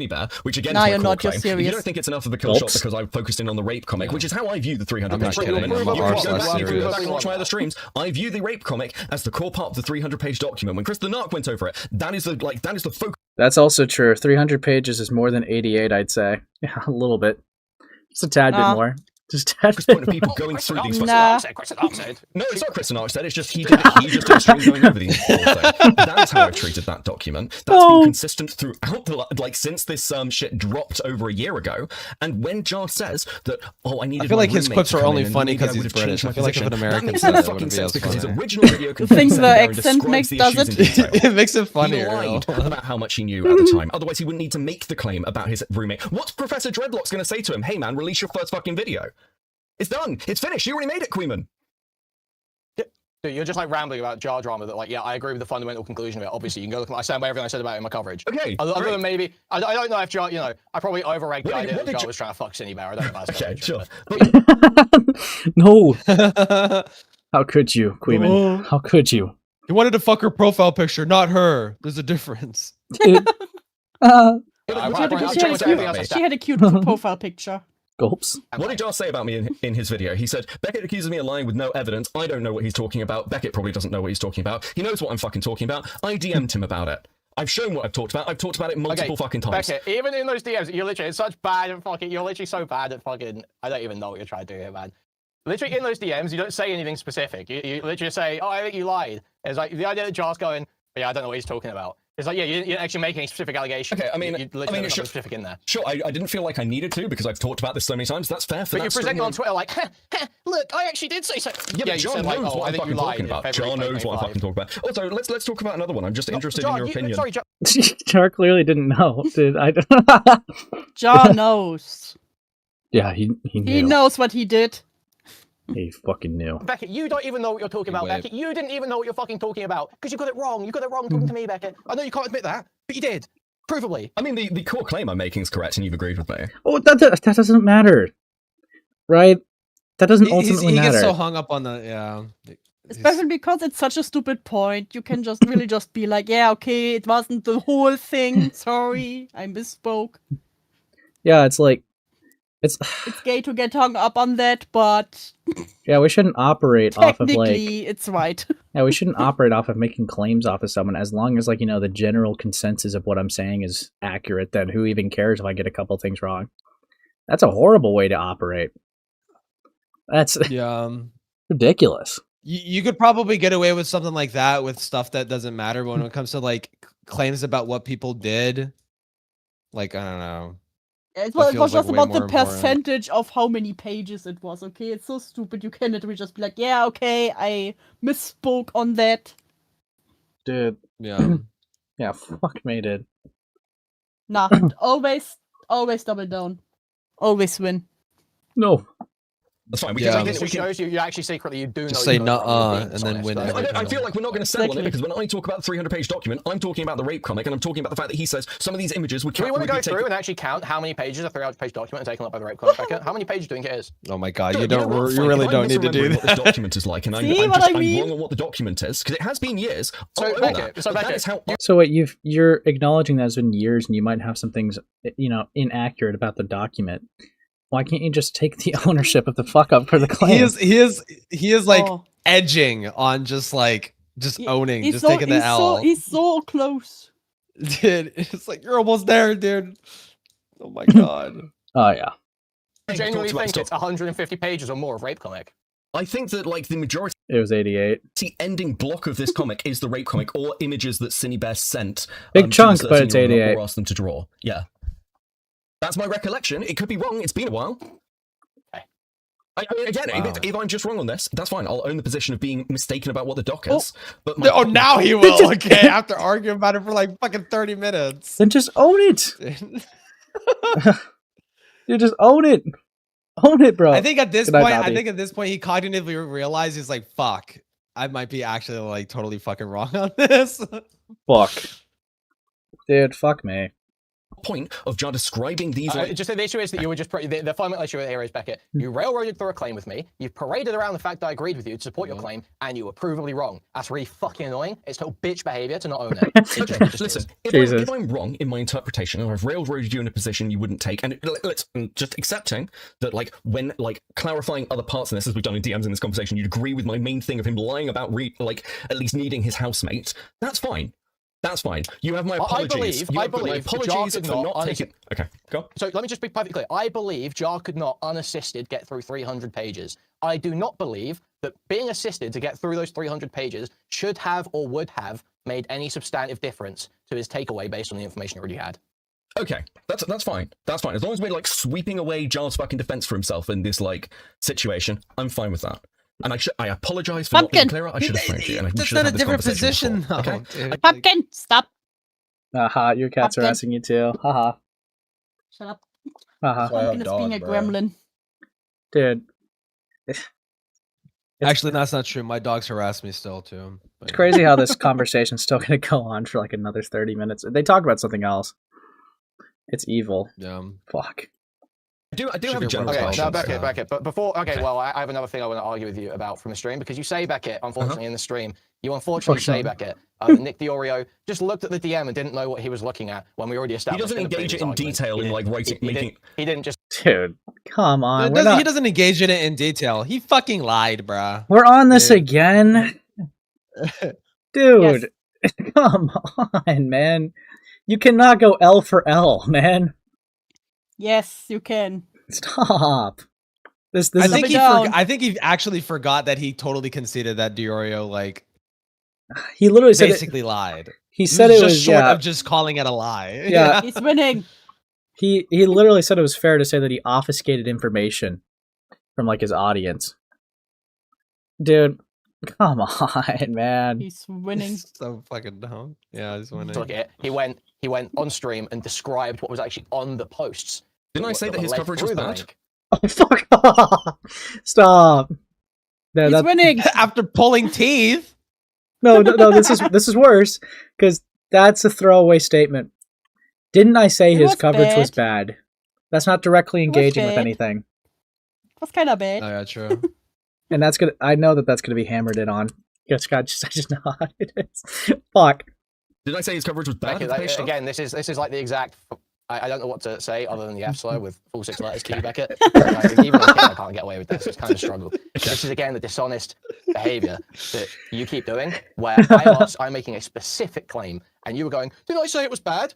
Bear, which again now is you're my not core just claim. serious. You don't think it's enough of a kill shot because I've focused in on the rape comic, which is how I view the 300-page document. You can go back and watch my other streams. I view the rape comic as the core part of the 300-page document. When Chris the Narc went over it, that is the focus. That's also true. 300 pages is more than 88, I'd say. Yeah, a little bit. Just a tad bit more. Just a tad bit point of people going through these. No, it's not Chris and said. It's just he did it. He just did a stream going over these. That's how I've treated that document. That's been consistent throughout, since this shit dropped over a year ago. And when Jar says that, I needed. I feel like his clips are only funny because he's British. I feel like if an American said that, it wouldn't be as because his funny. original video think the accent does it. It makes it funnier. He lied about how much he knew at the time. Otherwise, he wouldn't need to make the claim about his roommate. What's Professor Dreadlock's going to say to him? Hey, man, release your first fucking video. It's done. It's finished. You already made it, Kuihman. Dude, you're just like rambling about Jar drama that I agree with the fundamental conclusion of it. Obviously, you can go look at I stand by everything I said about it in my coverage. Okay. Other than maybe, I don't know if Jar, I probably overranked the idea that Jar was trying to fuck Cindy Bear. I don't know if that's okay, sure. No. How could you, Kuihman? How could you? He wanted to fuck her profile picture, not her. There's a difference. She had a cute profile picture. Gulps. What did Jar say about me in his video? He said, Beckett accuses me of lying with no evidence. I don't know what he's talking about. Beckett probably doesn't know what he's talking about. He knows what I'm fucking talking about. I DM'd him about it. I've shown what I've talked about. I've talked about it multiple fucking times. Beckett, even in those DMs, you're literally such bad at fucking. You're literally so bad at fucking. I don't even know what you're trying to do here, man. Literally in those DMs, you don't say anything specific. You literally say, "Oh, I think you lied." It's like the idea that Jar's going, "Yeah, I don't know what he's talking about." It's like, yeah, you didn't actually make any specific allegations. Okay, I mean, you literally have nothing specific in there. Sure, I didn't feel like I needed to because I've talked about this so many times. That's fair. But you present it on Twitter like, look, I actually did say so. Yeah, but John knows like, what I'm fucking talking about. John knows what I'm fucking talking about. Also, let's talk about another one. I'm just interested in your opinion. Sorry, John. Jar clearly didn't know. Did I? Jar knows. Yeah, he knew. He knows what he did. He fucking knew. Beckett, you don't even know what you're talking about, Beckett. You didn't even know what you're fucking talking about because you got it wrong. You got it wrong talking to me, Beckett. I know you can't admit that, but you did. Provably. I mean, the core claim I'm making is correct, and you've agreed with me. Oh, that doesn't matter, right? That doesn't ultimately matter. He gets so hung up on the Especially because it's such a stupid point. You can just really just be like, yeah, okay, it wasn't the whole thing. Sorry, I misspoke. Yeah, it's like it's gay to get hung up on that, but yeah, we shouldn't operate off of like it's right. Yeah, we shouldn't operate off of making claims off of someone as long as like, you know, the general consensus of what I'm saying is accurate. Then who even cares if I get a couple things wrong? That's a horrible way to operate. That's ridiculous. You could probably get away with something like that with stuff that doesn't matter, but when it comes to like claims about what people did, like I don't know. It was just about the percentage of how many pages it was, okay? It's so stupid. You can literally just be like, yeah, okay, I misspoke on that. Dude. Yeah. Yeah, fuck me, dude. Nah, always double down. Always win. No. That's fine. This shows you actually secretly you do know. Just say and then win. I feel like we're not going to settle on it because when I talk about the 300-page document, I'm talking about the rape comic, and I'm talking about the fact that he says some of these images would. Do we want to go through and actually count how many pages a 300-page document is taken up by the rape comic? How many pages do you think it is? Oh my god, you really don't need to do what this document is like, and I'm wrong on what the document is because it has been years. So wait, you're acknowledging that it's been years, and you might have some things, you know, inaccurate about the document. Why can't you just take the ownership of the fuck up for the claim? He is like edging on just owning, just taking the L. He's so close. Dude, it's like you're almost there, dude. Oh my god. Oh yeah. I genuinely think it's 150 pages or more of rape comic. I think that like the majority. It was 88. The ending block of this comic is the rape comic or images that Cinebear sent. Big chunk, but it's 88. Or asked them to draw. Yeah. That's my recollection. It could be wrong. It's been a while. Okay. I mean, again, if I'm just wrong on this, that's fine. I'll own the position of being mistaken about what the doc is. But now he will. Okay, after arguing about it for like fucking 30 minutes. Then just own it. You just own it. Own it, bro. I think at this point, he cognitively realized he's like, "Fuck, I might be actually like totally fucking wrong on this." Fuck, dude. Fuck me. Point of Jar describing these just the issue is that you were just the fundamental issue here is Beckett. You railroaded through a claim with me. You paraded around the fact that I agreed with you to support your claim, and you were provably wrong. That's really fucking annoying. It's total bitch behavior to not own it. Okay, listen, if I'm wrong in my interpretation and I've railroaded you in a position you wouldn't take, and let's just accepting that like when like clarifying other parts of this as we've done in DMs in this conversation, you'd agree with my main thing of him lying about like at least needing his housemate. That's fine. That's fine. You have my apologies. I believe my apologies for not taking. Okay, go. So let me just be perfectly clear. I believe Jar could not, unassisted, get through 300 pages. I do not believe that being assisted to get through those 300 pages should have or would have made any substantive difference to his takeaway based on the information he already had. Okay, that's fine. That's fine. As long as we're like sweeping away Jar's fucking defense for himself in this like situation, I'm fine with that. And I apologize for not being clearer. I should have framed you. That's not a different position, though. Okay? Pumpkin, stop. Haha, your cat's harassing you too. Haha. Shut up. Haha. Pumpkin is being a gremlin. Dude. Actually, that's not true. My dogs harass me still, too. It's crazy how this conversation's still going to go on for like another 30 minutes. They talk about something else. It's evil. Yeah. Fuck. I do have a general question. Now, Beckett. But before, well, I have another thing I want to argue with you about from the stream, because you say, Beckett, unfortunately, in the stream, you unfortunately say, Beckett, Nick Deorio just looked at the DM and didn't know what he was looking at when we already established. He doesn't engage it in detail in like writing, making. He didn't just. Dude, come on. He doesn't engage in it in detail. He fucking lied, bruh. We're on this again, dude. Come on, man. You cannot go L for L, man. Yes, you can. Stop. This I is think I think he actually forgot that he totally conceded that Deorio like he literally said basically lied. He said it was just short of just calling it a lie. Yeah. He's winning. He literally said it was fair to say that he obfuscated information from like his audience. Dude, come on, man. He's winning. So fucking dumb. Yeah, he's winning. Look at it. He went on stream and described what was actually on the posts. Didn't I say that his coverage was bad? Oh, fuck off. Stop. No, He's winning. After pulling teeth. No, this is worse, because that's a throwaway statement. Didn't I say his coverage was bad? That's not directly engaging with anything. That's kind of bad. Oh yeah, true. And that's gonna. I know that's gonna be hammered in on. Yes, God, I just know how it is. Fuck. Did I say his coverage was bad? Again, this is like the exact. I don't know what to say other than the F slur with full 6 letters to you, Beckett. Like, even I can't get away with this. It's kind of a struggle. This is again the dishonest behaviour that you keep doing, where I'm making a specific claim, and you were going, "Did I say it was bad?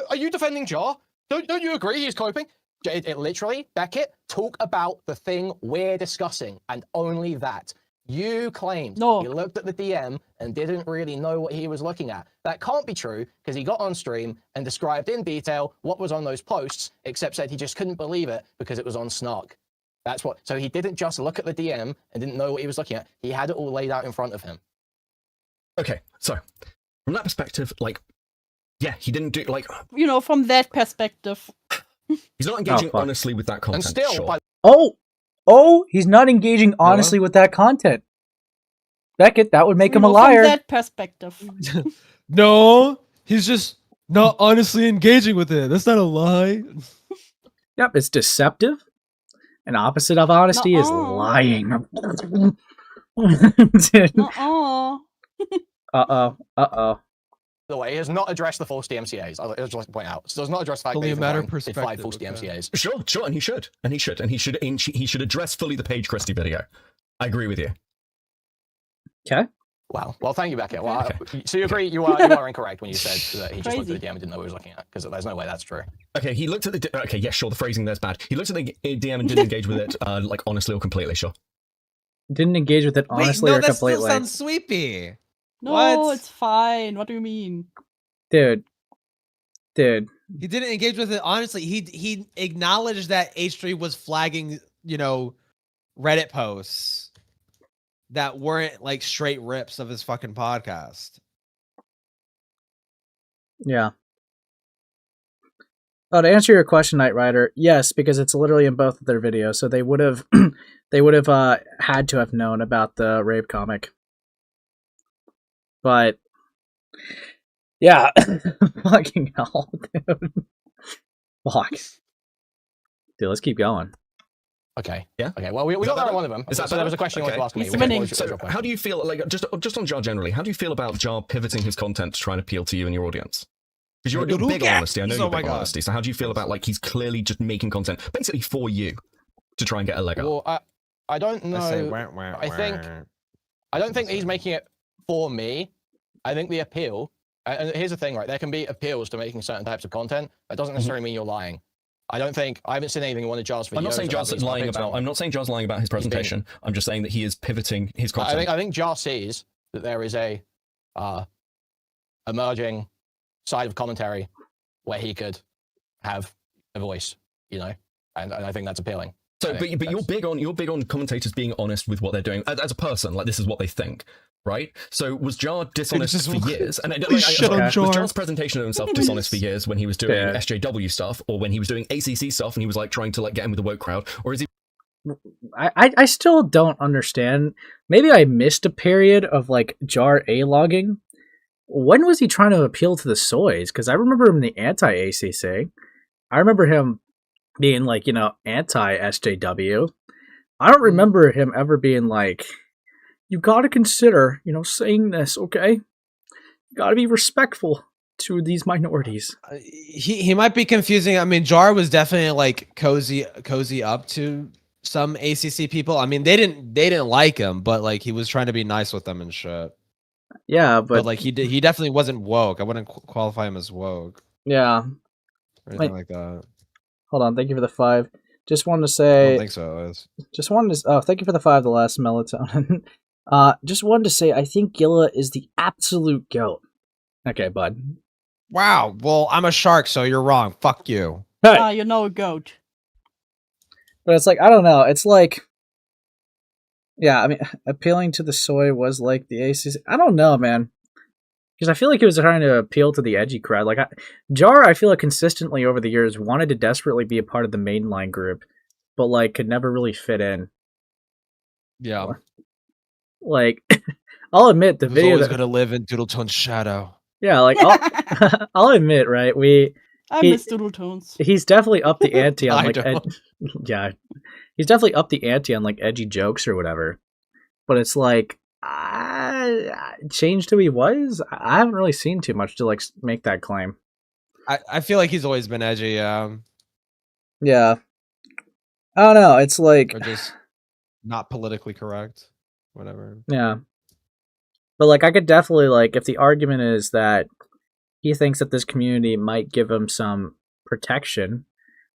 Are you defending Jar? Don't you agree he's coping?" It literally, Beckett, talk about the thing we're discussing, and only that. You claimed he looked at the DM and didn't really know what he was looking at. That can't be true, because he got on stream and described in detail what was on those posts, except said he just couldn't believe it because it was on Snark. That's what. So he didn't just look at the DM and didn't know what he was looking at. He had it all laid out in front of him. Okay, so from that perspective, like, yeah, he didn't do like. You know, from that perspective, he's not engaging honestly with that content. And still, sure. He's not engaging honestly with that content. Beckett, that would make him a from liar. that perspective. No, he's just not honestly engaging with it. That's not a lie. Yep, it's deceptive. And opposite of honesty is lying. Uh-oh. The way, he has not addressed the false DMCAs. I'll just like to point out. So does not address the fact Only that a matter of did 5 perspective, false okay. DMCAs. Sure, and he should address fully the Paige Christie video. I agree with you. Okay. Wow. Well, thank you, Beckett. Well, so you agree you are incorrect when you said that he just looked at the DM and didn't know what he was looking at, because there's no way that's true. Okay, he looked at the. Okay, yeah, sure. The phrasing there's bad. He looked at the DM and didn't engage with it, like honestly or completely. Sure. Didn't engage with it honestly or completely. Still sounds sweepy. No, What? it's fine. What do you mean? Dude. He didn't engage with it honestly. He acknowledged that H3 was flagging, Reddit posts that weren't like straight rips of his fucking podcast. Yeah. Oh, to answer your question, Knight Rider, yes, because it's literally in both of their videos, so they would have had to have known about the rape comic. But yeah, fucking hell, dude. Fuck. Dude, let's keep going. Okay. Yeah. Okay. Well, we got that one of them. So there was a question you wanted to ask me. So how do you feel, like, just on Jar generally, how do you feel about Jar pivoting his content to try and appeal to you and your audience? Because you're big on honesty. I know you're big on honesty. So how do you feel about, like, he's clearly just making content basically for you to try and get a leg up? Well, I don't know. I don't think that he's making it for me. I think the appeal, and here's the thing, right? There can be appeals to making certain types of content. That doesn't necessarily mean you're lying. I haven't seen anything in one of Jar's videos. I'm not saying Jar's lying about his presentation. I'm just saying that he is pivoting his content. I think Jar sees that there is a emerging side of commentary where he could have a voice, and I think that's appealing. So, but you're big on commentators being honest with what they're doing as a person. Like, this is what they think, right? So was Jar dishonest for years? And was Jar's presentation of himself dishonest for years when he was doing SJW stuff, or when he was doing ACC stuff and he was like trying to like get in with the woke crowd, or is he? I still don't understand. Maybe I missed a period of like Jar A-logging. When was he trying to appeal to the soys? Because I remember him in the anti-ACC. I remember him being like, anti-SJW. I don't remember him ever being like, you gotta consider, saying this, okay? You gotta be respectful to these minorities. He might be confusing. I mean, Jar was definitely like cozy up to some ACC people. I mean, they didn't like him, but like he was trying to be nice with them and shit. Yeah, but like he definitely wasn't woke. I wouldn't qualify him as woke. Yeah. Or anything like that. Hold on, thank you for the 5. Just wanted to I say. don't think so. Thank you for the 5. The last melatonin. Just wanted to say, I think Gilla is the absolute goat. Okay, bud. Wow. Well, I'm a shark, so you're wrong. Fuck you. You're no goat. But it's like, I don't know. It's like, yeah, I mean, appealing to the soy was like the ACC. I don't know, man. Because I feel like he was trying to appeal to the edgy crowd. Like, Jar, I feel like consistently over the years wanted to desperately be a part of the mainline group, but like could never really fit in. Yeah. Like, I'll admit the video always gonna live in Doodletone's shadow. Yeah, like I'll admit, right? I miss Doodle Tones. He's definitely up the ante on I like don't. yeah, he's definitely up the ante on like edgy jokes or whatever. But it's like changed who he was. I haven't really seen too much to like make that claim. I feel like he's always been edgy. Yeah, I don't know. It's like or just not politically correct. Whatever. Yeah. But like I could definitely like if the argument is that he thinks that this community might give him some protection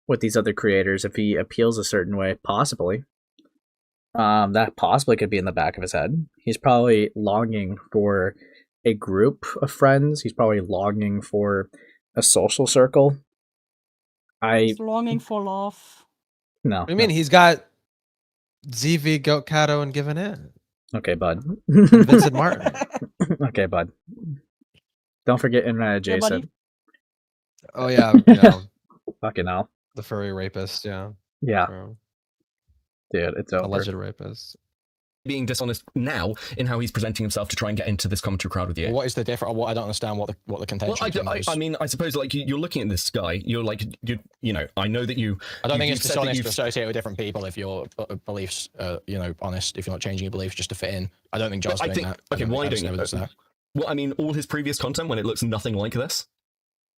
with these other creators if he appeals a certain way, possibly. That possibly could be in the back of his head. He's probably longing for a group of friends. He's probably longing for a social circle. He's longing for love. No. What do you mean? He's got ZV, Goat Cato, and Given In. Okay, bud. And Vincent Martin. Okay, bud. Don't forget Internet Adjacent. Oh yeah, yeah. Fucking hell. The furry rapist, yeah. Yeah. True. Dude, it's over. Alleged rapist. Being dishonest now in how he's presenting himself to try and get into this commentary crowd with you. What is the difference? What I don't understand what the contention is. I mean, I suppose like you're looking at this guy. You're like you know. I know that you. I don't think you've it's said that dishonest you've- to associate with different people if your beliefs, honest. If you're not changing your beliefs just to fit in, I don't think John's I doing think. that. Okay, why don't you? That. Well, I mean, all his previous content when it looks nothing like this.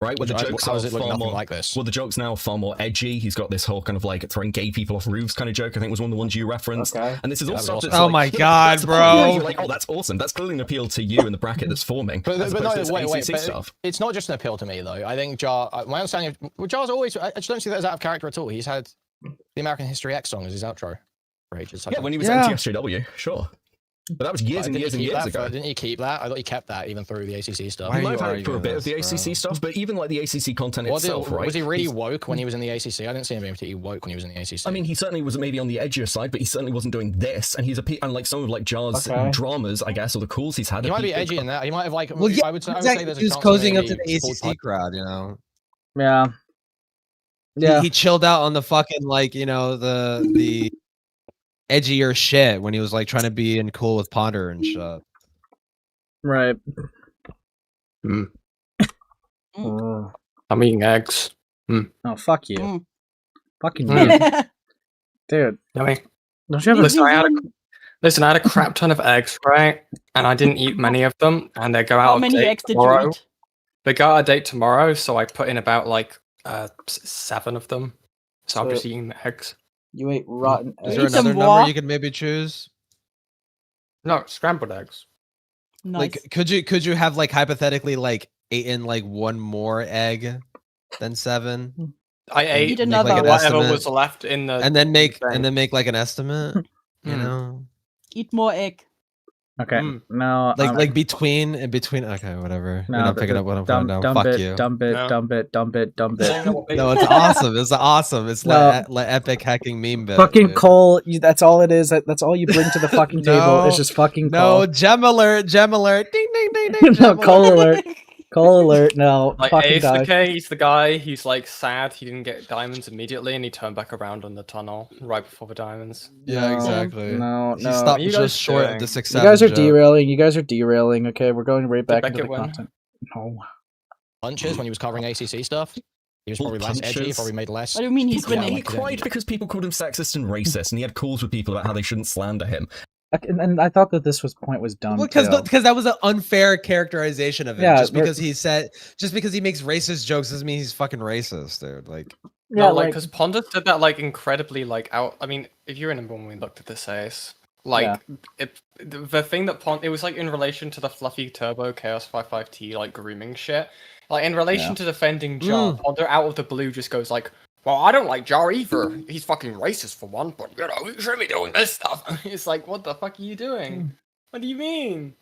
Right, where the Right, jokes how are does it look far nothing more like this? Well, the jokes now are far more edgy. He's got this whole kind of like throwing gay people off roofs kind of joke. I think was one of the ones you referenced. Okay. And this is all That was stuff awesome. that's Oh like, my you know, God, that's the point bro. where you're like, oh, that's awesome. That's clearly an appeal to you in the bracket that's forming. But as no, opposed to this wait. ACC But stuff. it's not just an appeal to me though. I think Jar. My understanding of Jar's always. I just don't see that as out of character at all. He's had the American History X song as his outro for ages. Yeah, when he was at TFJW, sure. But that was years and years and years ago. Didn't he keep that? I thought he kept that even through the ACC stuff. He might have had it for a bit of the ACC stuff, but even like the ACC content itself, right? Was he really woke when he was in the ACC? I didn't see him being particularly woke when he was in the ACC. I mean, he certainly was maybe on the edgier side, but he certainly wasn't doing this. And he's unlike some of like Jar's dramas, I guess, or the calls he's had. He might be edgy in that. He might have like. Well, yeah, I would say there's a he was chance cozying up maybe to the pulled ACC crowd, you know. Yeah. Yeah. He chilled out on the fucking like, you know, the edgier shit when he was like trying to be in cool with Ponder and shit. Right. I'm eating eggs. Oh, fuck you. Fucking Mm. you. Dude. Yummy. Don't you have Listen, I had a crap ton of eggs, right? And I didn't eat many of them, and they go out How of many date eggs did you tomorrow. eat? They go out of date tomorrow, so I put in about like 7 of them. So I'm So- just eating the eggs. You ate rotten Is eggs. there another number you could maybe choose? No, scrambled eggs. Nice. Like, could you have like hypothetically like eaten like one more egg than 7? I ate Eat another. like an whatever estimate, was left in the and then make thing. like an estimate. You know, Eat more egg. Okay. No. like between. Okay, whatever. No, You're not picking up what I'm putting down. dump Fuck it, you. Dump it. No. Dump it. Dump it. Dump it. No, it's awesome. It's awesome. It's No. like epic hacking meme bit. Fucking dude. Cole. That's all it is. That's all you bring to the fucking table. It's just fucking Cole. No, gem alert, gem alert. Ding ding ding ding. No, Cole alert. Cole alert. No. Like Fucking die. Ace, he's the guy. He's like sad he didn't get diamonds immediately, and he turned back around on the tunnel right before the diamonds. Yeah, exactly. No. He stopped You guys just short doing? of the 6 You guys are derailing. You guys are derailing. Okay, we're going right back into the Beckett win? content. No. Punches when he was covering ACC stuff. He was All probably less edgy. punches. Probably made less. What do you mean he's winning? He cried because people called him sexist and racist, and he had calls with people about how they shouldn't slander him. And I thought that this point was done. Well, because too. that was an unfair characterization of him. Yeah, just because he makes racist jokes doesn't mean he's fucking racist, dude. Like, No, like because Ponder did that like incredibly like out. I mean, if you remember when we looked at this Ace, Like the thing that it was like in relation to the fluffy Turbo Chaos 55T like grooming shit. Like in relation to defending Jar, Ponder out of the blue just goes like, "Well, I don't like Jar either. He's fucking racist for one, but you know, he shouldn't be doing this stuff." It's like, what the fuck are you doing? What do you mean?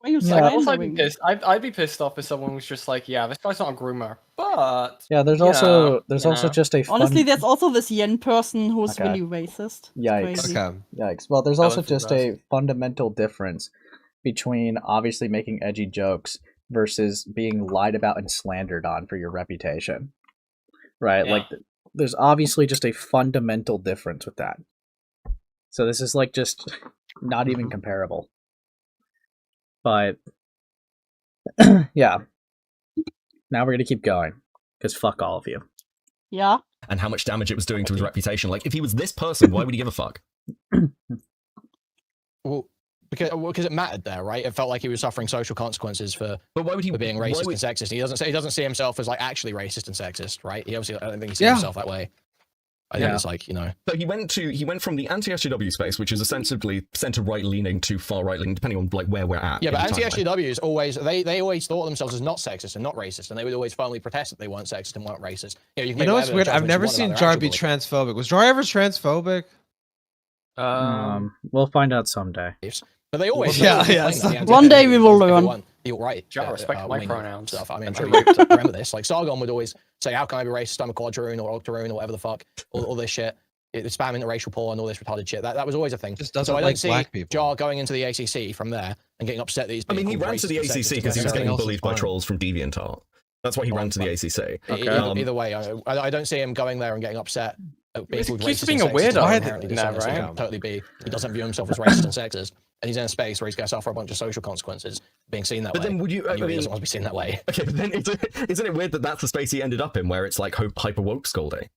Why are you I'd be pissed off if someone was just like, "Yeah, this guy's not a groomer." But there's also just a fun... honestly, there's also this Yen person who's really racist. Yikes! Crazy. Yikes! Well, there's also just a fundamental difference between obviously making edgy jokes versus being lied about and slandered on for your reputation, right? Yeah. Like, there's obviously just a fundamental difference with that. So this is like just not even comparable. But yeah, now we're gonna keep going because fuck all of you. Yeah. And how much damage it was doing to his reputation. Like, if he was this person, why would he give a fuck? Well, because it mattered there, right? It felt like he was suffering social consequences for being racist and sexist. He doesn't see himself as like actually racist and sexist, right? He obviously, I don't think he sees himself that way. I think it's like, you know. So he went from the anti-SJW space, which is essentially centre-right leaning to far-right leaning, depending on like where we're at. Yeah, but anti-SJWs always they always thought themselves as not sexist and not racist, and they would always firmly protest that they weren't sexist and weren't racist. You know what's weird? I've never seen Jar be transphobic. Was Jar ever transphobic? We'll find out someday. But they always one day we will learn. Right. Jar, respect my pronouns. Stuff. I mean, I'm sure you remember this. Like Sargon would always say, "How can I be racist? I'm a quadroon or octoroon or whatever the fuck." All this shit. It's spamming the racial porn, all this retarded shit. That was always a thing. So I don't see black people. Jar going into the ACC from there and getting upset that he's being he ran to the ACC because he was getting bullied by trolls from DeviantArt. That's why he ran to the ACC. Either way, I don't see him going there and getting upset. He's being a weirdo. Right? Totally be. He doesn't view himself as racist and sexist, and he's in a space where he's going to suffer a bunch of social consequences being seen that way. But then, would you? He doesn't want to be seen that way. Okay, but then isn't it weird that that's the space he ended up in, where it's like hyper woke scolding?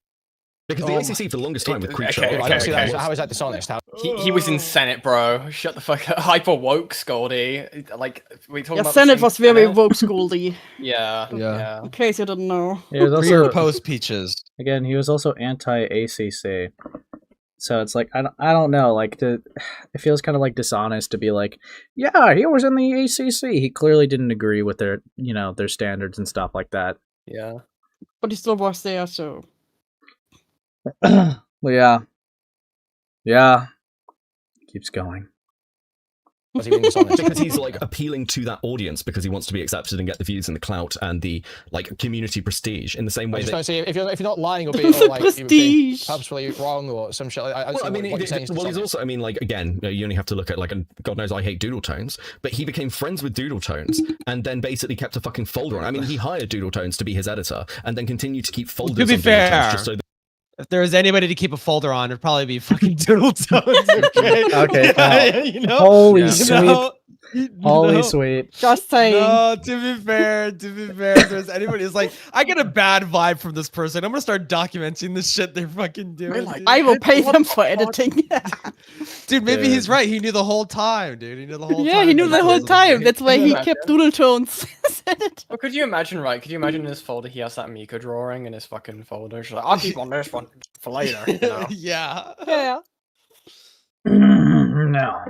Because the ACC for the longest time with Creature. I don't see that. How is that dishonest? He was in Senate, bro. Shut the fuck up. Hyper woke Scaldy. Like, we talking about Senate was very woke Scaldy. Yeah. In case you didn't know. He was also post Peaches. Again, he was also anti-ACC. So it's like, I don't know, like, it feels kind of like dishonest to be like, yeah, he was in the ACC. He clearly didn't agree with their, their standards and stuff like that. Yeah. But he still was there, so. Well, yeah. Keeps going. Because he's like appealing to that audience because he wants to be accepted and get the views and the clout and the like community prestige in the same way that. Don't see if you're not lying or being like purposefully wrong or some shit. He's also. I mean, like again, you only have to look at like, and God knows I hate Doodle Tones, but he became friends with Doodle Tones and then basically kept a fucking folder on. I mean, he hired Doodle Tones to be his editor and then continued to keep folders. To be on fair. Doodle Tones just so that if there was anybody to keep a folder on, it'd probably be fucking Doodle Tones. Okay. Holy sweet. Holy sweet. Just saying. No, to be fair, if there's anybody who's like, I get a bad vibe from this person, I'm gonna start documenting the shit they're fucking doing. I will pay them for editing. Dude, maybe he's right. He knew the whole time, dude. He knew the whole time. Yeah, he knew the whole time. That's why he kept Doodle Tones. Well, could you imagine, right? Could you imagine in his folder he has that Mika drawing in his fucking folder? She's like, I'll keep on this one for later. Yeah. No.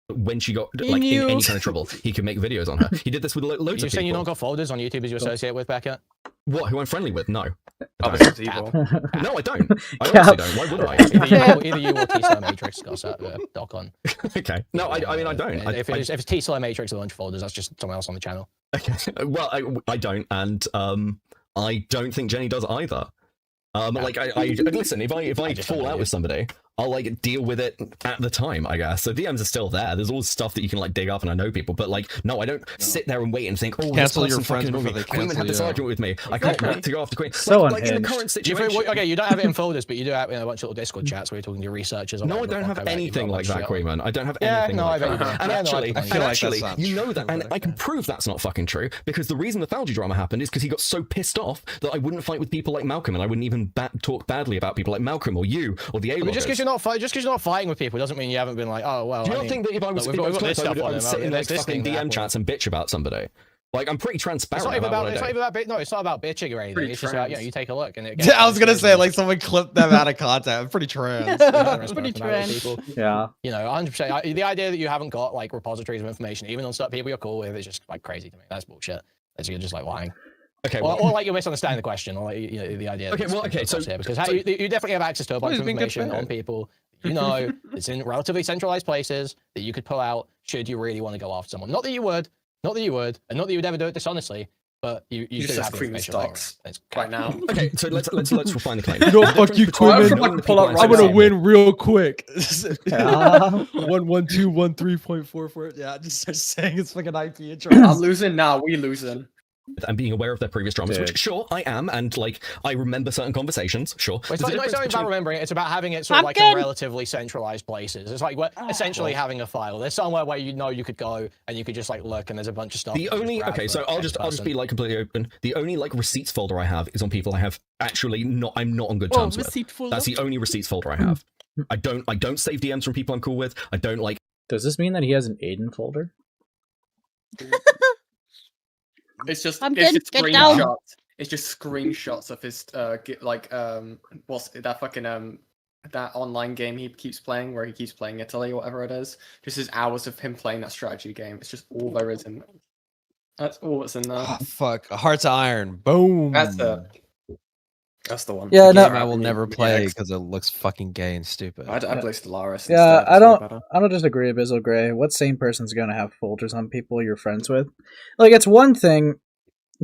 When she got like in any kind of trouble, he could make videos on her. He did this with loads of people. You're saying you not got folders on YouTube as you associate with Beckett? What? Who I'm friendly with? No. Oh, this is evil. No, I don't. I honestly don't. Why would I? Either you or T-Star Matrix got doc on. Okay. No, I mean I don't. If it's T-Star Matrix with a bunch of folders, that's just someone else on the channel. Okay. Well, I don't, and I don't think Jenny does either. Like I listen. If I fall out with somebody, I'll like deal with it at the time, I guess. So DMs are still there. There's all stuff that you can like dig up, and I know people. But like, no, I don't sit there and wait and think, oh, cancel this your friends fucking before they Kuihman had this argument with me. I can't wait to go after Queen. So like in the current situation. Okay, you don't have it in folders, but you do have it in a bunch of little Discord chats where you're talking to your researchers. No, I don't have anything like that, Kuihman. I don't have anything like that. And actually, you know that, and I can prove that's not fucking true because the reason the Thalgy drama happened is because he got so pissed off that I wouldn't fight with people like Malcolm, and I wouldn't even talk badly about people like Malcolm or you or the A-loggers. Just because you're not fighting with people doesn't mean you haven't been like, oh well. Do you not think that if I was close, I would sit in those fucking DM chats and bitch about somebody? Like, I'm pretty It's transparent not even about about. what I It's do. not even about. No, it's not about bitching or anything. Pretty It's just about trans. you take a look and it. I was gonna say like someone clipped them out of content. I'm pretty trans. Pretty trans. Yeah. 100%. The idea that you haven't got like repositories of information, even on stuff people you're cool with, is just like crazy to me. That's bullshit. You're just like lying. Okay. Or like you're misunderstanding the question, or like the idea. Okay. Well. Okay. So because you definitely have access to a bunch of information on people. It's in relatively centralized places that you could pull out should you really want to go after someone. Not that you would, and not that you would ever do it dishonestly, but you just have have cream information stocks right now. Okay. So let's refine the claim. You know, fuck you, Kuihman. I'm gonna win real quick. 112.13.44. Yeah, just start saying it's fucking IP address. I'm losing now. We losing. And being aware of their previous dramas, which sure I am, and like I remember certain conversations. Sure. It's not about remembering it. It's about having it sort of like in relatively centralized places. It's like essentially having a file. There's somewhere where you could go and you could just like look, and there's a bunch of stuff. The only so I'll just be like completely open. The only like receipts folder I have is on people I have actually not. I'm not on good terms with. That's the only receipts folder I have. I don't save DMs from people I'm cool with. I don't like. Does this mean that he has an Aiden folder? It's just Get screenshots. down. It's just screenshots of his what's that fucking that online game he keeps playing where he keeps playing Italy or whatever it is. Just his hours of him playing that strategy game. It's just all there is in there. That's all that's in there. Oh, fuck, Hearts of Iron. Boom. That's the one. Yeah, The game I will never play because it looks fucking gay and stupid. I play Stellaris. Yeah, I don't disagree with Bizzle Gray. What sane person's gonna have folders on people you're friends with? Like, it's one thing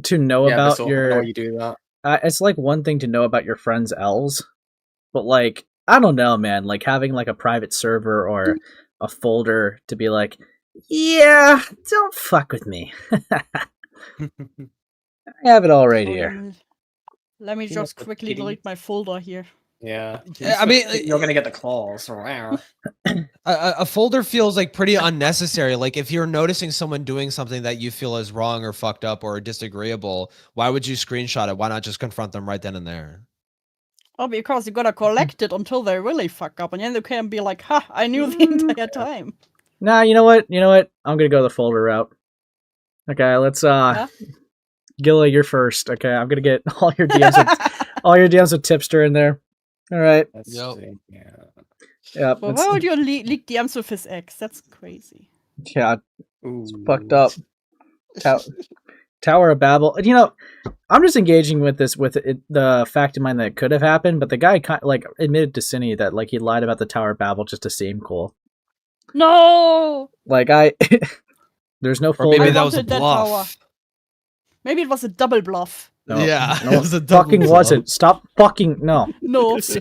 to know about your. You do that. It's like one thing to know about your friends' L's, but like I don't know, man. Like having like a private server or a folder to be like, yeah, don't fuck with me. I have it all right here. Let me just quickly delete my folder here. Yeah. I mean, you're gonna get the claws. A folder feels like pretty unnecessary. Like if you're noticing someone doing something that you feel is wrong or fucked up or disagreeable, why would you screenshot it? Why not just confront them right then and there? Oh, because you gotta collect it until they really fuck up, and then they can be like, "Ha! I knew the entire time." Nah, you know what? I'm gonna go the folder route. Okay, let's Gilla, you're first. Okay, I'm gonna get all your DMs with Tipster in there. All right. Yeah. But why would you leak DMs with his ex? That's crazy. Yeah. It's fucked up. Tower of Babel. I'm just engaging with this with the fact in mind that it could have happened, but the guy admitted to Cindy that like he lied about the Tower of Babel just to seem cool. No. Like there's no. Or maybe that was a bluff. Maybe it was a double bluff. No, yeah, no, it was a fucking wasn't. Stop fucking no. No, it was a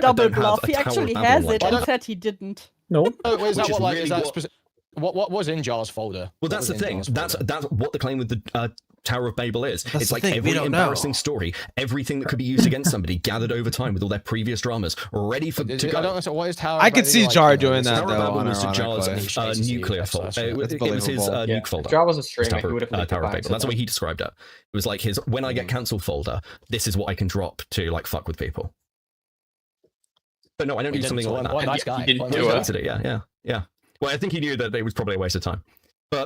double bluff. He actually has it and said he didn't. No. Is that what was in Jar's folder? Well, that's the thing. That's what the claim with the Tower of Babel is. That's it's like thing, every embarrassing story, everything that could be used against somebody gathered over time with all their previous dramas, ready to go. I don't know. What is Tower? I could see Jar doing that Tower though. of Babel was Jar's nuclear folder. It was his nuke folder. Jar was a streamer. He would have Tower of Babel. That's the way he described it. It was like his when I get cancelled folder. This is what I can drop to like fuck with people. But no, I don't do something like that. Nice guy. He didn't do it. Yeah. Well, I think he knew that it was probably a waste of time.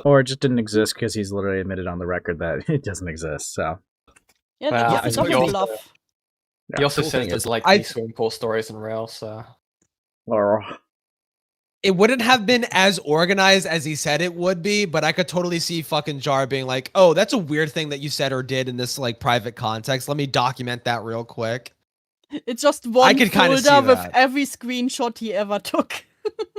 Or it just didn't exist because he's literally admitted on the record that it doesn't exist. So yeah, that's a double bluff. He also says there's like these swimming pool stories in real, so. It wouldn't have been as organized as he said it would be, but I could totally see fucking Jar being like, "Oh, that's a weird thing that you said or did in this like private context. Let me document that real quick." It's just one folder with every screenshot he ever took.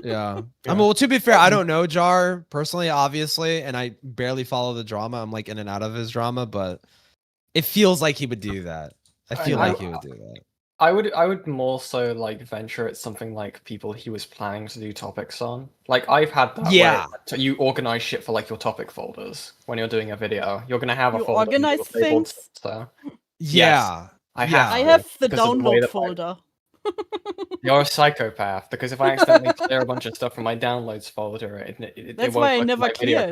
Yeah. I mean, well, to be fair, I don't know Jar personally, obviously, and I barely follow the drama. I'm like in and out of his drama, but it feels like he would do that. I feel like he would do that. I would more so like venture at something like people he was planning to do topics on. Like I've had that. Yeah. Where you organize shit for like your topic folders when you're doing a video. You're gonna have a folder. Organize things. So. Yeah. Yes, I have. I have the download folder. You're a psychopath because if I accidentally clear a bunch of stuff from my downloads folder, That's why I never cleared.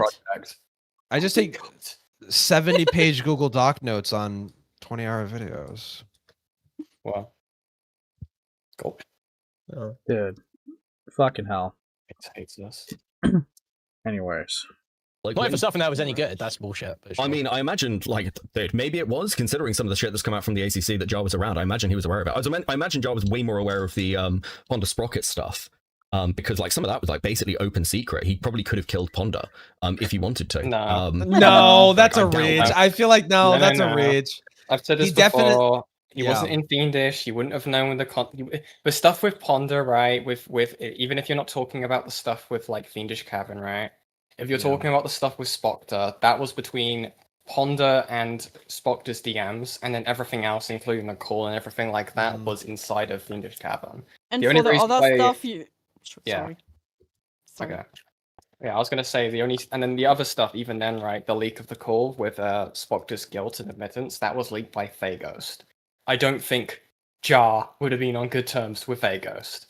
I just take 70-page Google Doc notes on 20-hour videos. Wow. Cool. Dude, fucking hell. It hates us. Anyways, Like, Not if the stuff in there was any good. That's bullshit. But I sure. mean, I imagined, like, dude, maybe it was, considering some of the shit that's come out from the ACC that Jar was around. I imagine he was aware of it. I imagine Jar was way more aware of the Ponder Sprocket stuff. Because like some of that was like basically open secret. He probably could have killed Ponder if he wanted to. No, that's a reach. I feel like that's a reach. I've said this before. He wasn't in Fiendish. He wouldn't have known the stuff with Ponder, right? With even if you're not talking about the stuff with like Fiendish Cavern, right? If you're talking about the stuff with Spoctor, that was between Ponder and Spoctor's DMs, and then everything else, including the call and everything like that, was inside of Fiendish Cavern. And for the other stuff, Sorry. Okay. Yeah, I was gonna say and then the other stuff, even then, right? The leak of the call with Spoctor's guilt and admittance, that was leaked by Faghost. I don't think Jar would have been on good terms with Faghost.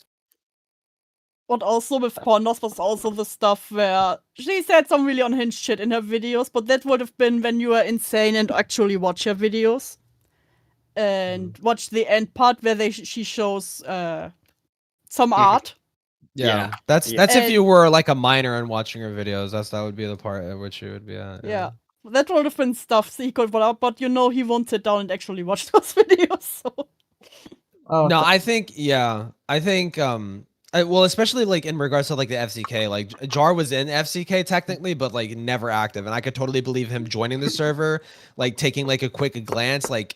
But also with Pondos was also the stuff where she said some really unhinged shit in her videos, but that would have been when you were insane and actually watch her videos. And watch the end part where she shows some art. Yeah, that's if you were like a minor and watching her videos. That would be the part at which you would be at. Yeah, that would have been stuff he could put out, but he won't sit down and actually watch those videos. So. No, I think well, especially like in regards to like the FCK, like Jar was in FCK technically, but like never active, and I could totally believe him joining the server, like taking like a quick glance, like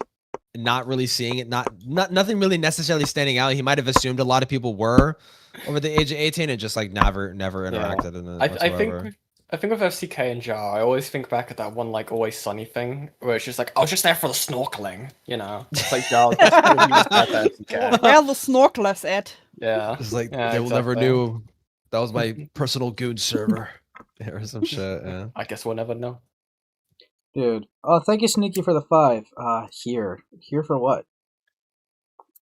not really seeing it, nothing really necessarily standing out. He might have assumed a lot of people were over the age of 18 and just like never interacted in it. I think with FCK and Jar, I always think back at that one like Always Sunny thing where it's just like I was just there for the snorkeling, you know. It's like Jar. Where the snorkelers at? Yeah, it's like they will never knew that was my personal goon server or some shit. Yeah, I guess we'll never know. Dude, thank you, Sneaky, for the 5. Here for what?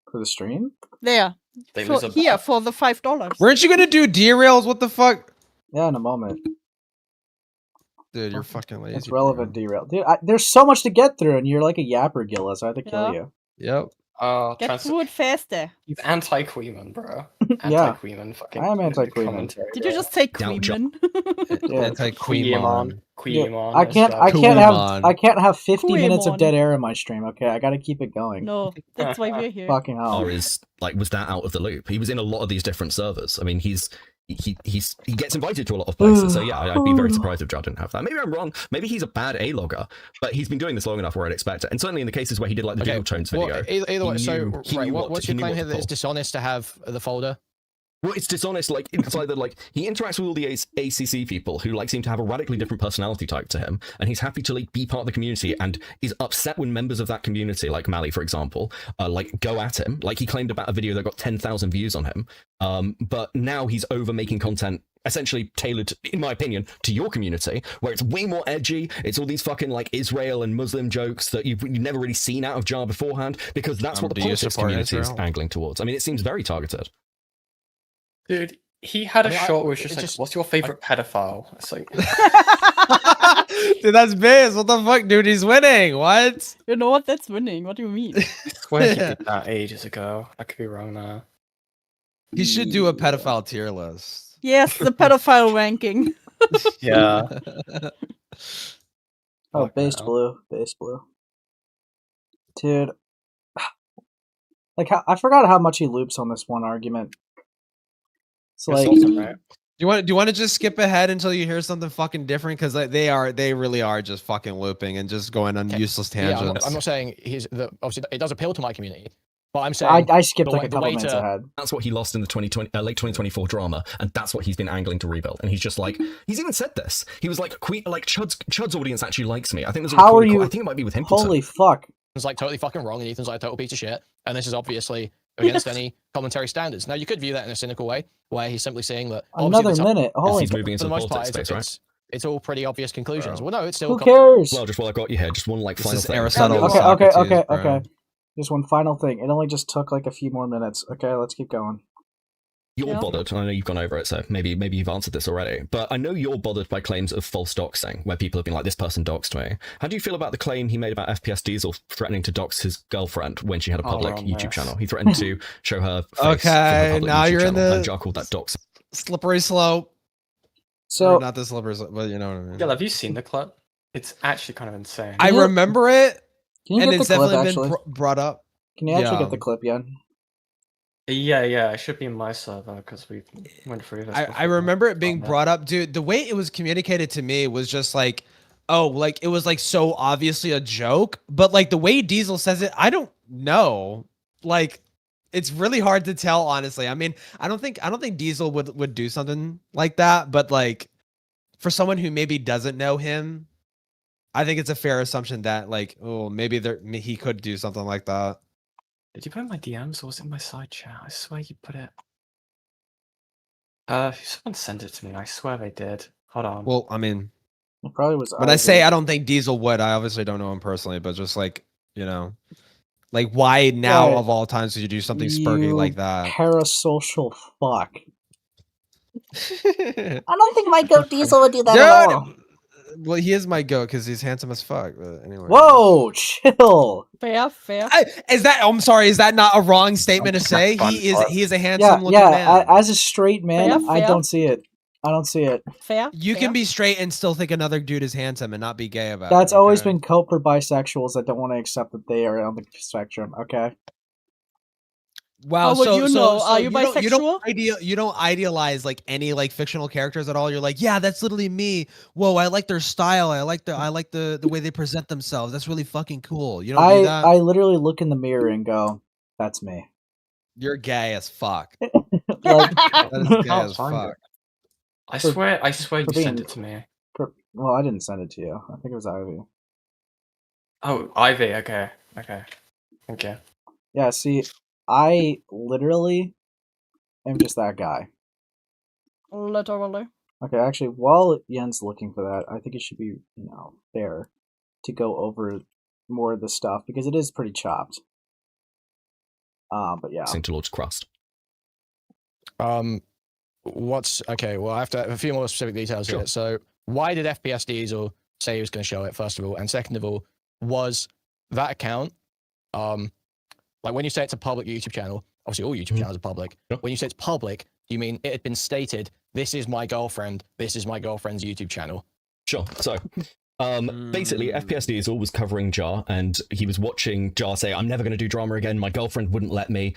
For the stream? There. For the $5. Weren't you gonna do derails? What the fuck? Yeah, in a moment. Dude, you're fucking lazy. It's relevant derail. Dude, there's so much to get through, and you're like a yapper, Gillis. I have to kill you. Yep. Get through it faster. He's anti-Kuihman, bro. Yeah. Anti-Kuihman fucking. I am anti-Kuihman. Did you just say Kuihman? Anti-Kuihman. Kuihman. I can't have 50 minutes of dead air in my stream. Okay, I gotta keep it going. No, that's why we're here. Fucking hell. Or was that out of the loop? He was in a lot of these different servers. I mean, he gets invited to a lot of places. So yeah, I'd be very surprised if Jar didn't have that. Maybe I'm wrong. Maybe he's a bad A-logger, but he's been doing this long enough where I'd expect it. And certainly in the cases where he did like the Jiggle Tones video. Either way, what's your claim here that it's dishonest to have the folder? Well, it's dishonest. Like it's either like he interacts with all the ACC people who like seem to have a radically different personality type to him, and he's happy to like be part of the community, and is upset when members of that community, like Mally, for example, like go at him. Like he claimed about a video that got 10,000 views on him, but now he's over making content essentially tailored, in my opinion, to your community, where it's way more edgy. It's all these fucking like Israel and Muslim jokes that you've never really seen out of Jar beforehand, because that's what the politics community is angling towards. I mean, it seems very targeted. Dude, he had a shot where it's just like, what's your favorite pedophile? It's like, dude, that's Biz. What the fuck, dude? He's winning. What? You know what? That's winning. What do you mean? I swear he did that ages ago. I could be wrong now. He should do a pedophile tier list. Yes, the pedophile ranking. Yeah. Oh, base blue. Dude. Like, I forgot how much he loops on this one argument. It's like, do you want to just skip ahead until you hear something fucking different? Because they really are just fucking looping and just going on useless tangents. Yeah, I'm not saying obviously it does appeal to my community, but I'm saying I skipped like a couple minutes ahead. That's what he lost in the late 2024 drama, and that's what he's been angling to rebuild. And he's just like, he's even said this. He was like, Chud's audience actually likes me. I think there's How are you? I think it might be with him. Holy fuck! It's like totally fucking wrong, and Ethan's like a total piece of shit. And this is obviously against any commentary standards. Now you could view that in a cynical way, where he's simply saying that another minute. Holy, he's moving into the politics space, right? It's all pretty obvious conclusions. Well, no, it's still. Who cares? Well, just while I got you here, just one like final thing. Okay. Just one final thing. It only just took like a few more minutes. Okay, let's keep going. You're bothered, and I know you've gone over it, so maybe you've answered this already, but I know you're bothered by claims of false doxing, where people have been like, this person doxed me. How do you feel about the claim he made about FPS Diesel threatening to dox his girlfriend when she had a public YouTube channel? He threatened to show her face okay, from her now YouTube you're channel, in the and Jar called that dox. Slippery slope. So not the slippers, but you know what I mean. Yeah, have you seen the clip? It's actually kind of insane. I remember it, Can you and get it's the clip, definitely actually? been brought up. Can you actually Yeah. get the clip yet? Yeah, it should be in my server because we went through this. I remember it being brought up, dude. The way it was communicated to me was just like, oh, like it was like so obviously a joke, but like the way Diesel says it, I don't know. Like, it's really hard to tell, honestly. I mean, I don't think Diesel would do something like that, but like for someone who maybe doesn't know him, I think it's a fair assumption that like, oh, maybe he could do something like that. Did you put it in my DMs or was it in my side chat? I swear you put it. Someone sent it to me. I swear they did. Hold on. Well, I mean, it probably was. When I say I don't think Diesel would, I obviously don't know him personally, but just like, you know, like why now Right. of all times would you do something spurky like that? Parasocial fuck. I don't think my goat Diesel would do that at all. Well, he is my goat because he's handsome as fuck. But anyway. Whoa, chill. Fair. Is that? I'm sorry. Is that not a wrong statement to say? He is a handsome looking man. As a straight man, I Fair. don't see it. I don't see it. Fair. You can be straight and still think another dude is handsome and not be gay about it. That's always been cope for bisexuals that don't want to accept that they are on the spectrum. Okay. Wow. How would you know? Are you bisexual? bisexual? You don't idealize like any like fictional characters at all. You're like, yeah, that's literally me. Whoa, I like their style. I like the way they present themselves. That's really fucking cool. You don't do that. I literally look in the mirror and go, "That's me." You're gay as fuck. Like, That is gay as fuck. I swear you being- sent it to me. Well, I didn't send it to you. I think it was Ivy. Oh, Ivy. Okay. Thank you. Yeah. See, I literally am just that guy. Literally. Okay, actually, while Yen's looking for that, I think it should be, fair to go over more of the stuff because it is pretty chopped. But yeah. St. Lord's Crust. Okay, well, I have to have a few more specific details here. So, why did FPS Diesel say he was going to show it, first of all? And second of all, was that account, like when you say it's a public YouTube channel, obviously all YouTube channels are public. When you say it's public, do you mean it had been stated, this is my girlfriend's YouTube channel? Sure. So, basically, FPS Diesel was covering Jar, and he was watching Jar say, I'm never going to do drama again. My girlfriend wouldn't let me.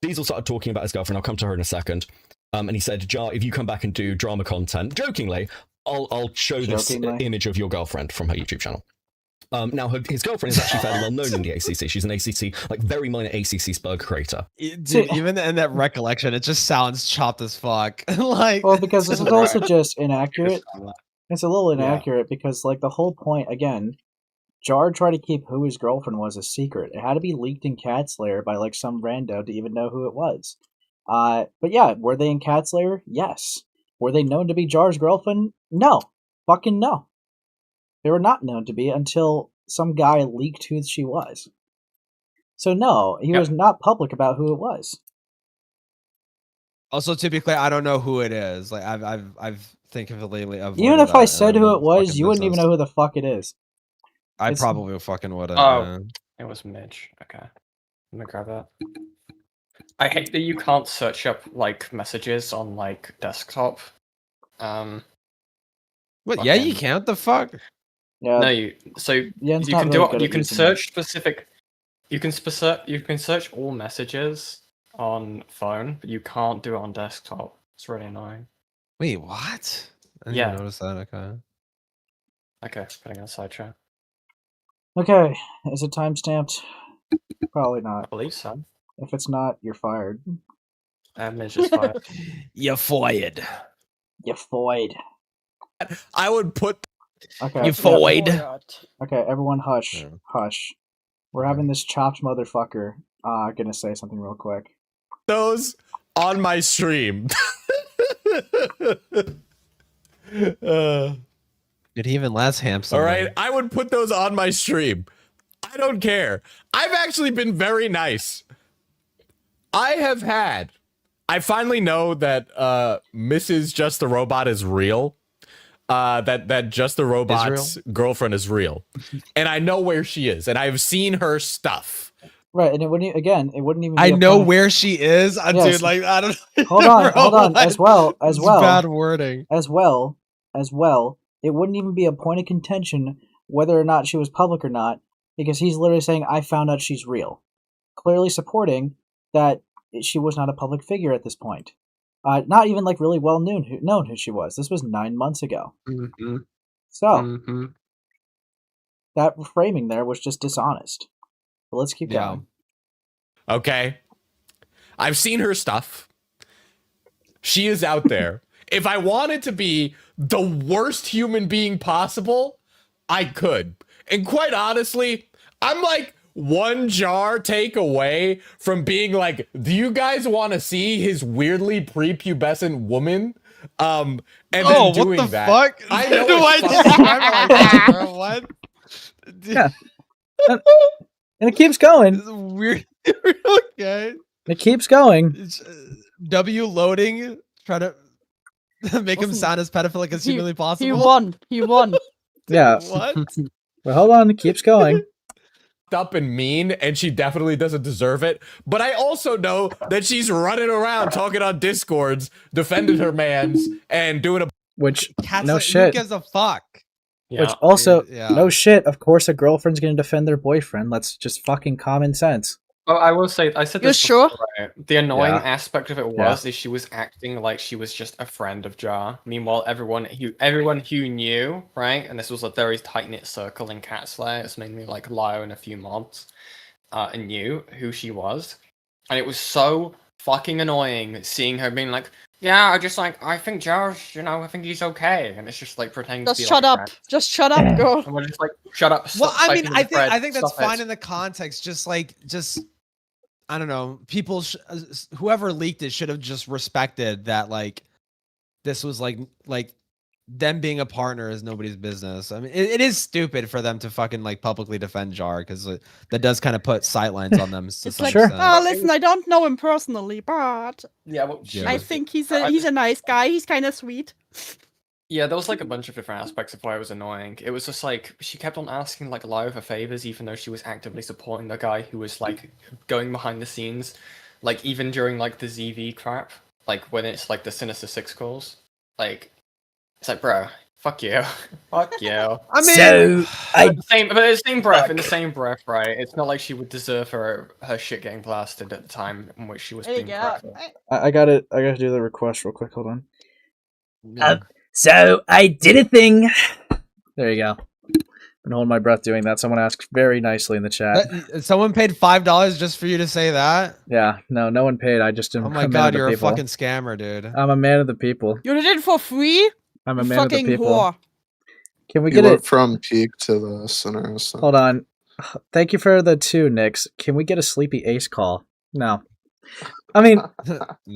Diesel started talking about his girlfriend. I'll come to her in a second. And he said, Jar, if you come back and do drama content, jokingly, I'll show this image of your girlfriend from her YouTube channel. Now, his girlfriend is actually fairly well known in the ACC. She's an ACC, like very minor ACC Spurg creator. Dude, even in that recollection, it just sounds chopped as fuck. Like, Well, because this is also just inaccurate. It's a little inaccurate because, like, the whole point, again, Jar tried to keep who his girlfriend was a secret. It had to be leaked in Cat Slayer by, like, some rando to even know who it was. But yeah, were they in Cat Slayer? Yes. Were they known to be Jar's girlfriend? No. Fucking no. They were not known to be until some guy leaked who she was. So no, he was not public about who it was. Also, to be clear, I don't know who it is. Like, I've thankfully avoided Even if that, I said who it was, fucking you wouldn't even business. know who the fuck it is. I probably fucking would have. Oh, it was Midge. Okay. Let me grab that. I hate that you can't search up, like, messages on, like, desktop. What? Yeah, you can. What the fuck? Yeah. No, you Yen's can not do really it. good You at can using search specific. You can search all messages on phone, but you can't do it on desktop. It's really annoying. Wait, what? I didn't even notice that. Okay. Okay, putting on side chat. Okay, is it time-stamped? Probably not. I believe so. If it's not, you're fired. Midge is fired. You're fired. You're fired. I would put. Okay. You fired. Okay, everyone hush. Hush. We're having this chopped motherfucker gonna say something real quick. Those on my stream. Did he even last hamster? All right, I would put those on my stream. I don't care. I've actually been very nice. I finally know that Mrs. Just the Robot is real. That Just the Robot's girlfriend is real. And I know where she is, and I've seen her stuff. Right, and it wouldn't even be I a know point- where she is. Yes. Dude, like, I don't. Hold on, Bro, hold on. what? As well. It's bad wording. As well, as well, it wouldn't even be a point of contention whether or not she was public or not, because he's literally saying, I found out she's real. Clearly supporting that she was not a public figure at this point. Not even like really well known who she was. This was 9 months ago. Mm-hmm. So, that framing there was just dishonest. But let's keep going. Okay. I've seen her stuff. She is out there. If I wanted to be the worst human being possible, I could. And quite honestly, I'm like one jar take away from being like, do you guys want to see his weirdly prepubescent woman? And then doing what the that. fuck? I know Do I it's describe it like that, bro? What? Yeah. And it keeps going. This is weird. Okay. It keeps going. W loading, try to make him sound as pedophilic as humanly possible. He won. Yeah. What? But hold on, it keeps going. Up and mean, and she definitely doesn't deserve it. But I also know that she's running around talking on Discords, defending her mans, and doing a no shit. Who gives a fuck? Which also, no shit. Of course, a girlfriend's gonna defend their boyfriend. That's just fucking common sense. Oh, I will say, I said You're this sure? before, right? The annoying Yeah. aspect of it was is she was acting like she was just a friend of Jar. Meanwhile, everyone who knew, right, and this was a very tight knit circle in Cat Slayer. It's mainly like Lio and a few mods, and knew who she was, and it was so fucking annoying seeing her being like, "Yeah, I think Jar's, I think he's okay," and it's just like pretending Just to be shut like, up. Just shut up, girl. and we're just like, "Shut up." Well, stop I mean, typing in the I thread, think that's stop it." fine in the context. Just I don't know. People, whoever leaked it should have just respected that. Like, this was like them being a partner is nobody's business. I mean, it is stupid for them to fucking like publicly defend Jar because that does kind of put sightlines on them. To It's some like, extent. listen, I don't know him personally, but Yeah, well, I think he's a nice guy. He's kind of sweet. Yeah, there was like a bunch of different aspects of why it was annoying. It was just like she kept on asking like Lio for favors, even though she was actively supporting the guy who was like going behind the scenes, like even during like the ZV crap, like when it's like the Sinister Six calls. Like, it's like, bro, fuck you, fuck you. I mean, in the same breath, right? It's not like she would deserve her shit getting blasted at the time in which she was being corrected. I gotta do the request real quick. Hold on. So I did a thing. There you go. Been holding my breath doing that. Someone asked very nicely in the chat. Someone paid $5 just for you to say that. Yeah, no one paid. I just am. Oh my a man god, of the you're a people. fucking scammer, dude. I'm a man of the people. You did it for free? I'm a You man of the fucking people. whore. Can we You get went it from peak to the center. So. Hold on. Thank you for the 2, Nix. Can we get a Sleepy Ace call? No. I mean,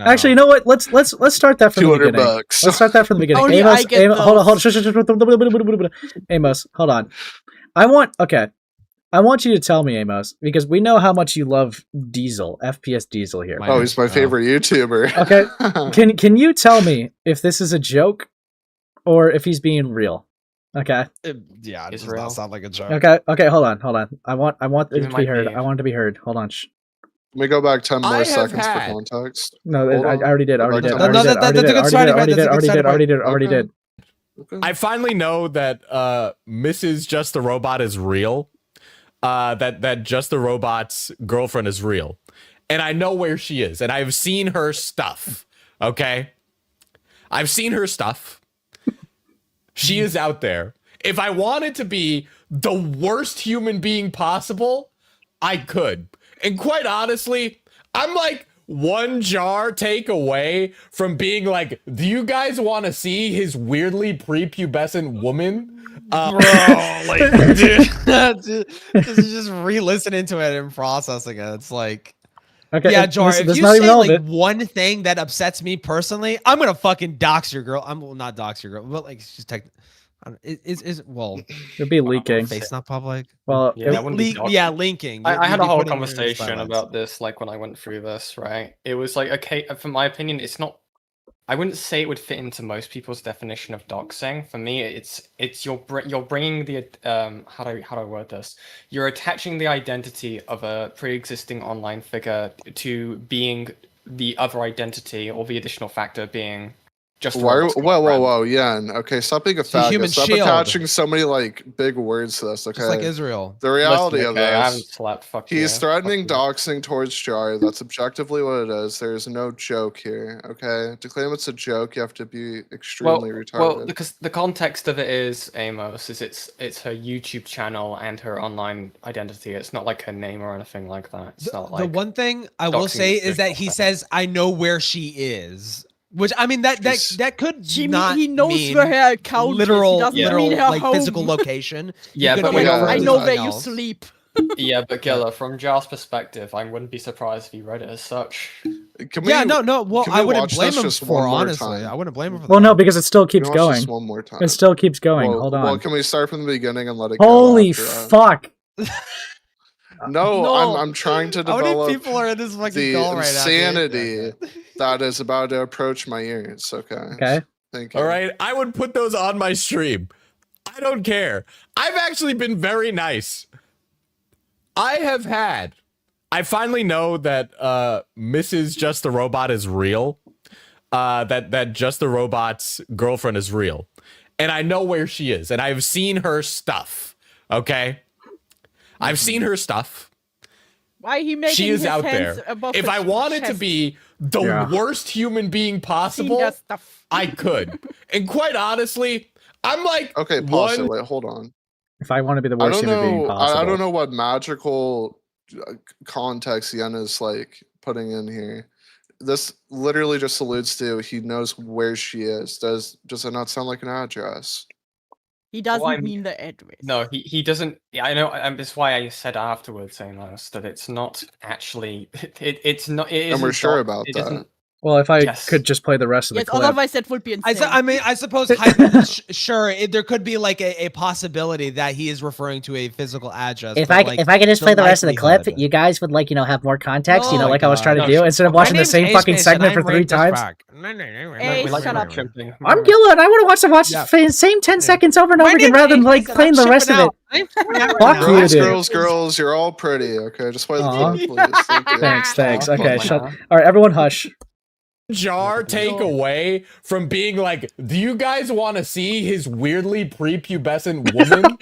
actually, you know what? Let's start that from the beginning. $200. Let's start that from the beginning. Only I get Hold on. Amos, hold on. I want you to tell me, Amos, because we know how much you love Diesel, FPS Diesel here. Oh, he's my favorite YouTuber. Okay. Can you tell me if this is a joke or if he's being real? Okay. Yeah, it does not sound like a joke. Okay, hold on. I want it to be heard. I want it to be heard. Hold on. Let me go back 10 more seconds for context. No, I already did. Already did. I finally know that Mrs. Just the Robot is real. That Just the Robot's girlfriend is real. And I know where she is. And I've seen her stuff. Okay? I've seen her stuff. She is out there. If I wanted to be the worst human being possible, I could. And quite honestly, I'm like one jar take away from being like, do you guys want to see his weirdly prepubescent woman? Bro, like, dude, just re-listening to it and processing it. It's like, okay, yeah, Jar, if that's you not say even all of like it. one thing that upsets me personally, I'm gonna fucking dox your girl. Well, not dox your girl, but like she's well, it'd be leaking. Face not public. Well, linking. I had You'd a be whole putting your conversation silence. about this, like when I went through this, right? It was like, okay, from my opinion, it's not. I wouldn't say it would fit into most people's definition of doxing. For me, it's you're bringing the how do I word this? You're attaching the identity of a pre-existing online figure to being the other identity, or the additional factor being Just whoa, Yen. Okay, stop being a faggot. human Stop shield. attaching so many like big words to this. Okay, Just like Israel. The reality Listen, of okay, I haven't this, slept. Fuck he's you. threatening doxing towards Jar. That's objectively what it is. There is no joke here. Okay, to claim it's a joke, you have to be extremely retarded. Well, because the context of it is Amos is it's her YouTube channel and her online identity. It's not like her name or anything like that. It's not like The one thing I will doxing say is is that he says, "I know where she is." Which I mean that could not he knows mean where her account is. He literal doesn't mean her like home. physical location. Yeah, He could but mean I know where something you else. sleep. Yeah, but Gilla, from Jar's perspective, I wouldn't be surprised if he read it as such. No. Well, can we I wouldn't watch blame this him just for one more honestly. time? I wouldn't blame him for that. Well, no, because it still keeps Can we watch going. this one more time? It still keeps going. Well, Hold on. Well, can we start from the beginning and let it Holy go? after, fuck! No, I'm trying to How many develop people are in this fucking the call right now, dude? insanity that is about to approach my ears. Okay. Okay. Thank you. All right, I would put those on my stream. I don't care. I've actually been very nice. I finally know that Mrs. Just the Robot is real. That Just the Robot's girlfriend is real. And I know where she is. And I've seen her stuff. Okay? I've seen her stuff. Why he making She is his out hands there. above If his I wanted to chest? be the worst human being possible, that stuff. I could. And quite honestly, I'm like, Okay, pause it. Wait, hold on. If I want to be the I worst don't human being know. possible. I don't know what magical context Yen is like putting in here. This literally just alludes to he knows where she is. Does it not sound like an address? He doesn't Well, I mean the address. No, he doesn't. Yeah, I know. That's why I said afterwards, Amos, that it's not actually. It's not. It And we're isn't sure doc- about it that. isn't- Well, if I Yes. could just play the rest of the Yes, clip. otherwise that would be insane. I mean, I suppose, sure, there could be like a possibility that he is referring to a physical address. If but, I like, if I could just play the rest of the clip, likelihood- you guys would like have more context. Oh like I was my trying to God. do, instead of My watching the name's same Ace fucking Mason, segment for I'm 3 raped as times. fuck. Hey, shut up. I'm Gilla, and I want to watch the same 10 seconds over and over again rather than like playing the rest of it. Fuck you, dude. Girls, you're all pretty. Okay, just play the Aw. clip, please. Thank you. Thanks. Okay, shut. All right, everyone, hush. Jar take away from being like, do you guys want to see his weirdly prepubescent woman?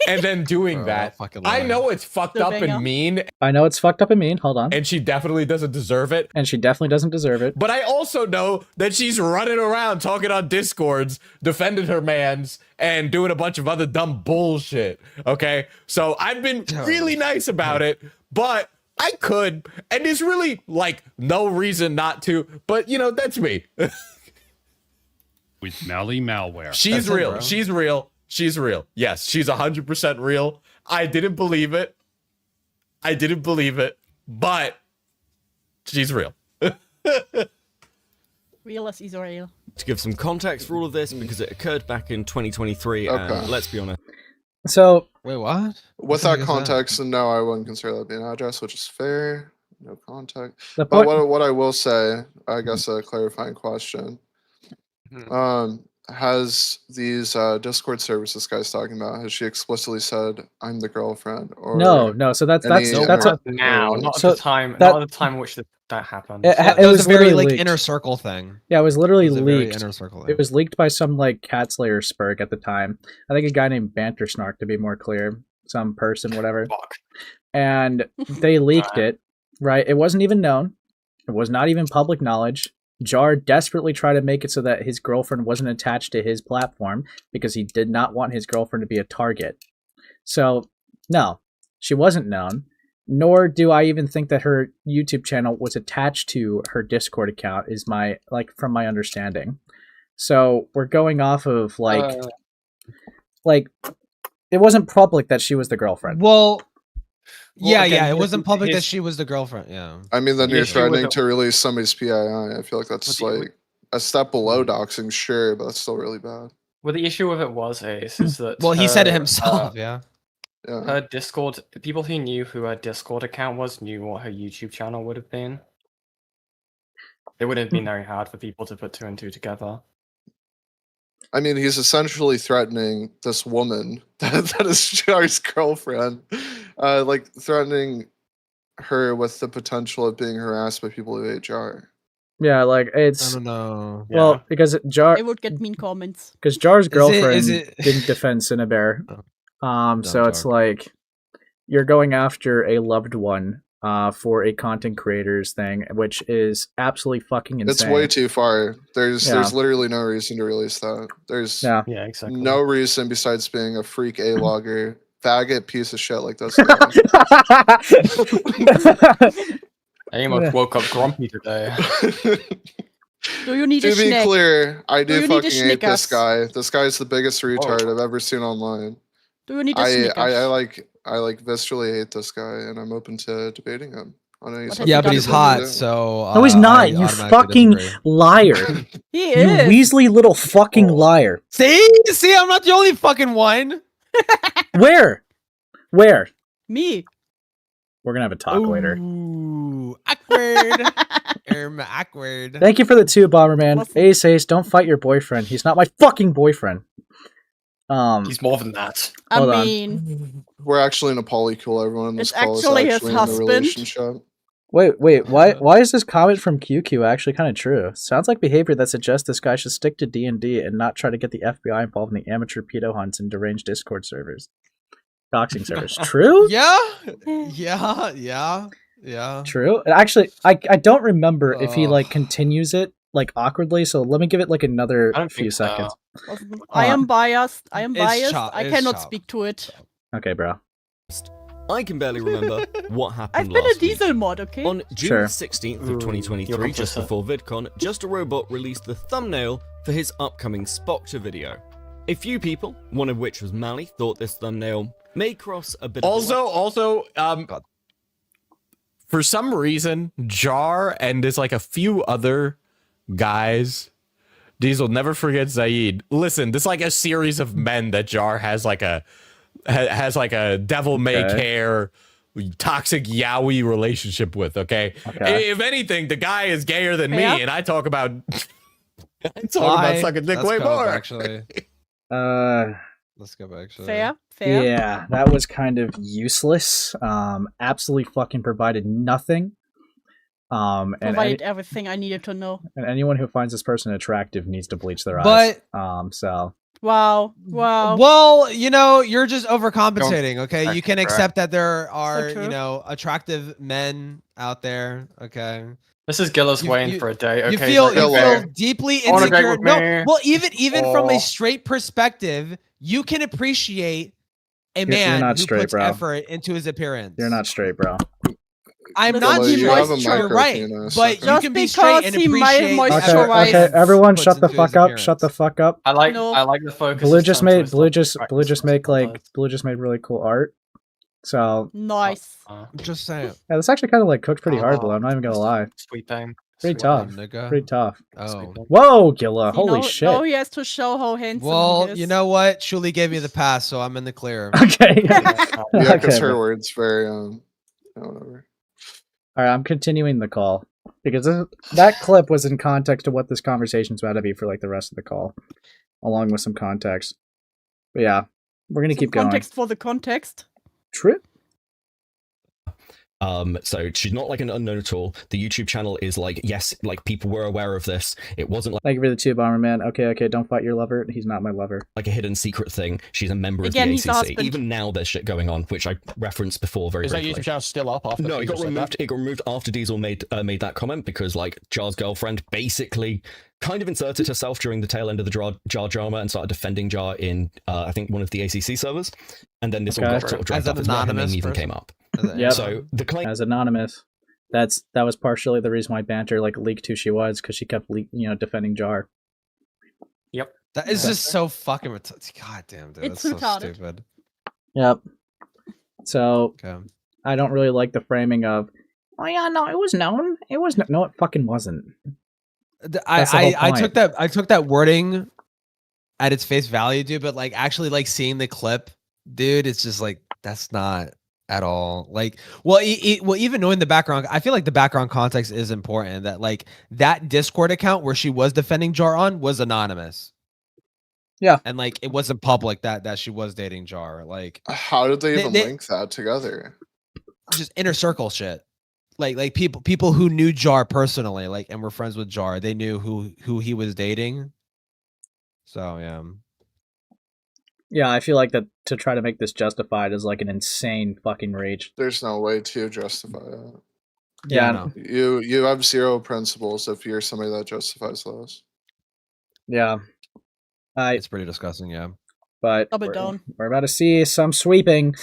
And then doing that. I know it's fucked up and mean. I know it's fucked up and mean. Hold on. And she definitely doesn't deserve it. And she definitely doesn't deserve it. But I also know that she's running around talking on Discords, defending her mans, and doing a bunch of other dumb bullshit. Okay? So I've been really nice about it, but I could. And there's really, like, no reason not to. But, you know, that's me. With smelly malware. She's real. She's real. She's real. Yes, she's 100% real. I didn't believe it. But she's real. Real as Israel. To give some context for all of this, because it occurred back in 2023, and Okay. let's be honest. So wait, what? With that context, no, I wouldn't consider that being an address, which is fair. No context. The But point- what I will say, I guess a clarifying question. Has these Discord services this guy's talking about, has she explicitly said I'm the girlfriend? Or No. So that's any a, now, not so at the time. that- Not at the time in which that happened. It was was a very literally like leaked. inner circle thing. Yeah, it was literally It was a very leaked. inner circle thing. It was leaked by some like cat slayer spurg at the time. I think a guy named Banter Snark, to be more clear, some person, whatever. And they leaked it. Right? It wasn't even known. It was not even public knowledge. Jar desperately tried to make it so that his girlfriend wasn't attached to his platform because he did not want his girlfriend to be a target. So, no, she wasn't known. Nor do I even think that her YouTube channel was attached to her Discord account, is my, like, from my understanding. So we're going off of like it wasn't public that she was the girlfriend. Well, yeah, again, it wasn't public that his- she was the girlfriend. Yeah. I mean, then The you're issue with threatening the- to release somebody's PII. I feel like that's like a step below doxing, sure, but that's still really bad. Well, the issue with it was Ace is that. Well, he said it her, himself. Yeah. Yeah. Her Discord, people who knew who her Discord account was knew what her YouTube channel would have been. It wouldn't have been very hard for people to put 2 and 2 together. I mean, he's essentially threatening this woman that is Jar's girlfriend, like threatening her with the potential of being harassed by people who hate Jar. Yeah, like it's. I don't know. Well, because Jar. It would get mean comments. Because Jar's girlfriend is it- didn't defend Cinnabear. So it's Jar. like you're going after a loved one for a content creators thing, which is absolutely fucking insane. It's way too far. There's Yeah. literally no reason to release that. There's Yeah. Exactly. no reason besides being a freak A-logger, faggot piece of shit like this. I almost woke up grumpy today. Do you need a To be snack? clear, I Do you do need a fucking hate this Snickers? guy. This guy's the biggest retard I've ever seen online. Do you need a I Snickers? like viscerally hate this guy, and I'm open to debating him on any What subject. have you but done he's to hot, him? so No, he's I not. You automatically fucking disagree. liar. He You is. Weasley little fucking liar. See, I'm not the only fucking one. Where? Where? Me. We're gonna have a talk later. Ooh, awkward. Awkward. Thank you for the 2, Bomberman. Ace, don't fight your boyfriend. He's not my fucking boyfriend. He's more than that. I Hold on. mean, We're actually in a polycule. Everyone in this It's call is actually his actually in a husband. relationship. Wait, why is this comment from QQ actually kind of true? Sounds like behavior that suggests this guy should stick to D&D and not try to get the FBI involved in the amateur pedo hunts and deranged Discord servers. Doxing servers. True? Yeah. True. Actually, I don't remember if he like continues it like awkwardly, so let me give it like another few seconds. I am biased. I am It's biased. chop- I it's cannot chop. speak to it. Okay, bro. I can barely remember what happened I've been a last week. diesel mod, okay? On June Sure. 16th of You're 2023, just complicit. before VidCon, Just a Robot released the thumbnail for his upcoming Spoctor video. A few people, one of which was Mally, thought this thumbnail may cross a bit of Also, for some reason, Jar and there's like a few other guys. Diesel never forget Zaid. Listen, this is like a series of men that Jar has like a devil may care toxic yaoi relationship with. Okay? If anything, the guy is gayer than Yeah. me, and I talk about about sucking dick way more. Actually, let's go back. Actually, Fair. Yeah, that was kind of useless. Absolutely fucking provided nothing. And Provided everything I needed to know. and anyone who finds this person attractive needs to bleach their eyes. So Wow. Well, you're just overcompensating. Okay, you can Right. accept that there are true. attractive men out there. Okay. This is Gillis You- Wayne you- for a day. Okay, You feel it's like, you okay. feel deeply I wanna date insecure. with No, me. well, even from a Oh. straight perspective, you can appreciate a You're man not who straight, puts bro. effort into his appearance. you're not straight, bro. I'm Listen, not you have a moist. You're micro right, penis, but okay. you Just can be because straight and he might appreciate. moisturize- Okay, everyone, puts shut the into his fuck up. appearance. Shut the fuck up. I like No. the focus. Blue is just turned to made his Blue love just practice Blue just made really cool art. So Nice. Just saying. yeah, this actually kind of like cooked pretty hard, Blue. I'm not even gonna lie. Sweet thing. Pretty Sweet tough. thing, nigga. Pretty tough. Oh. Whoa, Gilla! See, Holy now, shit! Now he has to show how handsome Well, he is. you know what? Shuli gave me the pass, so I'm in the clear. Okay. Yeah, because Okay, her but- words very whatever. All right, I'm continuing the call because that clip was in context of what this conversation's about to be for like the rest of the call, along with some context. But yeah, we're gonna Some keep going. context for the context. True. So she's not like an unknown at all. The YouTube channel is like, yes, like people were aware of this. It wasn't like Thank you for the 2, Bomberman. Okay, don't fight your lover. He's not my lover. a hidden secret thing. She's a member Again, of he's the a ACC. husband. Even now, there's shit going on, which I referenced before very Is that briefly. YouTube channel still up after? No, it Diesel got said removed. that? It got removed after Diesel made that comment because like Jar's girlfriend basically kind of inserted herself during the tail end of the Jar drama and started defending Jar in I think one of the ACC servers, and then this all got sort of dragged As up. an It's where her name anonymous even person? came up. Yep. So the claim As anonymous. That was partially the reason why Banter like leaked who she was because she kept defending Jar. Yep. That is just so fucking retarded. God damn, dude. It's That's so retarded. stupid. Yep. So Okay. I don't really like the framing of. Oh yeah, no, it was known. It was no, it fucking wasn't. That's the whole I point. took that wording at its face value, dude. But like actually like seeing the clip, dude, it's just like that's not at all like well even knowing the background, I feel like the background context is important. That like that Discord account where she was defending Jar on was anonymous. Yeah, and like it wasn't public that she was dating Jar. Like How did they even They- link that together? just inner circle shit. like people who knew Jar personally, like, and were friends with Jar, they knew who he was dating. So yeah. Yeah, I feel like that to try to make this justified is like an insane fucking reach. There's no way to justify it. Yeah, no. You have zero principles if you're somebody that justifies those. Yeah. It's pretty disgusting, yeah. But Double down. We're about to see some sweeping.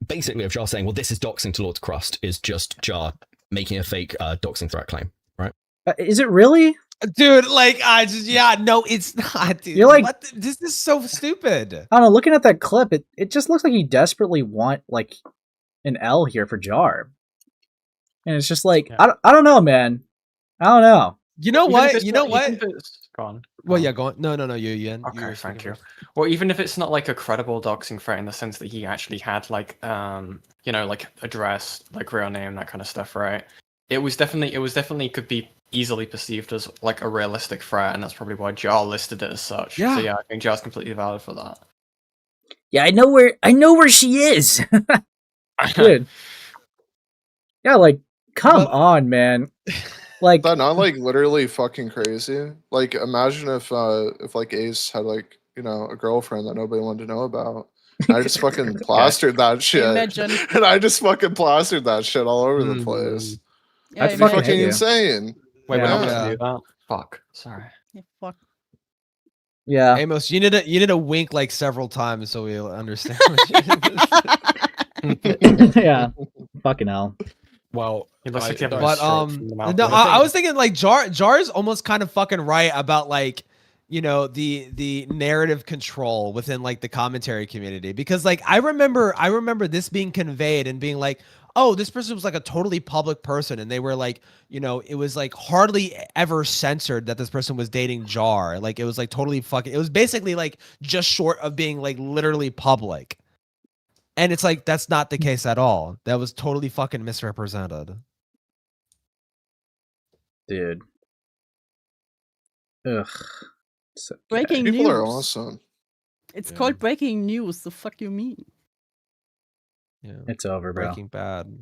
Basically, of Jar saying, well, this is doxing to Lord's Crust is just Jar making a fake doxing threat claim, right? Is it really? Dude, like, no, it's not, dude. You're like, what this is so stupid. I don't know, looking at that clip, it just looks like you desperately want, like, an L here for Jar. And it's just like, I don't know, man. I don't know. You know what? You know Even what? if it's gone. Well, yeah, go on. No, you, Ian. Okay, thank you. Well, even if it's not like a credible doxing threat in the sense that he actually had like, like address, like real name, that kind of stuff, right? It was definitely could be easily perceived as like a realistic threat, and that's probably why Jar listed it as such. Yeah. So yeah, I think Jar's completely valid for that. Yeah, I know where she is. Dude. Yeah, like, come on, man. Like, that not like literally fucking crazy. Like, imagine if like Ace had like, a girlfriend that nobody wanted to know about. And I just fucking plastered that shit. Imagine. And I just fucking plastered that shit all over the place. Yeah, That'd be fucking insane. Wait, we're not Yeah. gonna do that. Fuck. Sorry. Yeah, fuck. Yeah. Amos, you need to wink like several times so we'll understand. Yeah. Fucking hell. Well, but I was thinking like Jar's almost kind of fucking right about like, the narrative control within like the commentary community, because like I remember this being conveyed and being like, oh, this person was like a totally public person, and they were like, it was like hardly ever censored that this person was dating Jar. Like it was like totally fucking, it was basically like just short of being like literally public. And it's like, that's not the case at all. That was totally fucking misrepresented. Dude. Ugh. So, Breaking People news. are awesome. It's called breaking news. The fuck you mean? Yeah. It's over, bro. Breaking Bad.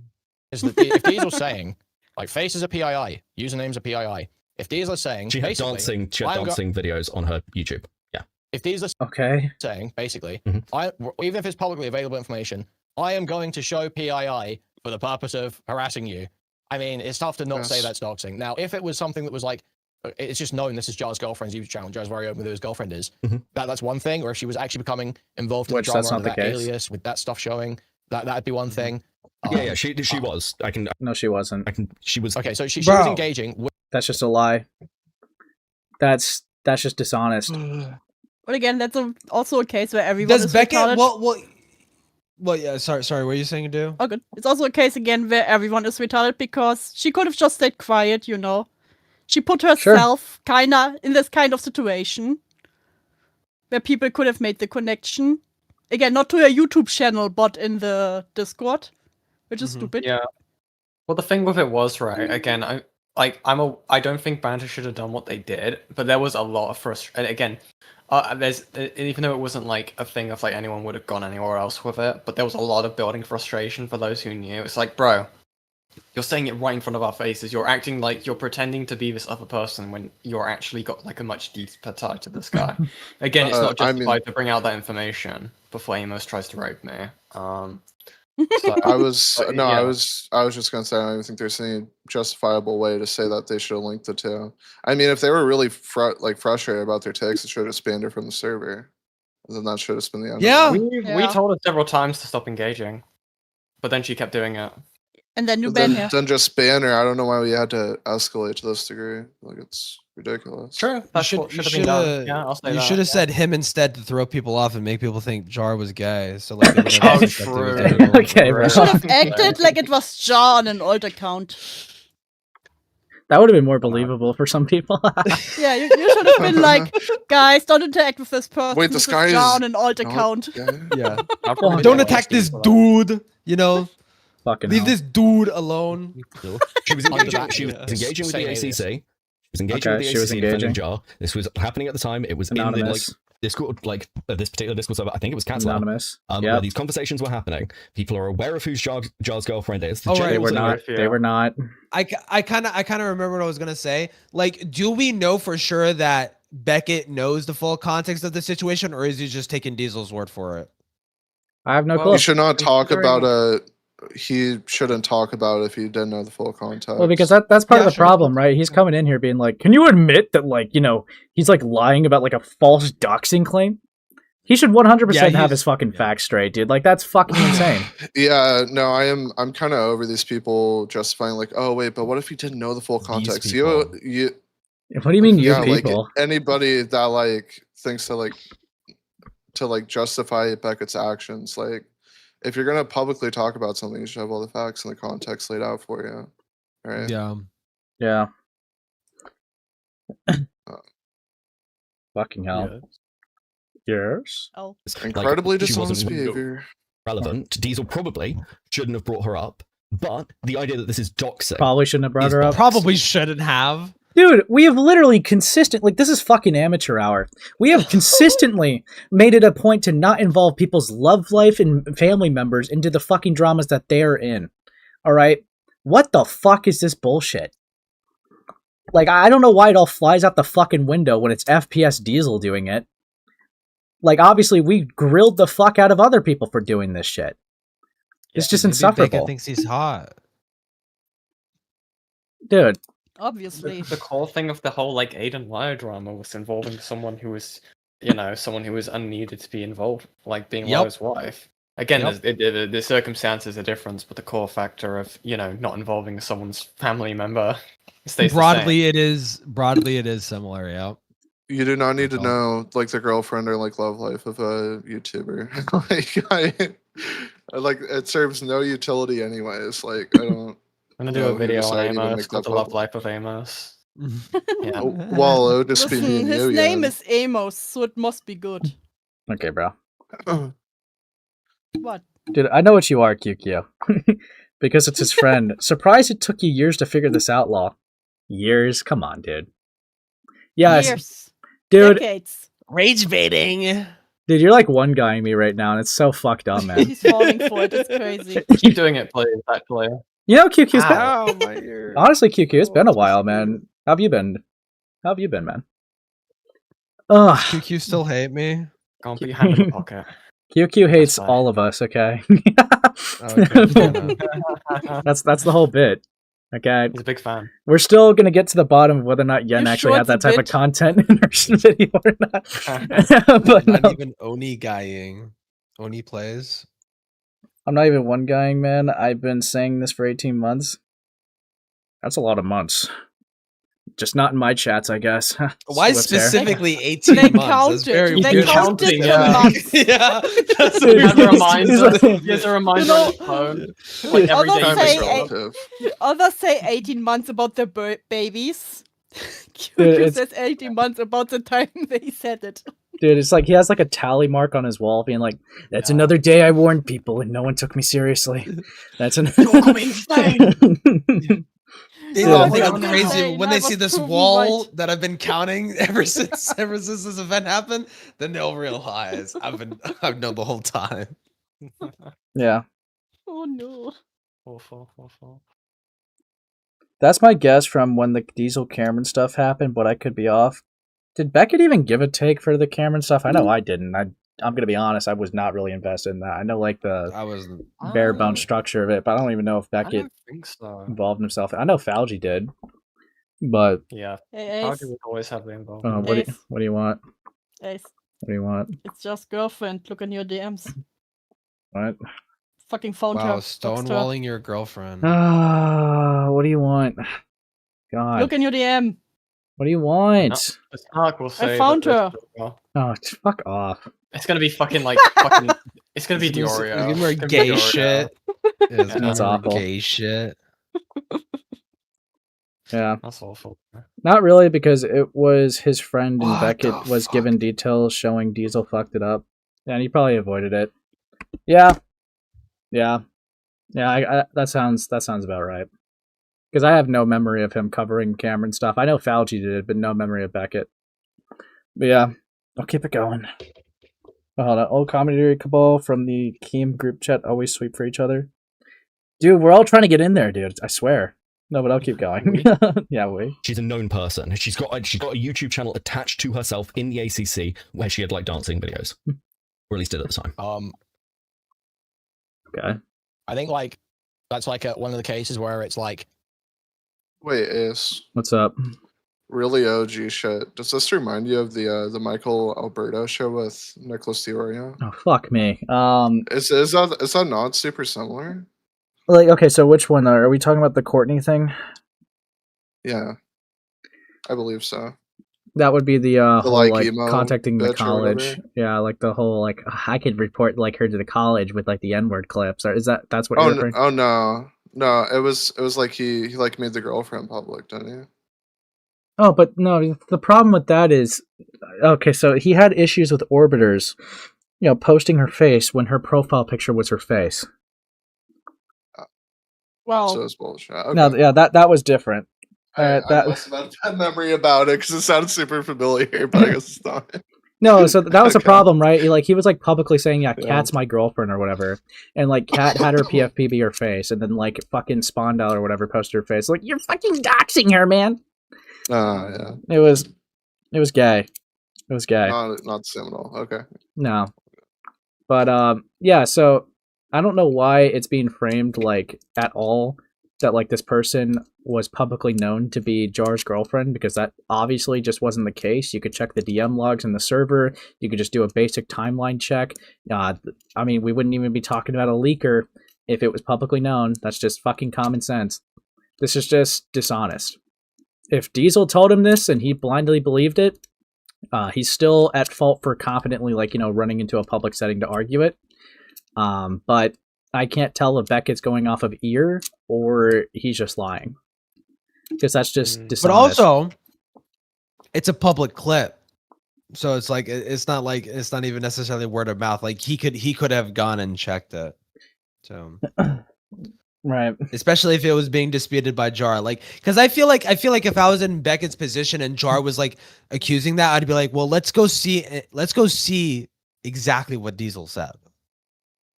Is that if Diesel's saying, like, Face is a PII, username's a PII. If Diesel's saying, She had dancing videos on her YouTube. Yeah. If Diesel's saying, basically, even if it's publicly available information, I am going to show PII for the purpose of harassing you. I mean, it's tough to not say that's doxing. Now, if it was something that was like, it's just known this is Jar's girlfriend's YouTube channel, Jar's very open with who his girlfriend is, that's one thing. Or if she was actually becoming involved in the drama under that alias with that stuff showing, that'd be one thing. Yeah, she was. No, she wasn't. She was. Okay, so she was engaging. That's just a lie. That's just dishonest. But again, that's also a case where everyone is Beckett? retarded. Well, yeah. Sorry. What are you saying, do? Oh, good. It's also a case again where everyone is retarded because she could have just stayed quiet. She put herself kinda in this kind of situation where people could have made the connection. Again, not to her YouTube channel, but in the Discord, which is stupid. Yeah. Well, the thing with it was, right, again, I don't think Banter should have done what they did, but there was a lot of frustration. Again, even though it wasn't like a thing of like anyone would have gone anywhere else with it, but there was a lot of building frustration for those who knew. It's like, bro, you're saying it right in front of our faces. You're acting like you're pretending to be this other person when you're actually got like a much deeper tie to this guy. Again, it's not justified to bring out that information before Amos tries to rape me. I was just gonna say I don't even think there's any justifiable way to say that they should have linked the two. I mean, if they were really frustrated about their takes, it should have banned her from the server. And then that should have been the end. Yeah. We told her several times to stop engaging, but then she kept doing it. And then you But ban her. then just ban her. I don't know why we had to escalate to this degree. Like, it's ridiculous. True. You should have said him instead to throw people off and make people think Jar was gay. So like, Okay, bro. You should have acted like it was Jar on an old account. That would have been more believable for some people. Yeah, you should have been like, guys, don't interact with this person. Wait, this is guy Jar is on an old not account. Yeah. Don't attack this dude. Fucking leave hell. this dude alone. She was engaging with the ACC. was engaging Okay, with the she was ACC defending engaging. Jar. This was happening at the time. It was in the Anonymous. Discord, this particular Discord server. I think it was Cat's Lab, Anonymous. where Yep. these conversations were happening. People are aware of who Jar's girlfriend is. The Oh, right. They were generals not. They were not. I kind of remember what I was gonna say. Like, do we know for sure that Beckett knows the full context of the situation, or is he just taking Diesel's word for it? I have no He clue. should not talk about it. He shouldn't talk about it if he didn't know the full context. Well, because that's part of the problem, right? He's coming in here being like, "Can you admit that, like, you know, he's like lying about like a false doxing claim?" He should 100% have his fucking facts straight, dude. Like, that's fucking insane. Yeah, no, I'm kind of over these people justifying like, oh wait, but what if he didn't know the full context? You What do you mean, you yeah, people? Like anybody that like thinks to justify Beckett's actions, like if you're gonna publicly talk about something, you should have all the facts and the context laid out for you. Right? Yeah. Yeah. Fucking hell. Yes. Oh. Incredibly she wasn't dishonest behavior. relevant. Diesel probably shouldn't have brought her up, but the idea that this is doxing Probably shouldn't have brought her up. Probably shouldn't have. Dude, we have literally this is fucking amateur hour. We have consistently made it a point to not involve people's love life and family members into the fucking dramas that they're in. Alright? What the fuck is this bullshit? Like, I don't know why it all flies out the fucking window when it's FPS Diesel doing it. Like, obviously, we grilled the fuck out of other people for doing this shit. It's just Maybe insufferable. Beckett thinks he's hot. Dude. Obviously. The core thing of the whole like Aiden Wire drama was involving someone who was, you know, someone who was unneeded to be involved, like being Yep. Lyra's wife. Again, Yep. the circumstances are different, but the core factor of, you know, not involving someone's family member stays Broadly, it is similar. Yeah. You do not need to know like the girlfriend or like love life of a YouTuber. like it serves no utility anyways. Like I don't. I'm gonna do know a who video on decided to Amos make called that The Love public. Life of Amos. Yeah. Well, it would just be me Listen, and his you. name yeah. is Amos, so it must be good. Okay, bro. What? Dude, I know what you are, QQ. Because it's his friend. Surprised it took you years to figure this out, Law. Years? Come on, dude. Yes. Years. Dude, Decades. Rage baiting. dude, you're like one-guying me right now, and it's so fucked up, man. He's falling for it. It's crazy. Keep doing it, please. Actually. You know, QQ's Ow, been... my ear. Honestly, QQ, it's been a while, man. How have you been? How have you been, man? Ugh. QQ still hate me. Can't put your hand in the pocket. QQ hates fine. all of us, okay? Okay, fair enough. That's the whole bit. Okay. He's a big fan. We're still gonna get to the bottom of whether or not Yen You actually sure had it's that a type of bit? content in her video or not. But Not no, even Oni guying. Oni plays. I'm not even one guying, man. I've been saying this for 18 months. That's a lot of months. Just not in my chats, I guess. Why Swift's hair. specifically 18 They months? counted. That's very They weird. counted the yeah. months. Yeah. That's Dude, He has a reminder. He has a reminder You know- on his phone. Like every Others day. Time is say relative. Others say 18 months about the babies. Dude, QQ it's- says 18 months about the time they said it. Dude, it's like he has like a tally mark on his wall being like, that's another day I warned people and no one took me seriously. That's an You're going insane. They Yeah. all think I'm They're crazy insane. when I they see was this proven wall right. that I've been counting ever since this event happened. Then they'll realize I've known the whole time. Yeah. Oh no. Awful. That's my guess from when the Diesel Cameron stuff happened, but I could be off. Did Beckett even give a take for the Cameron stuff? I know I didn't. I'm gonna be honest, I was not really invested in that. I know like the I wasn't. bare bone structure of it, but I don't even know if I Beckett don't think so. involved himself. I know Fauci did, but Yeah. Hey, How Ace. do we always have the involved? what do you, Ace. what do you want? Ace. What do you want? It's just girlfriend. Look in your DMs. What? Fucking found her. Wow, Doxed her. stonewalling your girlfriend. Ah, what do you want? God, Look in your DM. what do you want? The Snark will say. found that her. well, Oh, fuck off. it's gonna be fucking like fucking. It's gonna be It's gonna Deorio. be more It's gonna be gay Deorio. shit. Yeah, it's That's gonna be more awful. Gay shit. Yeah, That's awful. not really, because it was his friend and What Beckett the was fuck? given details showing Diesel fucked it up, and he probably avoided it. Yeah, I that sounds about right. Because I have no memory of him covering Cameron stuff. I know Fauci did, but no memory of Beckett. But yeah, I'll keep it going. Hold on. Old comedy cabal from the Keem group chat always sweep for each other. Dude, we're all trying to get in there, dude. I swear. No, but I'll keep going. Yeah, She's a known person. She's got a YouTube channel attached to herself in the ACC where she had like dancing videos, or at least did at the time. Okay. I think like that's like one of the cases where it's like. Wait, Ace. What's up? Really OG shit. Does this remind you of the Michael Alberto show with Nicholas Deorio? Oh fuck me. Is that not super similar? Like, okay, so which one are we talking about? The Courtney thing? Yeah, I believe so. That would be the whole like contacting the bitch or college. whatever? Yeah, like the whole like I could report like her to the college with like the N-word clips. Or is that's what? Oh, you're referring? no! It was like he like made the girlfriend public, didn't he? Oh, but no, the problem with that is, okay, so he had issues with orbiters, posting her face when her profile picture was her face. Well, so it's bullshit. Okay. No, yeah, that was different. I must have had a bad memory about it because it sounded super familiar, but I guess it's not. No, so that was a Okay. problem, right? He was like publicly saying, yeah, Kat's my girlfriend or whatever. And like Kat had her PFP be her face, and then like fucking Spondale or whatever posted her face. Like, you're fucking doxing her, man. Yeah. It was gay. It was gay. Not seminal. Okay. No. But yeah, so I don't know why it's being framed like at all that like this person was publicly known to be Jar's girlfriend, because that obviously just wasn't the case. You could check the DM logs in the server. You could just do a basic timeline check. I mean, we wouldn't even be talking about a leaker if it was publicly known. That's just fucking common sense. This is just dishonest. If Diesel told him this and he blindly believed it, he's still at fault for confidently, like, running into a public setting to argue it. But I can't tell if Beckett's going off of ear or he's just lying. Because that's just dishonest. But also, it's a public clip, so it's like it's not even necessarily word of mouth. Like he could have gone and checked it. So right, especially if it was being disputed by Jar, like because I feel like if I was in Beckett's position and Jar was like accusing that, I'd be like, well, let's go see exactly what Diesel said.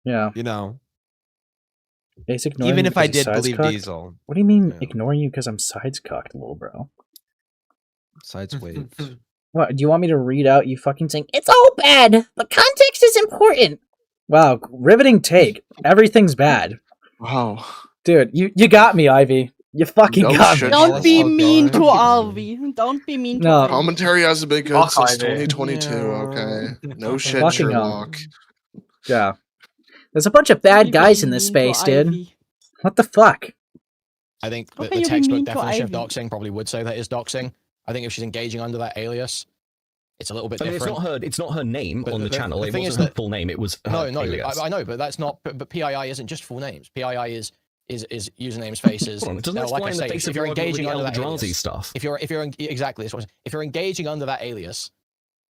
Yeah, even if I did believe Diesel. What do you mean ignoring you because I'm sides cocked, little bro? Sides waved. What, do you want me to read out you fucking saying It's all bad. The context is important. Wow, riveting take. Everything's bad. Wow. Dude, you got me, Ivy. You fucking got me. Don't be mean to Ivy. Don't be mean to No. Ivy. Commentary hasn't been good Fuck since Ivy. 2022. Okay. No shit, Fucking hell. Sherlock. Yeah. There's a bunch of bad guys in this space, dude. What the fuck? I think How the can you be textbook mean to definition of Ivy? doxing probably would say that is doxing. I think if she's engaging under that alias, it's a little bit I mean, different. it's not her name But on the channel. It thing wasn't is her full name. It was her no, alias. I know, but that's not. But PII isn't just full names. PII is usernames, faces. Hold on, it doesn't Now, like I explain the say, basic if you're argument with engaging the under that Eldrazi alias, stuff. if you're exactly this one, if you're engaging under that alias,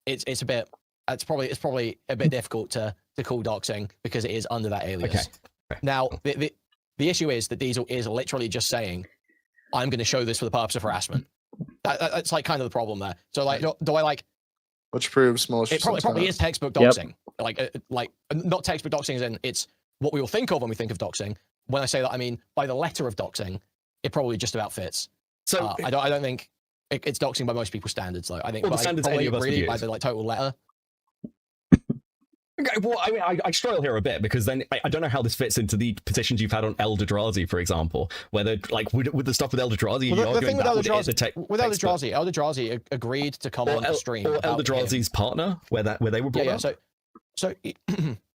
it's a bit. It's probably a bit difficult to call doxing because it is under that alias. Okay. Now the issue is that Diesel is literally just saying, "I'm going to show this for the purpose of harassment." That's like kind of the problem there. So like, do I like? Which proves malicious. It probably is textbook doxing. Like not textbook doxing as in it's what we will think of when we think of doxing. When I say that, I mean by the letter of doxing, it probably just about fits. So I don't think it's doxing by most people's standards, though. I think Well, the by, standards probably any of us would really by use. the like total letter. Okay, well, I mean, I struggle here a bit because then I don't know how this fits into the petitions you've had on Eldrazi, for example, where they're like with the stuff with Eldrazi, Well, you're the thing arguing with that would hit the Eldrazi, Eldrazi agreed to come on the stream. or about Eldrazi's him. partner, where they were brought Yeah, up. so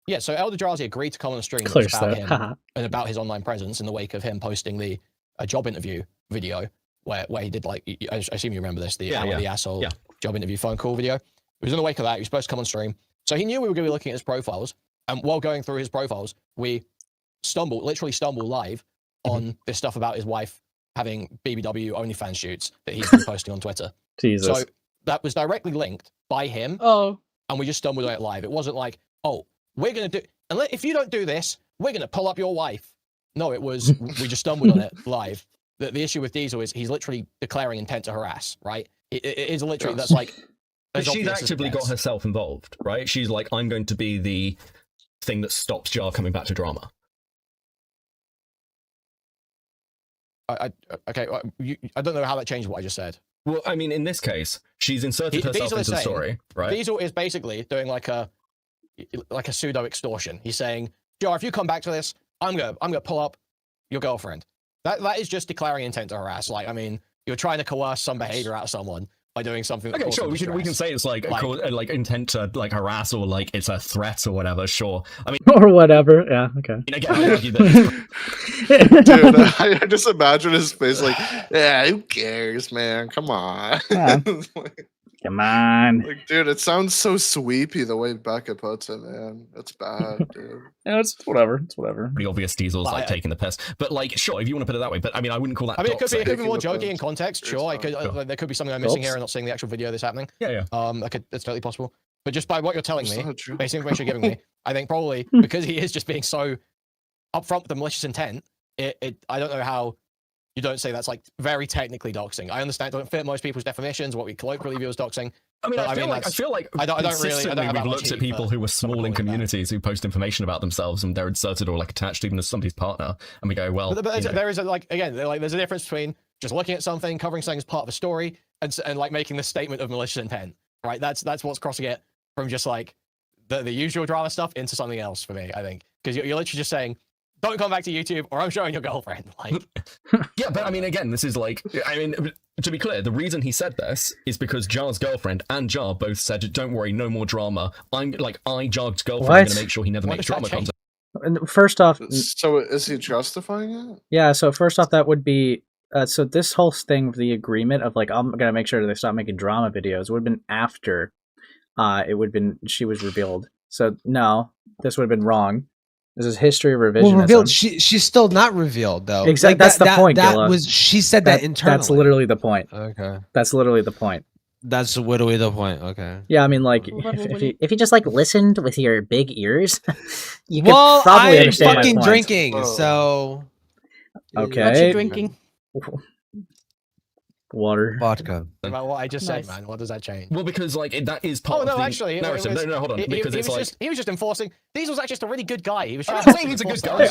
yeah, so Eldrazi agreed to come on the stream Clear about start. him and about his online presence in the wake of him posting the job interview video where he did like I assume you remember this, the asshole job interview phone call video. It was in the wake of that. He was supposed to come on stream, so he knew we were going to be looking at his profiles. And while going through his profiles, we literally stumbled live on this stuff about his wife having BBW OnlyFans shoots that he's been posting on Twitter. Jesus. So that was directly linked by him. Oh. And we just stumbled on it live. It wasn't like, oh, we're going to do, if you don't do this, we're going to pull up your wife. No, it was, we just stumbled on it live. the issue with Diesel is he's literally declaring intent to harass, right? It is literally, that's like... But she's obvious as actively it got gets. herself involved, right? She's like, I'm going to be the thing that stops Jar coming back to drama. Okay, I don't know how that changed what I just said. Well, I mean, in this case, she's inserted herself Diesel into is the saying, story, right? Diesel is basically doing like a pseudo extortion. He's saying, Jar, if you come back to this, I'm gonna pull up your girlfriend. That is just declaring intent to harass. Like, I mean, you're trying to coerce some behavior out of someone by doing something. That Okay, sure. We can say it's like intent to like harass or like it's a threat or whatever. Sure. I mean, or whatever. Yeah. Okay. Again, I argue that Dude, I just imagine his face like, yeah, who cares, man? Come on. Yeah. Come on. Like, dude, it sounds so sweepy the way Beckett puts it, man. It's bad, dude. Yeah, it's whatever. It's whatever. Pretty obvious Diesel's like taking the piss. But like, sure, if you want to put it that way. But I mean, I wouldn't call that. I mean, it could doxing. be more jokey in context. Sure, I could. There could be something I'm missing here and not seeing the actual video of this happening. Yeah. That's totally possible. But just by what you're telling me, not true. based on information you're giving me, I think probably because he is just being so upfront with the malicious intent, I don't know how you don't say that's like very technically doxing. I understand it doesn't fit most people's definitions, what we colloquially view as doxing. I mean, I feel like I don't really. I don't have we've that much looked at heat people who are small in communities who post information about themselves and they're inserted or like attached even as somebody's partner, and we go, well, but there is like again, like there's a difference between just looking at something, covering something as part of a story, and like making the statement of malicious intent. Right? That's what's crossing it from just like the usual drama stuff into something else for me. I think because you're literally just saying, don't come back to YouTube or I'm showing your girlfriend. Like, yeah, but I mean, again, this is like, I mean, to be clear, the reason he said this is because Jar's girlfriend and Jar both said, don't worry, no more drama. Jar's girlfriend, I'm going to make sure he never makes drama content. And first off, so is he justifying it? Yeah. So first off, that would be so this whole thing of the agreement of like I'm gonna make sure they stop making drama videos would have been after it would have been she was revealed. So no, this would have been wrong. This is history revisionism. Well, revealed. She's still not revealed though. Exactly. Like, that's the point. That Gilla. was she said that internally. That's literally the point. Okay. That's literally the point. That's literally the point. Okay. Yeah, I mean, like, if you just like listened with your big ears, you could well, probably I'm understand fucking my point. drinking, so okay. What you drinking? Water. Vodka. About what I just said, man. What does that change? Well, because like that is part Oh of no, the actually, narrative. No, hold on. Because it's like he was just enforcing. Diesel's actually just a really good guy. He was I'm trying not saying he's a good guy.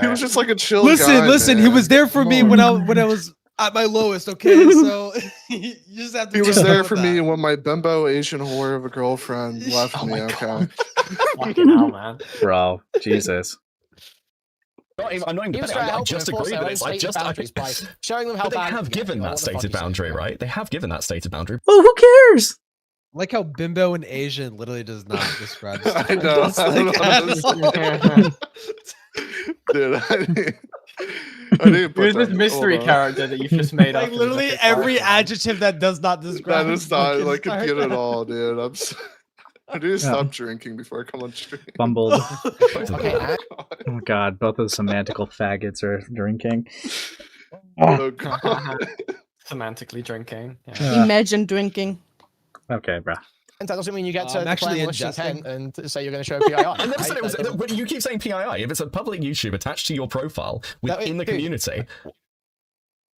He was just like a chill listen, guy, he was there for me when I was at my lowest. Okay, so you just have to. He was deal there with for that. me when my bimbo Asian whore of a girlfriend left me. Okay. Fucking hell, man. Bro, Jesus. I'm not even He was defending. trying to I help just them enforce agree their with own this. I stated just boundaries by showing them how But they bad. have given Yeah, that what the fuck stated you say? boundary, right? They have given that stated boundary. Well, who cares? Like how bimbo and Asian literally does not describe. I know. It's like, I don't know. Dude, I didn't put Who's this that- mystery hold on. character that you've just made up? Like literally every adjective that does not describe. That is not fucking like start. good at all, dude. I need to stop drinking before I come on stream. Fumbled. Okay, Oh god, both of the semantical faggots are drinking. Oh god. Semantically drinking. Imagine drinking. Okay, bro. And that doesn't mean you get to I'm actually declare malicious ingesting. intent and say you're going to show PII. I never said it was. But you keep saying PII. If it's a public YouTube attached to your profile within the dude. community,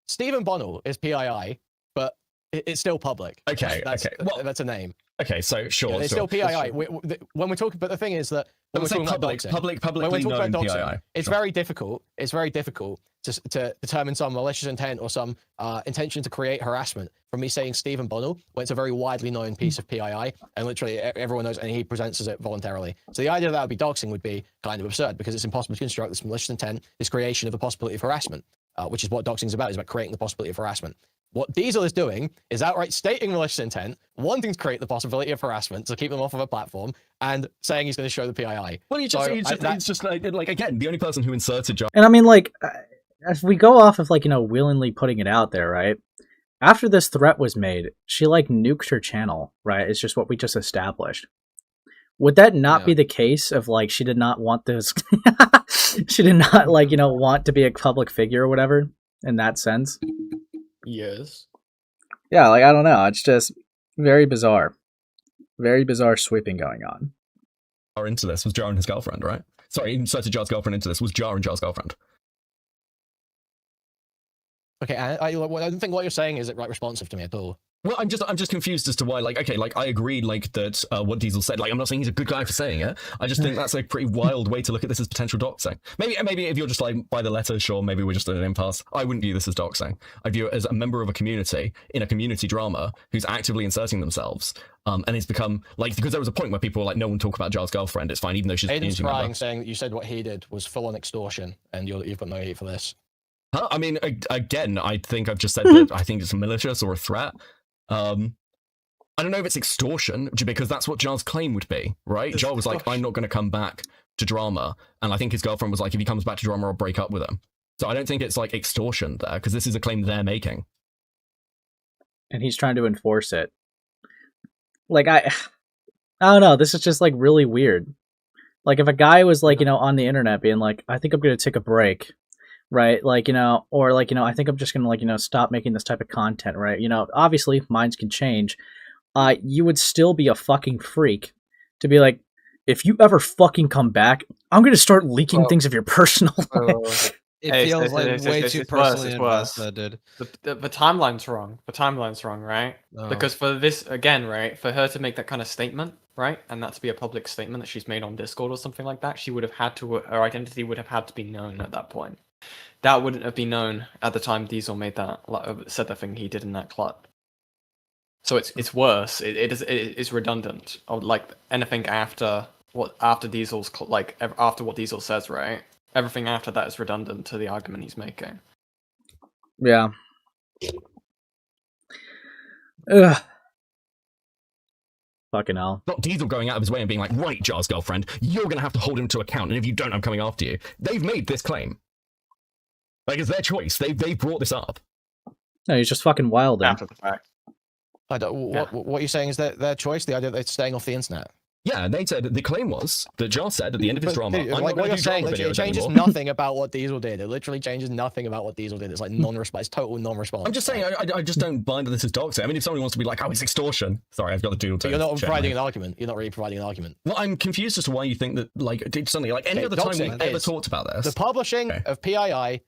Stephen Bonnell is PII, but it's still public. Okay, That's, okay. Well, that's a name. Okay, so sure. Yeah, it's sure. still PII. When we're talking, but the thing is that when we're Say talking public, about doxing, when we're publicly talking known about doxing, PII. it's very difficult. It's very difficult to determine some malicious intent or some intention to create harassment from me saying Stephen Bonnell, when it's a very widely known piece of PII, and literally everyone knows, and he presents as it voluntarily. So the idea that would be doxing would be kind of absurd because it's impossible to construct this malicious intent, this creation of the possibility of harassment, which is what doxing is about. Is about creating the possibility of harassment. What Diesel is doing is outright stating malicious intent, wanting to create the possibility of harassment to keep them off of a platform, and saying he's going to show the PII. Well, it's just like again, the only person who inserted Jar. And I mean, like, if we go off of like willingly putting it out there, right? After this threat was made, she like nuked her channel, right? It's just what we just established. Would that not be the case of like she did not want this? She did not like want to be a public figure or whatever in that sense. Yes. Yeah, like I don't know. It's just very bizarre sweeping going on. Into this was Jar and his girlfriend, right? inserted Jar's girlfriend into this was Jar and Jar's girlfriend. Okay, I don't think what you're saying is responsive to me at all. Well, I'm just confused as to why, like, okay, like, I agree, like, that what Diesel said, like, I'm not saying he's a good guy for saying it, I just think that's a pretty wild way to look at this as potential doxing. Maybe if you're just, like, by the letter, sure, maybe we're just at an impasse. I wouldn't view this as doxing. I view it as a member of a community, in a community drama, who's actively inserting themselves, and it's become, like, because there was a point where people were like, no one talk about Jar's girlfriend, it's fine, even though she's a Aiden's community crying, member. saying that you said what he did was full-on extortion, and you've got no hate for this. Huh? I mean, again, I think I've just said that I think it's malicious or a threat. I don't know if it's extortion, because that's what Jar's claim would be, right? Jar was like, I'm not going to come back to drama. And I think his girlfriend was like, if he comes back to drama, I'll break up with him. So I don't think it's like extortion there, because this is a claim they're making. And he's trying to enforce it. Like, I don't know, this is just like really weird. Like, if a guy was like, on the internet being like, I think I'm going to take a break, right? Like, or like, I think I'm just going to like, stop making this type of content, right? Obviously minds can change. You would still be a fucking freak to be like, if you ever fucking come back, I'm going to start leaking things of your personal life. It feels like way too personally invested, dude. The timeline's wrong. The timeline's wrong, right? Oh. Because for this, again, right, for her to make that kind of statement, right, and that to be a public statement that she's made on Discord or something like that, she would have had to, her identity would have had to be known at that point. That wouldn't have been known at the time Diesel made that, said the thing he did in that clut. So it's worse. It's redundant. Like anything after Diesel's after what Diesel says, right? Everything after that is redundant to the argument he's making. Yeah. Ugh. Fucking hell. Not Diesel going out of his way and being like, right, Jar's girlfriend, you're going to have to hold him to account, and if you don't, I'm coming after you. They've made this claim. Like, it's their choice. They've brought this up. No, he's just fucking wild. After the fact. What you're saying is their choice, the idea that they're staying off the internet. Yeah, they said the claim was that Jar said at the end of his drama, I'm like not what you're saying, it changes anymore. nothing about what Diesel did. It literally changes nothing about what Diesel did. It's like non-response. It's total non-response. I'm just saying, I just don't buy that this is doxing. I mean, if somebody wants to be like, oh, it's extortion. Sorry, I've got the dual tone. You're not providing an argument. You're not really providing an argument. Well, I'm confused as to why you think that, like, suddenly, like, any other time we've ever talked about this. The publishing of PII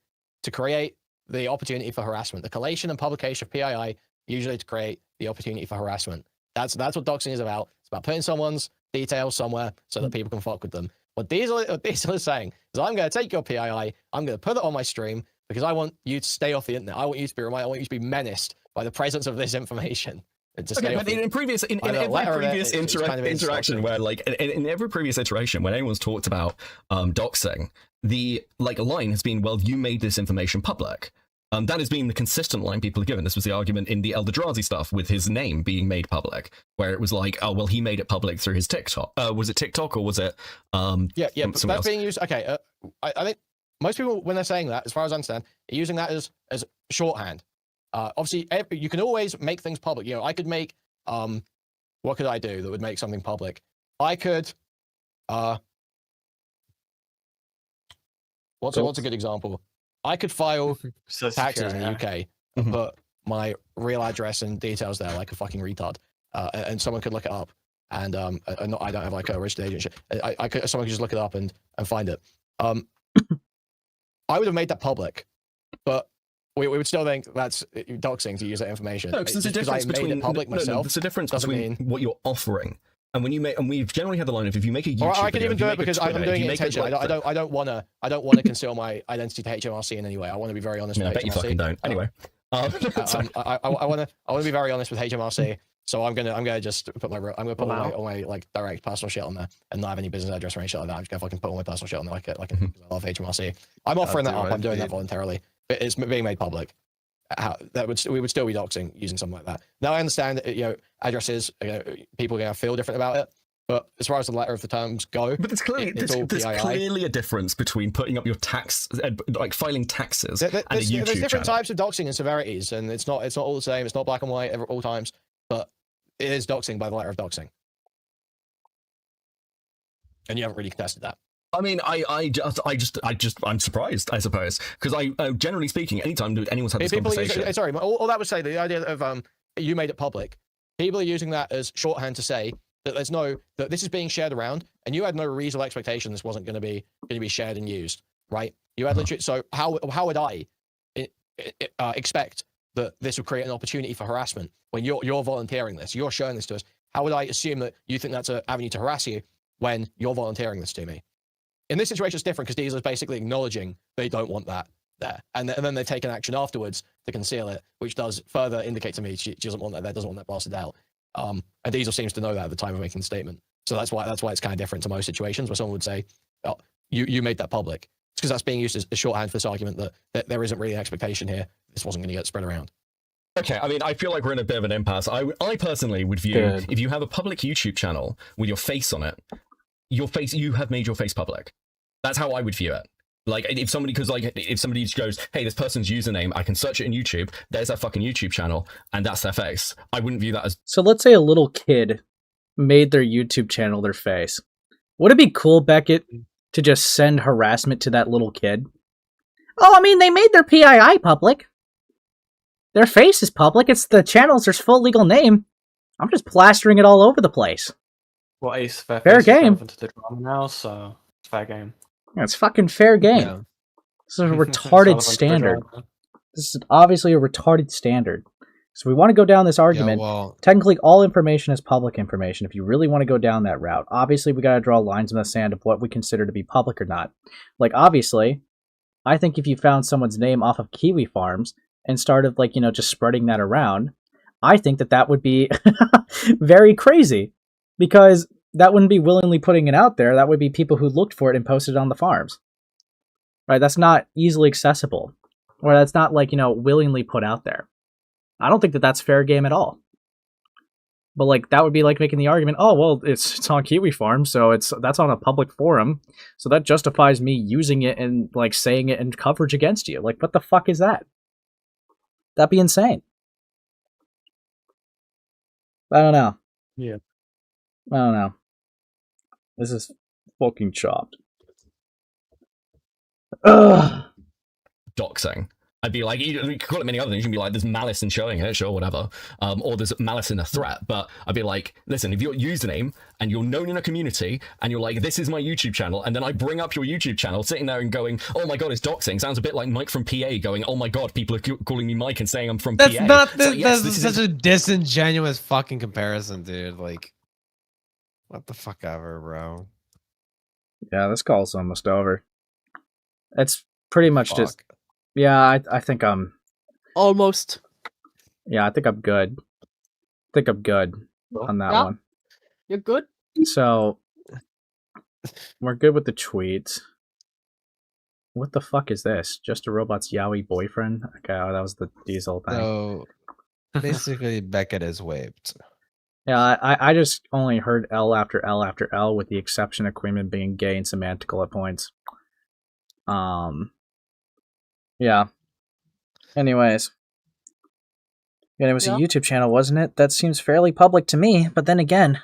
to create the opportunity for harassment. The collation and publication of PII usually to create the opportunity for harassment. That's what doxing is about. It's about putting someone's details somewhere so that people can fuck with them. What Diesel is saying is, I'm going to take your PII, I'm going to put it on my stream because I want you to stay off the internet. I want you to be reminded. I want you to be menaced by the presence of this information. Okay, but in every previous interaction where, like, in every previous iteration, when anyone's talked about doxing, the line has been, well, you made this information public. That has been the consistent line people have given. This was the argument in the Eldrazi stuff with his name being made public, where it was like, oh, well, he made it public through his TikTok. Was it TikTok or was it? Yeah, but that's being used. Okay, I think most people, when they're saying that, as far as I understand, are using that as shorthand. Obviously, you can always make things public. I could make, what could I do that would make something public? I could, what's a good example? I could file taxes in the UK and put my real address and details there like a fucking retard, and someone could look it up. And I don't have like a registered agent. Someone could just look it up and find it. I would have made that public, but we would still think that's doxing to use that information. No, because there's a difference between there's a difference between what you're offering. And when you make, and we've generally had the line of, if you make a YouTube video, I can even do it because I'm doing it intentionally. I don't want to conceal my identity to HMRC in any way. I want to be very honest with HMRC. I bet you fucking don't. Anyway, I want to be very honest with HMRC. So I'm gonna just put all my like direct personal shit on there and not have any business address or any shit like that. I'm just gonna fucking put all my personal shit on there like I love HMRC. I'm offering that up. I'm doing that voluntarily. But it's being made public. We would still be doxing using something like that. Now I understand that, addresses, people are going to feel different about it. But as far as the letter of the terms go, but there's clearly a difference between putting up your tax, like filing taxes, and a YouTube There's different channel. types of doxing and severities, and it's not all the same. It's not black and white all times, but it is doxing by the letter of doxing. And you haven't really contested that. I mean, I'm surprised, I suppose, because I generally speaking, anytime anyone's had this conversation, all that would say, the idea of you made it public, people are using that as shorthand to say that there's no that this is being shared around, and you had no reasonable expectation this wasn't going to be shared and used, right? You had literally. So how would I expect that this would create an opportunity for harassment when you're volunteering this, you're showing this to us? How would I assume that you think that's an avenue to harass you when you're volunteering this to me? In this situation, it's different because Diesel's basically acknowledging they don't want that there, and then they've taken action afterwards to conceal it, which does further indicate to me she doesn't want that there, doesn't want that blasted out. And Diesel seems to know that at the time of making the statement. So that's why it's kind of different to most situations where someone would say, "Oh, you made that public." It's because that's being used as a shorthand for this argument that there isn't really an expectation here. This wasn't going to get spread around. Okay, I mean, I feel like we're in a bit of an impasse. I personally would view, if you have a public YouTube channel with your face on it, you have made your face public. That's how I would view it. Like, if somebody just goes, hey, this person's username, I can search it in YouTube, there's their fucking YouTube channel, and that's their face. I wouldn't view that as... So let's say a little kid made their YouTube channel their face. Would it be cool, Beckett, to just send harassment to that little kid? Oh, I mean, they made their PII public. Their face is public. It's the channel's their full legal name. I'm just plastering it all over the place. Well, Ace, their Fair face is game. relevant to the drama now, so it's fair game. Yeah, it's fucking fair game. Yeah. This is a It's retarded relevant to the standard. drama. This is obviously a retarded standard. So we want to go down this argument. Technically, all information is public information if you really want to go down that route. Obviously, we got to draw lines in the sand of what we consider to be public or not. Like, obviously, I think if you found someone's name off of kiwi farms and started, like, just spreading that around, I think that would be very crazy, because that wouldn't be willingly putting it out there. That would be people who looked for it and posted it on the farms. Right? That's not easily accessible, or that's not, like, willingly put out there. I don't think that's fair game at all. But, like, that would be like making the argument, oh, well, it's on Kiwi Farm, so that's on a public forum, so that justifies me using it and, like, saying it in coverage against you. Like, what the fuck is that? That'd be insane. I don't know. Yeah. I don't know. This is fucking chopped. Ugh. Doxing. I'd be like, you could call it many other things. You can be like, there's malice in showing it, sure, whatever. Or there's malice in a threat. But I'd be like, listen, if your username and you're known in a community and you're like, this is my YouTube channel, and then I bring up your YouTube channel sitting there and going, oh my god, it's doxing. Sounds a bit like Mike from PA going, oh my god, people are calling me Mike and saying I'm from That's PA. not So, yes, that's such a disingenuous fucking comparison, dude. Like, what the fuck ever, bro. Yeah, this call's almost over. It's pretty much just... Yeah, I think I'm... Almost. Yeah, I think I'm good. On that one. You're good? So, we're good with the tweets. What the fuck is this? Just a Robot's Yowie boyfriend? Okay, that was the Diesel thing. So, basically, Beckett is waved. Yeah, I just only heard L after L after L, with the exception of Kuihman being gay and semantical at points. Yeah. Anyways. And it was a YouTube channel, wasn't it? That seems fairly public to me, but then again,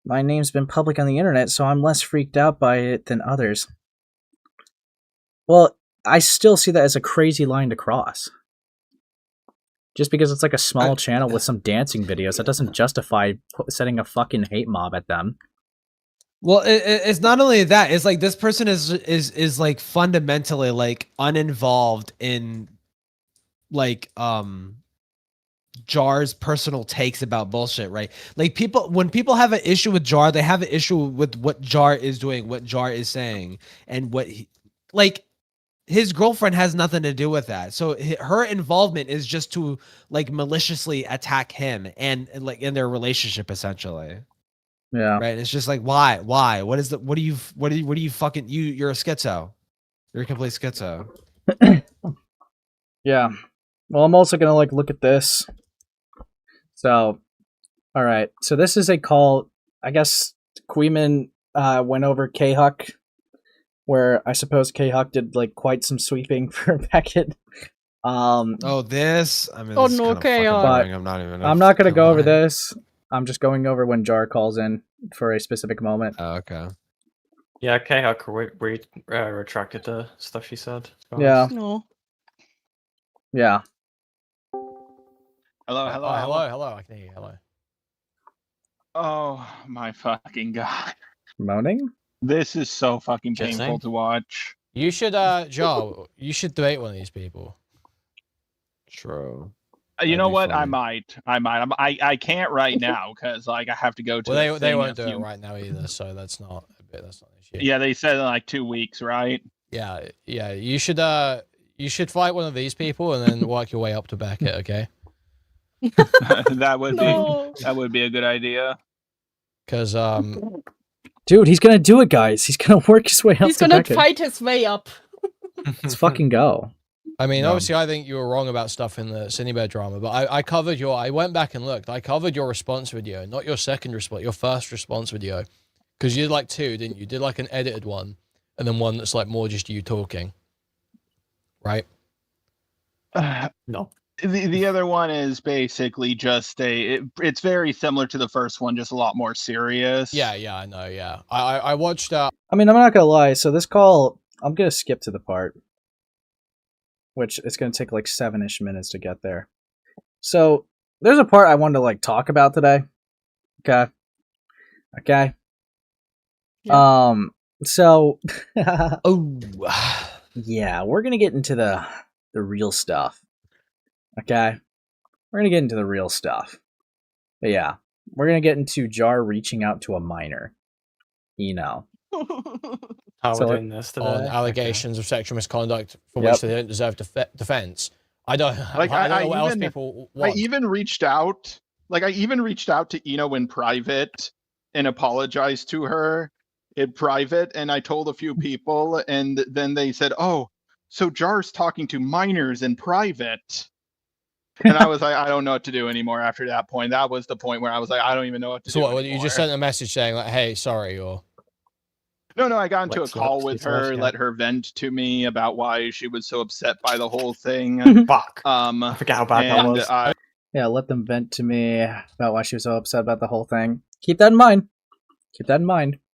my name's been public on the internet, so I'm less freaked out by it than others. Well, I still see that as a crazy line to cross. Just because it's like a small channel with some dancing videos, that doesn't justify setting a fucking hate mob at them. Well, it's not only that. It's like this person is like fundamentally like uninvolved in like Jar's personal takes about bullshit, right? Like when people have an issue with Jar, they have an issue with what Jar is doing, what Jar is saying, and what like his girlfriend has nothing to do with that. So her involvement is just to like maliciously attack him and like in their relationship essentially. Yeah. Right. It's just like, why? What do you fucking, you're a schizo. You're a complete schizo. Yeah. Well, I'm also going to like look at this. So, all right. So this is a call, I guess Kuihman went over K-Huck, where I suppose K-Huck did like quite some sweeping for Beckett. This? I mean, Oh, this is no, kind of fucking K-Huck. boring. I'm not going to go over this. I'm just going over when Jar calls in for a specific moment. Oh, okay. Yeah, K-Huck retracted the stuff she said. Yeah. No. Yeah. Hello. Hello. I can hear you. Hello. Oh my fucking god. Moaning? This is so fucking Just painful saying. to watch. You should, Joe, you should debate one of these people. True. You know be what? I funny. might. I can't right now because like I have to go to. Well, a they thing won't in do a it few- right now either, so that's not an issue. Yeah, they said in like 2 weeks, right? Yeah. You should fight one of these people and then work your way up to Beckett, okay? that would be a good idea. Because Dude, he's gonna do it, guys. He's gonna work his way up He's to gonna Beckett. fight his way up. Let's fucking go. I mean, obviously, I think you were wrong about stuff in the Cinebear drama, but I covered I went back and looked. I covered your response video, not your second response, your first response video. Because you did like 2, didn't you? You did like an edited one, and then one that's like more just you talking. Right? No. The other one is basically just it's very similar to the first one, just a lot more serious. Yeah, I know, yeah. I watched I mean, I'm not gonna lie. So this call, I'm gonna skip to the part, which it's gonna take like 7-ish minutes to get there. So there's a part I wanted to like talk about today. Okay. So yeah, we're gonna get into the real stuff. Okay, we're gonna get into the real stuff. But yeah, we're gonna get into Jar reaching out to a minor. You know. How So we're it- doing this today? on allegations of sexual misconduct for Yep. which they don't deserve defense. I don't Like I don't know what else even- people I want. even reached out. Like I even reached out to Eno in private and apologized to her in private, and I told a few people, and then they said, "Oh, so Jar's talking to minors in private." And I was like, I don't know what to do anymore after that point. That was the point where I was like, I don't even know what to So do. what? You just sent a message saying like, "Hey, sorry," or No, I got into Let's a call not with speak to us, her, yeah. let her vent to me about why she was so upset by the whole thing. Fuck. I forget how bad that was. Yeah, let them vent to me about why she was so upset about the whole thing. Keep that in mind.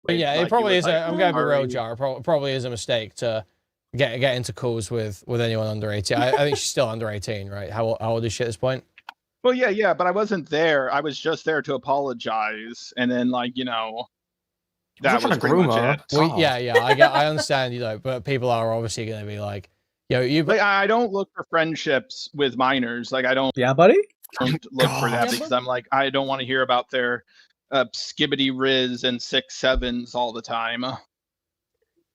But yeah, it Like, probably you is. were like, I'm going to be real, sorry. Jar. Probably is a mistake to get into calls with anyone under 18. I think she's still under 18, right? How old is she at this point? Well, yeah, but I wasn't there. I was just there to apologize, and then that was pretty much it. Well, yeah, I understand, but people are obviously going to be like, Like, I don't look for friendships with minors. Like, I don't. Yeah, buddy. Don't look for that because I'm like, I don't want to hear about their skibbity riz and 6'7s all the time.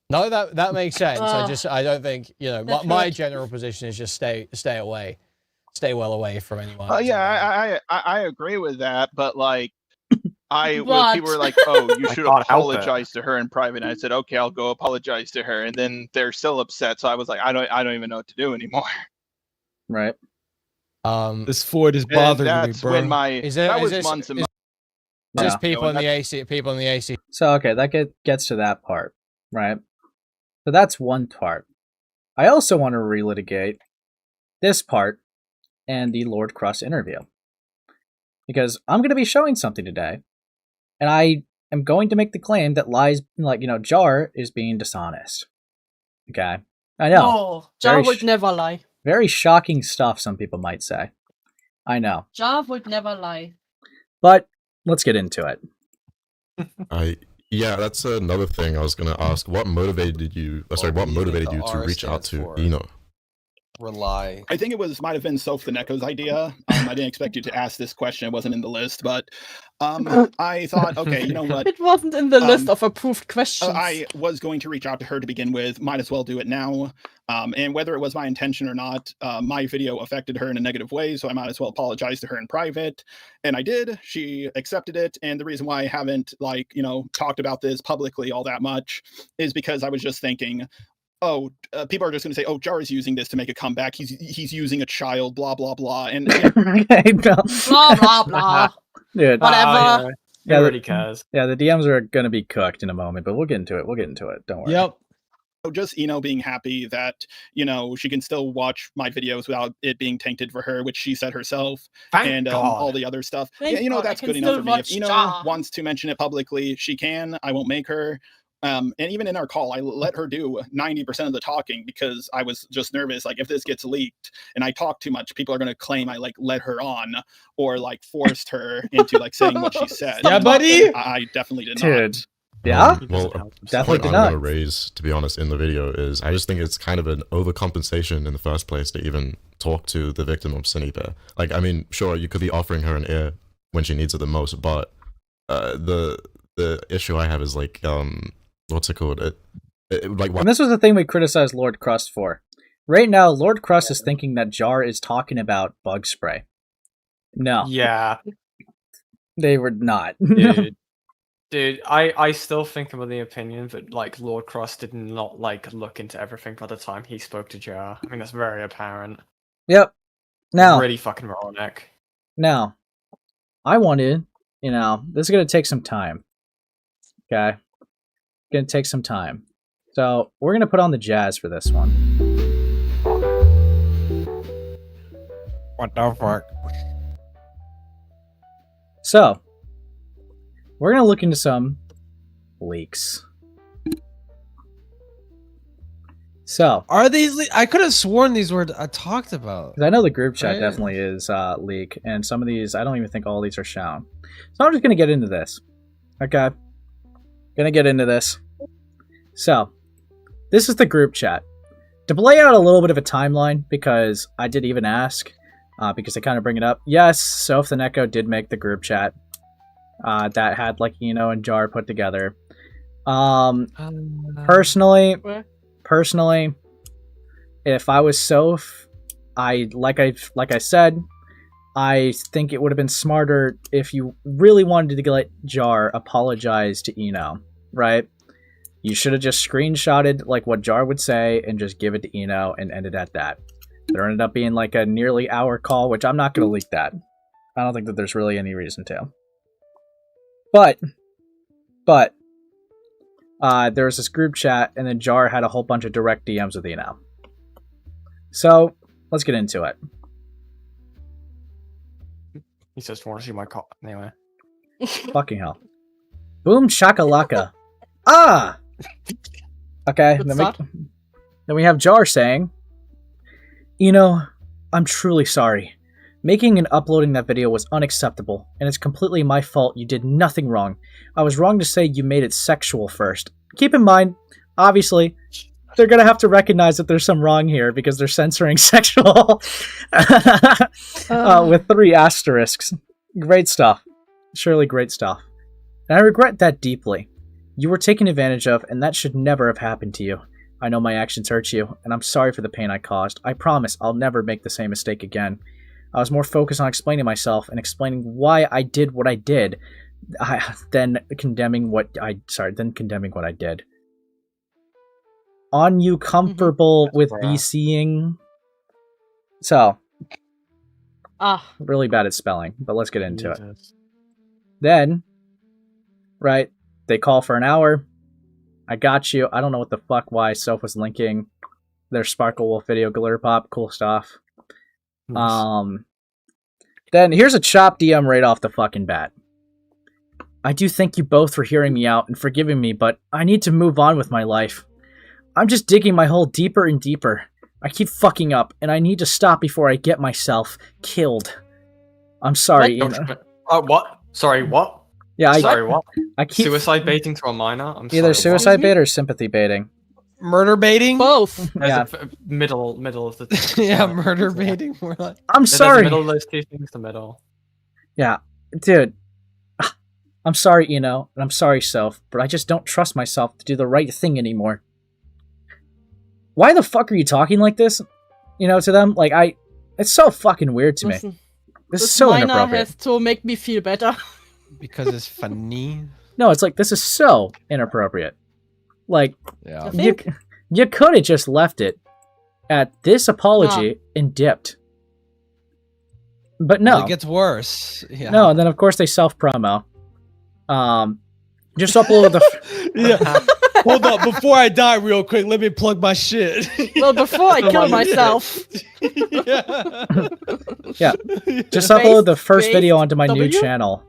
No, that makes sense. Ugh. I don't think That my hurt. general position is just stay away, stay well away from anyone. I agree with that, but like, when But- people were like, "Oh, you I should can't help it. apologize to her in private," and I said, "Okay, I'll go apologize to her," and then they're still upset. So I was like, I don't even know what to do anymore. Right. This Ford is And bothering me, that's bro. when that was this- months and is months. this people in the AC? People in the AC. So okay, that gets to that part, right? So that's one part. I also want to relitigate this part and the Lord Cross interview. Because I'm going to be showing something today, and I am going to make the claim that Jar is being dishonest. Okay? I know. No, Jar Very would never lie. Very shocking stuff, some people might say. I know. Jar would never lie. But let's get into it. Yeah, that's another thing I was gonna ask. What motivated you? What motivated you to reach out to Eno? Rely. I think it might have been Soph the Neko's idea. I didn't expect you to ask this question. It wasn't in the list, but I thought, okay, you know what? It wasn't in the list of approved questions. I was going to reach out to her to begin with. Might as well do it now. And whether it was my intention or not, my video affected her in a negative way, so I might as well apologize to her in private. And I did. She accepted it. And the reason why I haven't, talked about this publicly all that much is because I was just thinking, people are just going to say, "Oh, Jar is using this to make a comeback. He's using a child, blah blah blah." And Okay, no. Blah blah blah. Dude. Whatever. Nobody cares. Yeah, the DMs are going to be cooked in a moment, but we'll get into it. Don't worry. Yep. just being happy that she can still watch my videos without it being tainted for her, which she said herself. Thank and God. all the other stuff. Thank Yeah, God, that's I good can enough still for me. If watch Jar. wants to mention it publicly, she can. I won't make her. And even in our call, I let her do 90% of the talking because I was just nervous. Like, if this gets leaked and I talk too much, people are going to claim I like led her on or like forced her into like saying what she said. Yeah, buddy. I definitely did Dude. not. Yeah? Well, Definitely point did I'm not. going to raise, to be honest, in the video is I just think it's kind of an overcompensation in the first place to even talk to the victim of seethe. Like, I mean, sure, you could be offering her an ear when she needs it the most, but the issue I have is like, what's it called? Like, And this was the thing we criticized Lord Crust for. Right now, Lord Crust is thinking that Jar is talking about bug spray. No. Yeah. They were not. Dude, I still think I'm of the opinion that like Lord Cross did not like look into everything by the time he spoke to Jar. I mean that's very apparent. Yep. Now, really fucking moronic. Now, I wanted, this is going to take some time. Okay? Going to take some time. So, we're going to put on the jazz for this one. What the fuck? So, we're going to look into some leaks. So, are these? I could have sworn these were talked about. Because I know the group chat Right. definitely is leak, and some of these, I don't even think all these are shown. So I'm just going to get into this. Okay? Gonna get into this. So, this is the group chat. To lay out a little bit of a timeline, because I did even ask, because I kind of bring it up. Yes, Soph the Neko did make the group chat that had, like, and Jar put together. Personally, if I was Soph, like I said, I think it would have been smarter if you really wanted to let Jar apologize to Eno, right? You should have just screenshotted like what Jar would say and just give it to Eno and ended at that. There ended up being like a nearly hour call, which I'm not going to leak that. I don't think that there's really any reason to. But there was this group chat, and then Jar had a whole bunch of direct DMs with Eno. So, let's get into it. He says, "Want to see my call?" Anyway. Fucking hell. Boom shakalaka. Ah! Okay, then we have Jar saying, I'm truly sorry. Making and uploading that video was unacceptable, and it's completely my fault. You did nothing wrong. I was wrong to say you made it sexual first. Keep in mind, obviously, they're going to have to recognize that there's some wrong here because they're censoring sexual with 3 asterisks. Great stuff. Surely great stuff. And I regret that deeply. You were taken advantage of, and that should never have happened to you. I know my actions hurt you, and I'm sorry for the pain I caused. I promise I'll never make the same mistake again. I was more focused on explaining myself and explaining why I did what I did than condemning what I did. On you comfortable with VCing? So, really bad at spelling, but let's get into it. Then, right, they call for an hour. I got you. I don't know what the fuck why Soph was linking their Sparkle Wolf video, Glitter Pop, cool stuff. Nice. Then here's a chop DM right off the fucking bat. I do thank you both for hearing me out and forgiving me, but I need to move on with my life. I'm just digging my hole deeper and deeper. I keep fucking up, and I need to stop before I get myself killed. I'm sorry, What? Sorry, what? Yeah, Sorry, what? I keep Suicide baiting to a minor? either suicide bait or sympathy baiting. Murder baiting? Both. Yeah. Middle of the Yeah, murder baiting. More like. I'm sorry. There's a middle of those two things, the middle. Yeah, dude. I'm sorry, and I'm sorry, Soph, but I just don't trust myself to do the right thing anymore. Why the fuck are you talking like this? To them? Like, it's so fucking weird to me. This is so minor inappropriate. has to make me feel better. Because it's funny. No, it's like, this is so inappropriate. Like, yeah. you could have just left it at this apology and dipped. But no. Well, it gets worse. Yeah. No, and then of course they self-promo. Just upload the... Yeah. Hold up, before I die real quick, let me plug my shit. Well, before I kill myself. Yeah. Just upload the first video onto my new channel.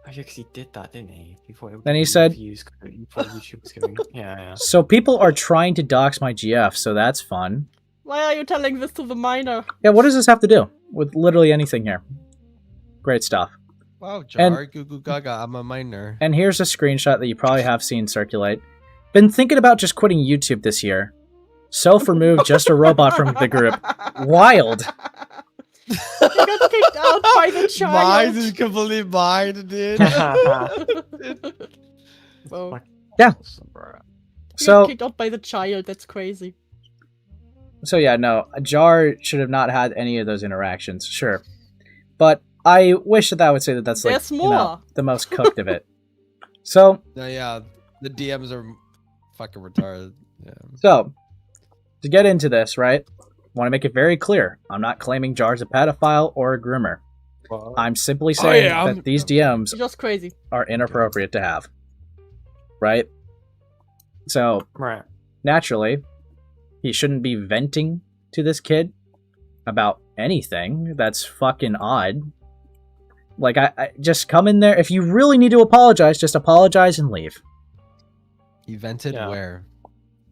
Oh, yeah, 'cause he did that, didn't he? Then he said, Before YouTube was giving. Yeah. so people are trying to dox my GF, so that's fun. Why are you telling this to the minor? Yeah, what does this have to do with literally anything here? Great stuff. Wow, Jar, goo goo gaga, I'm a minor. And here's a screenshot that you probably have seen circulate. Been thinking about just quitting YouTube this year. Self-removed, just a robot from the group. Wild. He got kicked out by the child. Mine is completely mine, dude. So, Yeah. he So, got kicked out by the child. That's crazy. so yeah, no, Jar should have not had any of those interactions, sure. But I wish that I would say that that's like, There's you know, more. the most cooked of it. So, No, yeah, the DMs are fucking retarded. Yeah. So, to get into this, right, I want to make it very clear. I'm not claiming Jar's a pedophile or a groomer. I'm simply saying that these DMs Just crazy. are inappropriate to have. Right? So, Right. naturally, he shouldn't be venting to this kid about anything. That's fucking odd. Like, I just come in there. If you really need to apologize, just apologize and leave. He vented Yeah. where?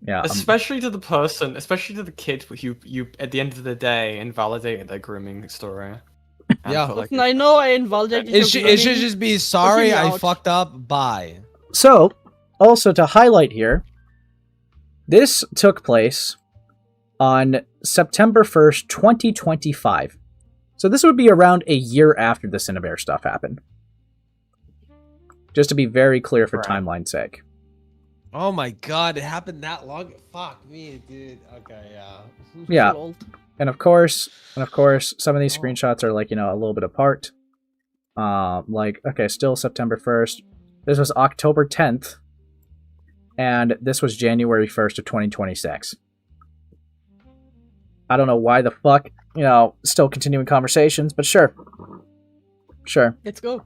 Yeah. Especially to the person, especially to the kid who you at the end of the day invalidated their grooming story. And Yeah. put, like, Listen, I know I invalidated It your should grooming. just be sorry, I out. fucked up, bye. So, also to highlight here, this took place on September 1st, 2025. So this would be around a year after the Cinebear stuff happened. Just to be very clear for timeline's sake. Oh my god, it happened that long? Fuck me, dude. Okay, yeah. Yeah. And of course, some of these screenshots are like, you know, a little bit apart. Like, okay, still September 1st. This was October 10th. And this was January 1st of 2026. I don't know why the fuck, you know, still continuing conversations, but sure. Sure. Let's go.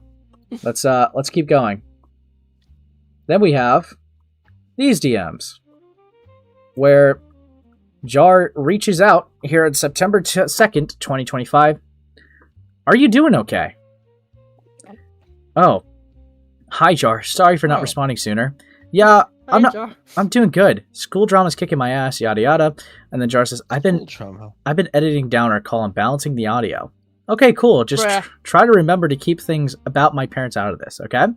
Let's keep going. Then we have these DMs, where Jar reaches out here on September 2nd, 2025. Are you doing okay? Oh. Hi, Jar. Sorry for not responding sooner. Yeah, I'm doing good. School drama's kicking my ass, yada yada. And then Jar says, I've been editing down our call and balancing the audio. Okay, cool. Just try to remember to keep things about my parents out of this, okay? And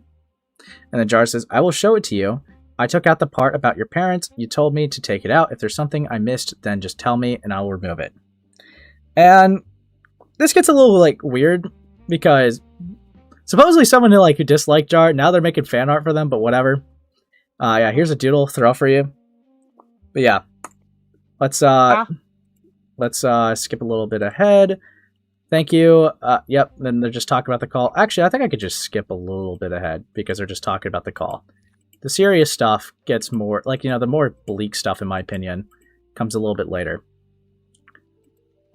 then Jar says, I will show it to you. I took out the part about your parents. You told me to take it out. If there's something I missed, then just tell me and I'll remove it. And this gets a little like weird because supposedly someone who disliked Jar, now they're making fan art for them, but whatever. Yeah, here's a doodle throw for you. But yeah. Let's skip a little bit ahead. Thank you. Yep, then they're just talking about the call. Actually, I think I could just skip a little bit ahead because they're just talking about the call. The serious stuff gets more, the more bleak stuff, in my opinion, comes a little bit later.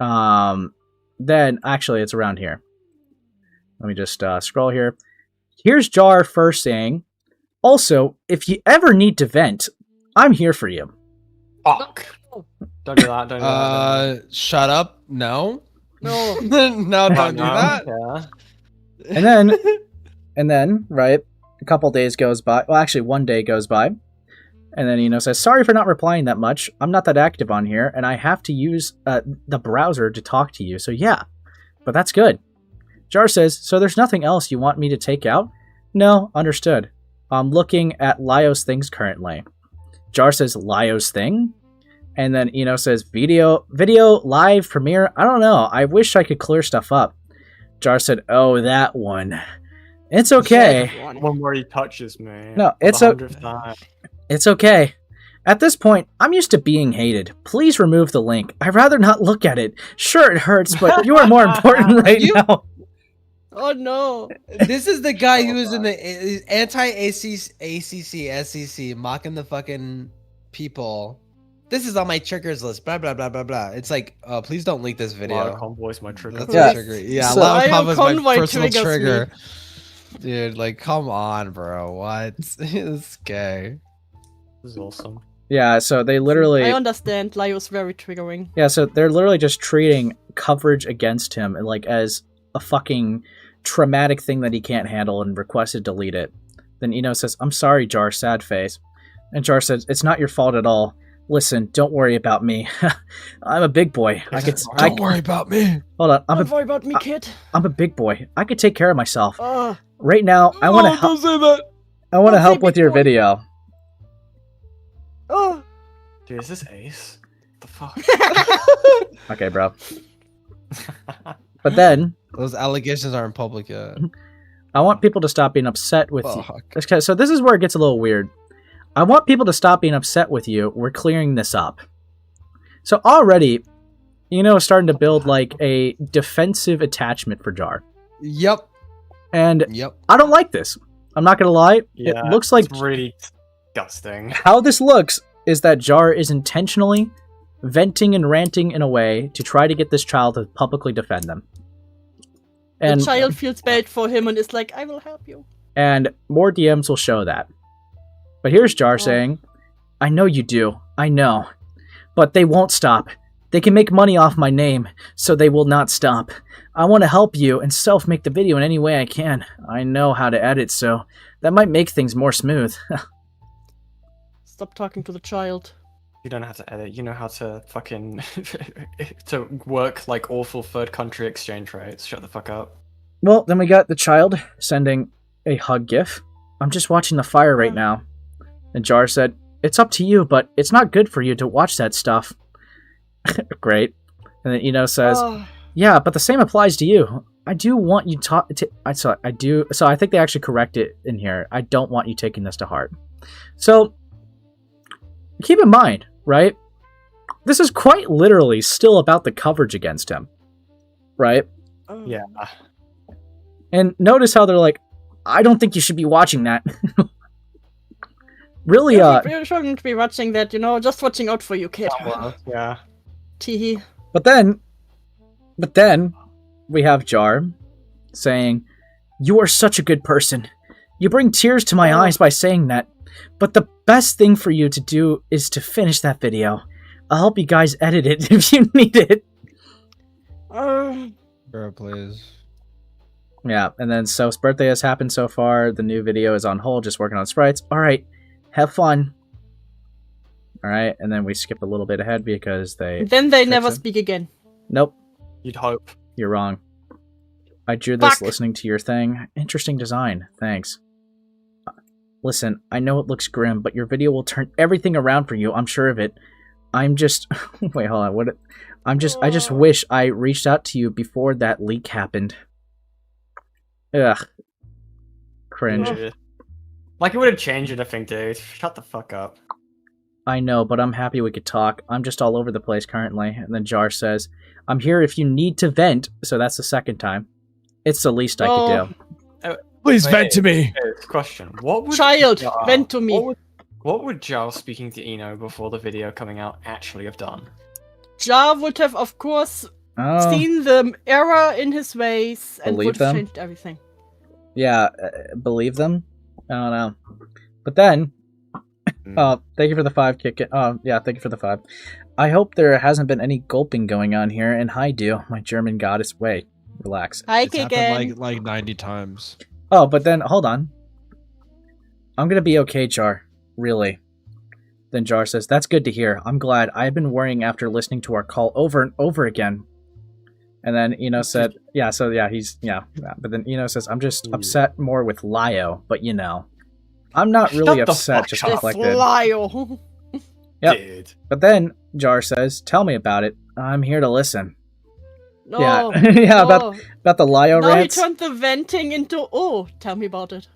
Then, actually, it's around here. Let me just scroll here. Here's Jar first saying, also, if you ever need to vent, I'm here for you. Fuck. Don't do that, don't do that. Shut up. No. No. No, don't do that. Yeah. And then, right, a couple days goes by. Well, actually, one day goes by. And then, says, sorry for not replying that much. I'm not that active on here, and I have to use the browser to talk to you. So, yeah. But that's good. Jar says, so there's nothing else you want me to take out? No, understood. I'm looking at Lio's things currently. Jar says, Lio's thing? And then Eno says, video, live, premiere? I don't know. I wish I could clear stuff up. Jar said, oh, that one. It's okay. One where he touches me. No, it's okay. At this point, I'm used to being hated. Please remove the link. I'd rather not look at it. Sure, it hurts, but you are more important right now. Oh no! This is the guy who was in the anti-ACC, SEC, mocking the fucking people. This is on my triggers list. Blah blah blah blah blah. It's like, please don't leak this video. Lio Convoy's my trigger. That's my trigger. Yeah, So, Lio Convoy's my personal triggers trigger. Dude, come on, bro. What? It's gay. This is awesome. Yeah, so they literally... I understand. Lio's very triggering. Yeah, so they're literally just treating coverage against him as a fucking traumatic thing that he can't handle and requests to delete it. Then Eno says, "I'm sorry, Jar, sad face." And Jar says, "It's not your fault at all. Listen, don't worry about me. I'm a big boy. Don't worry about me. Hold on. Don't worry about me, kid. I'm a big boy. I could take care of myself. Right now, I want to help. Don't say that. I want to help with your video." Oh. Dude, is this Ace? The fuck? Okay, bro. But then Those allegations are in public. I want people to stop being upset with you. Okay, so this is where it gets a little weird. I want people to stop being upset with you. We're clearing this up. So already, starting to build like a defensive attachment for Jar. Yep. And I don't like this. I'm not going to lie. Yeah, it looks like it's really disgusting. how this looks is that Jar is intentionally venting and ranting in a way to try to get this child to publicly defend them. And the child feels bad for him and is like, "I will help you." And more DMs will show that. But here's Jar saying, "I know you do. I know. But they won't stop. They can make money off my name, so they will not stop. I want to help you and self-make the video in any way I can. I know how to edit, so that might make things more smooth." Stop talking to the child. You don't have to edit. You know how to fucking to work like awful third country exchange rates. Shut the fuck up. Well, then we got the child sending a hug gif. "I'm just watching the fire right now." And Jar said, "It's up to you, but it's not good for you to watch that stuff." Great. And then Eno says, "Yeah, but the same applies to you. I do want you So I think they actually correct it in here. I don't want you taking this to heart." So keep in mind, right? This is quite literally still about the coverage against him, right? Yeah. And notice how they're like, "I don't think you should be watching that." Really, You shouldn't be watching that, just watching out for you, kid. Yeah. Teehee. But then we have Jar saying, "You are such a good person. You bring tears to my eyes by saying that. But the best thing for you to do is to finish that video. I'll help you guys edit it if you need it." Bro, please. Yeah, and then so his birthday has happened so far. The new video is on hold, just working on sprites. All right, have fun. All right, and then we skip a little bit ahead because Then they never speak again. Nope. You'd hope. You're wrong. I drew this Fuck. listening to your thing. Interesting design. Thanks. Listen, I know it looks grim, but your video will turn everything around for you. I'm sure of it. I'm just... Wait, hold on. I just wish I reached out to you before that leak happened. Ugh. Cringe. Like it would have changed anything, dude. Shut the fuck up. I know, but I'm happy we could talk. I'm just all over the place currently. And then Jar says, "I'm here if you need to vent." So that's the second time. It's the least I could do. Please vent to me. Question: what would Child, vent to me. What would Jar speaking to Eno before the video coming out actually have done? Jar would have, of course, Oh. seen the error in his ways and Believe would have them? changed everything. Yeah, believe them? I don't know. But then... thank you for the 5 kick. Yeah, thank you for the 5. "I hope there hasn't been any gulping going on here, and hi, do my German goddess. Wait, relax." Hi, It's happened like 90 times. Oh, but then, hold on. "I'm gonna be okay, Jar. Really." Then Jar says, "That's good to hear. I'm glad. I've been worrying after listening to our call over and over again." And then Eno said, yeah, but then Eno says, "I'm just upset more with Lio, but I'm not really Shut the upset, fuck just up. conflicted." Lio. Yep. Dude. But then Jar says, "Tell me about it. I'm here to listen." No, Yeah, yeah, no. about the Lio Now rants. he turned the venting into, tell me about it.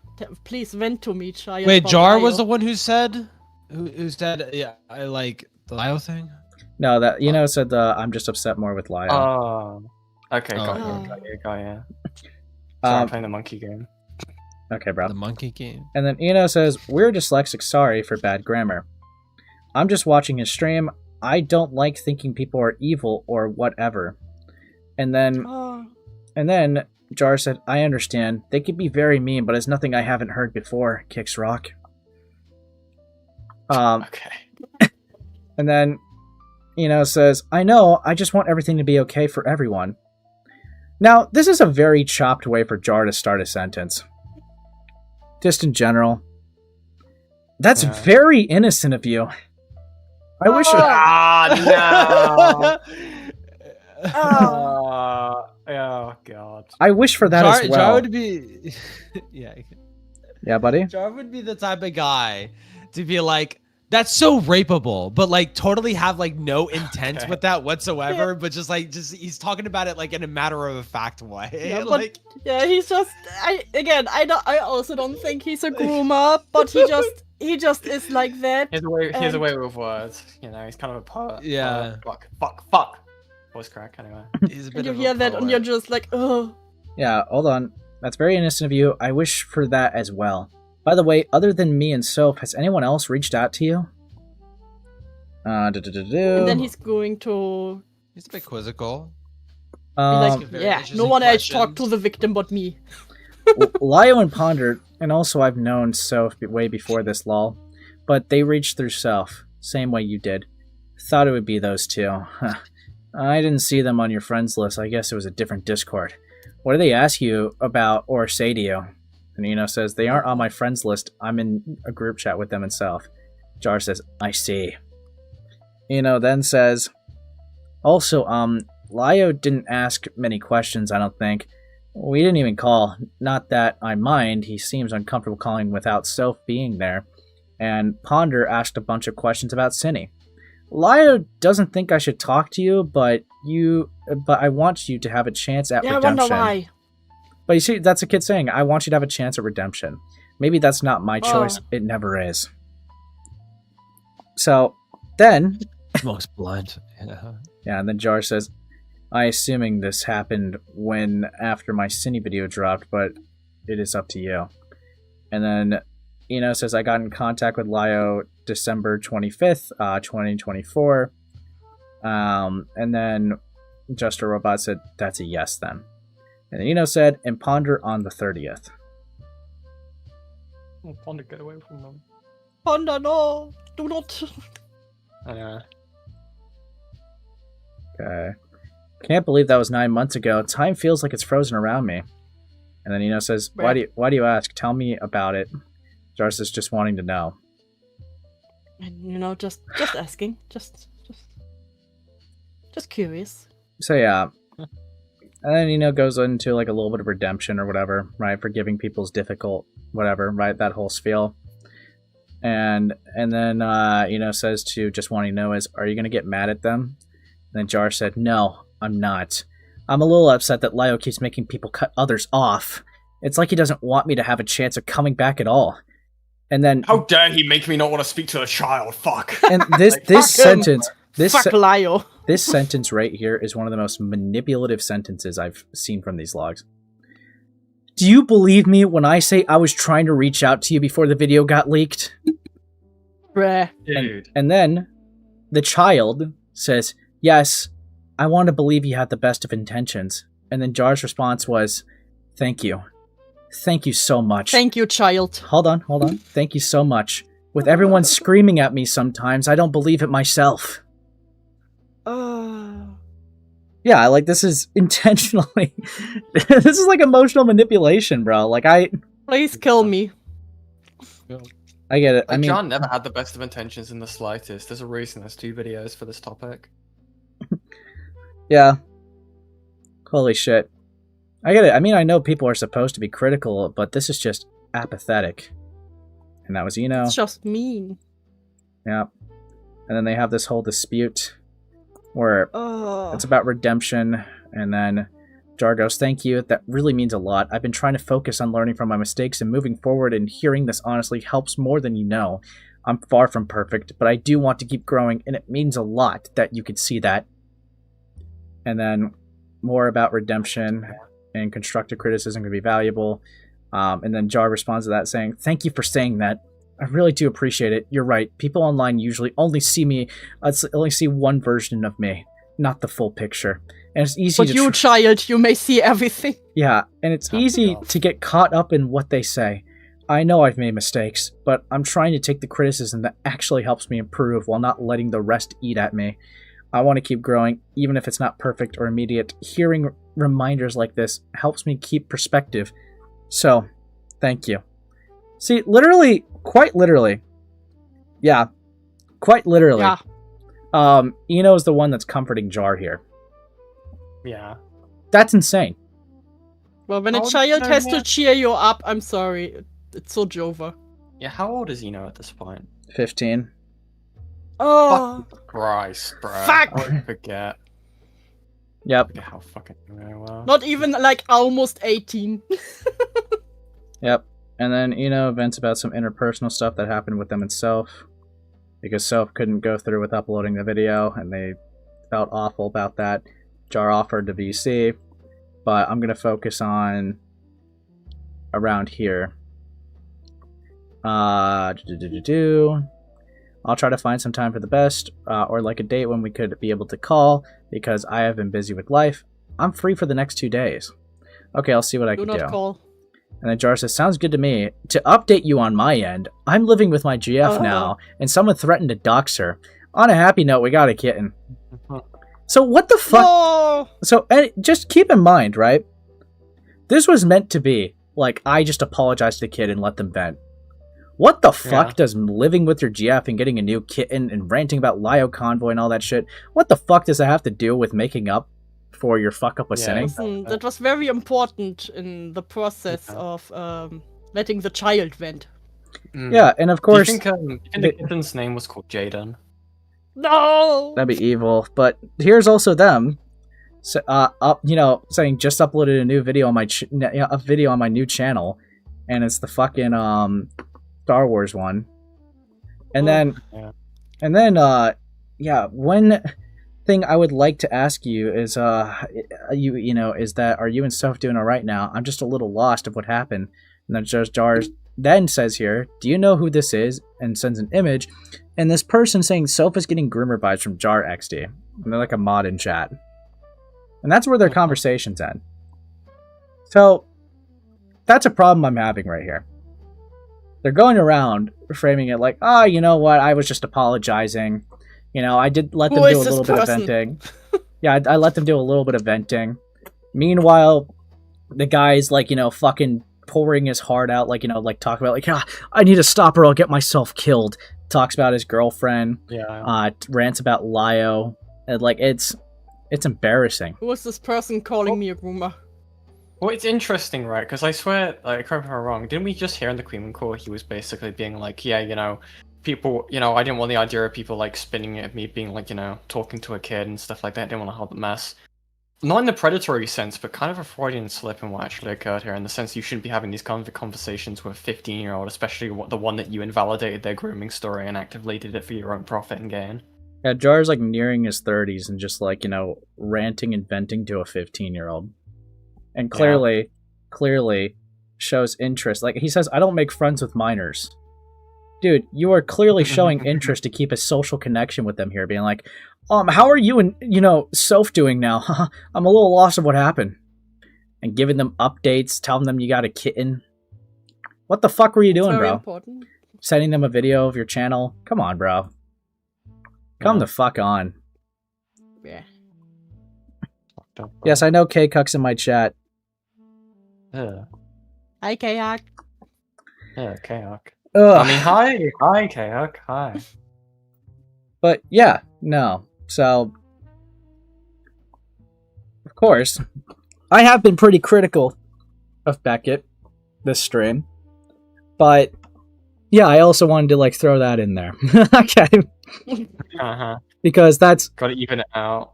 Please vent to me, child. Wait, about Jar Lio." was the one who said, who said, yeah, I like the Lio thing. No, that said I'm just upset more with Lio. Oh. Okay, got Oh. you. Sorry, I'm playing the monkey game. Okay, bro. The monkey game. And then Eno says, "We're dyslexic, sorry for bad grammar. I'm just watching his stream. I don't like thinking people are evil or whatever." And then Jar said, "I understand. They could be very mean, but it's nothing I haven't heard before." Kicks rock. Okay. And then Eno says, "I know, I just want everything to be okay for everyone." Now, this is a very chopped way for Jar to start a sentence. Just in general. That's very innocent of you. I wish. Ah, no. Oh god. I wish for that as well. Jar would be, yeah. Yeah, buddy. Jar would be the type of guy to be like, that's so rapeable, but like totally have like no intent with that whatsoever. But just he's talking about it like in a matter of fact way. Yeah, like, he's just. I also don't think he's a groomer, but he just is like that. Here's a way with words. You know, he's kind of a poet. Yeah. Fuck. Voice crack, anyway. He's a And you hear that and you're just like, oh. Yeah, hold on. That's very innocent of you. I wish for that as well. By the way, other than me and Soph, has anyone else reached out to you? And then he's going to... He's a bit quizzical. Be like, yeah, no one else talked to the victim but me. Lio and Ponder, and also I've known Soph way before this lol, but they reached through Soph, same way you did. Thought it would be those two. I didn't see them on your friends list. I guess it was a different Discord. What do they ask you about or say to you? And says, they aren't on my friends list. I'm in a group chat with them and Soph. Jar says, I see. Then says, also, Lio didn't ask many questions, I don't think. We didn't even call. Not that I mind. He seems uncomfortable calling without Soph being there. And Ponder asked a bunch of questions about Cinny. Lio doesn't think I should talk to you, but I want you to have a chance at redemption. I wonder why. But you see, that's a kid saying, I want you to have a chance at redemption. Maybe that's not my choice. It never is. So, then... Smokes blood. Yeah, and then Jar says, I assuming this happened after my Cinny video dropped, but it is up to you. And then says, I got in contact with Lio December 25th, 2024. And then Just a Robot said, that's a yes then. And then said, and Ponder on the 30th. Oh, Ponder, get away from them. Ponder, no! Do not! Anyway. Okay. Can't believe that was 9 months ago. Time feels like it's frozen around me. And then says, why do you ask? Tell me about it. Jar says, just wanting to know. And just asking. Just curious. So yeah. And then, goes into like a little bit of redemption or whatever, right? Forgiving people's difficult whatever, right? That whole spiel. And then says to just wanting to know is, are you gonna get mad at them? And then Jar said, no, I'm not. I'm a little upset that Lio keeps making people cut others off. It's like he doesn't want me to have a chance of coming back at all. And then how dare he make me not want to speak to a child? Fuck. And this sentence, fuck Lio. This sentence right here is one of the most manipulative sentences I've seen from these logs. Do you believe me when I say I was trying to reach out to you before the video got leaked? Bruh. Dude. And then the child says, yes, I want to believe you had the best of intentions. And then Jar's response was, thank you. Thank you so much. Thank you, child. Hold on. Thank you so much. With everyone screaming at me sometimes, I don't believe it myself. Yeah, like this is intentionally... this is like emotional manipulation, bro. Please kill me. I get it. I mean, John never had the best of intentions in the slightest. There's a reason there's 2 videos for this topic. Yeah. Holy shit. I get it. I mean, I know people are supposed to be critical, but this is just apathetic. And that was, It's just mean. Yeah. And then they have this whole dispute where it's about redemption, and then Jar goes, thank you, that really means a lot. I've been trying to focus on learning from my mistakes and moving forward, and hearing this honestly helps more than you know. I'm far from perfect, but I do want to keep growing, and it means a lot that you could see that. And then more about redemption and constructive criticism can be valuable. And then Jar responds to that saying, thank you for saying that. I really do appreciate it. You're right. People online usually only see one version of me, not the full picture. And it's easy but you, child, you may see everything. Yeah, and it's easy to get caught up in what they say. I know I've made mistakes, but I'm trying to take the criticism that actually helps me improve while not letting the rest eat at me. I want to keep growing, even if it's not perfect or immediate. Hearing reminders like this helps me keep perspective. So, thank you. See, literally, quite literally. Yeah. Quite literally. Yeah. Eno's the one that's comforting Jar here. Yeah. That's insane. Well, when How a old child is has Eno? to cheer you up, I'm sorry. It's so Jova. Yeah, how old is Eno at this point? 15. Oh. Christ, bro. Fuck! I forget. Yep. Forget how fucking young I was. Not even like almost 18. Yep. And then Eno vents about some interpersonal stuff that happened with them and Soph. Because Soph couldn't go through with uploading the video, and they felt awful about that. Jar offered to VC, but I'm going to focus on around here. I'll try to find some time for the best, or like a date when we could be able to call, because I have been busy with life. I'm free for the next 2 days. Okay, I'll see what I Do can not do. call. And then Jar says, sounds good to me. To update you on my end, I'm living with my GF now, and someone threatened to dox her. On a happy note, we got a kitten. So what the fuck? No! So just keep in mind, right? This was meant to be, like, I just apologize to the kid and let them vent. What the fuck does living with your GF and getting a new kitten and ranting about Lio Convoy and all that shit, what the fuck does that have to do with making up for your fuck up with sinning? Listen, that was very important in the process of letting the child vent. Yeah, and of course... Do you think the kitten's name was called Jaden? No! That'd be evil. But here's also them, saying just uploaded a new video on my a video on my new channel, and it's the fucking Star Wars one. And then one thing I would like to ask you is is that are you and Soph doing all right now? I'm just a little lost of what happened. And then Jar then says here, do you know who this is? And sends an image. And this person saying Soph is getting groomer vibes from Jar XD. And they're like a mod in chat. And that's where their conversations end. So, that's a problem I'm having right here. They're going around framing it like, oh, you know what, I was just apologizing. You know, I did let them do a little bit of venting. Yeah, I let them do a little bit of venting. Meanwhile, the guy's like, fucking pouring his heart out, like, talk about, like, I need to stop or I'll get myself killed. Talks about his girlfriend. Yeah. Rants about Lio. And, like, it's embarrassing. Who was this person calling me a groomer? Well, it's interesting, right? Because I swear, like, correct me if I'm wrong, didn't we just hear in the Kuihman call he was basically being like, yeah, people, I didn't want the idea of people, like, spinning it at me being, like, talking to a kid and stuff like that. I didn't want to hold the mess. Not in the predatory sense, but kind of a Freudian slip in what actually occurred here, in the sense you shouldn't be having these kind of conversations with a 15-year-old, especially the one that you invalidated their grooming story and actively did it for your own profit and gain. Yeah, Jar's, like, nearing his 30s and just, like, ranting and venting to a 15-year-old. And clearly shows interest. Like, he says, I don't make friends with minors. Dude, you are clearly showing interest to keep a social connection with them here, being like, how are you and, Soph doing now? I'm a little lost of what happened. And giving them updates, telling them you got a kitten. What the fuck were you doing, bro? Important. Sending them a video of your channel? Come on, bro. Come the fuck on. Yeah. Yes, I know K-Cuck's in my chat. Hi, Kayak. Yeah, Kayak. Ugh. I mean, hi, Kayak, hi. But yeah, no. So, of course, I have been pretty critical of Beckett this stream, but yeah, I also wanted to, like, throw that in there. Okay. Because that's gotta even it out.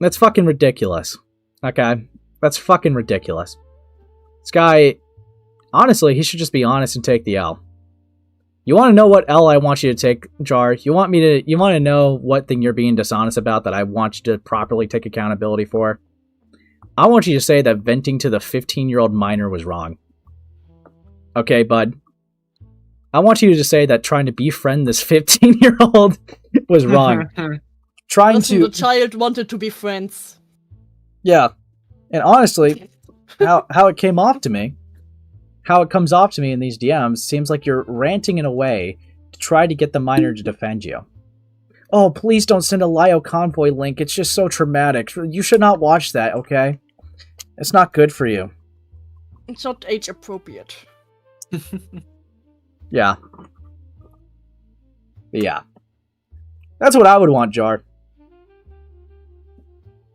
That's fucking ridiculous. Okay? That's fucking ridiculous. This guy, honestly, he should just be honest and take the L. You want to know what L I want you to take, Jar? You want to know what thing you're being dishonest about that I want you to properly take accountability for? I want you to say that venting to the 15-year-old minor was wrong. Okay, bud? I want you to say that trying to befriend this 15-year-old was wrong. The child wanted to be friends. Yeah. And honestly, how it came off to me, how it comes off to me in these DMs, seems like you're ranting in a way to try to get the minor to defend you. Oh, please don't send a Lio Convoy link. It's just so traumatic. You should not watch that, okay? It's not good for you. It's not age appropriate. Yeah. Yeah. That's what I would want, Jar.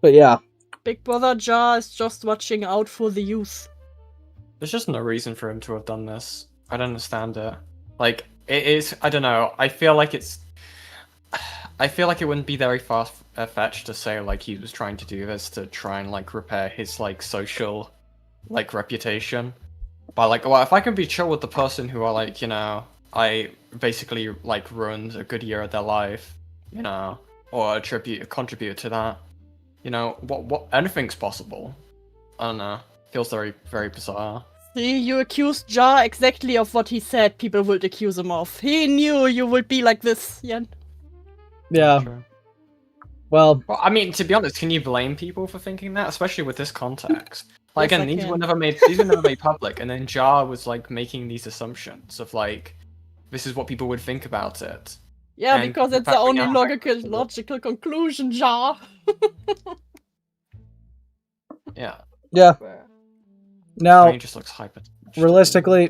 But yeah. Big Brother Jar is just watching out for the youth. There's just no reason for him to have done this. I don't understand it. Like, it is, I don't know, I feel like it wouldn't be very far-fetched to say, like, he was trying to do this to try and, like, repair his, like, social, like, reputation. But, like, well, if I can be chill with the person who are, like, you know, I basically, like, ruined a good year of their life, you know, or contribute to that, you know, what, anything's possible. I don't know. Feels very, very bizarre. See, you accused Jar exactly of what he said people would accuse him of. He knew you would be like this, Yen. Yeah. Well, I mean, to be honest, can you blame people for thinking that, especially with this context? Like, Yes, again, I these can. were never made public, and then Jar was like making these assumptions of like, this is what people would think about it. Yeah, And because it's the fact we only now- logical conclusion, Jar. Yeah. Yeah. Now, Brain just looks hyper. realistically,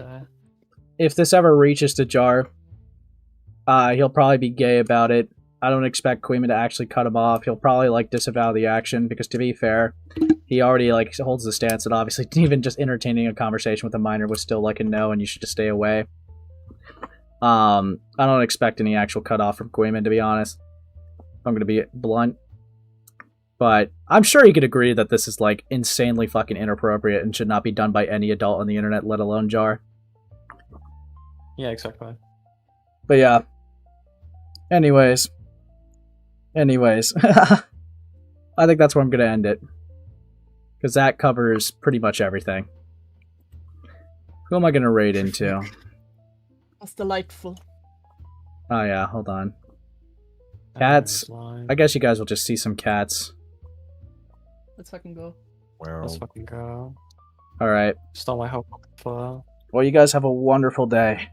if this ever reaches to Jar, he'll probably be gay about it. I don't expect Kuihman to actually cut him off. He'll probably, like, disavow the action, because to be fair, he already, like, holds the stance that obviously even just entertaining a conversation with a minor was still, like, a no, and you should just stay away. I don't expect any actual cutoff from Kuihman, to be honest. I'm gonna be blunt. But I'm sure he could agree that this is, like, insanely fucking inappropriate and should not be done by any adult on the internet, let alone Jar. Yeah, exactly. But yeah. Anyways. I think that's where I'm going to end it. Because that covers pretty much everything. Who am I going to raid into? That's delightful. Oh yeah, hold on. Cats. I guess you guys will just see some cats. Let's fucking go. Let's fucking go. Alright. Stole my hope for. Well, you guys have a wonderful day.